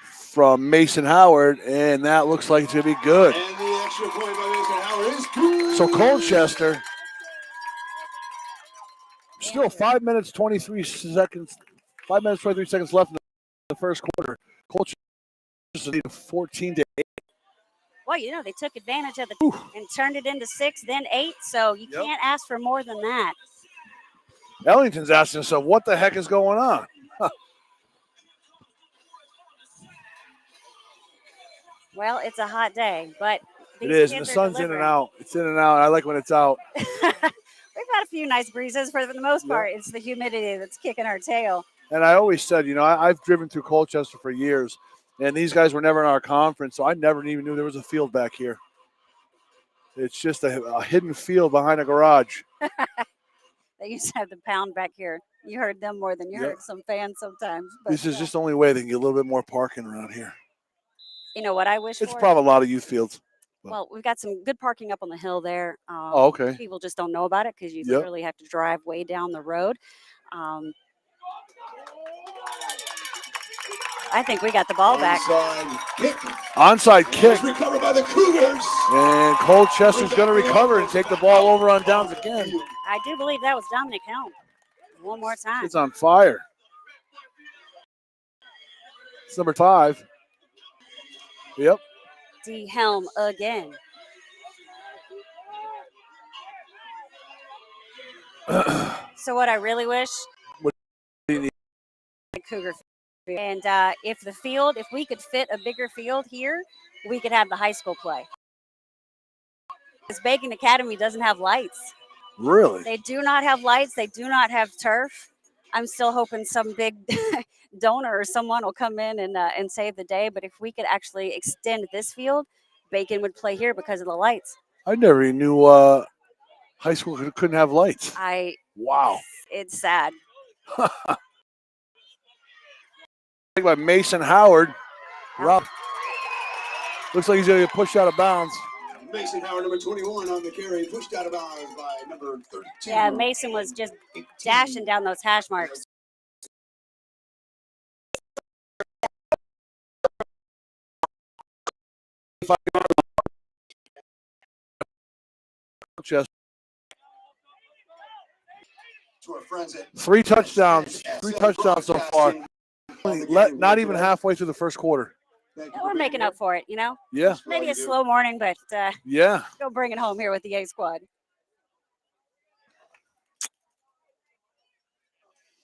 from Mason Howard, and that looks like it's going to be good. And the extra point by Mason Howard is good. So Colchester, still 5 minutes, 23 seconds. 5 minutes, 23 seconds left in the first quarter. Colchester 14 to 8. Well, you know, they took advantage of the and turned it into 6, then 8. So you can't ask for more than that. Ellington's asking himself, what the heck is going on? Well, it's a hot day, but It these is, and the kids are sun's in and delivering. out. It's in and out. I like when it's out. We've had a few nice breezes. For the most part, it's the humidity that's kicking our tail. And I always said, you know, I've driven through Colchester for years, and these guys were never in our conference, so I never even knew there was a field back here. It's just a hidden field behind a garage. They used to have the pound back here. You heard them more than you heard some fans sometimes. But, This is just the only way they can get a little bit more parking around here. You know what I wish It's for? probably a lot of youth fields. Well, we've got some good parking up on the hill there. Okay. People just don't know about it because you literally have to drive way down the road. I think we got the ball back. Onside kick. Recovered by the Cougars. And Colchester's going to recover and take the ball over on downs again. I do believe that was Dominic Helm. One more time. It's on fire. It's number 5. Yep. D. Helm again. So what I really wish, What do you need? Cougar field. And if we could fit a bigger field here, we could have the high school play. This Bacon Academy doesn't have lights. Really? They do not have lights. They do not have turf. I'm still hoping some big donor or someone will come in and save the day. But if we could actually extend this field, Bacon would play here because of the lights. I never even knew high school couldn't have lights. Wow. It's sad. By Mason Howard. Rob. Looks like he's going to get pushed out of bounds. Mason Howard, number 21 on the carry, pushed out of bounds by number 32. Yeah, Mason was just dashing down those hash marks. Three touchdowns so far. Not even halfway through the first quarter. Yeah, we're making up for it, you know? Yeah. Maybe a slow morning, but yeah. Go bring it home here with the A squad.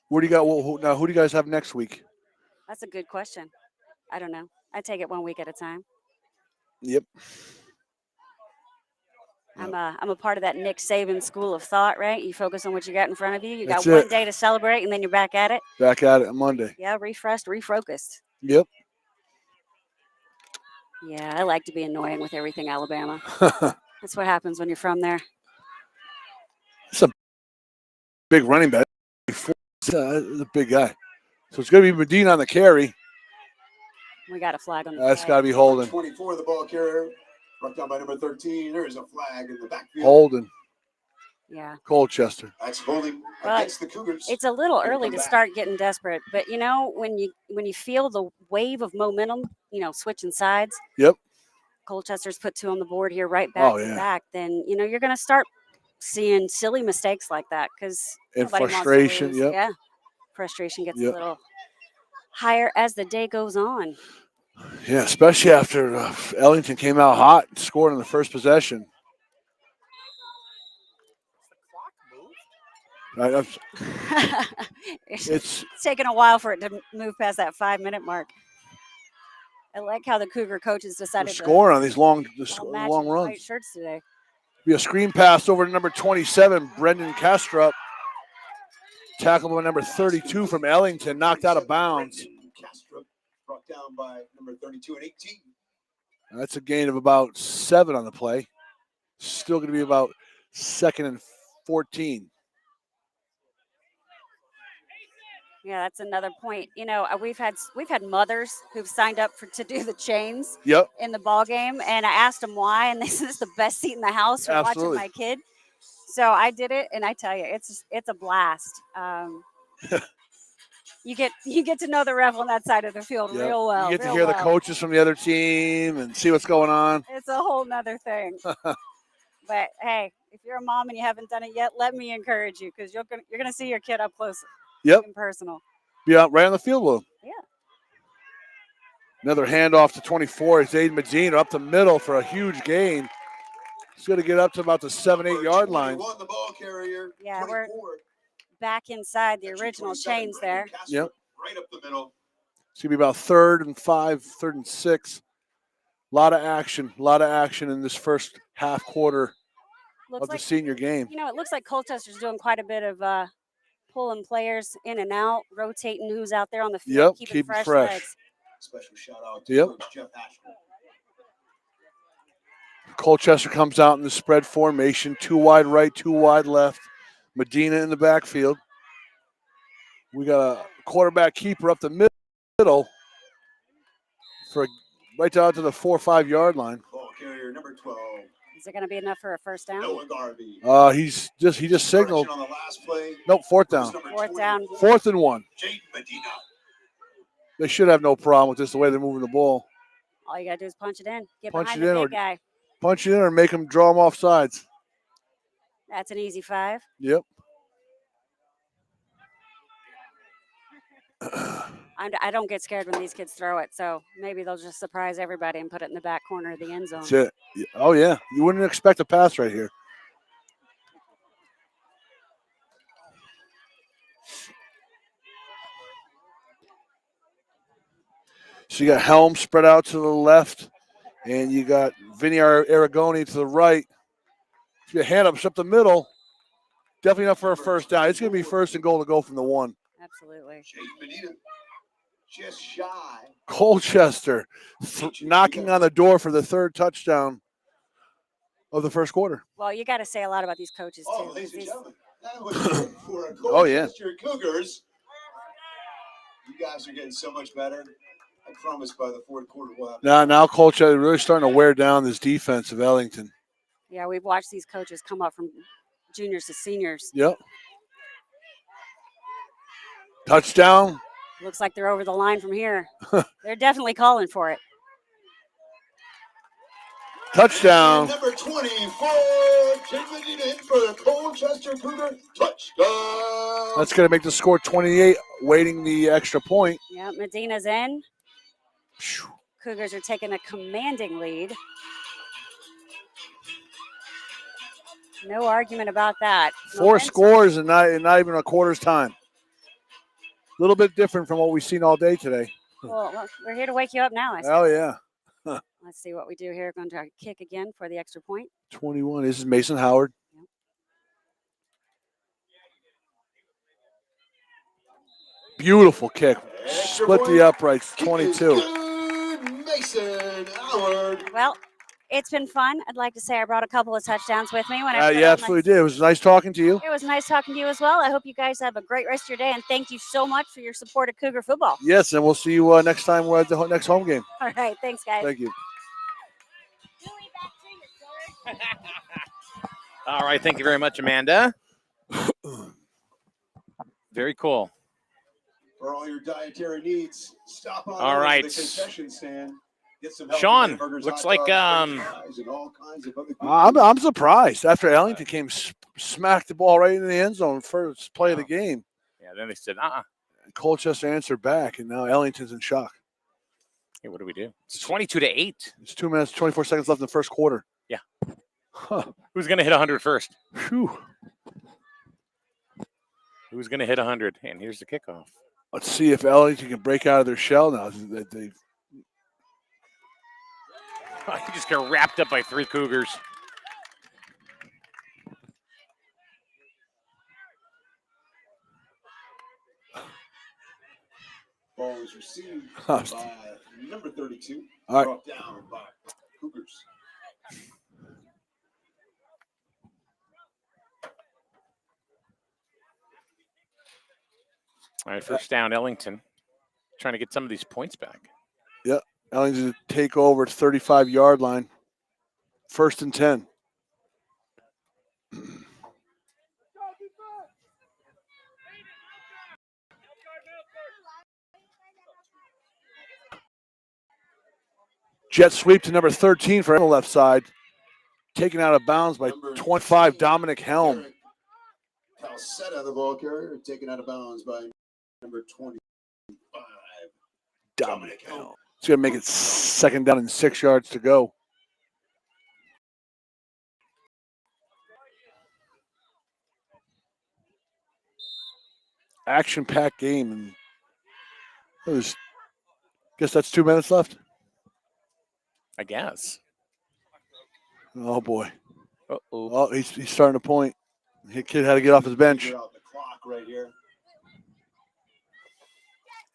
Where do you got? Now, who do you guys have next week? That's a good question. I don't know. I take it 1 week at a time. Yep. I'm a part of that Nick Saban school of thought, right? You focus on what you got in front of you. You got That's one it. day to celebrate, and then you're back at it. Back at it on Monday. Yeah, refreshed, refocused. Yep. Yeah, I like to be annoying with everything Alabama. That's what happens when you're from there. It's a big running back. He's a big guy. So it's going to be Medina on the carry. We got a flag on the That's got to be holding. 24, the ball carrier. Brought down by number 13. There is a flag in the backfield. Holding. Yeah. Colchester. That's holding But against the Cougars. it's a little early to start getting desperate. But, you know, when you feel the wave of momentum, you know, switching sides. Yep. Colchester's put 2 on the board here right back to back. Then, you know, you're going to start seeing silly mistakes like that because And frustration, yep. Yeah. Frustration gets a little higher as the day goes on. Yeah, especially after Ellington came out hot and scored on the first possession. It's taken a while for it to move past that 5-minute mark. I like how the Cougar coaches decided to score on these long match runs. white shirts today. Be a screen pass over to number 27, Brendan Kastrup. Tackled by number 32 from Ellington, knocked out of bounds. Kastrup brought down by number 32 and 18. That's a gain of about 7 on the play. Still going to be about 2nd and 14. Yeah, that's another point. You know, we've had mothers who've signed up to do the chains in the ball game, and I asked them why, and they said it's the best seat in the house for watching my kid. So I did it, and I tell you, it's a blast. You get to know the ref on that side of the field real well. You get to hear the coaches from the other team and see what's going on. It's a whole nother thing. But hey, if you're a mom and you haven't done it yet, let me encourage you because you're gonna see your kid up close. Yep. And personal. Be out right on the field with them. Another handoff to 24. It's Aiden Medina up the middle for a huge gain. He's going to get up to about the 7-8 yard line. The ball carrier. Yeah, we're 24. back inside the original chains there. Yep. Right up the middle. It's going to be about 3rd and 5, 3rd and 6. A lot of action in this first half quarter of the senior game. You know, it looks like Colchester's doing quite a bit of pulling players in and out, rotating who's out there on the field, keeping fresh legs. Special shout out to Coach Jeff Ashford. Colchester comes out in the spread formation, 2 wide right, 2 wide left. Medina in the backfield. We got a quarterback keeper up the middle for right down to the 4 or 5 yard line. Ball carrier number 12. Is it going to be enough for a first down? Noah Garvey. He just signaled. On the last play. Nope, 4th down. 4th down. 4th and 1. Jade Medina. They should have no problem with this, the way they're moving the ball. All you got to do is punch it in. Get Punch behind it the in big or- guy. Punch it in or make them draw them off sides. That's an easy 5. Yep. I don't get scared when these kids throw it, so maybe they'll just surprise everybody and put it in the back corner of the end zone. That's it. Oh, yeah. You wouldn't expect a pass right here. So you got Helm spread out to the left, and you got Vinny Aragoni to the right. So your hand up the middle. Definitely enough for a first down. It's going to be 1st and goal to go from the 1. Absolutely. Jade Medina. Just shy. Colchester knocking on the door for the 3rd touchdown of the first quarter. Well, you got to say a lot about these coaches, too. Ladies and These- gentlemen, that was it for a Oh, yeah. Colchester Cougars. You guys are getting so much better. I promise by the 4th quarter we'll have. Now Colchester really starting to wear down this defense of Ellington. Yeah, we've watched these coaches come up from juniors to seniors. Yep. Touchdown. Looks like they're over the line from here. They're definitely calling for it. Touchdown. Number 24, Jade Medina in for the Colchester Cougar. Touchdown. That's going to make the score 28, waiting the extra point. Yeah, Medina's in. Cougars are taking a commanding lead. No argument about that. 4 Momentum. scores and not even a quarter's time. A little bit different from what we've seen all day today. Well, we're here to wake you up now. I suppose. Oh, yeah. Let's see what we do here. Going to try to kick again for the extra point. 21. This is Mason Howard. Yep. Beautiful kick. Extra Split point. the uprights. Kick 22. is good. Mason Howard. Well, it's been fun. I'd like to say I brought a couple of touchdowns with me. When I You absolutely did. It was nice talking to you. It was nice talking to you as well. I hope you guys have a great rest of your day, and thank you so much for your support of Cougar football. Yes, and we'll see you next time we're at the next home game. All right, thanks, guys. Thank you. All right. Thank you very much, Amanda. Very cool. For all your dietary needs, stop on All over right. to the concession stand. Get some healthy Sean, hamburgers, looks hot like, dogs, fries, and all kinds of other good I'm surprised. After Ellington came, smacked the ball right in the end zone first play of the game. Yeah, then they said, Colchester answered back, and now Ellington's in shock. Hey, what do we do? It's 22-8. It's 2 minutes, 24 seconds left in the first quarter. Yeah. Huh. Who's going to hit 100 first? Whew. Who's going to hit 100? And here's the kickoff. Let's see if Ellington can break out of their shell now. They He just got wrapped up by 3 Cougars. Ball is received Huh. by number 32. All right. Brought down by Cougars. All right, first down, Ellington. Trying to get some of these points back. Ellington to take over at 35-yard line. 1st and 10. Jet sweep to number 13 for the left side. Taken out of bounds by Number 25, 15, Dominic Helm. Eric Calcetta, the ball carrier, taken out of bounds by number 25. Dominic Helm. It's going to make it 2nd down and 6 yards to go. Action-packed game, and guess that's 2 minutes left. I guess. Oh boy! Uh-oh. Oh, he's starting to point. The kid had to get off his bench. Figure out the clock right here.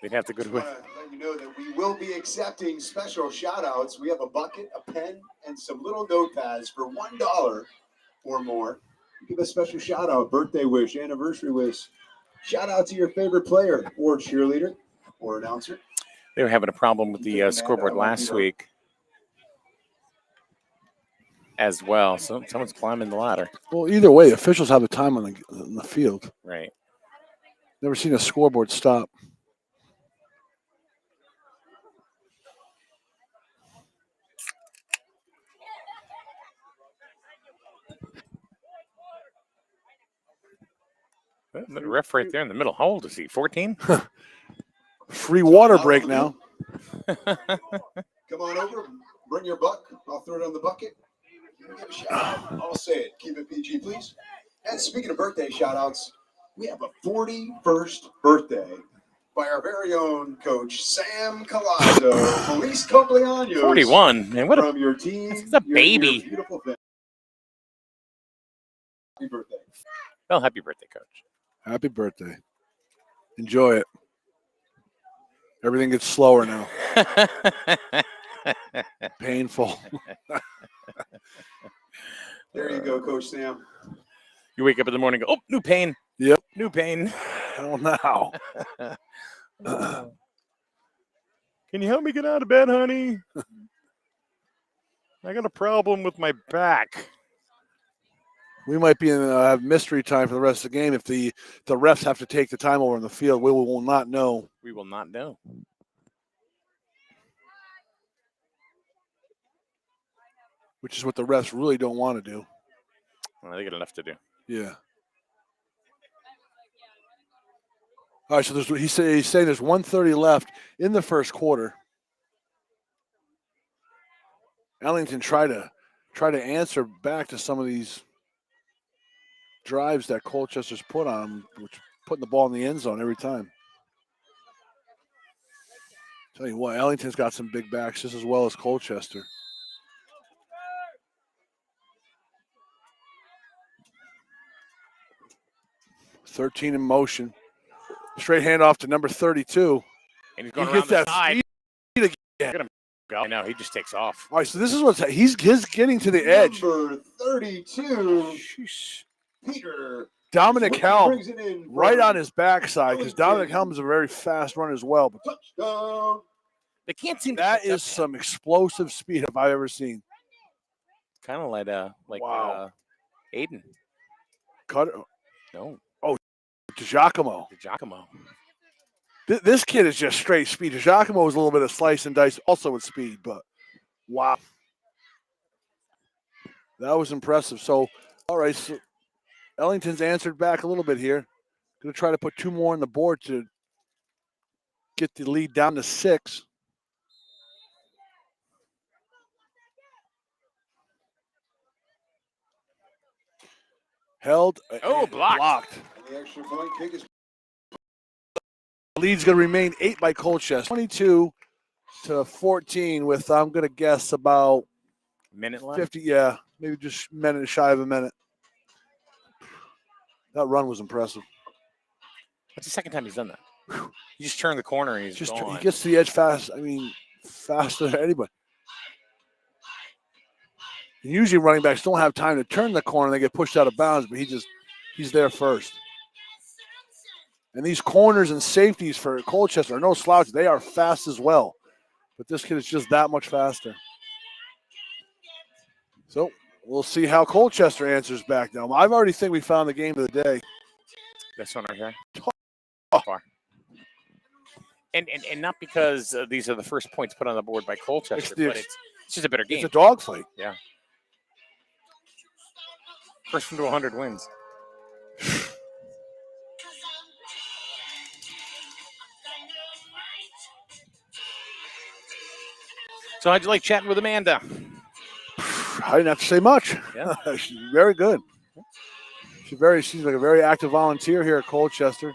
They'd have to go Just to want to let you know that we will be accepting special shout-outs. We have a bucket, a pen, and some little notepads for $1 or more. Give a special shout-out, birthday wish, anniversary wish. Shout-out to your favorite player or cheerleader or announcer. They were having a problem with the scoreboard last week as well. So someone's climbing the ladder. Well, either way, officials have a time on the field. Right. Never seen a scoreboard stop. The ref right there in the middle. How old is he? 14? Free water break now. Come on over, bring your buck. I'll throw it on the bucket. Give a shout out. I'll say it. Keep it PG, please. And speaking of birthday shout outs, we have a 41st birthday by our very own coach, Sam Colazzo. Feliz cumpleaños. 41. Man, what from your team. He's a baby. Your beautiful family. Happy birthday. Well, happy birthday, Coach. Happy birthday. Enjoy it. Everything gets slower now. Painful. There you go, Coach Sam. You wake up in the morning and go, oh, new pain. Yep. New pain. Hell now. Can you help me get out of bed, honey? I got a problem with my back. We might be in have mystery time for the rest of the game if the refs have to take the time over in the field. We will not know. We will not know. Which is what the refs really don't want to do. Well, they got enough to do. Yeah. All right, so he's saying there's 1:30 left in the first quarter. Ellington try to answer back to some of these drives that Colchester's put on him, which putting the ball in the end zone every time. Tell you what, Ellington's got some big backs just as well as Colchester. .13 in motion. Straight handoff to number 32. And he's going He around gets the that side. speed again. Look at him go. No, he just takes off. All right, so this is what's he's getting to the edge. Number 32, Peter. Dominic Helm brings it in right for on his backside because Dominic Helm is a very fast runner as well. But touchdown. They can't seem to that catch up. is some explosive speed if I've ever seen. Kind of like Wow. Aiden. Cut No, to Giacomo. Giacomo. This kid is just straight speed. Giacomo was a little bit of slice and dice also with speed, but wow. That was impressive. So, all right, so Ellington's answered back a little bit here. Going to try to put 2 more on the board to get the lead down to 6. Held. Oh, blocked. And the extra point kick is Lead's going to remain 8 by Colchester. 22-14 with, I'm going to guess, about Minute left. 50. Yeah, maybe just a minute shy of a minute. That run was impressive. That's the second time he's done that. He just turned the corner and he's Just gone. he gets to the edge fast. I mean, faster than anybody. And usually running backs don't have time to turn the corner; they get pushed out of bounds. But he's there first. And these corners and safeties for Colchester are no slouch. They are fast as well. But this kid is just that much faster. So we'll see how Colchester answers back now. I already think we found the game of the day. This one right here. Oh. Far. And not because these are the first points put on the board by Colchester, but it's just a better game. It's a dogfight. Yeah. First one to 100 wins. So how'd you like chatting with Amanda? I didn't have to say much. Yeah. She's very good. She's like a very active volunteer here at Colchester.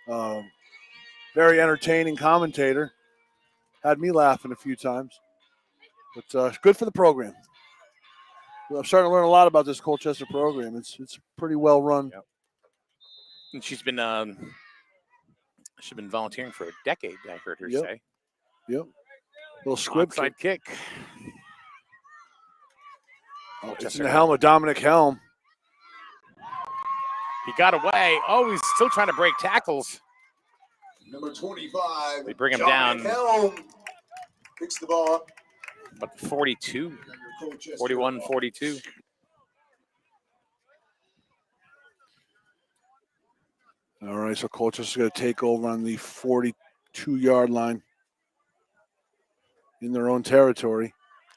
Very entertaining commentator. Had me laughing a few times. But good for the program. I'm starting to learn a lot about this Colchester program. It's pretty well run. Yep. And she's been volunteering for a decade, I heard her say. Yep. Little squib Onside kick. Oh, it's in the helm of Dominic Helm. He got away. Oh, he's still trying to break tackles. Number 25. They bring him Dominic down. Helm picks the ball up. But 42. 41-42. All right, so Colchester's going to take over on the 42-yard line in their own territory.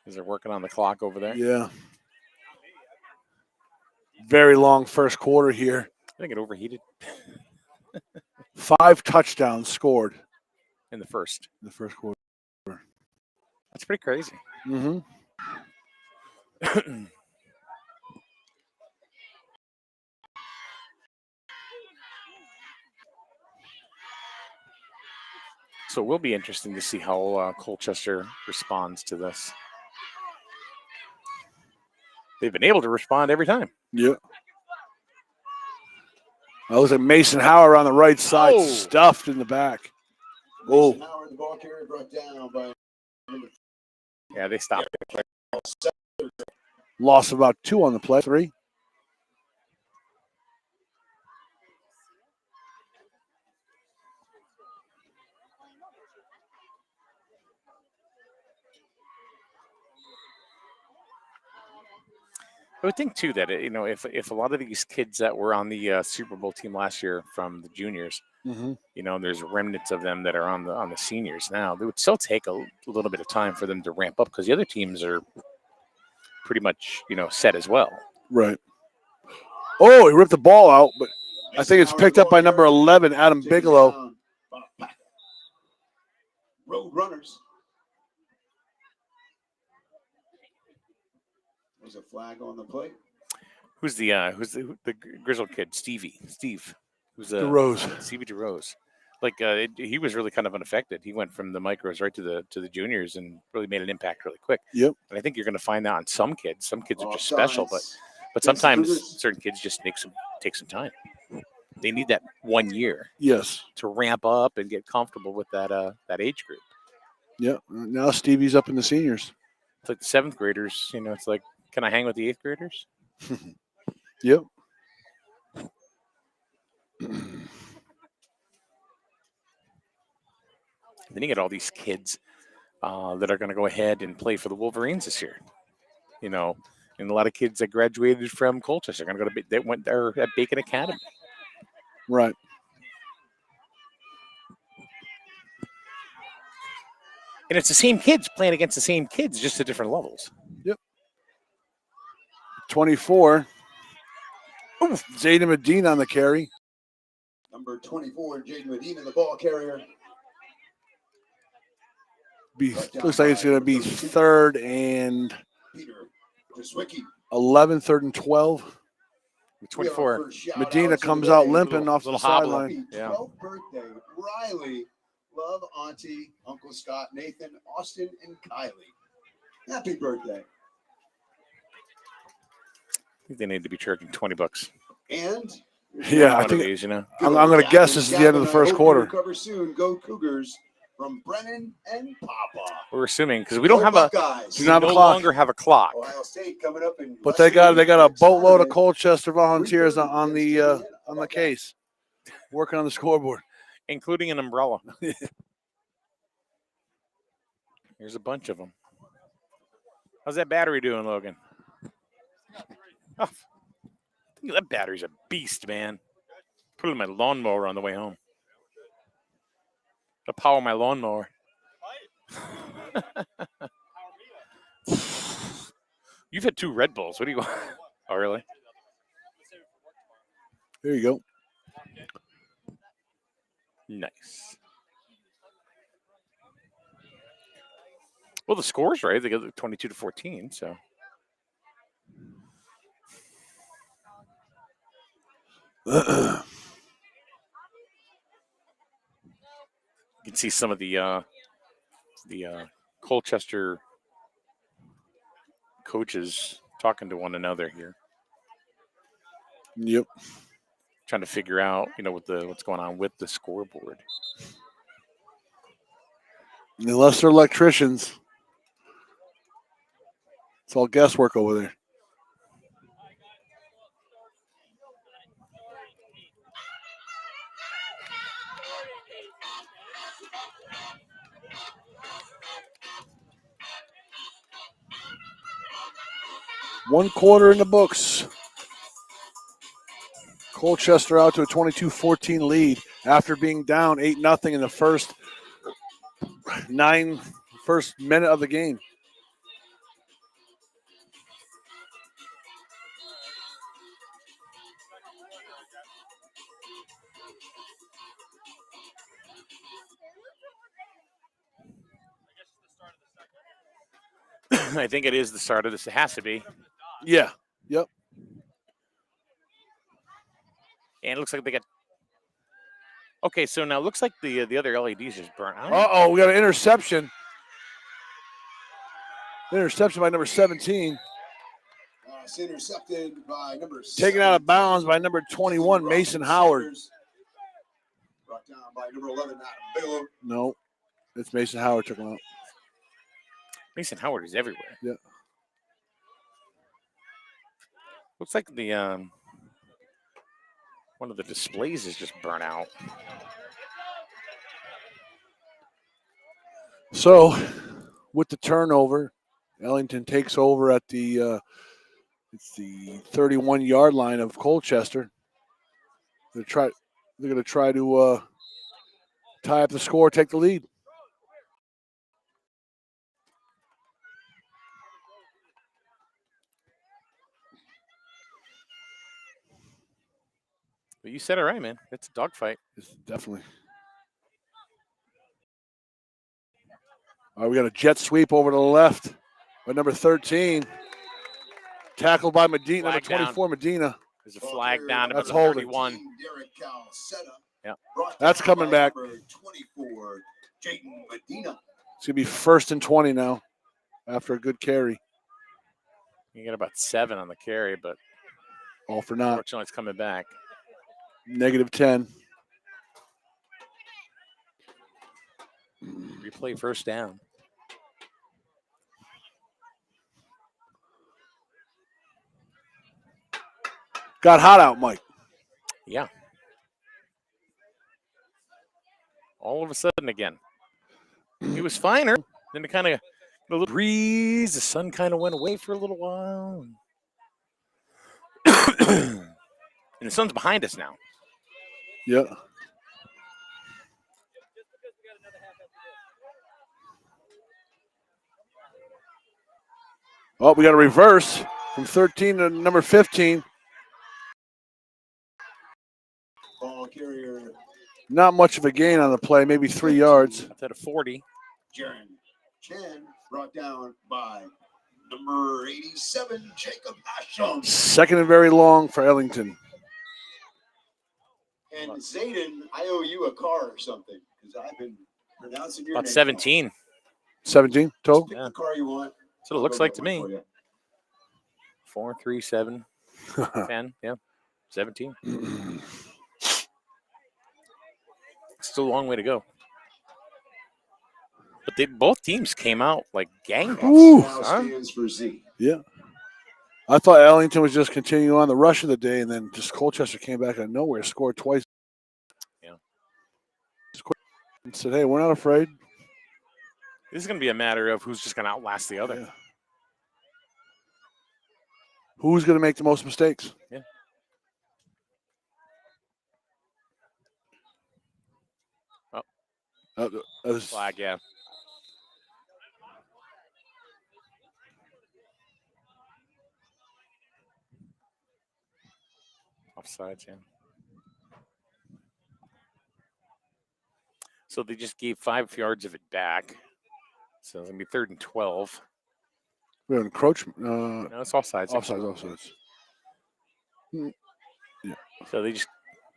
As they're working on the clock over there. Yeah. Very long first quarter here. I think it overheated 5 touchdowns scored in the first quarter. That's pretty crazy. Mm-hmm. So it will be interesting to see how Colchester responds to this. They've been able to respond every time. Yeah. I was at Mason Howard on the right side, stuffed in the back. Oh. Howard, the ball carrier, brought down by Yeah, they stopped. Loss of about 2 on the play, 3. I would think too that if a lot of these kids that were on the Super Bowl team last year from the juniors, there's remnants of them that are on the seniors now. It would still take a little bit of time for them to ramp up because the other teams are pretty much set as well. Right. Oh, he ripped the ball out, but I think it's picked up by number 11, Adam Bigelow. Road runners. There's a flag on the play. Who's the grizzled kid? Steve. Who's DeRose. Stevie DeRose. He was really kind of unaffected. He went from the micros right to the juniors and really made an impact really quick. Yep. And I think you're going to find that on some kids. Some kids are just special, but sometimes certain kids just take some time. They need that 1 year. Yes. To ramp up and get comfortable with that age group. Yeah. Now Stevie's up in the seniors. It's like the 7th graders. It's like, can I hang with the 8th graders? Yep. Then you get all these kids that are going to go ahead and play for the Wolverines this year. And a lot of kids that graduated from Colchester are going to go they went there at Bacon Academy. Right. And it's the same kids playing against the same kids, just at different levels. Yep. 24. Zayden Medina on the carry. Number 24, Jaden Medina, the ball carrier. Looks like it's going to be 3rd and Peter Drzwicki. 11, 3rd and 12. 24. Medina comes out limping off the sideline. Yeah. 12th birthday, Riley. Love, Auntie, Uncle Scott, Nathan, Austin, and Kylie. Happy birthday. I think they need to be charging $20. And yeah, I think these, I'm going to guess this is the end of the first quarter. Recover soon. Go Cougars from Brennan and Papa. We're assuming because we don't have no longer have a clock. Ohio State coming up in but they got a boatload of Colchester volunteers on the case, working on the scoreboard, including an umbrella. Here's a bunch of them. How's that battery doing, Logan? Oh, I think that battery's a beast, man. Put it in my lawnmower on the way home. To power my lawnmower. You've had 2 Red Bulls. What do you want? Oh, really? There you go. Nice. Well, the score's right. They got 22-14. So you can see some of the Colchester coaches talking to one another here, Yep. trying to figure out, what's going on with the scoreboard. Unless they're electricians, it's all guesswork over there. One quarter in the books. Colchester out to a 22-14 lead after being down 8-0 in the first minute of the game. I think it is the start of this. It has to be. Yeah. Yep. And it looks like they got. Okay, so now it looks like the other LEDs just burnt out. Uh-oh, we got an interception. Interception by number 17. It's intercepted by number Taken out of bounds by number 21, Mason Howard. Brought down by number 11, Adam Bigelow. No, it's Mason Howard took him out. Mason Howard is everywhere. Yeah. Looks like the one of the displays is just burnt out. So, with the turnover, Ellington takes over at the 31-yard line of Colchester. They're going to try to tie up the score, take the lead. But you said it right, man. It's a dogfight. It's definitely. All right, we got a jet sweep over to the left by number 13. Tackled by Medina, number 24, Medina. There's a flag down to That's number holding. 31. Yeah. That's coming back. 24, Jayden Medina. It's going to be 1st and 20 now after a good carry. You got about 7 on the carry, but all for naught. Fortunately, it's coming back. -10. Replay first down. Got hot out, Mike. Yeah. All of a sudden again. It was finer. Then it kind of, a little breeze. The sun kind of went away for a little while. And the sun's behind us now. Yeah. Oh, we got a reverse from 13 to number 15. Ball carrier. Not much of a gain on the play, maybe 3 yards. That's at a 40. Jaron Chen brought down by number 87, Jacob Asham. 2nd and very long for Ellington. And Zayden, I owe you a car or something because I've been pronouncing your About name 17. 17 total? Pick the car you want. That's what it looks like to me. For you. 4, 3, 7, 10. Yeah. 17. Still a long way to go. But both teams came out like gangbusters. Now stands for Z. Yeah. I thought Ellington was just continuing on the rush of the day, and then just Colchester came back out of nowhere, scored twice. Yeah. And said, hey, we're not afraid. This is going to be a matter of who's just going to outlast the other. Yeah. Who's going to make the most mistakes? Yeah. That was, Flag, yeah. Offsides, yeah. So they just gave 5 yards of it back. So it's going to be 3rd and 12. We're an encroachment. No, it's offsides. Offsides. So they just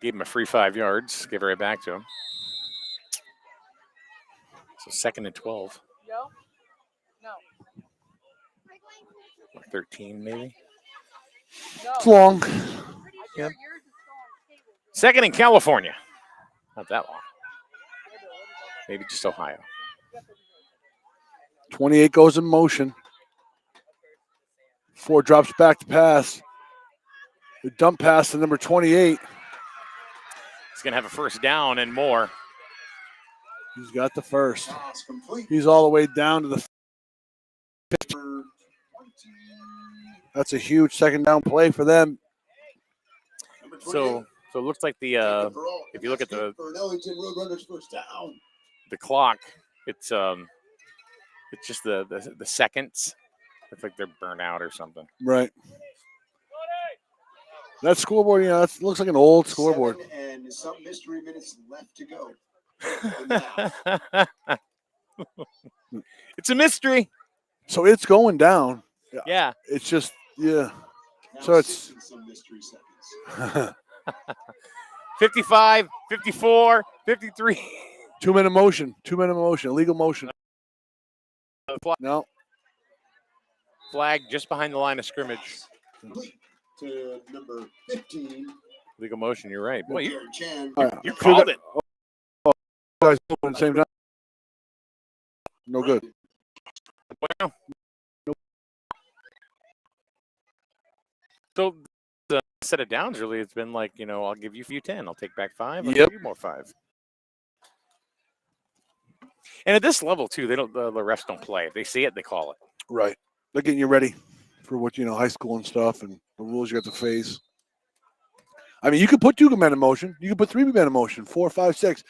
gave him a free 5 yards, gave it right back to him. So 2nd and 12. No. 13 maybe. It's long. Yep. 2nd in California. Not that long. Maybe just Ohio. 28 goes in motion. 4 drops back to pass. The dump pass to number 28. He's going to have a first down and more. He's got the first. Pass complete. He's all the way down to the 50. That's a huge second down play for them. So it looks like the if you look at the clock, it's just the seconds. Looks like they're burnt out or something. Right. That scoreboard, that looks like an old scoreboard. 7 and some mystery minutes left to go. It's a mystery. So it's going down. Yeah. It's just, yeah. Now So it's 6 and some mystery seconds. 55, 54, 53. 2-minute motion. 2-minute motion. Illegal motion. No. Flag just behind the line of scrimmage. Complete to number 15. Legal motion, you're right. Boy, Gary Chan. you called it. Guys at the same time. No good. Wow. So the set of downs really, it's been like, I'll give you 10. I'll take back 5. I'll Yep. give you more 5. And at this level too, they don't. The refs don't play. If they see it, they call it. Right. They're getting you ready for what, high school and stuff and the rules you have to face. I mean, you could put 2 men in motion. You could put 3 men in motion, 4, 5, 6.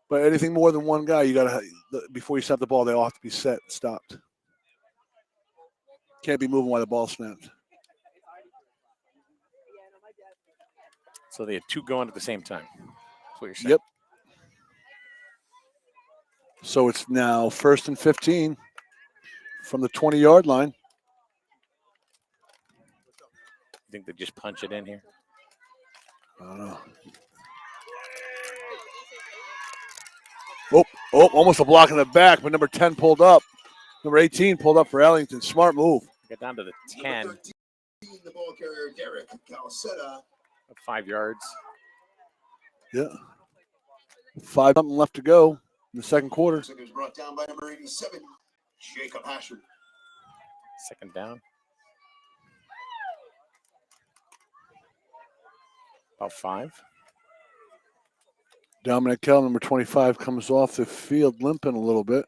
But anything more than one guy, you got to, before you snap the ball, they all have to be set, stopped. Can't be moving while the ball snapped. So they had 2 going at the same time. That's what you're saying. Yep. So it's now 1st and 15 from the 20-yard line. You think they just punch it in here? I don't know. Oh, almost a block in the back, but number 10 pulled up. Number 18 pulled up for Ellington. Smart move. Get down to the 10. Number 13, the ball carrier, Derek Calcetta. 5 yards. Yeah. 5 something left to go in the second quarter. Looks like it was brought down by number 87, Jacob Hashard. 2nd down. About 5. Dominic Kell, number 25, comes off the field limping a little bit.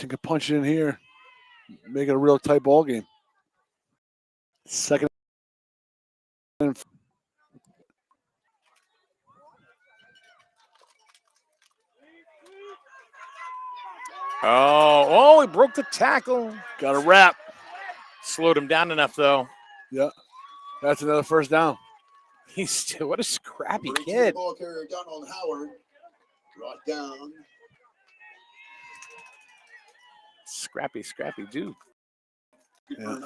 You can punch it in here, make it a real tight ball game. 2nd. Oh, he broke the tackle. Got a wrap. Slowed him down enough, though. Yeah. That's another first down. He's still, what a scrappy Number 18, kid. the ball carrier, Donald Howard, brought down. Scrappy dude. Yeah.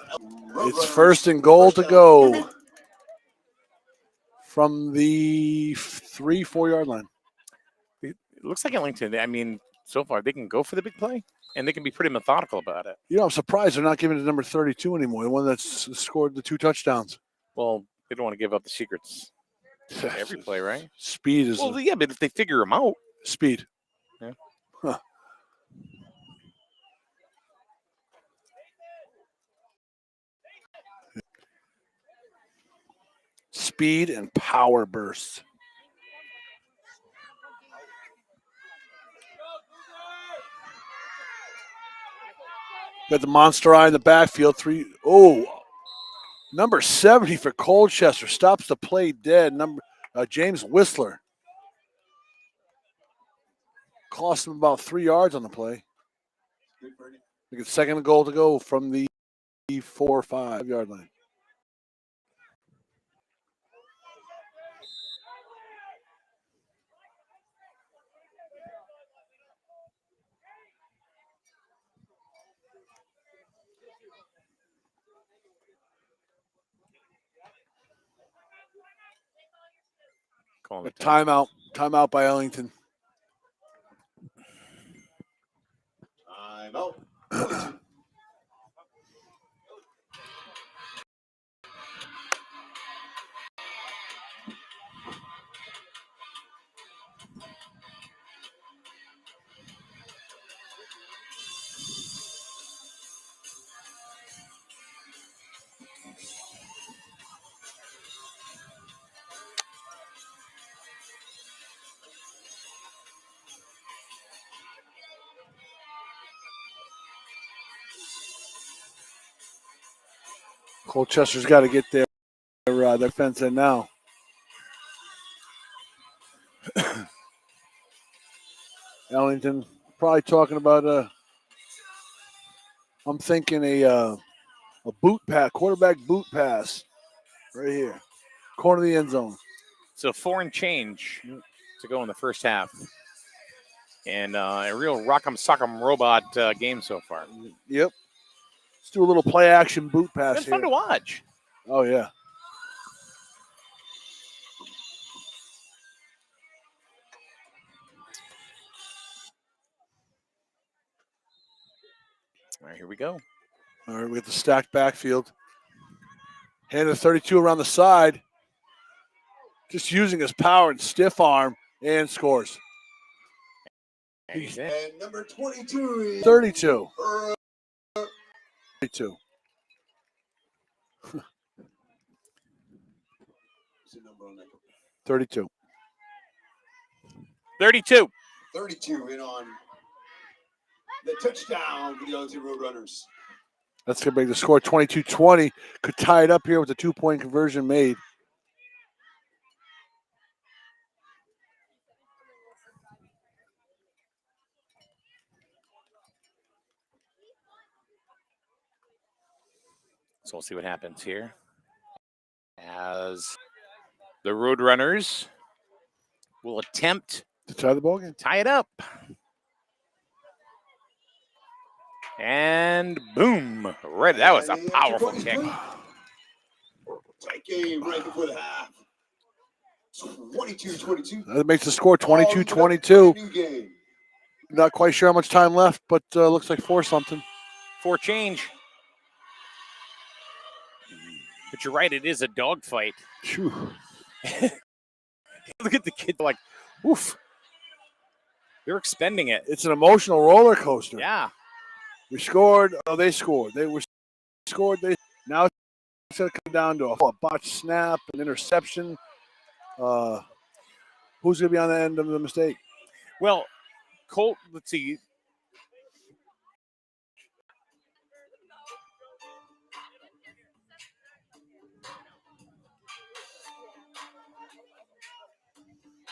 It's 1st and goal to go from the 3-4 yard line. It looks like Ellington, I mean, so far they can go for the big play and they can be pretty methodical about it. I'm surprised they're not giving it to number 32 anymore, the one that's scored the 2 touchdowns. Well, they don't want to give up the secrets every play, right? Speed is Well, yeah, but if they figure them out. speed. Yeah. Huh. Speed and power bursts. Got the monster eye in the backfield. Number 70 for Colchester stops the play dead. James Whistler cost him about 3 yards on the play. We get second goal to go from the 4 or 5 yard line. Calling A the time. timeout by Ellington. Timeout. Ellington. Colchester's got to get their defense in now. Ellington probably talking about I'm thinking a boot pass, quarterback boot pass, right here, corner of the end zone. So 4 and change to go in the first half. And a real rock'em sock'em robot game so far. Yep. Let's do a little play action boot pass It's been here. fun to watch. Oh yeah. All right, here we go. All right, we get the stacked backfield. Hand of 32 around the side. Just using his power and stiff arm and scores. And he's in. And number 22. 32. 32. What's the number on that? 32. 32. 32 in on the touchdown for the Ellington Roadrunners. That's going to make the score 22-20. Could tie it up here with the 2-point conversion made. So we'll see what happens here. As the Roadrunners will attempt To tie the ball game. tie it up. And boom. Right, that was a And the powerful extra kick. point is good. Tight game right before the half. 22-22. That makes the score All leading up to 22-22. a new game. Not quite sure how much time left, but looks like 4 something. 4 change. But you're right, it is a dogfight. Phew. Look at the kid, like, oof. They're expending it. It's an emotional roller coaster. Yeah. We scored. Oh, they scored. They were scored. Now it's going to come down to a botched snap, an interception. Who's going to be on the end of the mistake? Well, Colt, let's see.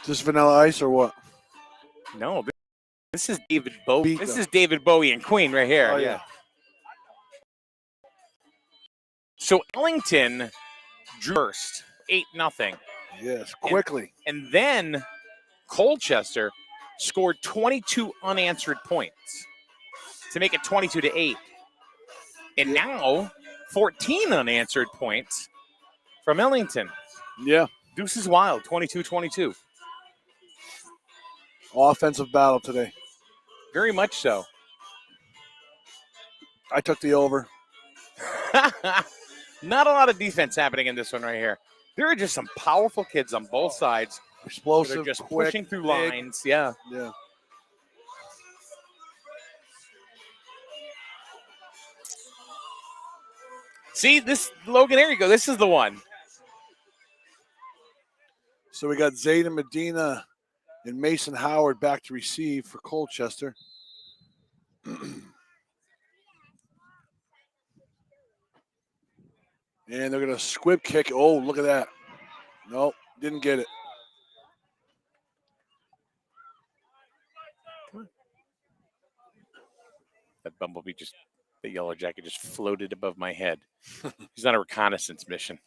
Is this Vanilla Ice or what? No, this is David Bowie. This Beat is David Bowie and Queen right here. Oh, yeah. So Ellington drew first, 8-0. Yes, quickly. And then Colchester scored 22 unanswered points to make it 22-8. And now 14 unanswered points from Ellington. Yeah. Deuce is wild, 22-22. Offensive battle today. Very much so. I took the over. Not a lot of defense happening in this one right here. There are just some powerful kids on both sides. Explosive, They're just quick, pushing through big. lines. Yeah. Yeah. See, this, Logan, there you go. This is the one. So we got Zayden Medina and Mason Howard back to receive for Colchester. And they're going to squib kick. Oh, look at that. Nope, didn't get it. That bumblebee the yellow jacket just floated above my head. He's on a reconnaissance mission.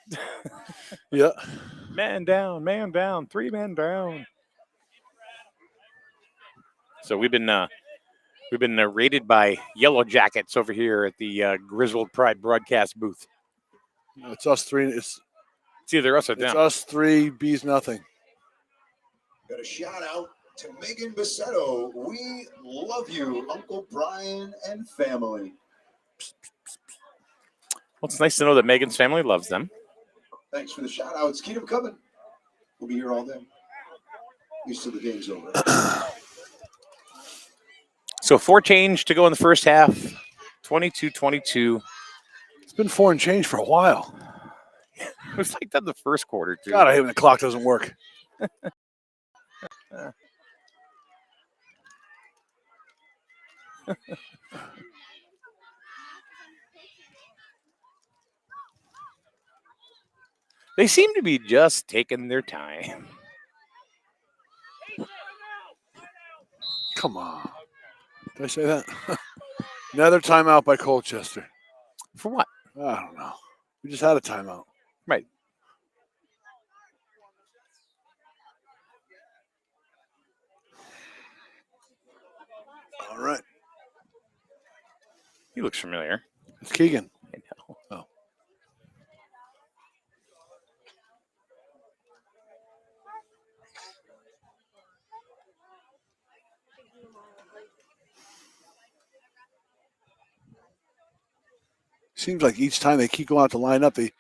Yeah. Man down, 3 men down. So we've been raided by yellow jackets over here at the Griswold Pride broadcast booth. It's us three. It's either us or It's them. us three, bees nothing. Got a shout out to Megan Bassetto. We love you, Uncle Brian and family. Well, it's nice to know that Megan's family loves them. Thanks for the shout outs. Keep them coming. We'll be here all day. At least till the game's over. So 4 change to go in the first half. 22-22. It's been 4 and change for a while. It was like that in the first quarter, too. God, I hate when the clock doesn't work. They seem to be just taking their time. Come on. Did I say that? Another timeout by Colchester. For what? I don't know. We just had a timeout. Right. All right. He looks familiar. It's Keegan. I know. Oh. Seems like each time they keep going out to line up, they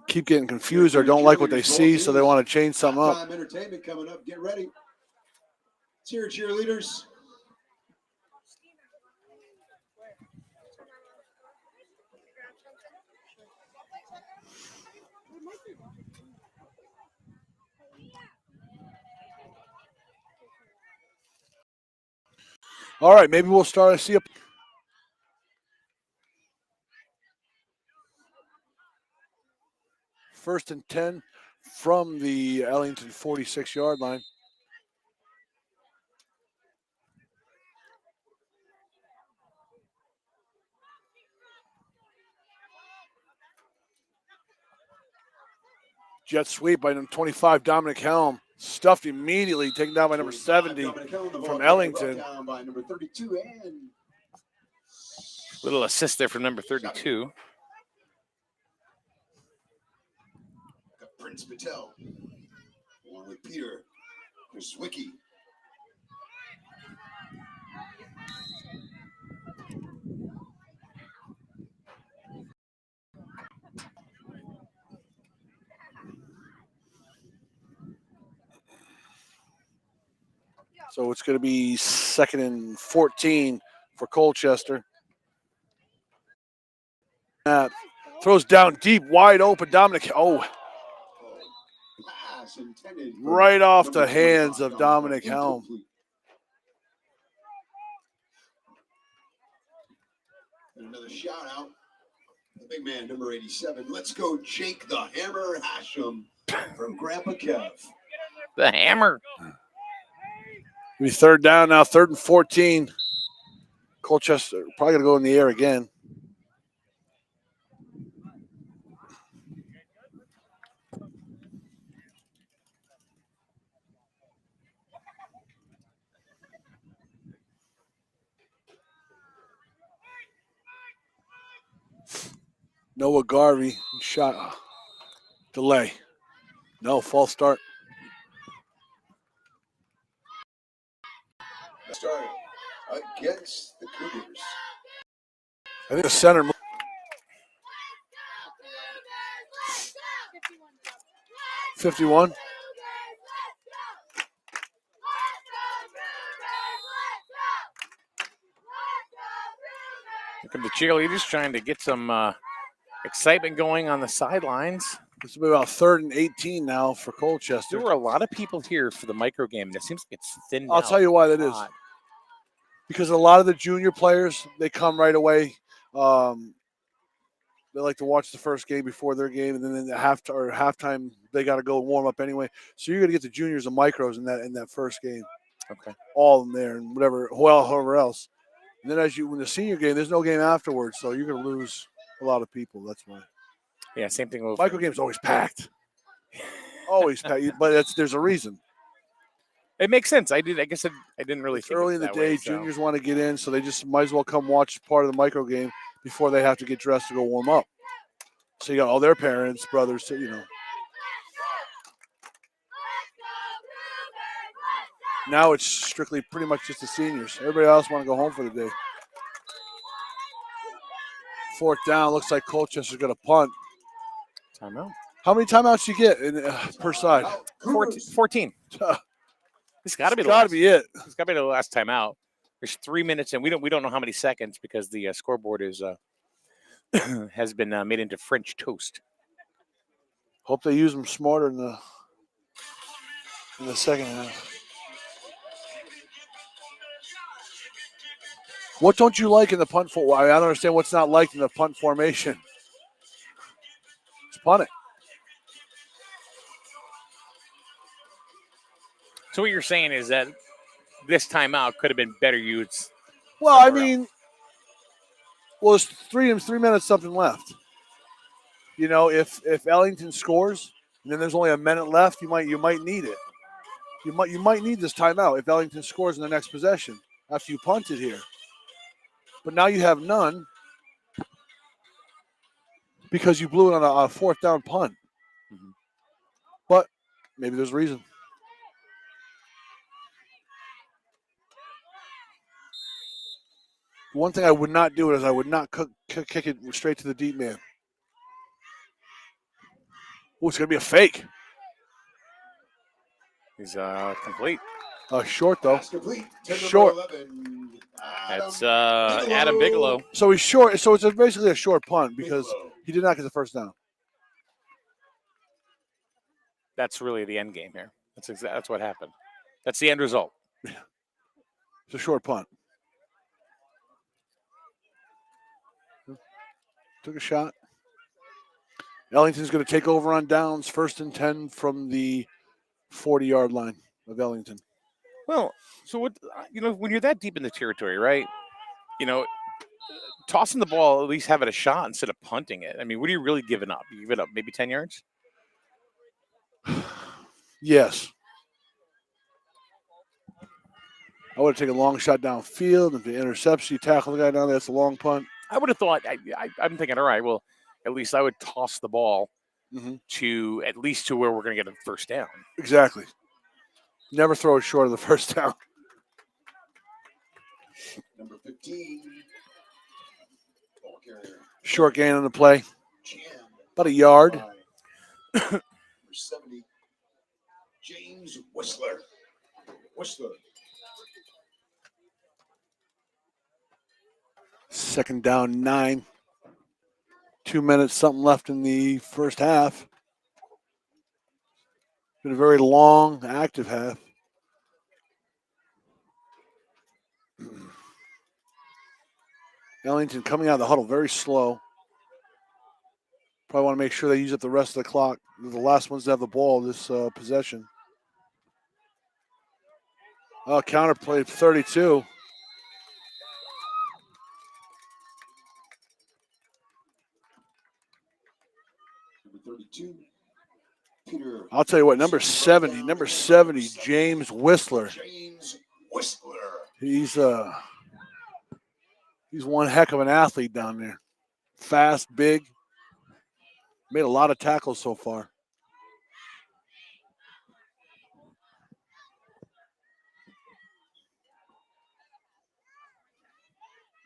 keep getting confused or don't like what they see, so they want to change something up. Halftime entertainment coming up. Get ready. Let's hear it, cheerleaders. All right, maybe we'll start to see a first and 10 from the Ellington 46-yard line. Jet sweep by number 25, Dominic Helm. Stuffed immediately, taken down by number 70 from Ellington. Down by number 32 and Little assist there from number 32. Prince Patel. Along with Peter Krzwicki. So it's going to be 2nd and 14 for Colchester. Throws down deep, wide open. Dominic, Pass intended right off the number hands 25, of Dominic Helm. incomplete. And another shout out. The big man, number 87. Let's go, Jake the Hammer Hashem from Grandpa Kev. The hammer. Be 3rd down now, 3rd and 14. Colchester probably going to go in the air again. Noah Garvey shot. Delay. No, false start. Started against the Cougars. I think the center. 51. Look at the cheerleaders trying to get some excitement going on the sidelines. This will be about 3rd and 18 now for Colchester. There were a lot of people here for the micro game, and it seems like it's thinned out. I'll tell you why that a is. lot. Because a lot of the junior players, they come right away. They like to watch the first game before their game, and then in the halftime, they got to go warm up anyway. So you're going to get the juniors and micros in that first game. Okay. All of them there, and whoever else. And then as you win the senior game, there's no game afterwards, so you're going to lose a lot of people. That's why. Yeah, same thing with Micro game's always packed. Always packed, but there's a reason. It makes sense. I guess I didn't really It's think early of in it the that day. way, so. Juniors want to get in, so they just might as well come watch part of the micro game before they have to get dressed to go warm up. So you got all their parents, brothers, you know. Now it's strictly pretty much just the seniors. Everybody else want to go home for the day. Fourth down, looks like Colchester's going to punt. Timeout. How many timeouts you get per side? 14. It's got to be the Got to last. be it. It's got to be the last timeout. There's 3 minutes, and we don't know how many seconds because the scoreboard is has been made into French toast. Hope they use them smarter in the second half. What don't you like in the punt for? I don't understand what's not liked in the punt formation. It's punting. So what you're saying is that this timeout could have been better used. Well, I mean, there's three minutes something left. You know, if Ellington scores and then there's only a minute left, you might need it. You might need this timeout if Ellington scores in the next possession after you punted here. But now you have none because you blew it on a fourth down punt. Mm-hmm. But maybe there's a reason. One thing I would not do is I would not kick it straight to the deep man. Oh, it's going to be a fake. He's complete. Short, though. Short. That's Adam Bigelow. So he's short. So it's basically a short punt because he did not get the first down. That's really the end game here. That's what happened. That's the end result. It's a short punt. Took a shot. Ellington's going to take over on downs, 1st and 10 from the 40-yard line of Ellington. Well, so what? When you're that deep in the territory, right? Tossing the ball, at least have it a shot instead of punting it. I mean, what are you really giving up? You give it up maybe 10 yards? Yes. I would have taken a long shot downfield. If the interception, you tackle the guy down there, that's a long punt. I would have thought, I'm thinking, all right, well, at least I would toss the ball to at least to where we're going to get a first down. Exactly. Never throw it short of the first down. Number 15. Ball carrier. Short gain on the play. About a yard. Number 70. James Whistler. Second down, 9. 2 minutes, something left in the first half. Been a very long, active half. Ellington coming out of the huddle very slow. Probably want to make sure they use up the rest of the clock. They're the last ones to have the ball this possession. Counter play 32. Number 32. Peter. I'll tell you what, number 70, James Whistler. He's one heck of an athlete down there. Fast, big. Made a lot of tackles so far.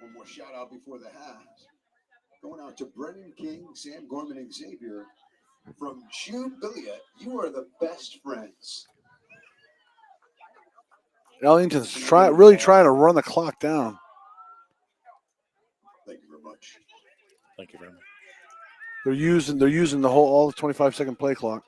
One more shout out before the half. Going out to Brendan King, Sam Gorman, and Xavier. From Jubilee, you are the best friends. Ellington's really trying to run the clock down. Thank you very much. Thank you very much. They're using all the 25-second play clock.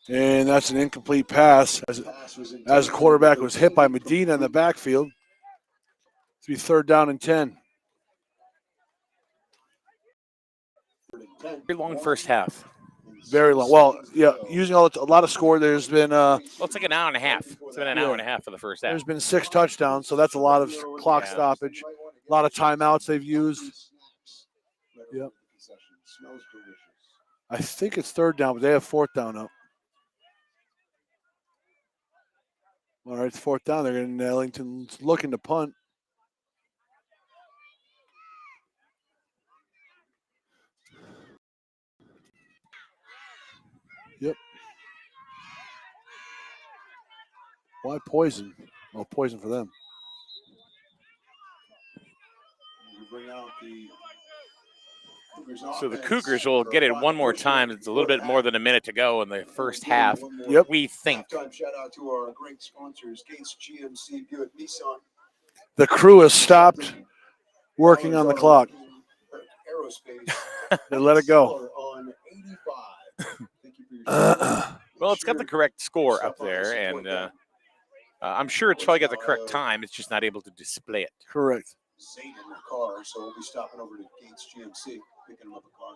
And that's an incomplete pass as the quarterback was hit by Medina in the backfield. It's be 3rd down and 10. Very long first half. Very long. Well, yeah, using a lot of score. There's been Well, it's like an hour and a half. It's been an hour and a half for the first half. there's been 6 touchdowns, so that's a lot of clock Yeah. stoppage. A lot of timeouts they've used. Yep. I think it's 3rd down, but they have 4th down up. All right, it's 4th down. They're going to Ellington's looking to punt. Yep. Why poison? Well, poison for them. So the Cougars will get it one more time. It's a little bit more than a minute to go in the first half. Yep. We think. Shout out to our great sponsors, Gates GMC, Buick, Nissan. The crew has stopped working on the clock. Aerospace. They let it go. On 85. Thank you for your Well, it's got the correct score up there, and I'm sure it's probably got the correct time. It's just not able to display it. Correct. Zane in the car, so we'll be stopping over to Gates GMC, picking him up a car.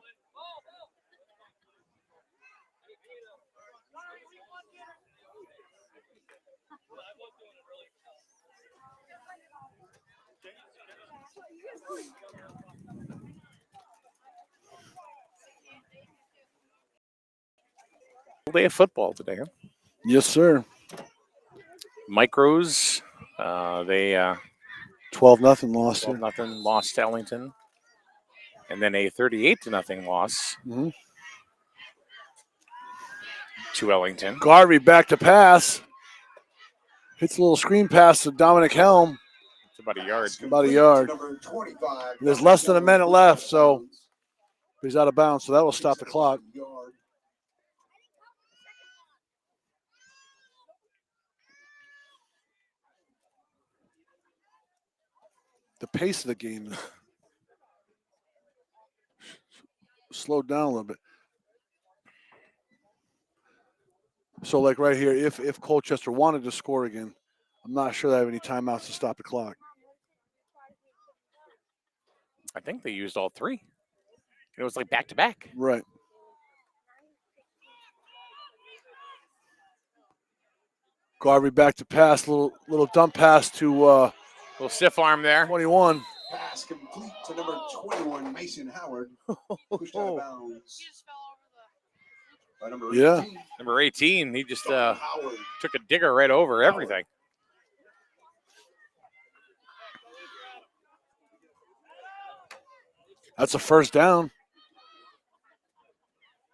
Full day of football today, huh? Yes, sir. Micros, they 12-0 loss here. 12-0 lost to Ellington, and then a 38-0 loss Mhm. to Ellington. Garvey back to pass. Hits a little screen pass to Dominic Helm. It's about a yard. About a yard. Number 25. There's less than a minute left, so he's out of bounds, so that will stop the clock. The pace of the game slowed down a little bit. So, like right here, if Colchester wanted to score again, I'm not sure they have any timeouts to stop the clock. I think they used all three. It was like back to back. Right. Garvey back to pass, little dump pass to Little stiff arm there. 21. Pass complete to number 21, Mason Howard. Pushed out of bounds. By number 18. Yeah. Number 18, he just Howard. took a digger right over everything. That's a first down.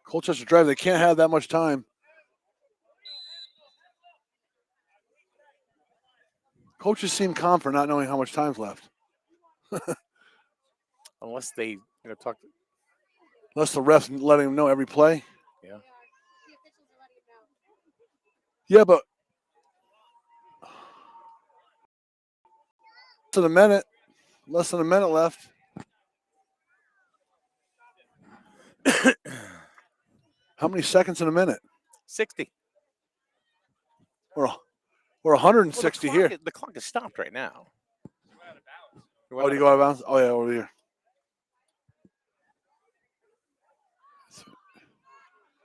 Colchester drive, they can't have that much time. Coaches seem calm for not knowing how much time's left. Unless they talk. Unless the refs letting them know every play. Yeah. Yeah, but less than a minute left. How many seconds in a minute? 60. We're 160 Well, the here. The clock is stopped right now. Oh, do you go out of bounds? Oh, yeah, over here.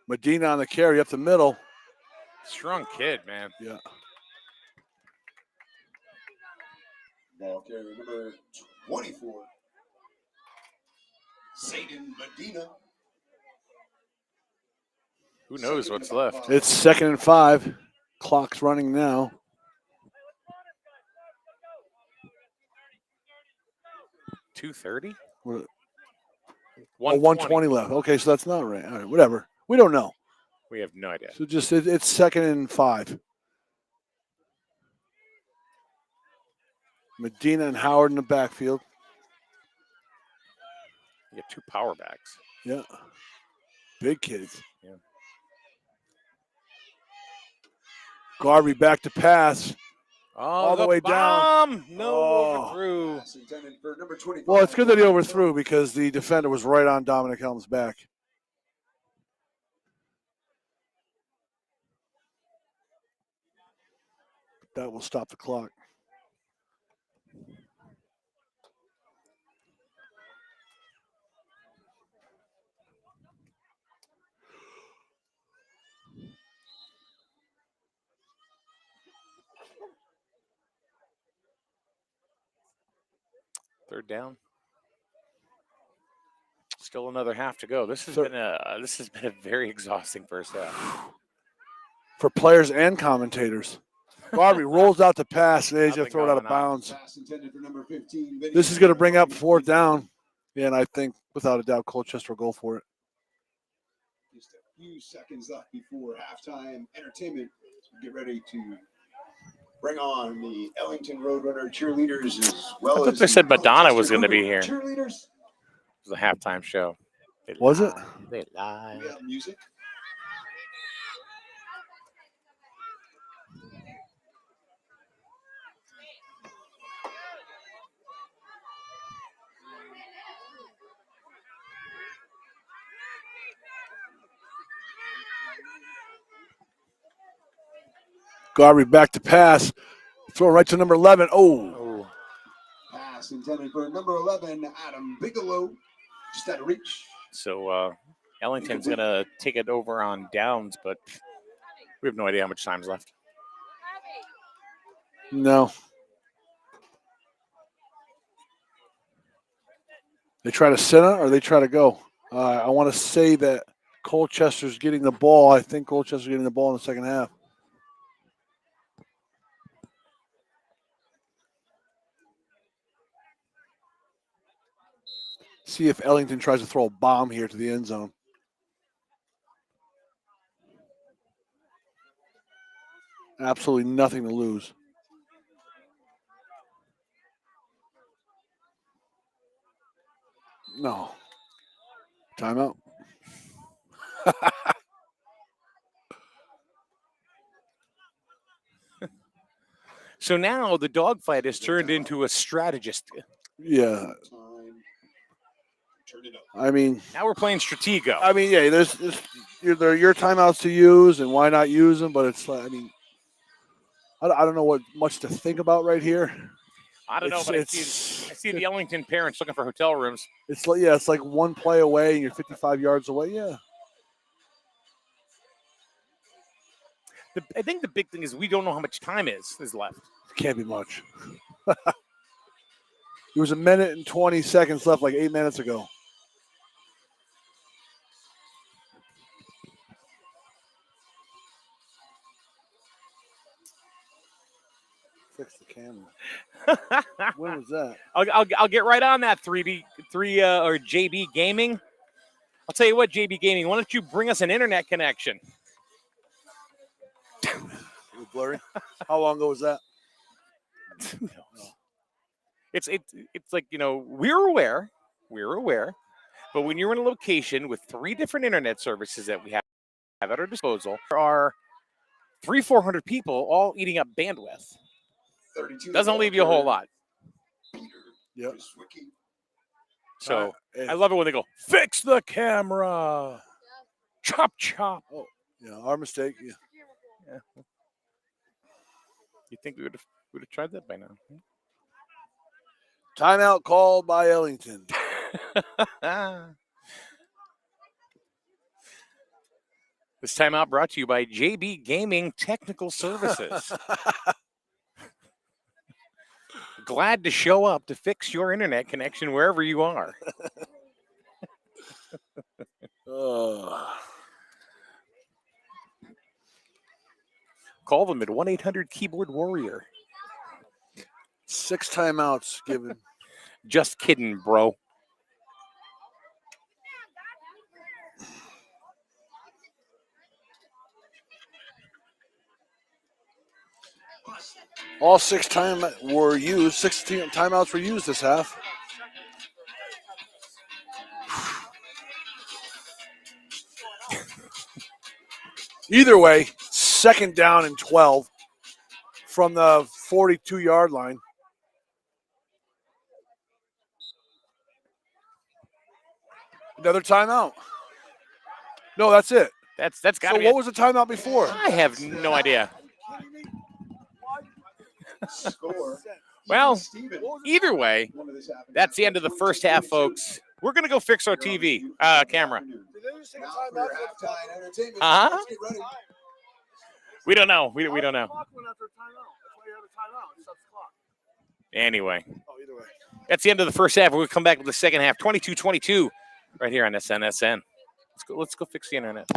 Medina on the carry up the middle. Strong kid, man. Yeah. Ball carrier number 24. Zayden Medina. Who knows what's left? It's 2nd and 5. Clock's running now. $2:30. What- 120 120 left. Okay, so that's not right. All right, whatever. We don't know. We have no idea. So just it's 2nd and 5. Medina and Howard in the backfield. You get two power backs. Yeah. Big kids. Yeah. Garvey back to pass. Oh, All the way down. bomb! No, Oh. overthrew. Pass intended for number 25. Well, it's good that he overthrew because the defender was right on Dominic Helm's back. That will stop the clock. Third down. Still another half to go. This has been a very exhausting first half for players and commentators. Garvey rolls out the pass, and they just Nothing throw it out of going on. bounds. Pass intended for number 15. Vinny. This is going to bring up fourth down, and I think without a doubt Colchester will go for it. Just a few seconds left before halftime entertainment. So get ready to bring on the Ellington Roadrunner cheerleaders as well I thought as they said the Madonna Colchester was gonna be Cougar here. Cheerleaders. It was a halftime show. They Was it? lied. They lied. We have music. Garvey back to pass. Throw right to number 11. Oh. Pass intended for number 11, Adam Bigelow. Just out of reach. So Ellington's going to take it over on downs, but we have no idea how much time's left. No. They try to sit on or they try to go. I want to say that Colchester's getting the ball. I think Colchester's getting the ball in the second half. See if Ellington tries to throw a bomb here to the end zone. Absolutely nothing to lose. No. Timeout. So now the dogfight has turned into a strategist. Yeah. I mean, now we're playing Stratego. I mean, yeah, there are your timeouts to use, and why not use them? But it's like, I mean, I don't know what much to think about right here. I don't know, but I see the Ellington parents looking for hotel rooms. It's like, yeah, it's like one play away, and you're 55 yards away. Yeah. I think the big thing is we don't know how much time is left. Can't be much. There was 1 minute and 20 seconds left, like 8 minutes ago. Fix the camera. When was that? I'll get right on that 3D or JB Gaming. I'll tell you what, JB Gaming, why don't you bring us an internet connection? Blurry. How long ago was that? Who knows? It's like, you know, we're aware, but when you're in a location with 3 different internet services that we have at our disposal, there are 300-400 people all eating up bandwidth. Doesn't leave you a whole lot. Yep. So I love it when they go, fix the camera. Chop, chop. Oh, yeah, our mistake. Yeah. You think we would have tried that by now? Timeout called by Ellington. This timeout brought to you by JB Gaming Technical Services. Glad to show up to fix your internet connection wherever you are. Call them at 1-800-KEYBOARD-WARRIOR. 6 timeouts given. Just kidding, bro. All 6 were used. 16 timeouts were used this half. Either way, 2nd down and 12 from the 42-yard line. Another timeout. No, that's it. That's got to So be what was the timeout before? I have no idea. Score. Well, either way, that's the end of the first half, folks. We're going to go fix our TV camera. Uh-huh. We don't know. We don't know. Anyway. Oh, either way. That's the end of the first half. We'll come back with the second half, 22-22, right here on SNSN. Let's go fix the internet.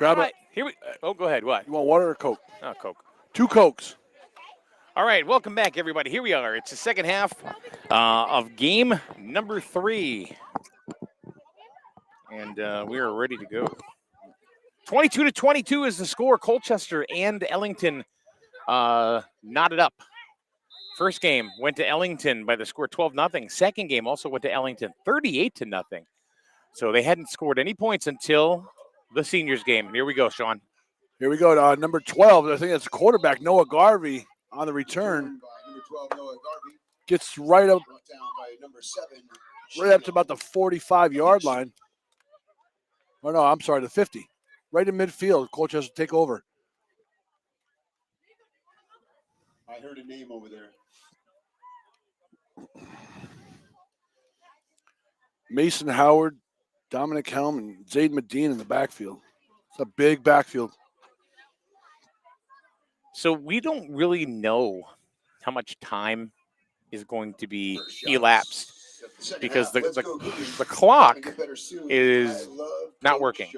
Grab All right, here we. Oh, go ahead. What? You want water or Coke? Oh, Coke. 2 Cokes. All right, welcome back, everybody. Here we are. It's the second half of game number 3, and we are ready to go. 22-22 is the score. Colchester and Ellington knotted up. First game went to Ellington by the score 12-0. Second game also went to Ellington 38-0. So they hadn't scored any points until the seniors game. Here we go, Sean. Here we go. Number 12, I think that's quarterback Noah Garvey on the return. Number 12, Noah Garvey. Gets right up Brought down by number 7. to about the 45-yard line. Oh, no, I'm sorry, the 50. Right in midfield. Colchester take over. I heard a name over there. Mason Howard, Dominic Helm, and Zayd Medine in the backfield. It's a big backfield. So we don't really know how much time is going to be elapsed because the clock is not working.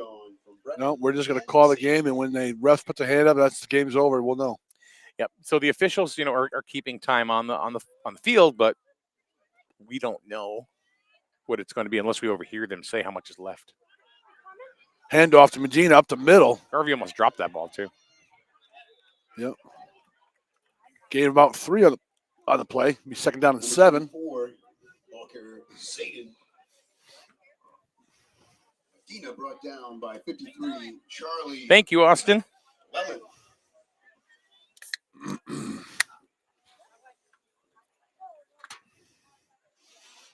No, we're just going to call the game, and when the refs put the hand up, that's the game's over. We'll know. Yep. So the officials, are keeping time on the field, but we don't know what it's going to be unless we overhear them say how much is left. Handoff to Medina up the middle. Harvey almost dropped that ball too. Yep. Gained about 3 on the play. Be second down and 7. Walker Zayden. Medina brought down by 53. Charlie. Thank you, Austin. Lemon.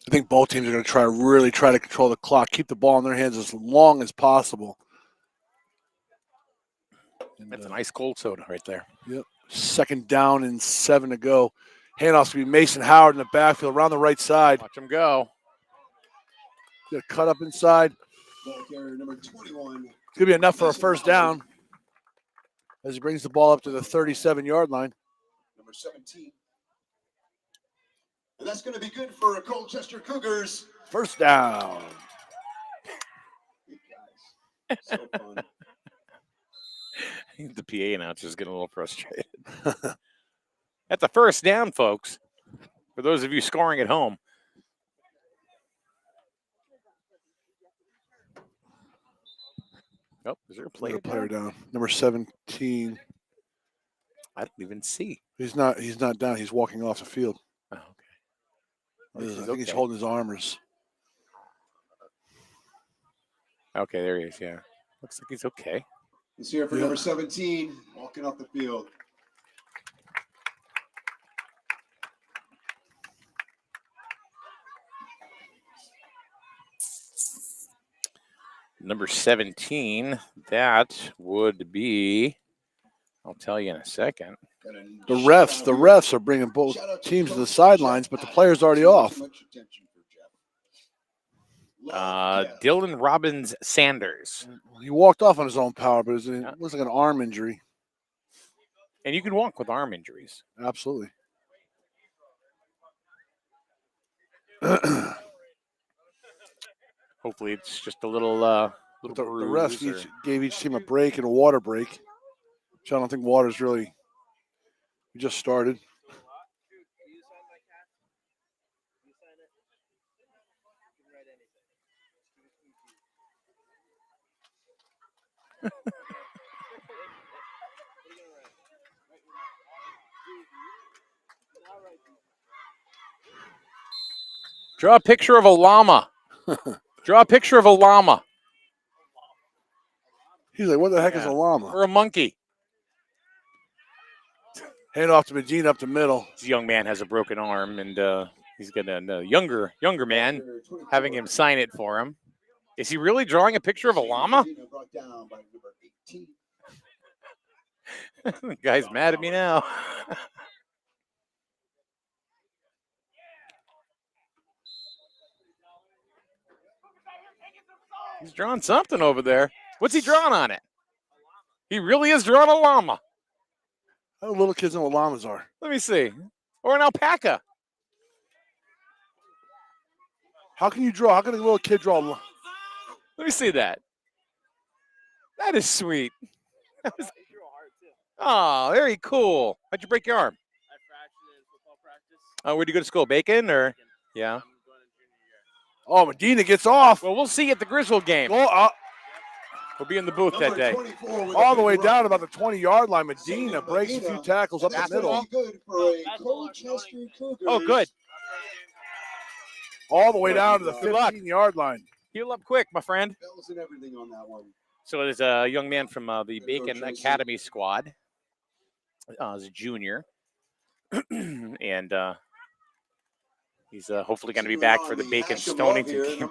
I think both teams are going to really try to control the clock, keep the ball in their hands as long as possible. And, that's an ice cold soda right there. Yep. Second down and 7 to go. Handoff's going to be Mason Howard in the backfield around the right side. Watch him go. Going to cut up inside. Ball carrier number 21. It's going to be enough for a first down as he brings the ball up to the 37-yard line. Number 17. And that's going to be good for Colchester Cougars. First down. Good guys. So fun. The PA announcer's getting a little frustrated. That's a first down, folks, for those of you scoring at home. Oh, is there a player down? Number 17. I don't even see. He's not down. He's walking off the field. Oh, okay. I think he's holding his armors. Okay, there he is, yeah. Looks like he's okay. He's here for number 17, walking off the field. Number 17, that would be, I'll tell you in a second. The refs are bringing both teams to the sidelines, but the player's already off. Dylan Robbins Sanders. He walked off on his own power, but it looks like an arm injury. And you can walk with arm injuries. Absolutely. Hopefully it's just a little The refs gave each team a break and a water break, which I don't think water's really. We just started. Draw a picture of a llama. Draw a picture of a llama. He's like, what the heck is a llama? Or a monkey. Hand off to Medina up the middle. This young man has a broken arm, and he's got a younger man having him sign it for him. Is he really drawing a picture of a llama? The guy's mad at me now. He's drawing something over there. What's he drawing on it? He really is drawing a llama. How do little kids know what llamas are? Let me see. Or an alpaca. How can you draw? How can a little kid draw? Let me see that. That is sweet. Oh, very cool. How'd you break your arm? I fractured it in football practice. Oh, where'd you go to school? Bacon or? Yeah. I'm going to junior year. Oh, Medina gets off. Well, we'll see you at the Griswold game. Goal up. We'll be in the booth that day. All the way down about the 20-yard line. Medina breaks a few tackles up the middle. Good for a Colchester Cougars. Oh, good. All the way down to the Good luck. 15-yard line. Heal up quick, my friend. Bells and everything on that one. So there's a young man from the Bacon Academy squad. As a junior. And he's hopefully going to be back for the Bacon Stonington game.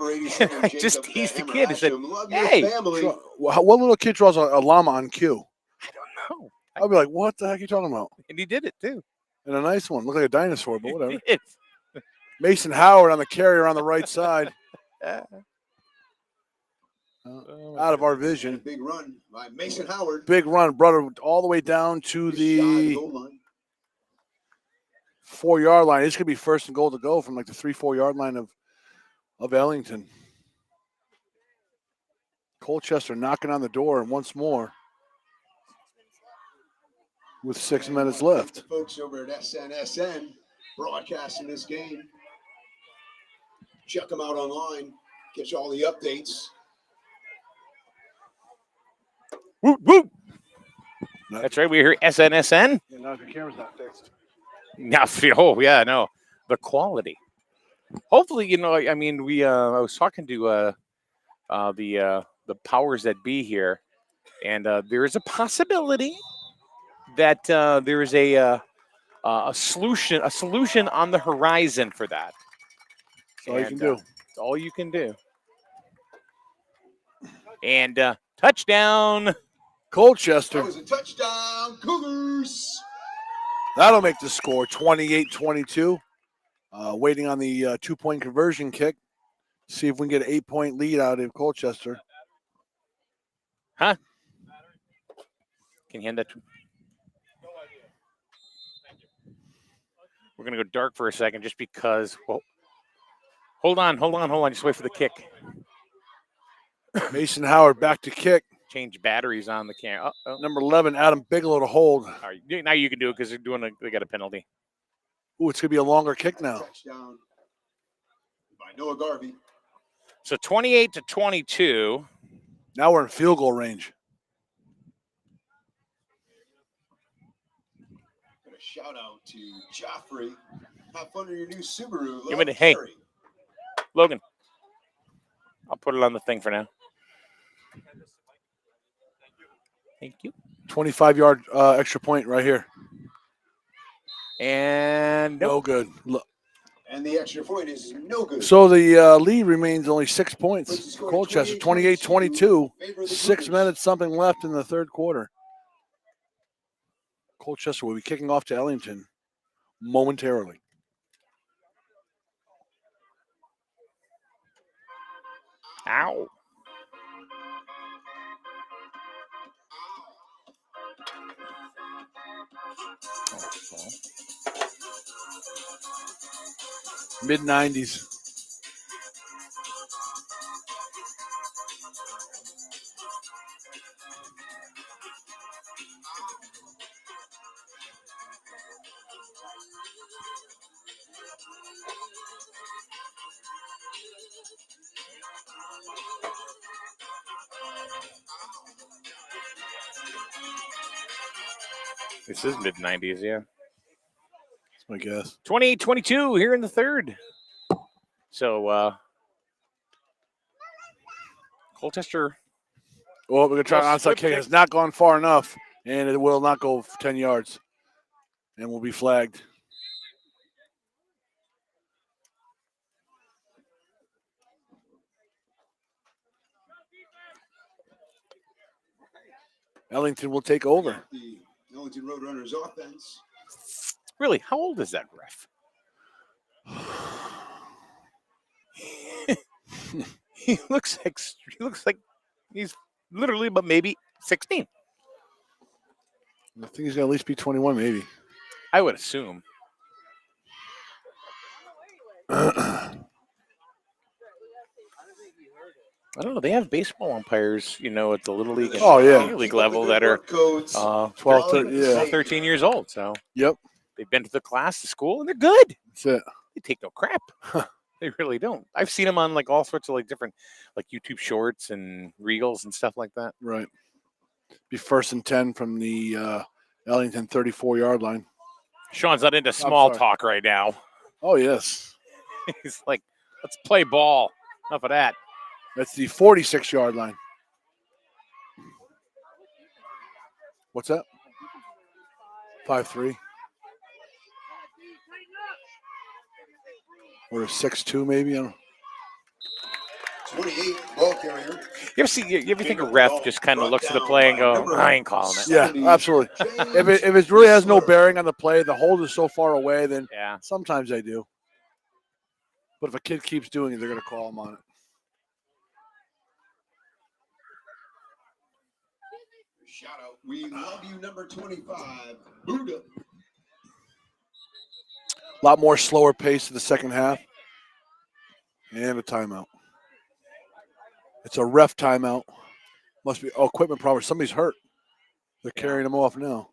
I just teased the kid and said, hey. So, what little kid draws a llama on cue? I don't know. I'll be like, what the heck are you talking about? And he did it, too. And a nice one. Look like a dinosaur, but whatever. It's Mason Howard on the carrier on the right side. Out of our vision. Big run by Mason Howard. Big run, brother, all the way down to the 4-yard line. It's going to be first and goal to go from like the 3-4 yard line of Ellington. Colchester knocking on the door once more with 6 minutes left. The folks over at SNSN broadcasting this game. Check them out online. Get you all the updates. whoop, whoop. That's right. We hear SNSN. Yeah, now if your camera's not fixed. Now, oh yeah, no, the quality. Hopefully, I mean, I was talking to the powers that be here, and there is a possibility that there is a solution on the horizon for that. That's all you can do. It's all you can do. And touchdown, Colchester. That was a touchdown, Cougars. That'll make the score 28-22. Waiting on the 2-point conversion kick. See if we can get an 8-point lead out of Colchester. Huh? Can you hand that to? We're going to go dark for a second just because. Well, hold on. Just wait for the kick. Mason Howard back to kick. Change batteries on the camera. Number 11, Adam Bigelow to hold. All right, now you can do it because they got a penalty. Ooh, it's going to be a longer kick now. Touchdown by Noah Garvey. So 28-22. Now we're in field goal range. And a shout out to Joffrey. Have fun with your new Subaru. Give it hey, Logan. I'll put it on the thing for now. Thank you. 25-yard extra point right here. And no good. And the extra point is no good. So the lead remains only 6 points. Colchester 28-22. 6 minutes something left in the third quarter. Colchester will be kicking off to Ellington momentarily. Ow. Mid-90s. This is mid-90s, yeah. That's my guess. 28-22 here in the third. So, Colchester. Well, we're going to try an onside kick. It's not gone far enough, and it will not go 10 yards. And will be flagged. Ellington will take over. The Ellington Roadrunners offense. Really, how old is that ref? He looks like he's literally, but maybe 16. I think he's going to at least be 21, maybe. I would assume. I don't know. They have baseball umpires, you know, at the Little League and Oh, yeah. Senior League level that are 12, 13 years old. So Yep. they've been to the class, to school, and they're good. That's it. They take no crap. They really don't. I've seen them on like all sorts of like different like YouTube shorts and reels and stuff like that. Right. Be 1st and 10 from the Ellington 34-yard line. Sean's not into small sorry. talk right now. Oh, yes. He's like, let's play ball. Enough of that. That's the 46-yard line. What's that? 5'3". Or a 6'2", maybe. I don't know. 28, ball carrier. You ever think a ref just kind of looks at the play and go, I ain't calling it. Yeah, absolutely. If it really has no bearing on the play, the hold is so far away, then Yeah. sometimes they do. But if a kid keeps doing it, they're going to call him on it. Shout out. We love you, number 25, Buddha. A lot more slower pace in the second half. And a timeout. It's a ref timeout. Must be equipment problem. Somebody's hurt. They're carrying him off now.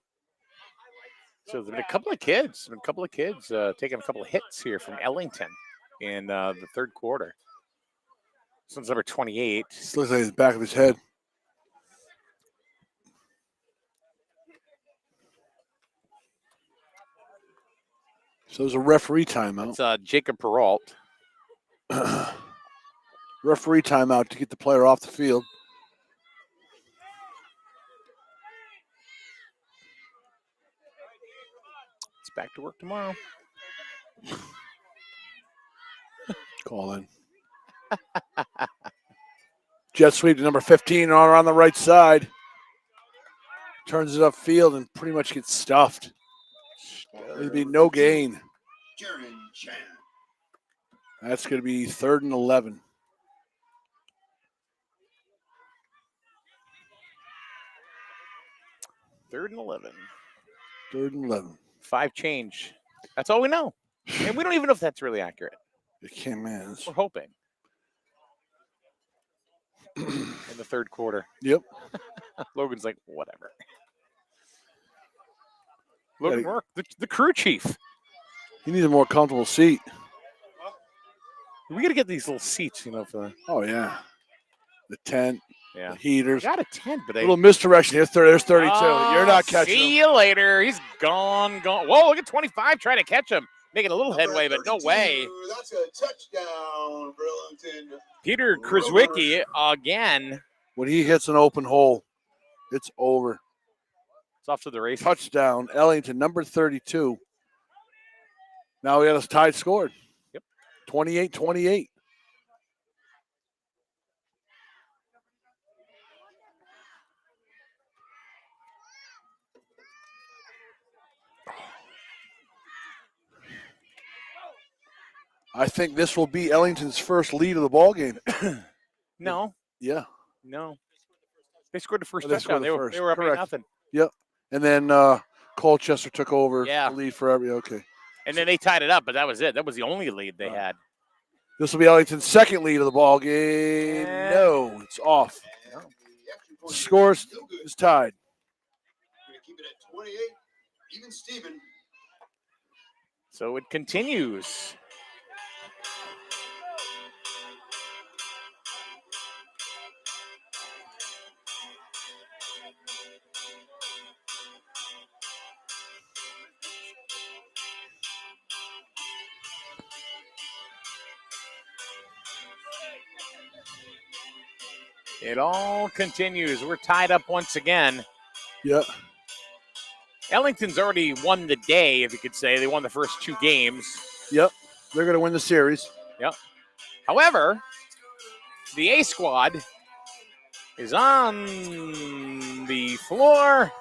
So there's been a couple of kids. Taking a couple of hits here from Ellington in the third quarter. This one's number 28. This looks like the back of his head. So there's a referee timeout. It's Jacob Peralt. Referee timeout to get the player off the field. It's back to work tomorrow. Call in. Jet sweep to number 15 on the right side. Turns it upfield and pretty much gets stuffed. There'd be no gain. That's going to be 3rd and 11. Third and 11. 3rd and 11. 5 change. That's all we know. And we don't even know if that's really accurate. You can't, man. We're hoping. In the third quarter. Yep. Logan's like, whatever. Logan Rourke, the crew chief. He needs a more comfortable seat. We got to get these little seats, you know. Oh, yeah. The tent, yeah. The heaters. Got a tent, but a little misdirection. There's 32. You're not catching See him. you later. He's gone. Whoa, look at 25 trying to catch him. Making a little headway, but no way. That's a touchdown, Burlington. Peter Krzyzewski again. When he hits an open hole, it's over. It's off to the races. Touchdown, Ellington, number 32. Now we got us tied scored. Yep. 28-28. I think this will be Ellington's first lead of the ball game. No. Yeah. No. They scored the first They touchdown. scored They were up Correct. 8-0. Yep. And then Colchester took over Yeah. the lead for every. Okay. And then they tied it up, but that was it. That was the only lead they had. This will be Ellington's second lead of the ball game. No, it's off. Score is tied. Gonna keep it at 28. Even Steven. So it continues. It all continues. We're tied up once again. Yep. Ellington's already won the day, if you could say. They won the first 2 games. Yep. They're going to win the series. Yep. However, the A squad is on the floor,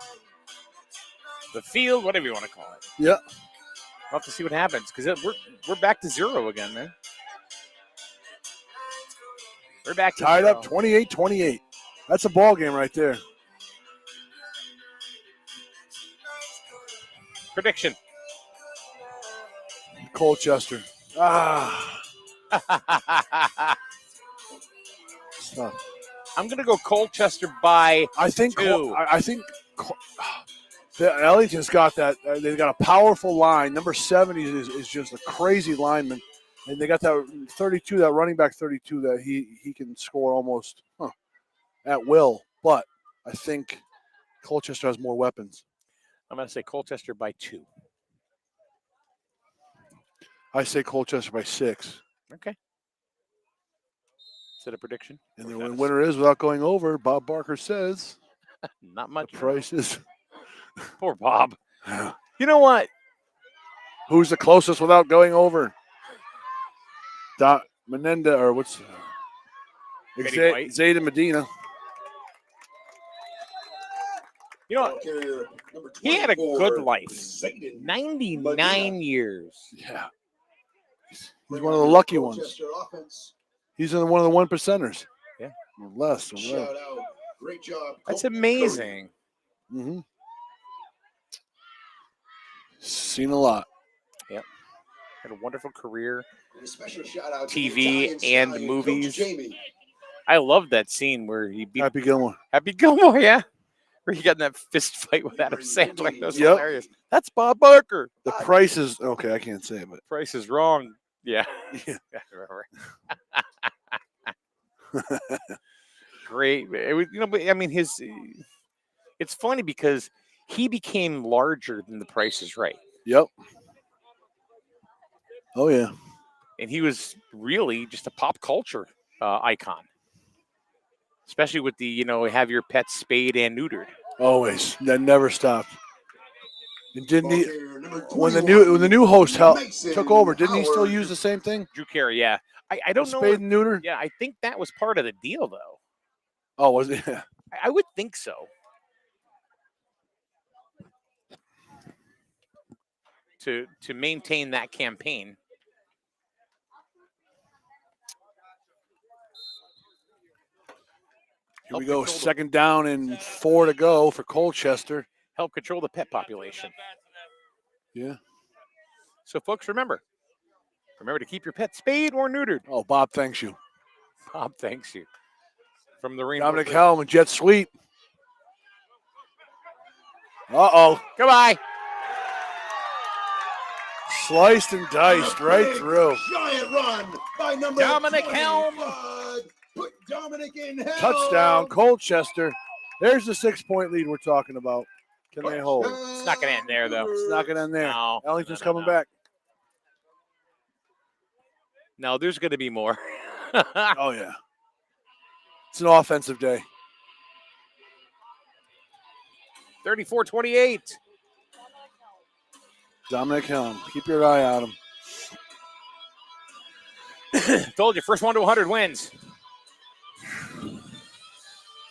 the field, whatever you want to call it. Yep. We'll have to see what happens because we're back to 0 again, man. We're back to tied 0. up 28-28. That's a ball game right there. Prediction. Colchester. tough. I'm going to go Colchester by I think. 2. I think. Ellington's got that. They've got a powerful line. Number 70 is just a crazy lineman, and they got that 32, that running back 32, that he can score almost at will. But I think Colchester has more weapons. I'm going to say Colchester by 2. I say Colchester by 6. Okay. Is that a prediction? And the winner is, without going over, Bob Barker says, Not much. the price is. Poor Bob. You know what? Who's the closest without going over? Menenda, or what's Eddie White. Zayda Medina. You know what? He had a good life. 99 years. Yeah. He's one of the lucky ones. He's one of the 1%ers. Yeah. Or less. Or Shout out. Great job. That's amazing. Mm-hmm. Seen a lot. Yep. Had a wonderful career. And a special shout out to TV the Italian and stallion, movies. Coach Jamie. I love that scene where he beat Happy Gilmore. Happy Gilmore, yeah. Where he got in that fist fight with Adam Sandler. That was Yep. hilarious. That's Bob Barker. The price is okay. I can't say it, but Price is wrong. Yeah. Yeah. Great. It was, but I mean, it's funny because he became larger than The Price is Right. Yep. Oh yeah. And he was really just a pop culture icon, especially with the have your pets spayed and neutered. Always. That never stopped. And didn't he? Number When 21, the new host Mason took over, didn't he still Howard. use the same thing? Drew Carey, yeah. I don't know. Spade and neuter. Yeah, I think that was part of the deal, though. Oh, was it? I would think so. To maintain that campaign. Here we go. Second down and 4 to go for Colchester. Help control the pet population. Yeah. So, folks, remember to keep your pet spayed or neutered. Oh, Bob thanks you. Bob thanks you. From the Rainbow Dominic Bridge. Helm and jet sweep. Uh-oh. Goodbye. Sliced and diced right Big through. Giant run by number Dominic 20. Helm. Put Dominic in Helm. Touchdown, Colchester. There's the 6-point lead we're talking about. Can they hold? It's not going to end there, though. It's not going to end there. No. Ellington's No. coming back. No, there's going to be more. Oh, yeah. It's an offensive day. 34-28. Dominic Helm. Keep your eye on him. Told you, first one to 100 wins.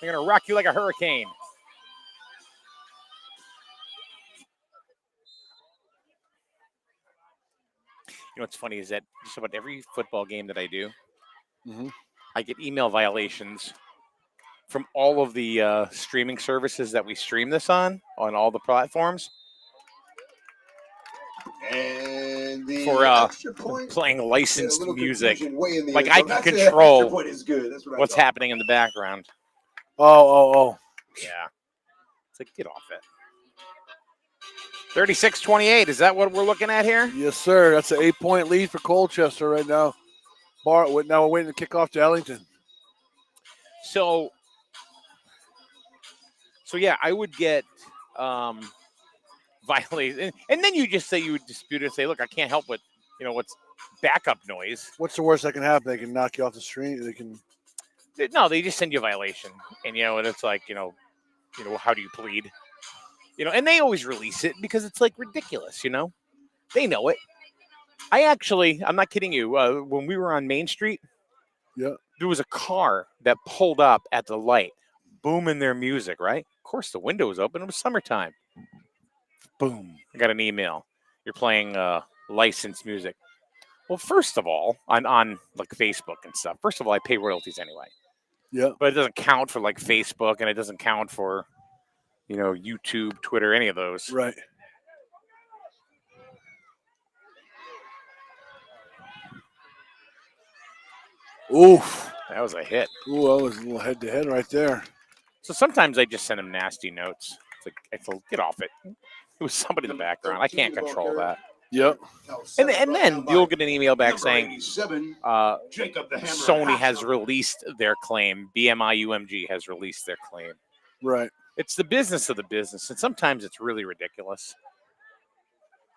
They're going to rock you like a hurricane. You know what's funny is that just about every football game that I do, I get email violations from all of the streaming services that we stream this on all the platforms. And the For extra point. playing Yeah, a licensed little music. confusion way in the Like, end I zone. can That's it. control Extra point is good. That's what I What's thought. happening in the background? Oh. Yeah. It's like, get off it. 36-28. Is that what we're looking at here? Yes, sir. That's an 8-point lead for Colchester right now. Now we're waiting to kick off to Ellington. So yeah, I would get violated. And then you just say you would dispute it and say, look, I can't help what's backup noise. What's the worst that can happen? They can knock you off the street. They can. No, they just send you a violation. And, and it's like, how do you plead? And they always release it because it's like ridiculous, They know it. I'm not kidding you. When we were on Main Street, Yeah. there was a car that pulled up at the light, booming their music, right? Of course, the window was open. It was summertime. Boom. I got an email. You're playing licensed music. Well, first of all, on like Facebook and stuff, first of all, I pay royalties anyway. Yeah. But it doesn't count for like Facebook, and it doesn't count for, YouTube, Twitter, any of those. Right. Oof. That was a hit. Ooh, that was a little head-to-head right there. So sometimes I just send him nasty notes. It's like get off it. It was somebody in the background. I can't control that. Yep. And then you'll get an email back saying Sony has released their claim. BMI UMG has released their claim. Right. It's the business of the business, and sometimes it's really ridiculous.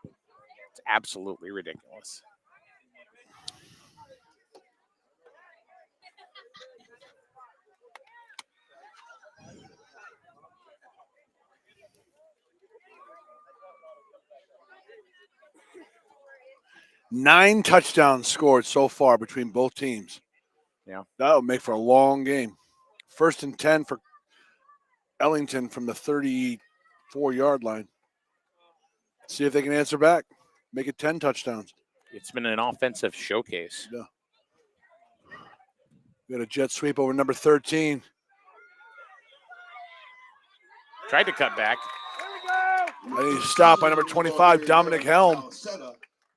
It's absolutely ridiculous. Nine touchdowns scored so far between both teams. Yeah. That would make for a long game. 1st and 10 for Ellington from the 34-yard line. See if they can answer back. Make it 10 touchdowns. It's been an offensive showcase. Yeah. We got a jet sweep over number 13. Tried to cut back. And he's stopped by number 25, Dominic Helm.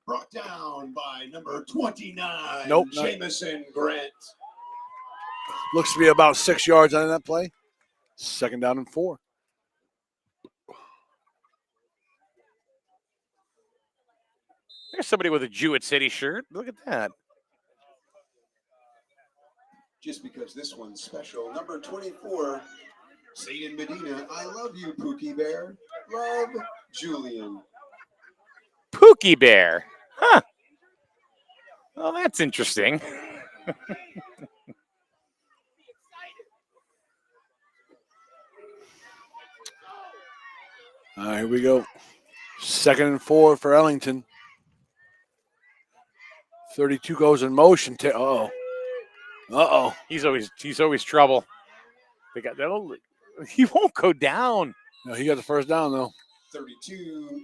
Brought down by number 29, Nope. Jamison Grant. Looks to be about 6 yards on that play. 2nd down and 4. There's somebody with a Jewett City shirt. Look at that. Just because this one's special, number 24, Zayden Medina. I love you, Pookie Bear. Love, Julian. Pookie Bear. Huh. Well, that's interesting. All right, here we go. 2nd and 4 for Ellington. 32 goes in motion. Uh-oh. He's always trouble. They got that. He won't go down. No, he got the 1st down, though. 32,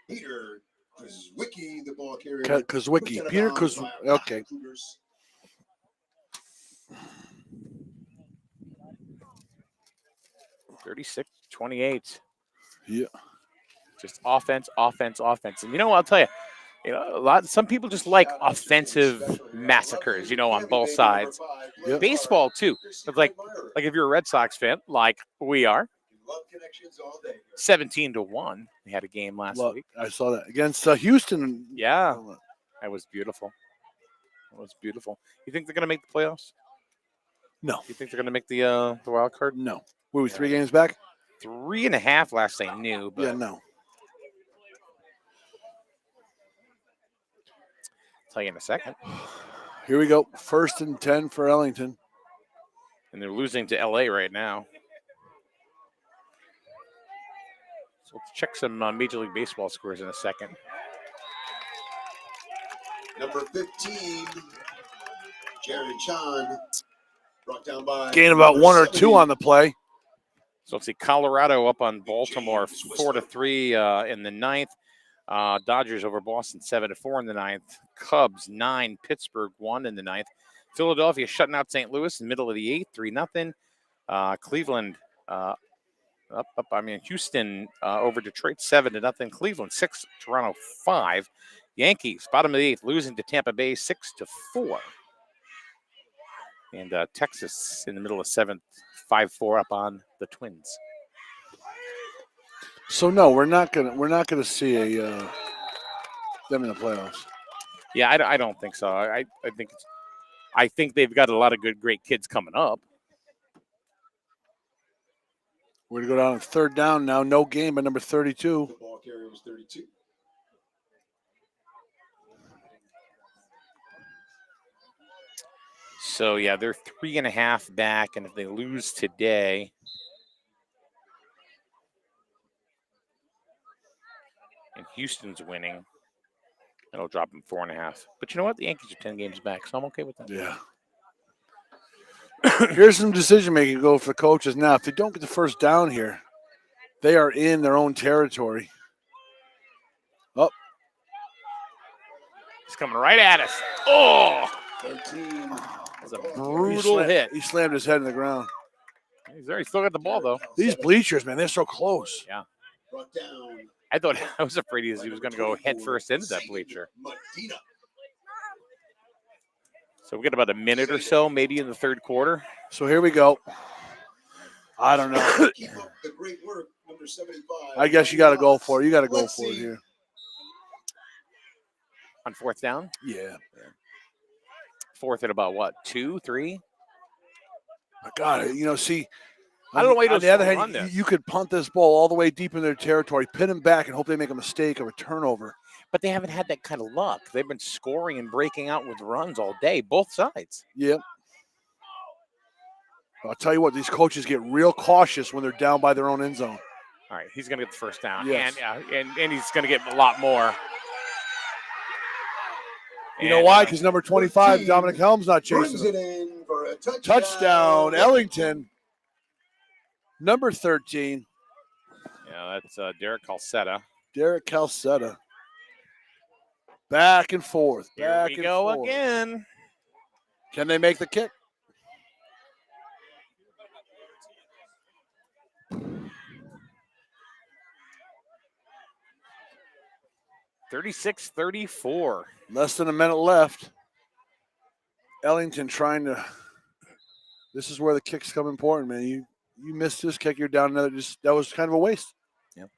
Peter Kozwicki, the ball carrier. Kozwicki. Peter Kozwicki. Okay. Cougars. $36-28. Yeah. Just offense. And you know what, I'll tell you, some people just like offensive massacres, on both sides. Yep. Baseball too. But like if you're a Red Sox fan, like we are, 17-1. We had a game last week. I saw that against Houston. Yeah, that was beautiful. You think they're going to make the playoffs? No. You think they're going to make the wild card? No. Were we 3 games back? 3.5 last I knew. But Yeah, no. I'll tell you in a second. Here we go. 1st and 10 for Ellington. And they're losing to LA right now. So let's check some Major League Baseball scores in a second. Number 15, Jared Chan, brought down by. Gain about 1 or 2 on the play. So let's see, Colorado up on Baltimore 4-3 in the 9th. Dodgers over Boston 7-4 in the 9th. Cubs 9, Pittsburgh 1 in the 9th. Philadelphia shutting out St. Louis in the middle of the 8th, 3-0. Cleveland Houston over Detroit 7-0. Cleveland 6, Toronto 5. Yankees bottom of the 8th losing to Tampa Bay 6-4. And Texas in the middle of 7th, 5-4 up on the Twins. So no, we're not gonna see them in the playoffs. Yeah, I don't think so. I think they've got a lot of great kids coming up. We're gonna go down to 3rd down now. No gain by number 32. The ball carrier was 32. So yeah, they're 3.5 back, and if they lose today, and Houston's winning, it'll drop them 4.5. But you know what? The Yankees are 10 games back, so I'm okay with that. Yeah. Here's some decision making go for the coaches now. If they don't get the 1st down here, they are in their own territory. Oh, He's coming right at us. Oh, 13. that's a brutal hit. He slammed his head in the ground. He's still got the ball though. These bleachers, man, they're so close. Yeah. Brought down. I was afraid he was going to go head first into that bleacher. Medina. So we got about a minute or so, maybe in the third quarter. So here we go. I don't know. Keep up the great work, number 75. I guess you got to go for it. You got to go Let's for it see. here. On fourth down. Yeah. Fourth at about what? 2, 3? I got it. You know, see, I don't know why he on the doesn't other run hand, this. you could punt this ball all the way deep in their territory, pin them back, and hope they make a mistake or a turnover. But they haven't had that kind of luck. They've been scoring and breaking out with runs all day, both sides. Yep. I'll tell you what, these coaches get real cautious when they're down by their own end zone. All right, he's going to get the first down. Yes. And he's going to get a lot more. You know why? Because number 25, Dominic Helm's not Brings chasing it him. in for a Touchdown, Ellington. Number 13, Yeah, that's Derek Calcetta. Derek Calcetta. Back and forth. Here Back we and go forth. again. Can they make the kick? $36-34. Less than a minute left. Ellington trying to. This is where the kicks come important, man. You missed this kick, you're down another. That was kind of a waste. Yep.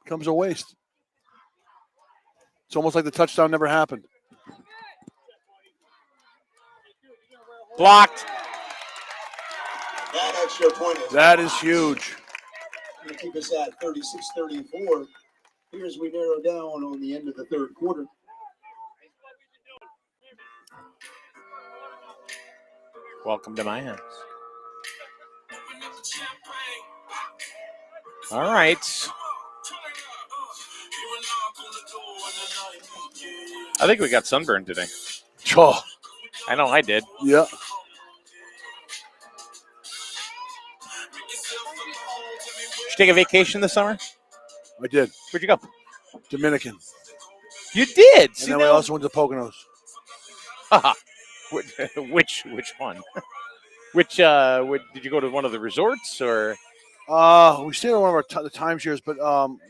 Becomes a waste. It's almost like the touchdown never happened. Blocked. That extra point is That is huge. going to keep us at 36-34. Here as we narrow down on the end of the third quarter. Welcome to my house. All right. I think we got sunburned today. Oh, I know I did. yeah. Did you take a vacation this summer? I did. Where'd you go? Dominican. You did. And See, then we now- also went to Poconos. which one? Which did you go to one of the resorts or? We stayed at one of our the timeshares, but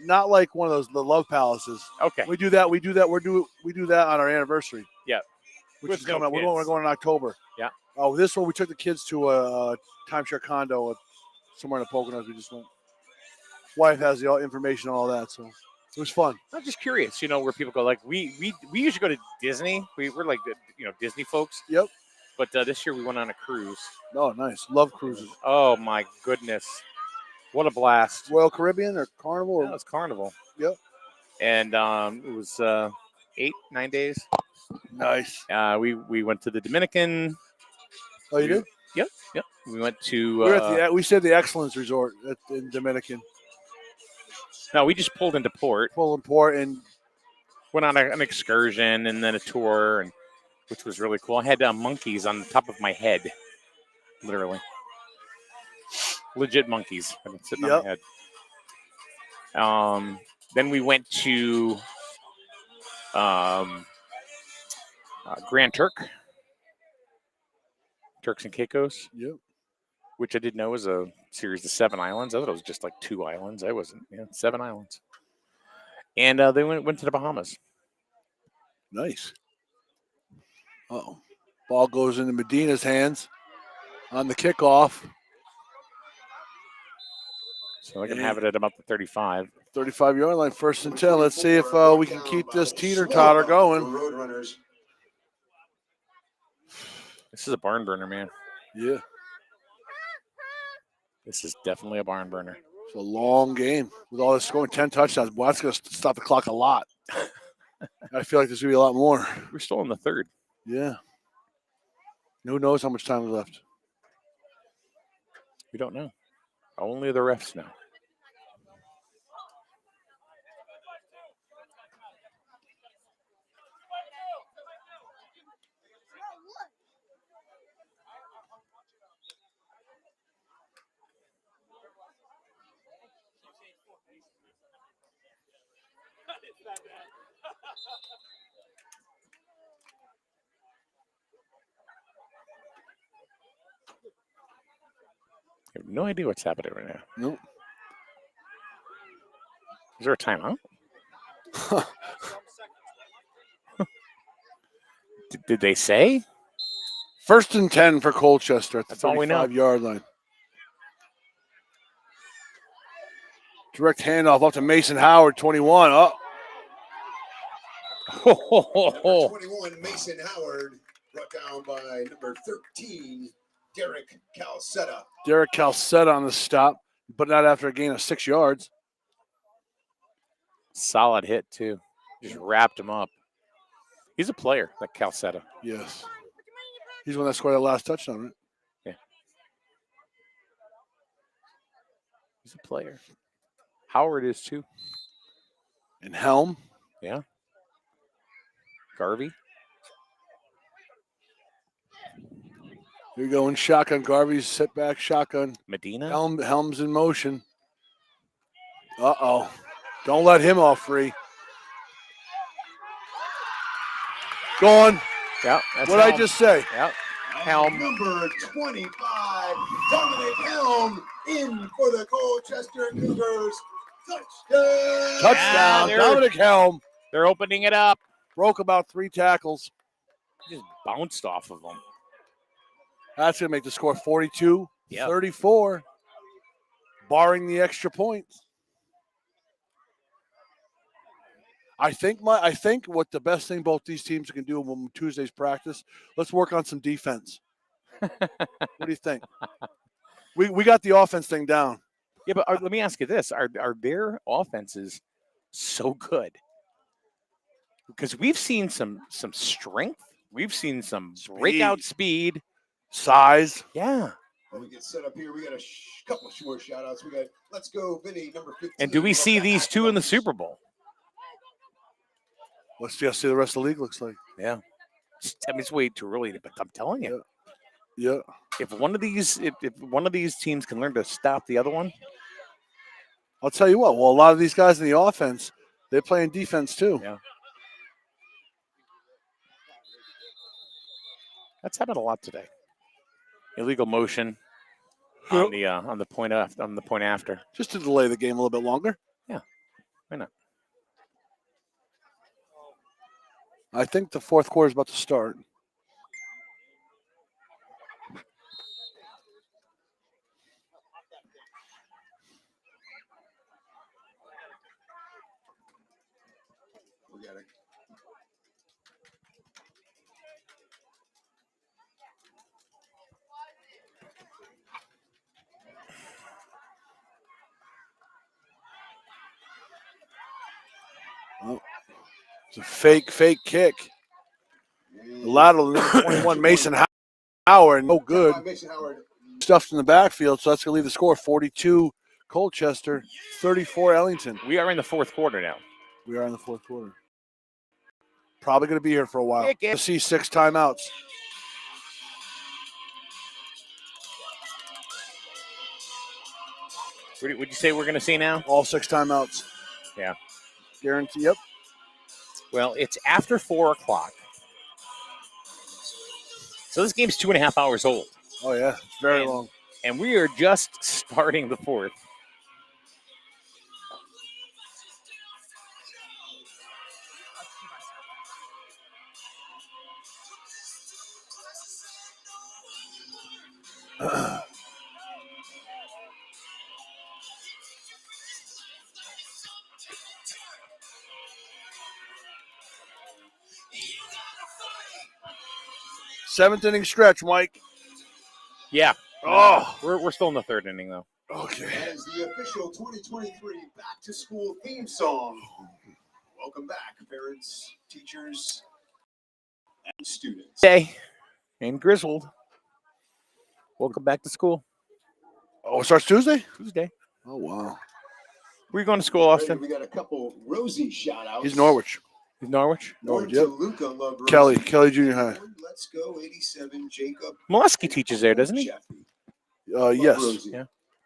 not like one of those the Love Palaces. Okay. We do that. We do that on our anniversary. Yeah. Which With is no coming up. We're kids. going in October. Yeah. Oh, this one we took the kids to a timeshare condo somewhere in the Poconos. We just went. Wife has the information on all that, so it was fun. I'm just curious, where people go. Like we usually go to Disney. We're like Disney folks. Yep. But this year we went on a cruise. Oh, nice. Love cruises. Oh my goodness, what a blast! Royal Caribbean or Carnival? That was Carnival. Yep. And it was 8-9 days. Nice. We went to the Dominican. Oh, you did? Yep. We went to. We were at we stayed at the Excellence Resort in Dominican. No, we just pulled into port. And Went on an excursion and then a tour, which was really cool. I had monkeys on the top of my head, literally. Legit monkeys. I've been sitting on my head. Then we went to Grand Turks and Caicos. Yep. Which I didn't know was a series of 7 islands. I thought it was just like 2 islands. I wasn't. 7 islands. And they went to the Bahamas. Nice. Uh-oh. Ball goes into Medina's hands on the kickoff. So I can have it at about the 35. 35-yard line, 1st and 10. Let's see if we can keep this teeter-totter going. Roadrunners. This is a barn burner, man. Yeah. This is definitely a barn burner. It's a long game with all this scoring, 10 touchdowns. Boy, that's going to stop the clock a lot. I feel like there's going to be a lot more. We're still in the third. Yeah. Who knows how much time is left? We don't know. Only the refs know. I have no idea what's happening right now. Nope. Is there a timeout? Did they say? First and 10 for Colchester at the That's all we know. 35-yard line. Direct handoff up to Mason Howard, 21. Oh, Number 21, Mason Howard, brought down by number 13, Derek Calcetta. Derek Calcetta on the stop, but not after a gain of 6 yards. Solid hit, too. Just wrapped him up. He's a player, that Calcetta. Yes. He's the one that scored that last touchdown, right? Yeah. He's a player. Howard is, too. And Helm. Yeah. Garvey. Here we go in shotgun. Garvey's set back shotgun. Medina. Helm's in motion. Uh-oh. Don't let him off free. Going. Yeah. That's What'd I Helm. just say? Yep. Helm. Number 25, Dominic Helm, in for the Colchester Cougars. Touchdown! Touchdown. Yeah, Dominic Helm They're opening it up. broke about 3 tackles. Just bounced off of them. That's going to make the score 42-34, Yep. barring the extra points. I think what the best thing both these teams can do on Tuesday's practice, let's work on some defense. What do you think? We got the offense thing down. Yeah, but let me ask you this. Are their offenses so good? Because we've seen some strength. We've seen some breakout speed. Size. Yeah. When we get set up here, we got a couple of short shout outs. We got Let's Go Vinny, number 15. And do we see these two in the Super Bowl? Let's just see the rest of the league looks like. Yeah. I mean, it's way too early, but I'm telling you. Yeah. If one of these teams can learn to stop the other one, I'll tell you what. Well, a lot of these guys in the offense, they're playing defense too. Yeah. That's happened a lot today. Illegal motion on the point after. Just to delay the game a little bit longer. Yeah. Why not? I think the fourth quarter is about to start. We got it. Oh, it's a fake kick. The lateral, number 21, Mason Howard, no good. Mason Howard. Stuffed in the backfield, so that's going to leave the score 42 Colchester, 34 Ellington. We are in the fourth quarter now. We are in the fourth quarter. Probably going to be here for a while. Kick it. To see 6 timeouts. What would you say we're going to see now? All 6 timeouts. Yeah. Guarantee, yep. Well, it's after 4 o'clock. So this game's 2.5 hours old. Oh, yeah. It's very long. And we are just starting the fourth. Seventh inning stretch, Mike. Yeah. Oh. We're still in the third inning, though. Okay. That is the official 2023 Back to School theme song. Welcome back, parents, teachers, and students. Day and Griswold. Welcome back to school. Oh, it starts Tuesday? Tuesday. Oh, wow. Where are you going to school, Austin? We got a couple Rosie shout outs. He's Norwich. He's Norwich. Norwich, To yep. Luca Love Kelly Junior High. Let's go, 87, Jacob. Molesky teaches there, doesn't he? Jeffy. Yes. Rosie. Yeah.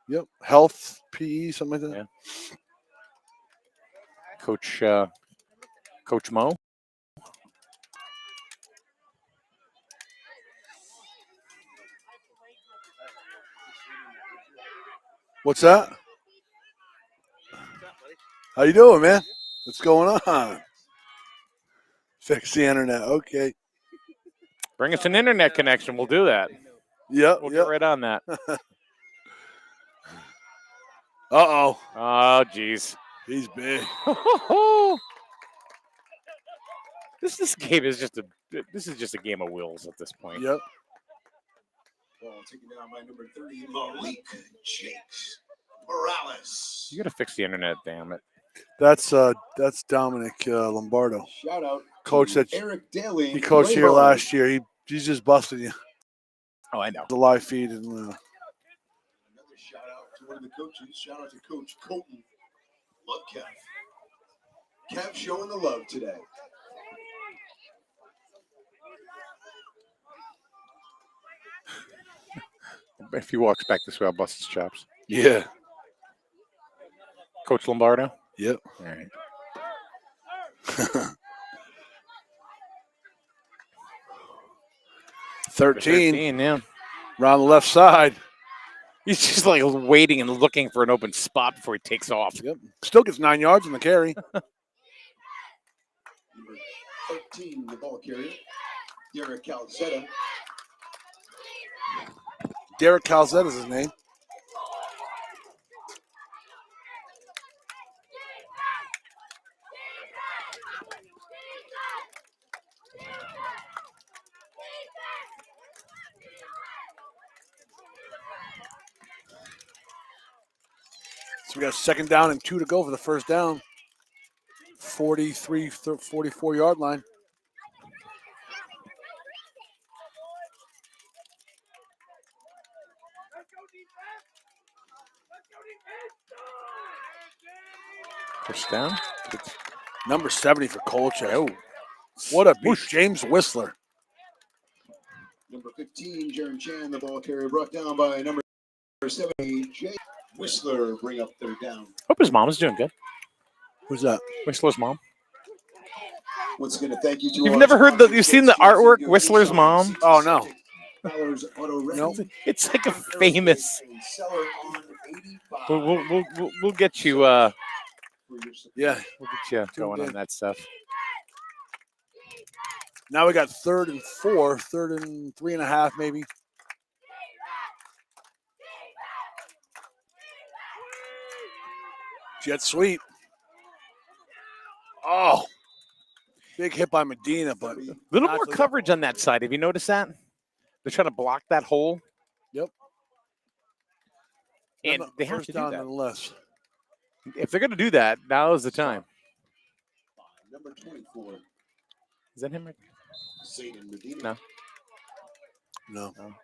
Yep. Health, PE, something like that. Yeah. Coach Mo. What's that? How you doing, man? What's going on? Fix the internet. Okay. Bring us an internet connection. We'll do that. Yep. We'll get right on that. Uh-oh. Oh, geez. He's big. This game is just a game of wills at this point. Yep. Ball taken down by number 30, Malik Jakes Morales. You got to fix the internet, damn it. That's Dominic Lombardo. Shout out Coach to that Eric Daly. he coached here Playboy. last year. He's just busting you. Oh, I know. The live feed and Another shout out to one of the coaches. Shout out to Coach Colton. Love Kev. Kev showing the love today. If he walks back this way, I'll bust his chops. yeah. Coach Lombardo? Yep. All right. 13 yeah. around the left side. He's just like waiting and looking for an open spot before he takes off. Yep. Still gets 9 yards in the carry. Number 13, the ball carrier. Derek Calzetta. Derek Calzetta is his name. So we got 2nd down and 2 to go for the first down. 44-yard line. First down. Number 70 for Colchester. Oh, what a beat. James Whistler. Number 15, Jaron Chan, the ball carrier, brought down by number 70, Jay Whistler, bring up third down. Hope his mom is doing good. Who's that? Whistler's mom. Once again, a thank you to You've our never heard sponsors, you've seen the artwork, Whistler's mom? Oh, no. Fowler's Auto Nope. Rental. It's like a famous. Seller on 85 We'll get you. for your support. Yeah. We'll get you going on that stuff. Now we got 3rd and 4, 3rd and 3.5 maybe. Jet sweep. Oh, big hit by Medina, but A little more Actually- coverage on that side. Have you noticed that? They're trying to block that hole. Yep. And they have first to do down that. nonetheless. If they're going to do that, now is the time. Number 24, Is that him? Zayden Medina. No. No.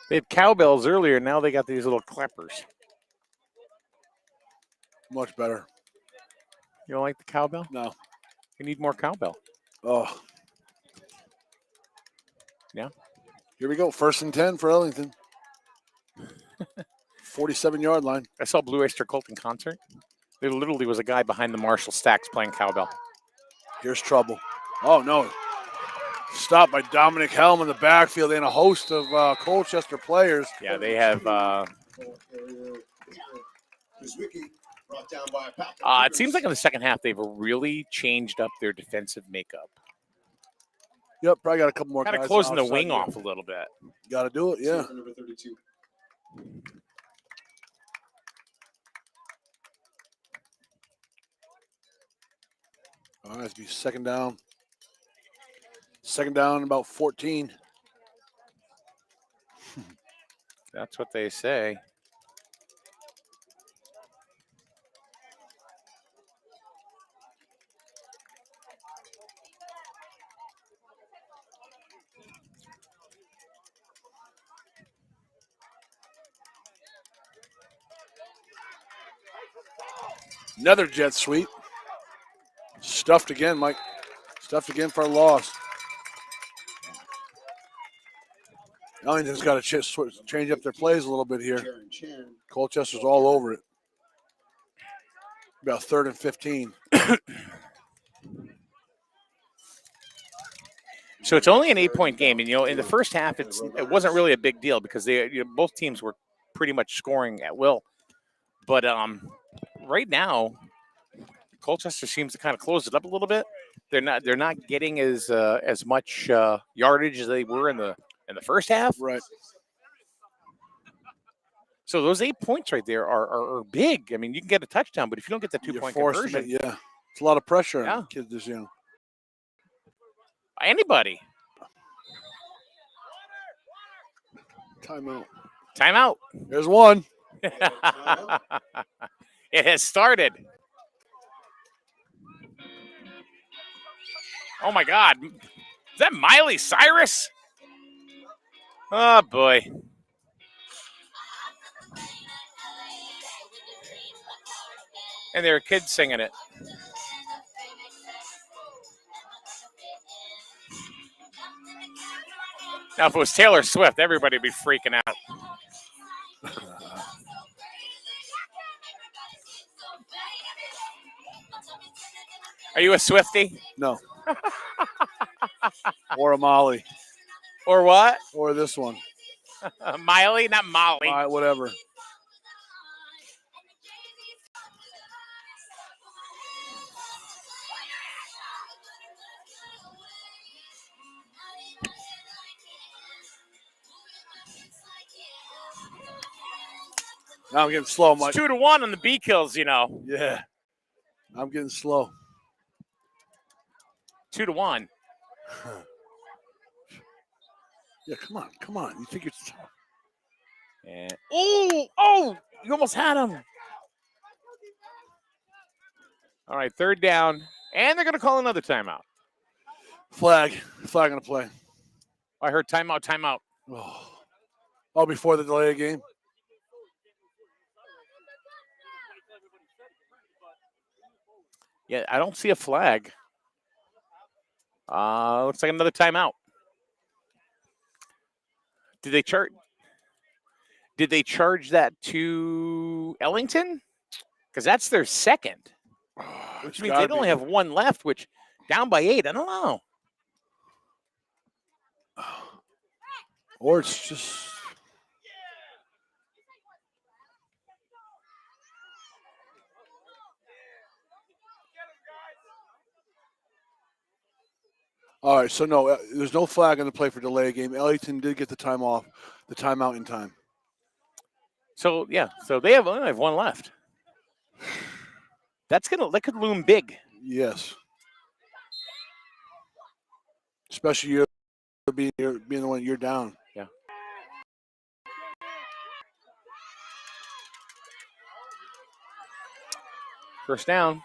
They had cowbells earlier. Now they got these little clappers. Much better. You don't like the cowbell? No. You need more cowbell. Oh. Yeah. Here we go. 1st and 10 for Ellington. 47-yard line. I saw Blue Oyster Cult in concert. There literally was a guy behind the Marshall stacks playing cowbell. Here's trouble. Oh, no. Stopped by Dominic Helm in the backfield and a host of Colchester players. Yeah, they have. Ball carrier, Kuzwicki, brought down by a pack of It seems like in the second half they've really changed up their defensive makeup. Yep, probably got a couple more Kind guys of closing the outside wing there. off a little bit. Got to do it, yeah. Number 32. All right, it's be 2nd down. 2nd down, about 14. That's what they say. Another jet sweep. Stuffed again, Mike. Stuffed again for a loss. Ellington's got to change up their plays a little bit here. Jaron Chan. Colchester's all over it. About 3rd and 15. So it's only an 8-point game, and in the first half, it wasn't really a big deal because both teams were pretty much scoring at will. But right now, Colchester seems to kind of close it up a little bit. They're not getting as much yardage as they were in the first half. Right. So those 8 points right there are big. I mean, you can get a touchdown, but if you don't get the 2-point conversion, it's a lot of pressure on kids this young. Anybody. Timeout. There's one. It has started. Oh, my God. Is that Miley Cyrus? Oh, boy. And there are kids singing it. Now, if it was Taylor Swift, everybody would be freaking out. Are you a Swiftie? No. Or a Molly. Or what? Or this one. Miley, not Molly. Whatever. Now I'm getting slow, Mike. It's 2-1 on the B kills, Yeah. I'm getting slow. 2-1. Yeah, come on. You think it's tough? And oh, you almost had him. All right, 3rd down, and they're going to call another timeout. Flag on the play. I heard timeout. Oh, before the delay of game. Yeah, I don't see a flag. Looks like another timeout. Did they charge that to Ellington? Because that's their second. Which means they'd only have one left, which down by 8. I don't know. Or it's just. All right, so no, there's no flag on the play for delay game. Ellington did get the timeout in time. So yeah, so they only have one left. That could loom big. Yes. Especially you being the one you're down. Yeah. First down.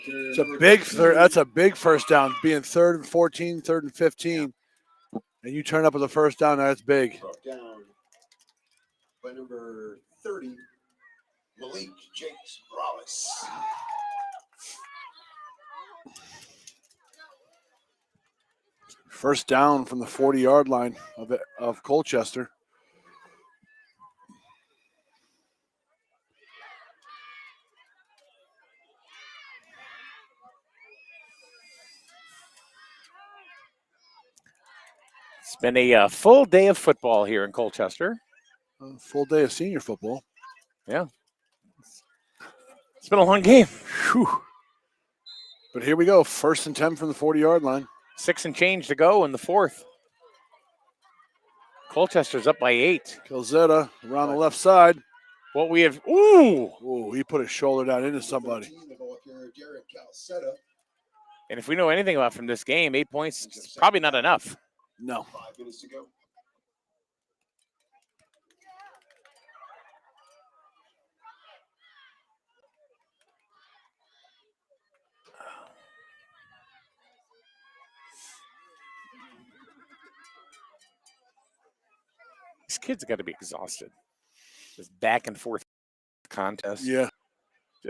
It's a big third. That's a big first down. Being 3rd and 14, 3rd and 15, and you turn up with a first down. That's big. Down by number 30, Malik Jakes Morales. First down from the 40-yard line of Colchester. It's been a full day of football here in Colchester. A full day of senior football. Yeah. It's been a long game. Whew. But here we go. 1st and 10 from the 40-yard line. 6 and change to go in the 4th. Colchester's up by 8. Calzetta around the left side. What we have. Ooh, he put his shoulder down into somebody. And if we know anything about from this game, 8 points is probably not enough. No. 5 minutes to go. These kids got to be exhausted. This back and forth contest. Yeah.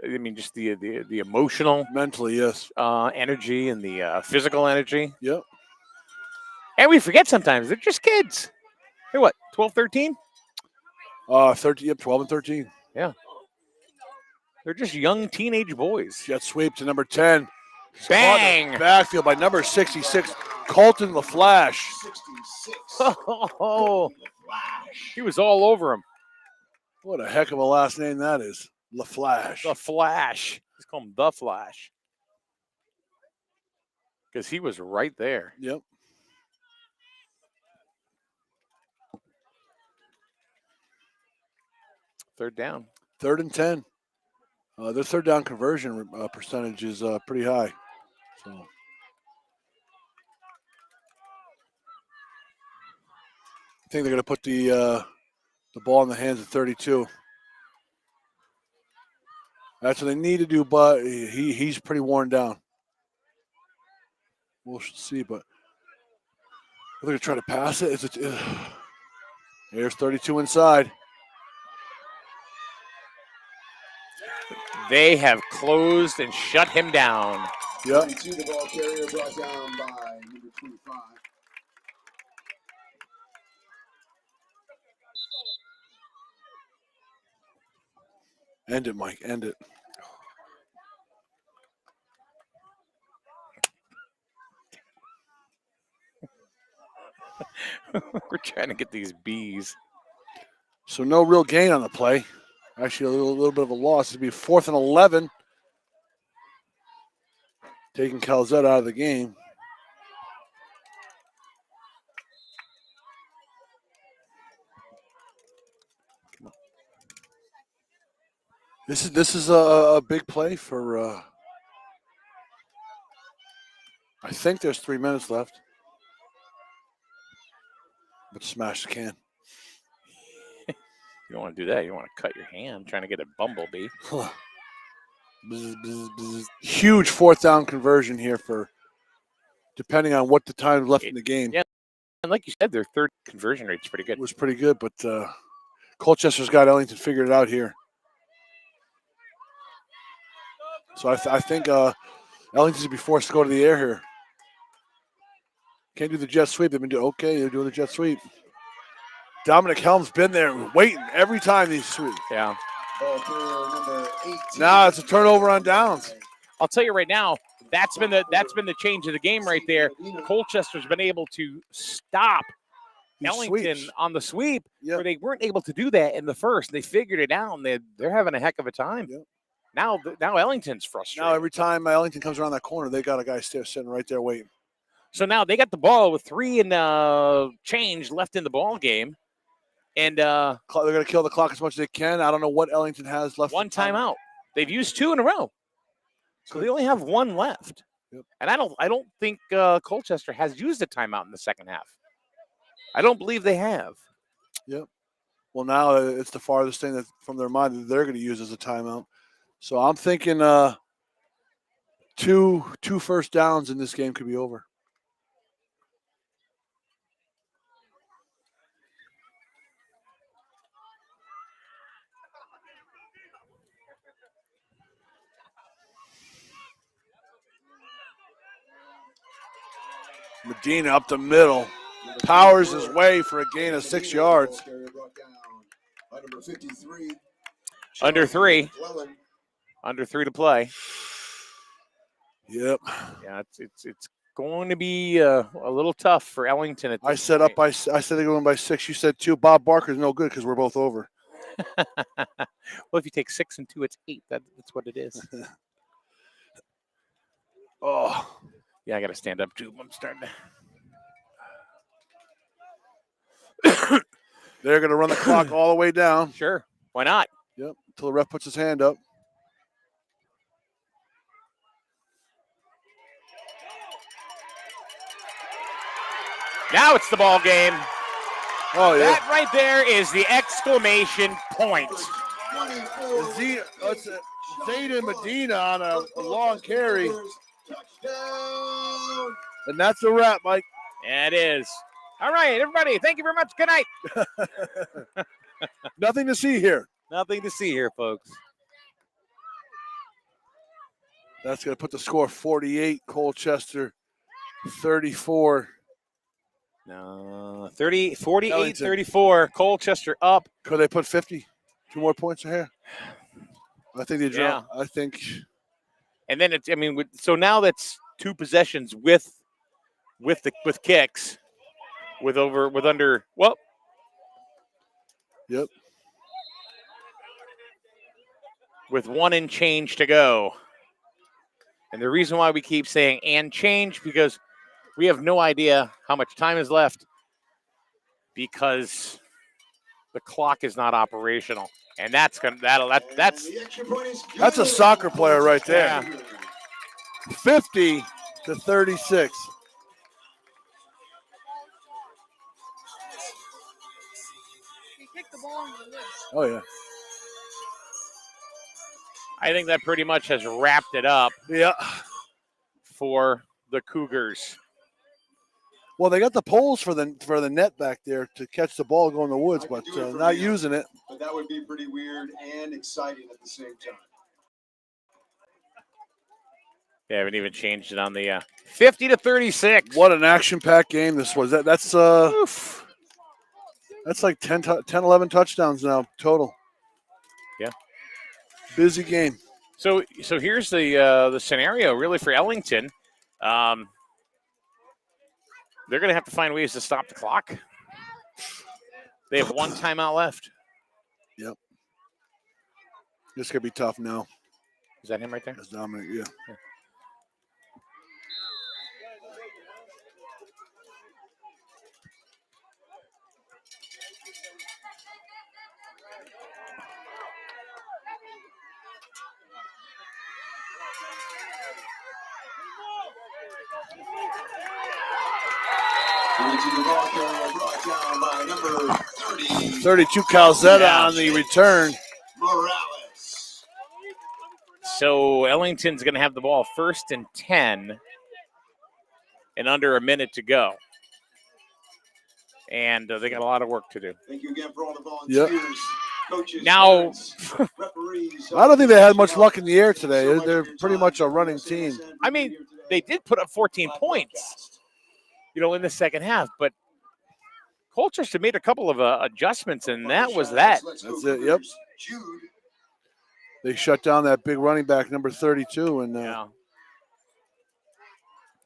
I mean, just the emotional, mentally, yes, energy and the physical energy. Yep. And we forget sometimes they're just kids. They're what, 12, 13? 13. Yep, 12 and 13. Yeah. They're just young teenage boys. Jet sweep to number 10. Bang! Backfield by number 66, Colton LaFlash. 66. Oh, Flash. he was all over him. What a heck of a last name that is. LaFlash. The Flash. Let's call him the Flash. Because he was right there. Yep. Third down. 3rd and 10. Their third down conversion percentage is pretty high. So I think they're going to put the ball in the hands of 32. That's what they need to do, but he's pretty worn down. We'll see, but they're going to try to pass it. Here's 32 inside. They have closed and shut him down. Yep. 32, the ball carrier brought down by number 25. End it, Mike. End it. We're trying to get these bees. So no real gain on the play. Actually, a little bit of a loss. It'd be 4th and 11. Taking Calzette out of the game. This is a big play for. I think there's 3 minutes left. But smash the can. You don't want to do that. You don't want to cut your hand trying to get a bumblebee. Bzz, bzz, bzz. Huge 4th down conversion here for, depending on what the time left in the game. Yeah, and like you said, their third conversion rate's pretty good. It was pretty good, but Colchester's got Ellington figured it out here. So I think Ellington's going to be forced to go to the air here. Can't do the jet sweep. They're doing the jet sweep. Dominic Helm's been there waiting every time these sweep. Yeah. Ball carrier number 18. Now it's a turnover on downs. I'll tell you right now, that's been the change of the game right there. Colchester's been able to stop These Ellington sweeps. on the sweep, Yep. where they weren't able to do that in the first. They figured it out, and they're having a heck of a time. Yep. Now Ellington's frustrated. Now every time Ellington comes around that corner, they got a guy sitting right there waiting. So now they got the ball with 3 and change left in the ball game, and They're going to kill the clock as much as they can. I don't know what Ellington has left. one timeout. They've used 2 in a row, so they only have 1 left. Yep. And I don't think Colchester has used a timeout in the second half. I don't believe they have. Yep. Well, now it's the farthest thing that from their mind that they're going to use as a timeout. So I'm thinking two first downs in this game could be over. Medina up the middle. Powers his way for a gain of 6 yards. Ball carrier brought down by number 53. Under 3. McClellan. Under 3 to play. Yep. Yeah, it's going to be a little tough for Ellington. At this I said point. I said they're going by 6. You said 2. Bob Barker's no good because we're both over. Well, if you take 6 and 2, it's 8. That's what it is. Oh, Yeah, I got to stand up too. I'm starting to. they're going to run the clock all the way down. Sure, why not? Yep. Until the ref puts his hand up. Now it's the ball game. Oh yeah. That right there is the exclamation point. 24. Zayden Medina on a long carry, Touchdown. and that's a wrap, Mike. Yeah, it is. All right, everybody. Thank you very much. Good night. Nothing to see here. Nothing to see here, folks. That's going to put the score 48, Colchester 34. No, 48, Ellington. 34. Colchester up. Could they put 50? 2 more points in here? I think they draw. Yeah. I think And then so now that's 2 possessions with with kicks, with under. Well, Yep. with 1 and change to go. And the reason why we keep saying and change, because we have no idea how much time is left, because the clock is not operational. And that's That's a soccer player right there. Yeah. 50-36. He kicked the ball into the woods. Oh yeah. I think that pretty much has wrapped it up Yeah. for the Cougars. Well, they got the poles for the net back there to catch the ball going in the woods, but not using it. But that would be pretty weird and exciting at the same time. They haven't even changed it on the 50-36. What an action-packed game this was. That's like 10, 11 touchdowns now total. Yeah. Busy game. So here's the scenario really for Ellington. They're going to have to find ways to stop the clock. They have 1 timeout left. Yep. This could be tough now. Is that him right there? That's Dominic, yeah. Brought down by number 30. 32 Calzetta on the return. Morales. So Ellington's going to have the ball 1st and 10 and under a minute to go. And they got a lot of work to do. Thank you again for all the volunteers, coaches, Now, referees. I don't think they had much luck in the air today. They're pretty much a running team. I mean, they did put up 14 points, in the second half, but Colchester made a couple of adjustments, and that was that. That's it, yep. They shut down that big running back, number 32, and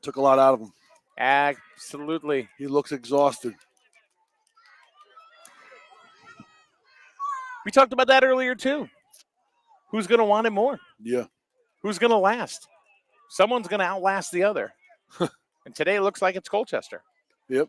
took a lot out of him. Absolutely. He looks exhausted. We talked about that earlier, too. Who's going to want it more? Yeah. Who's going to last? Someone's going to outlast the other. And today it looks like it's Colchester. Yep.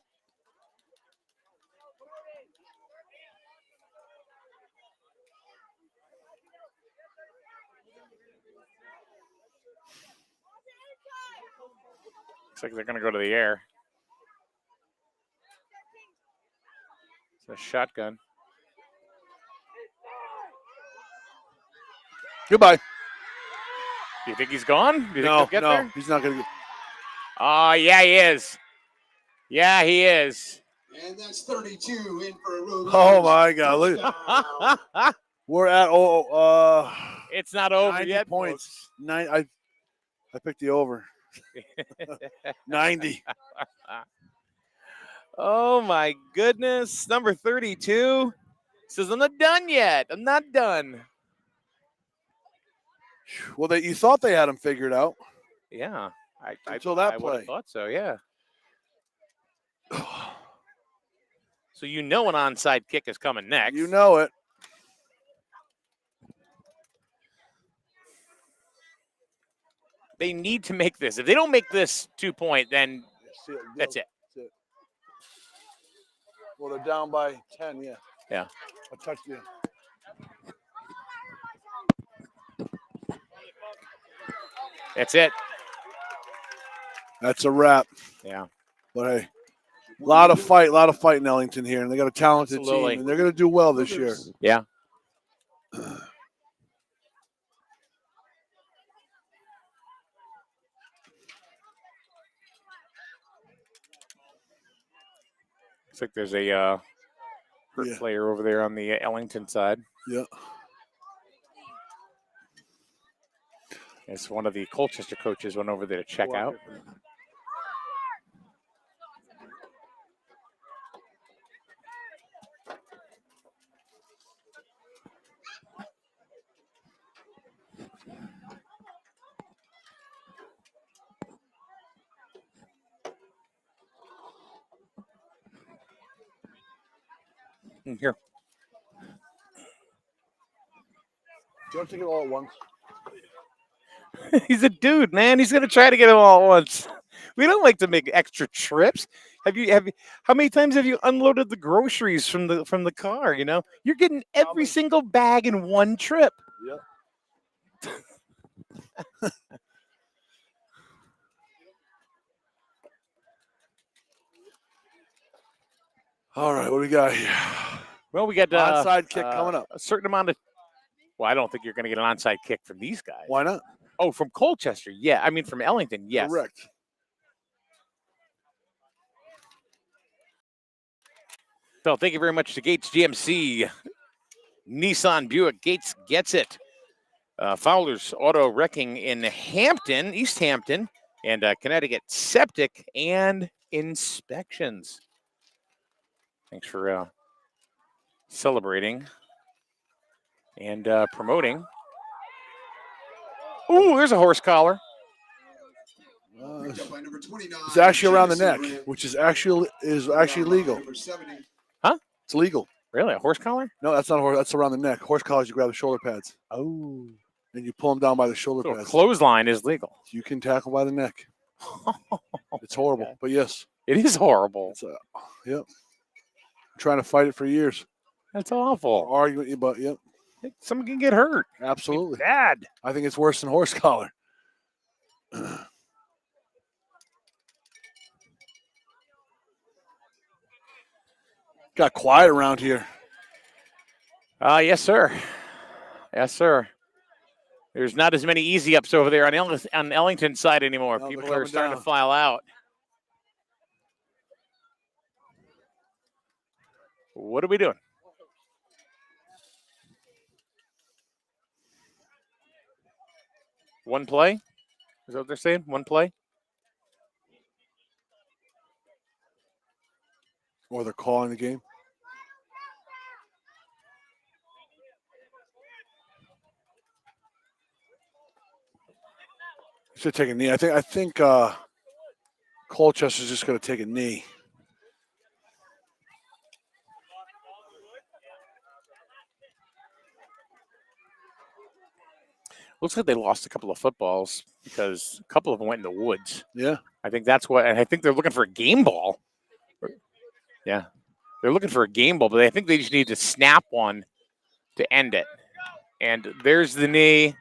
Looks like they're going to go to the air. It's a shotgun. Goodbye. Do you think he's gone? Do you think No, he'll get there? he's not going to get. Oh, yeah, he is. Yeah, he is. And that's 32 in for a road. Oh, my God. Look. We're at, it's not over 90 yet. points. I picked the over. 90. Oh, my goodness. Number 32 says, I'm not done yet. I'm not done. Well, you thought they had him figured out. Yeah. Until that I would play. have thought so, yeah. So an onside kick is coming next. You know it. They need to make this. If they don't make this 2-point, then that's it. That's it. Well, they're down by 10, yeah. Yeah. A touchdown. That's it. That's a wrap. Yeah. But hey, a lot of fight in Ellington here, and they got a talented Absolutely. team, and they're going to do well this year. Yeah. Looks like there's a hurt player over there on the Ellington side. Yeah. It's one of the Colchester coaches went over there to check out. Here. You don't take it all at once. He's a dude, man. He's gonna try to get it all at once. We don't like to make extra trips. Have you? How many times have you unloaded the groceries from the car? You know, you're getting every single bag in one trip. Yep. All right, what do we got here? Well, we got Onside kick coming up. A certain amount of. Well, I don't think you're going to get an onside kick from these guys. Why not? Oh, from Colchester, yeah. I mean, from Ellington, yes. Correct. So, thank you very much to Gates GMC, Nissan Buick. Gates gets it. Fowler's Auto Wrecking in Hampton, East Hampton, and Connecticut Septic and Inspections. Thanks for celebrating and promoting. Ooh, there's a horse collar. It's actually around the neck, which is actually legal. Huh? It's legal. Really, a horse collar? No, that's not a horse. That's around the neck. Horse collars, you grab the shoulder pads. Oh. And you pull them down by the shoulder So a pads. clothesline is legal. You can tackle by the neck. It's horrible, Okay. but yes. It is horrible. It's, yep. I'm trying to fight it for years. That's awful. Arguing, but yep. Someone can get hurt. Absolutely. Bad. I think it's worse than horse collar. Got quiet around here. Yes, sir. Yes, sir. There's not as many easy ups over there on Ellington side anymore. No, People they're are starting coming to file out. What are we doing? One play? Is that what they're saying? One play? Or they're calling the game. Should take a knee. I think Colchester's just going to take a knee. Looks like they lost a couple of footballs because a couple of them went in the woods. Yeah. I think that's what, and I think they're looking for a game ball. Yeah. They're looking for a game ball, but I think they just need to snap one to end it. And there's the knee.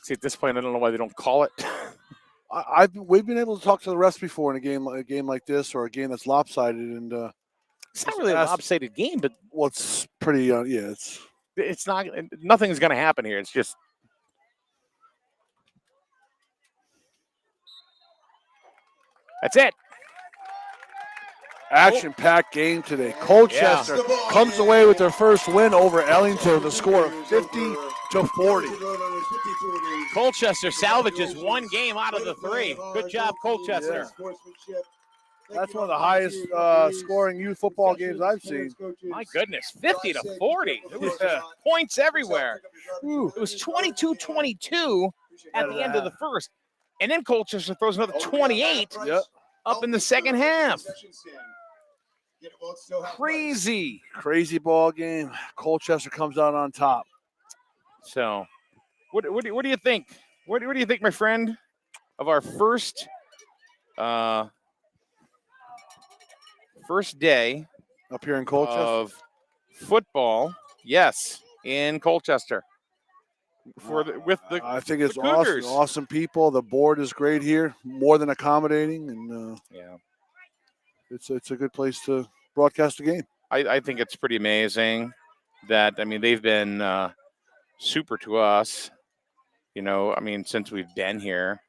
See, at this point, I don't know why they don't call it. We've been able to talk to the refs before in a game like this or a game that's lopsided, and It's not really a lopsided game, but well, it's pretty. Yeah, it's not. Nothing's going to happen here. It's just. That's it. Action-packed game today. Colchester comes away with their first win over Ellington with a score of 50-40. Colchester salvages one game out of the three. Good job, Colchester. That's one of the highest scoring youth football games I've seen. My goodness, 50-40. It was points everywhere. It was 22-22 at the end of the first. And then Colchester throws another 28 up in the second half. Crazy. Crazy ball game. Colchester comes out on top. So, what do you think? What do you think, my friend, of our first day up here in Colchester of football? Yes, in Colchester. I think it's awesome people. The board is great here, more than accommodating, and it's a good place to broadcast the game. I think it's pretty amazing that, I mean, they've been super to us, you know, I mean, since we've been here.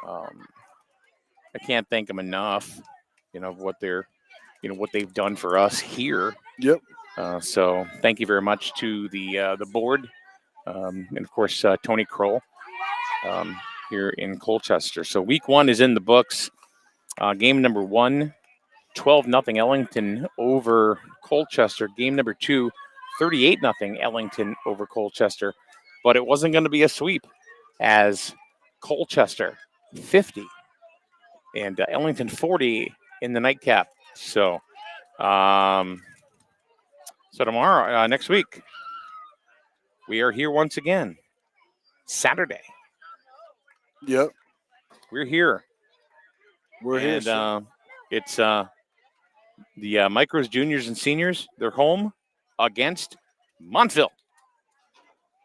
I can't thank them enough, you know, what they've done for us here. Yep. So thank you very much to the board. And of course, Tony Kroll here in Colchester. So week one is in the books. Game number one, 12-0 Ellington over Colchester. Game number two, 38-0 Ellington over Colchester. But it wasn't going to be a sweep, as Colchester 50. And Ellington 40 in the nightcap. So, so tomorrow, next week, we are here once again. Saturday. Yep. We're here. We're here. And it's the Micros, Juniors, and Seniors. They're home against Montville.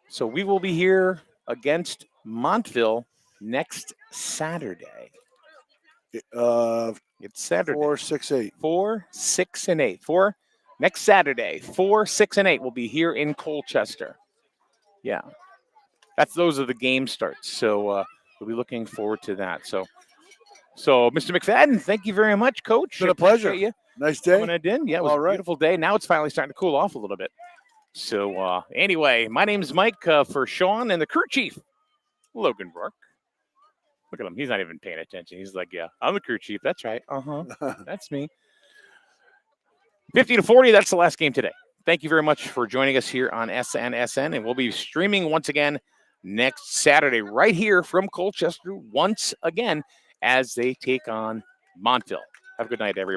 So we will be here against Montville next Saturday. It's Saturday. 4, 6, 8. 4, 6, and 8. Next Saturday, 4, 6, and 8 will be here in Colchester. Yeah. Those are the game starts. So we'll be looking forward to that. So Mr. McFadden, thank you very much, Coach. It's been a pleasure. Appreciate you Nice day. coming in. Yeah, it was All a right. beautiful day. Now it's finally starting to cool off a little bit. So anyway, my name's Mike for Sean and the crew chief, Logan Rourke. Look at him. He's not even paying attention. He's like, yeah, I'm the crew chief. That's right. That's me. 50-40, that's the last game today. Thank you very much for joining us here on SNSN, and we'll be streaming once again next Saturday right here from Colchester once again as they take on Montville. Have a good night, everybody.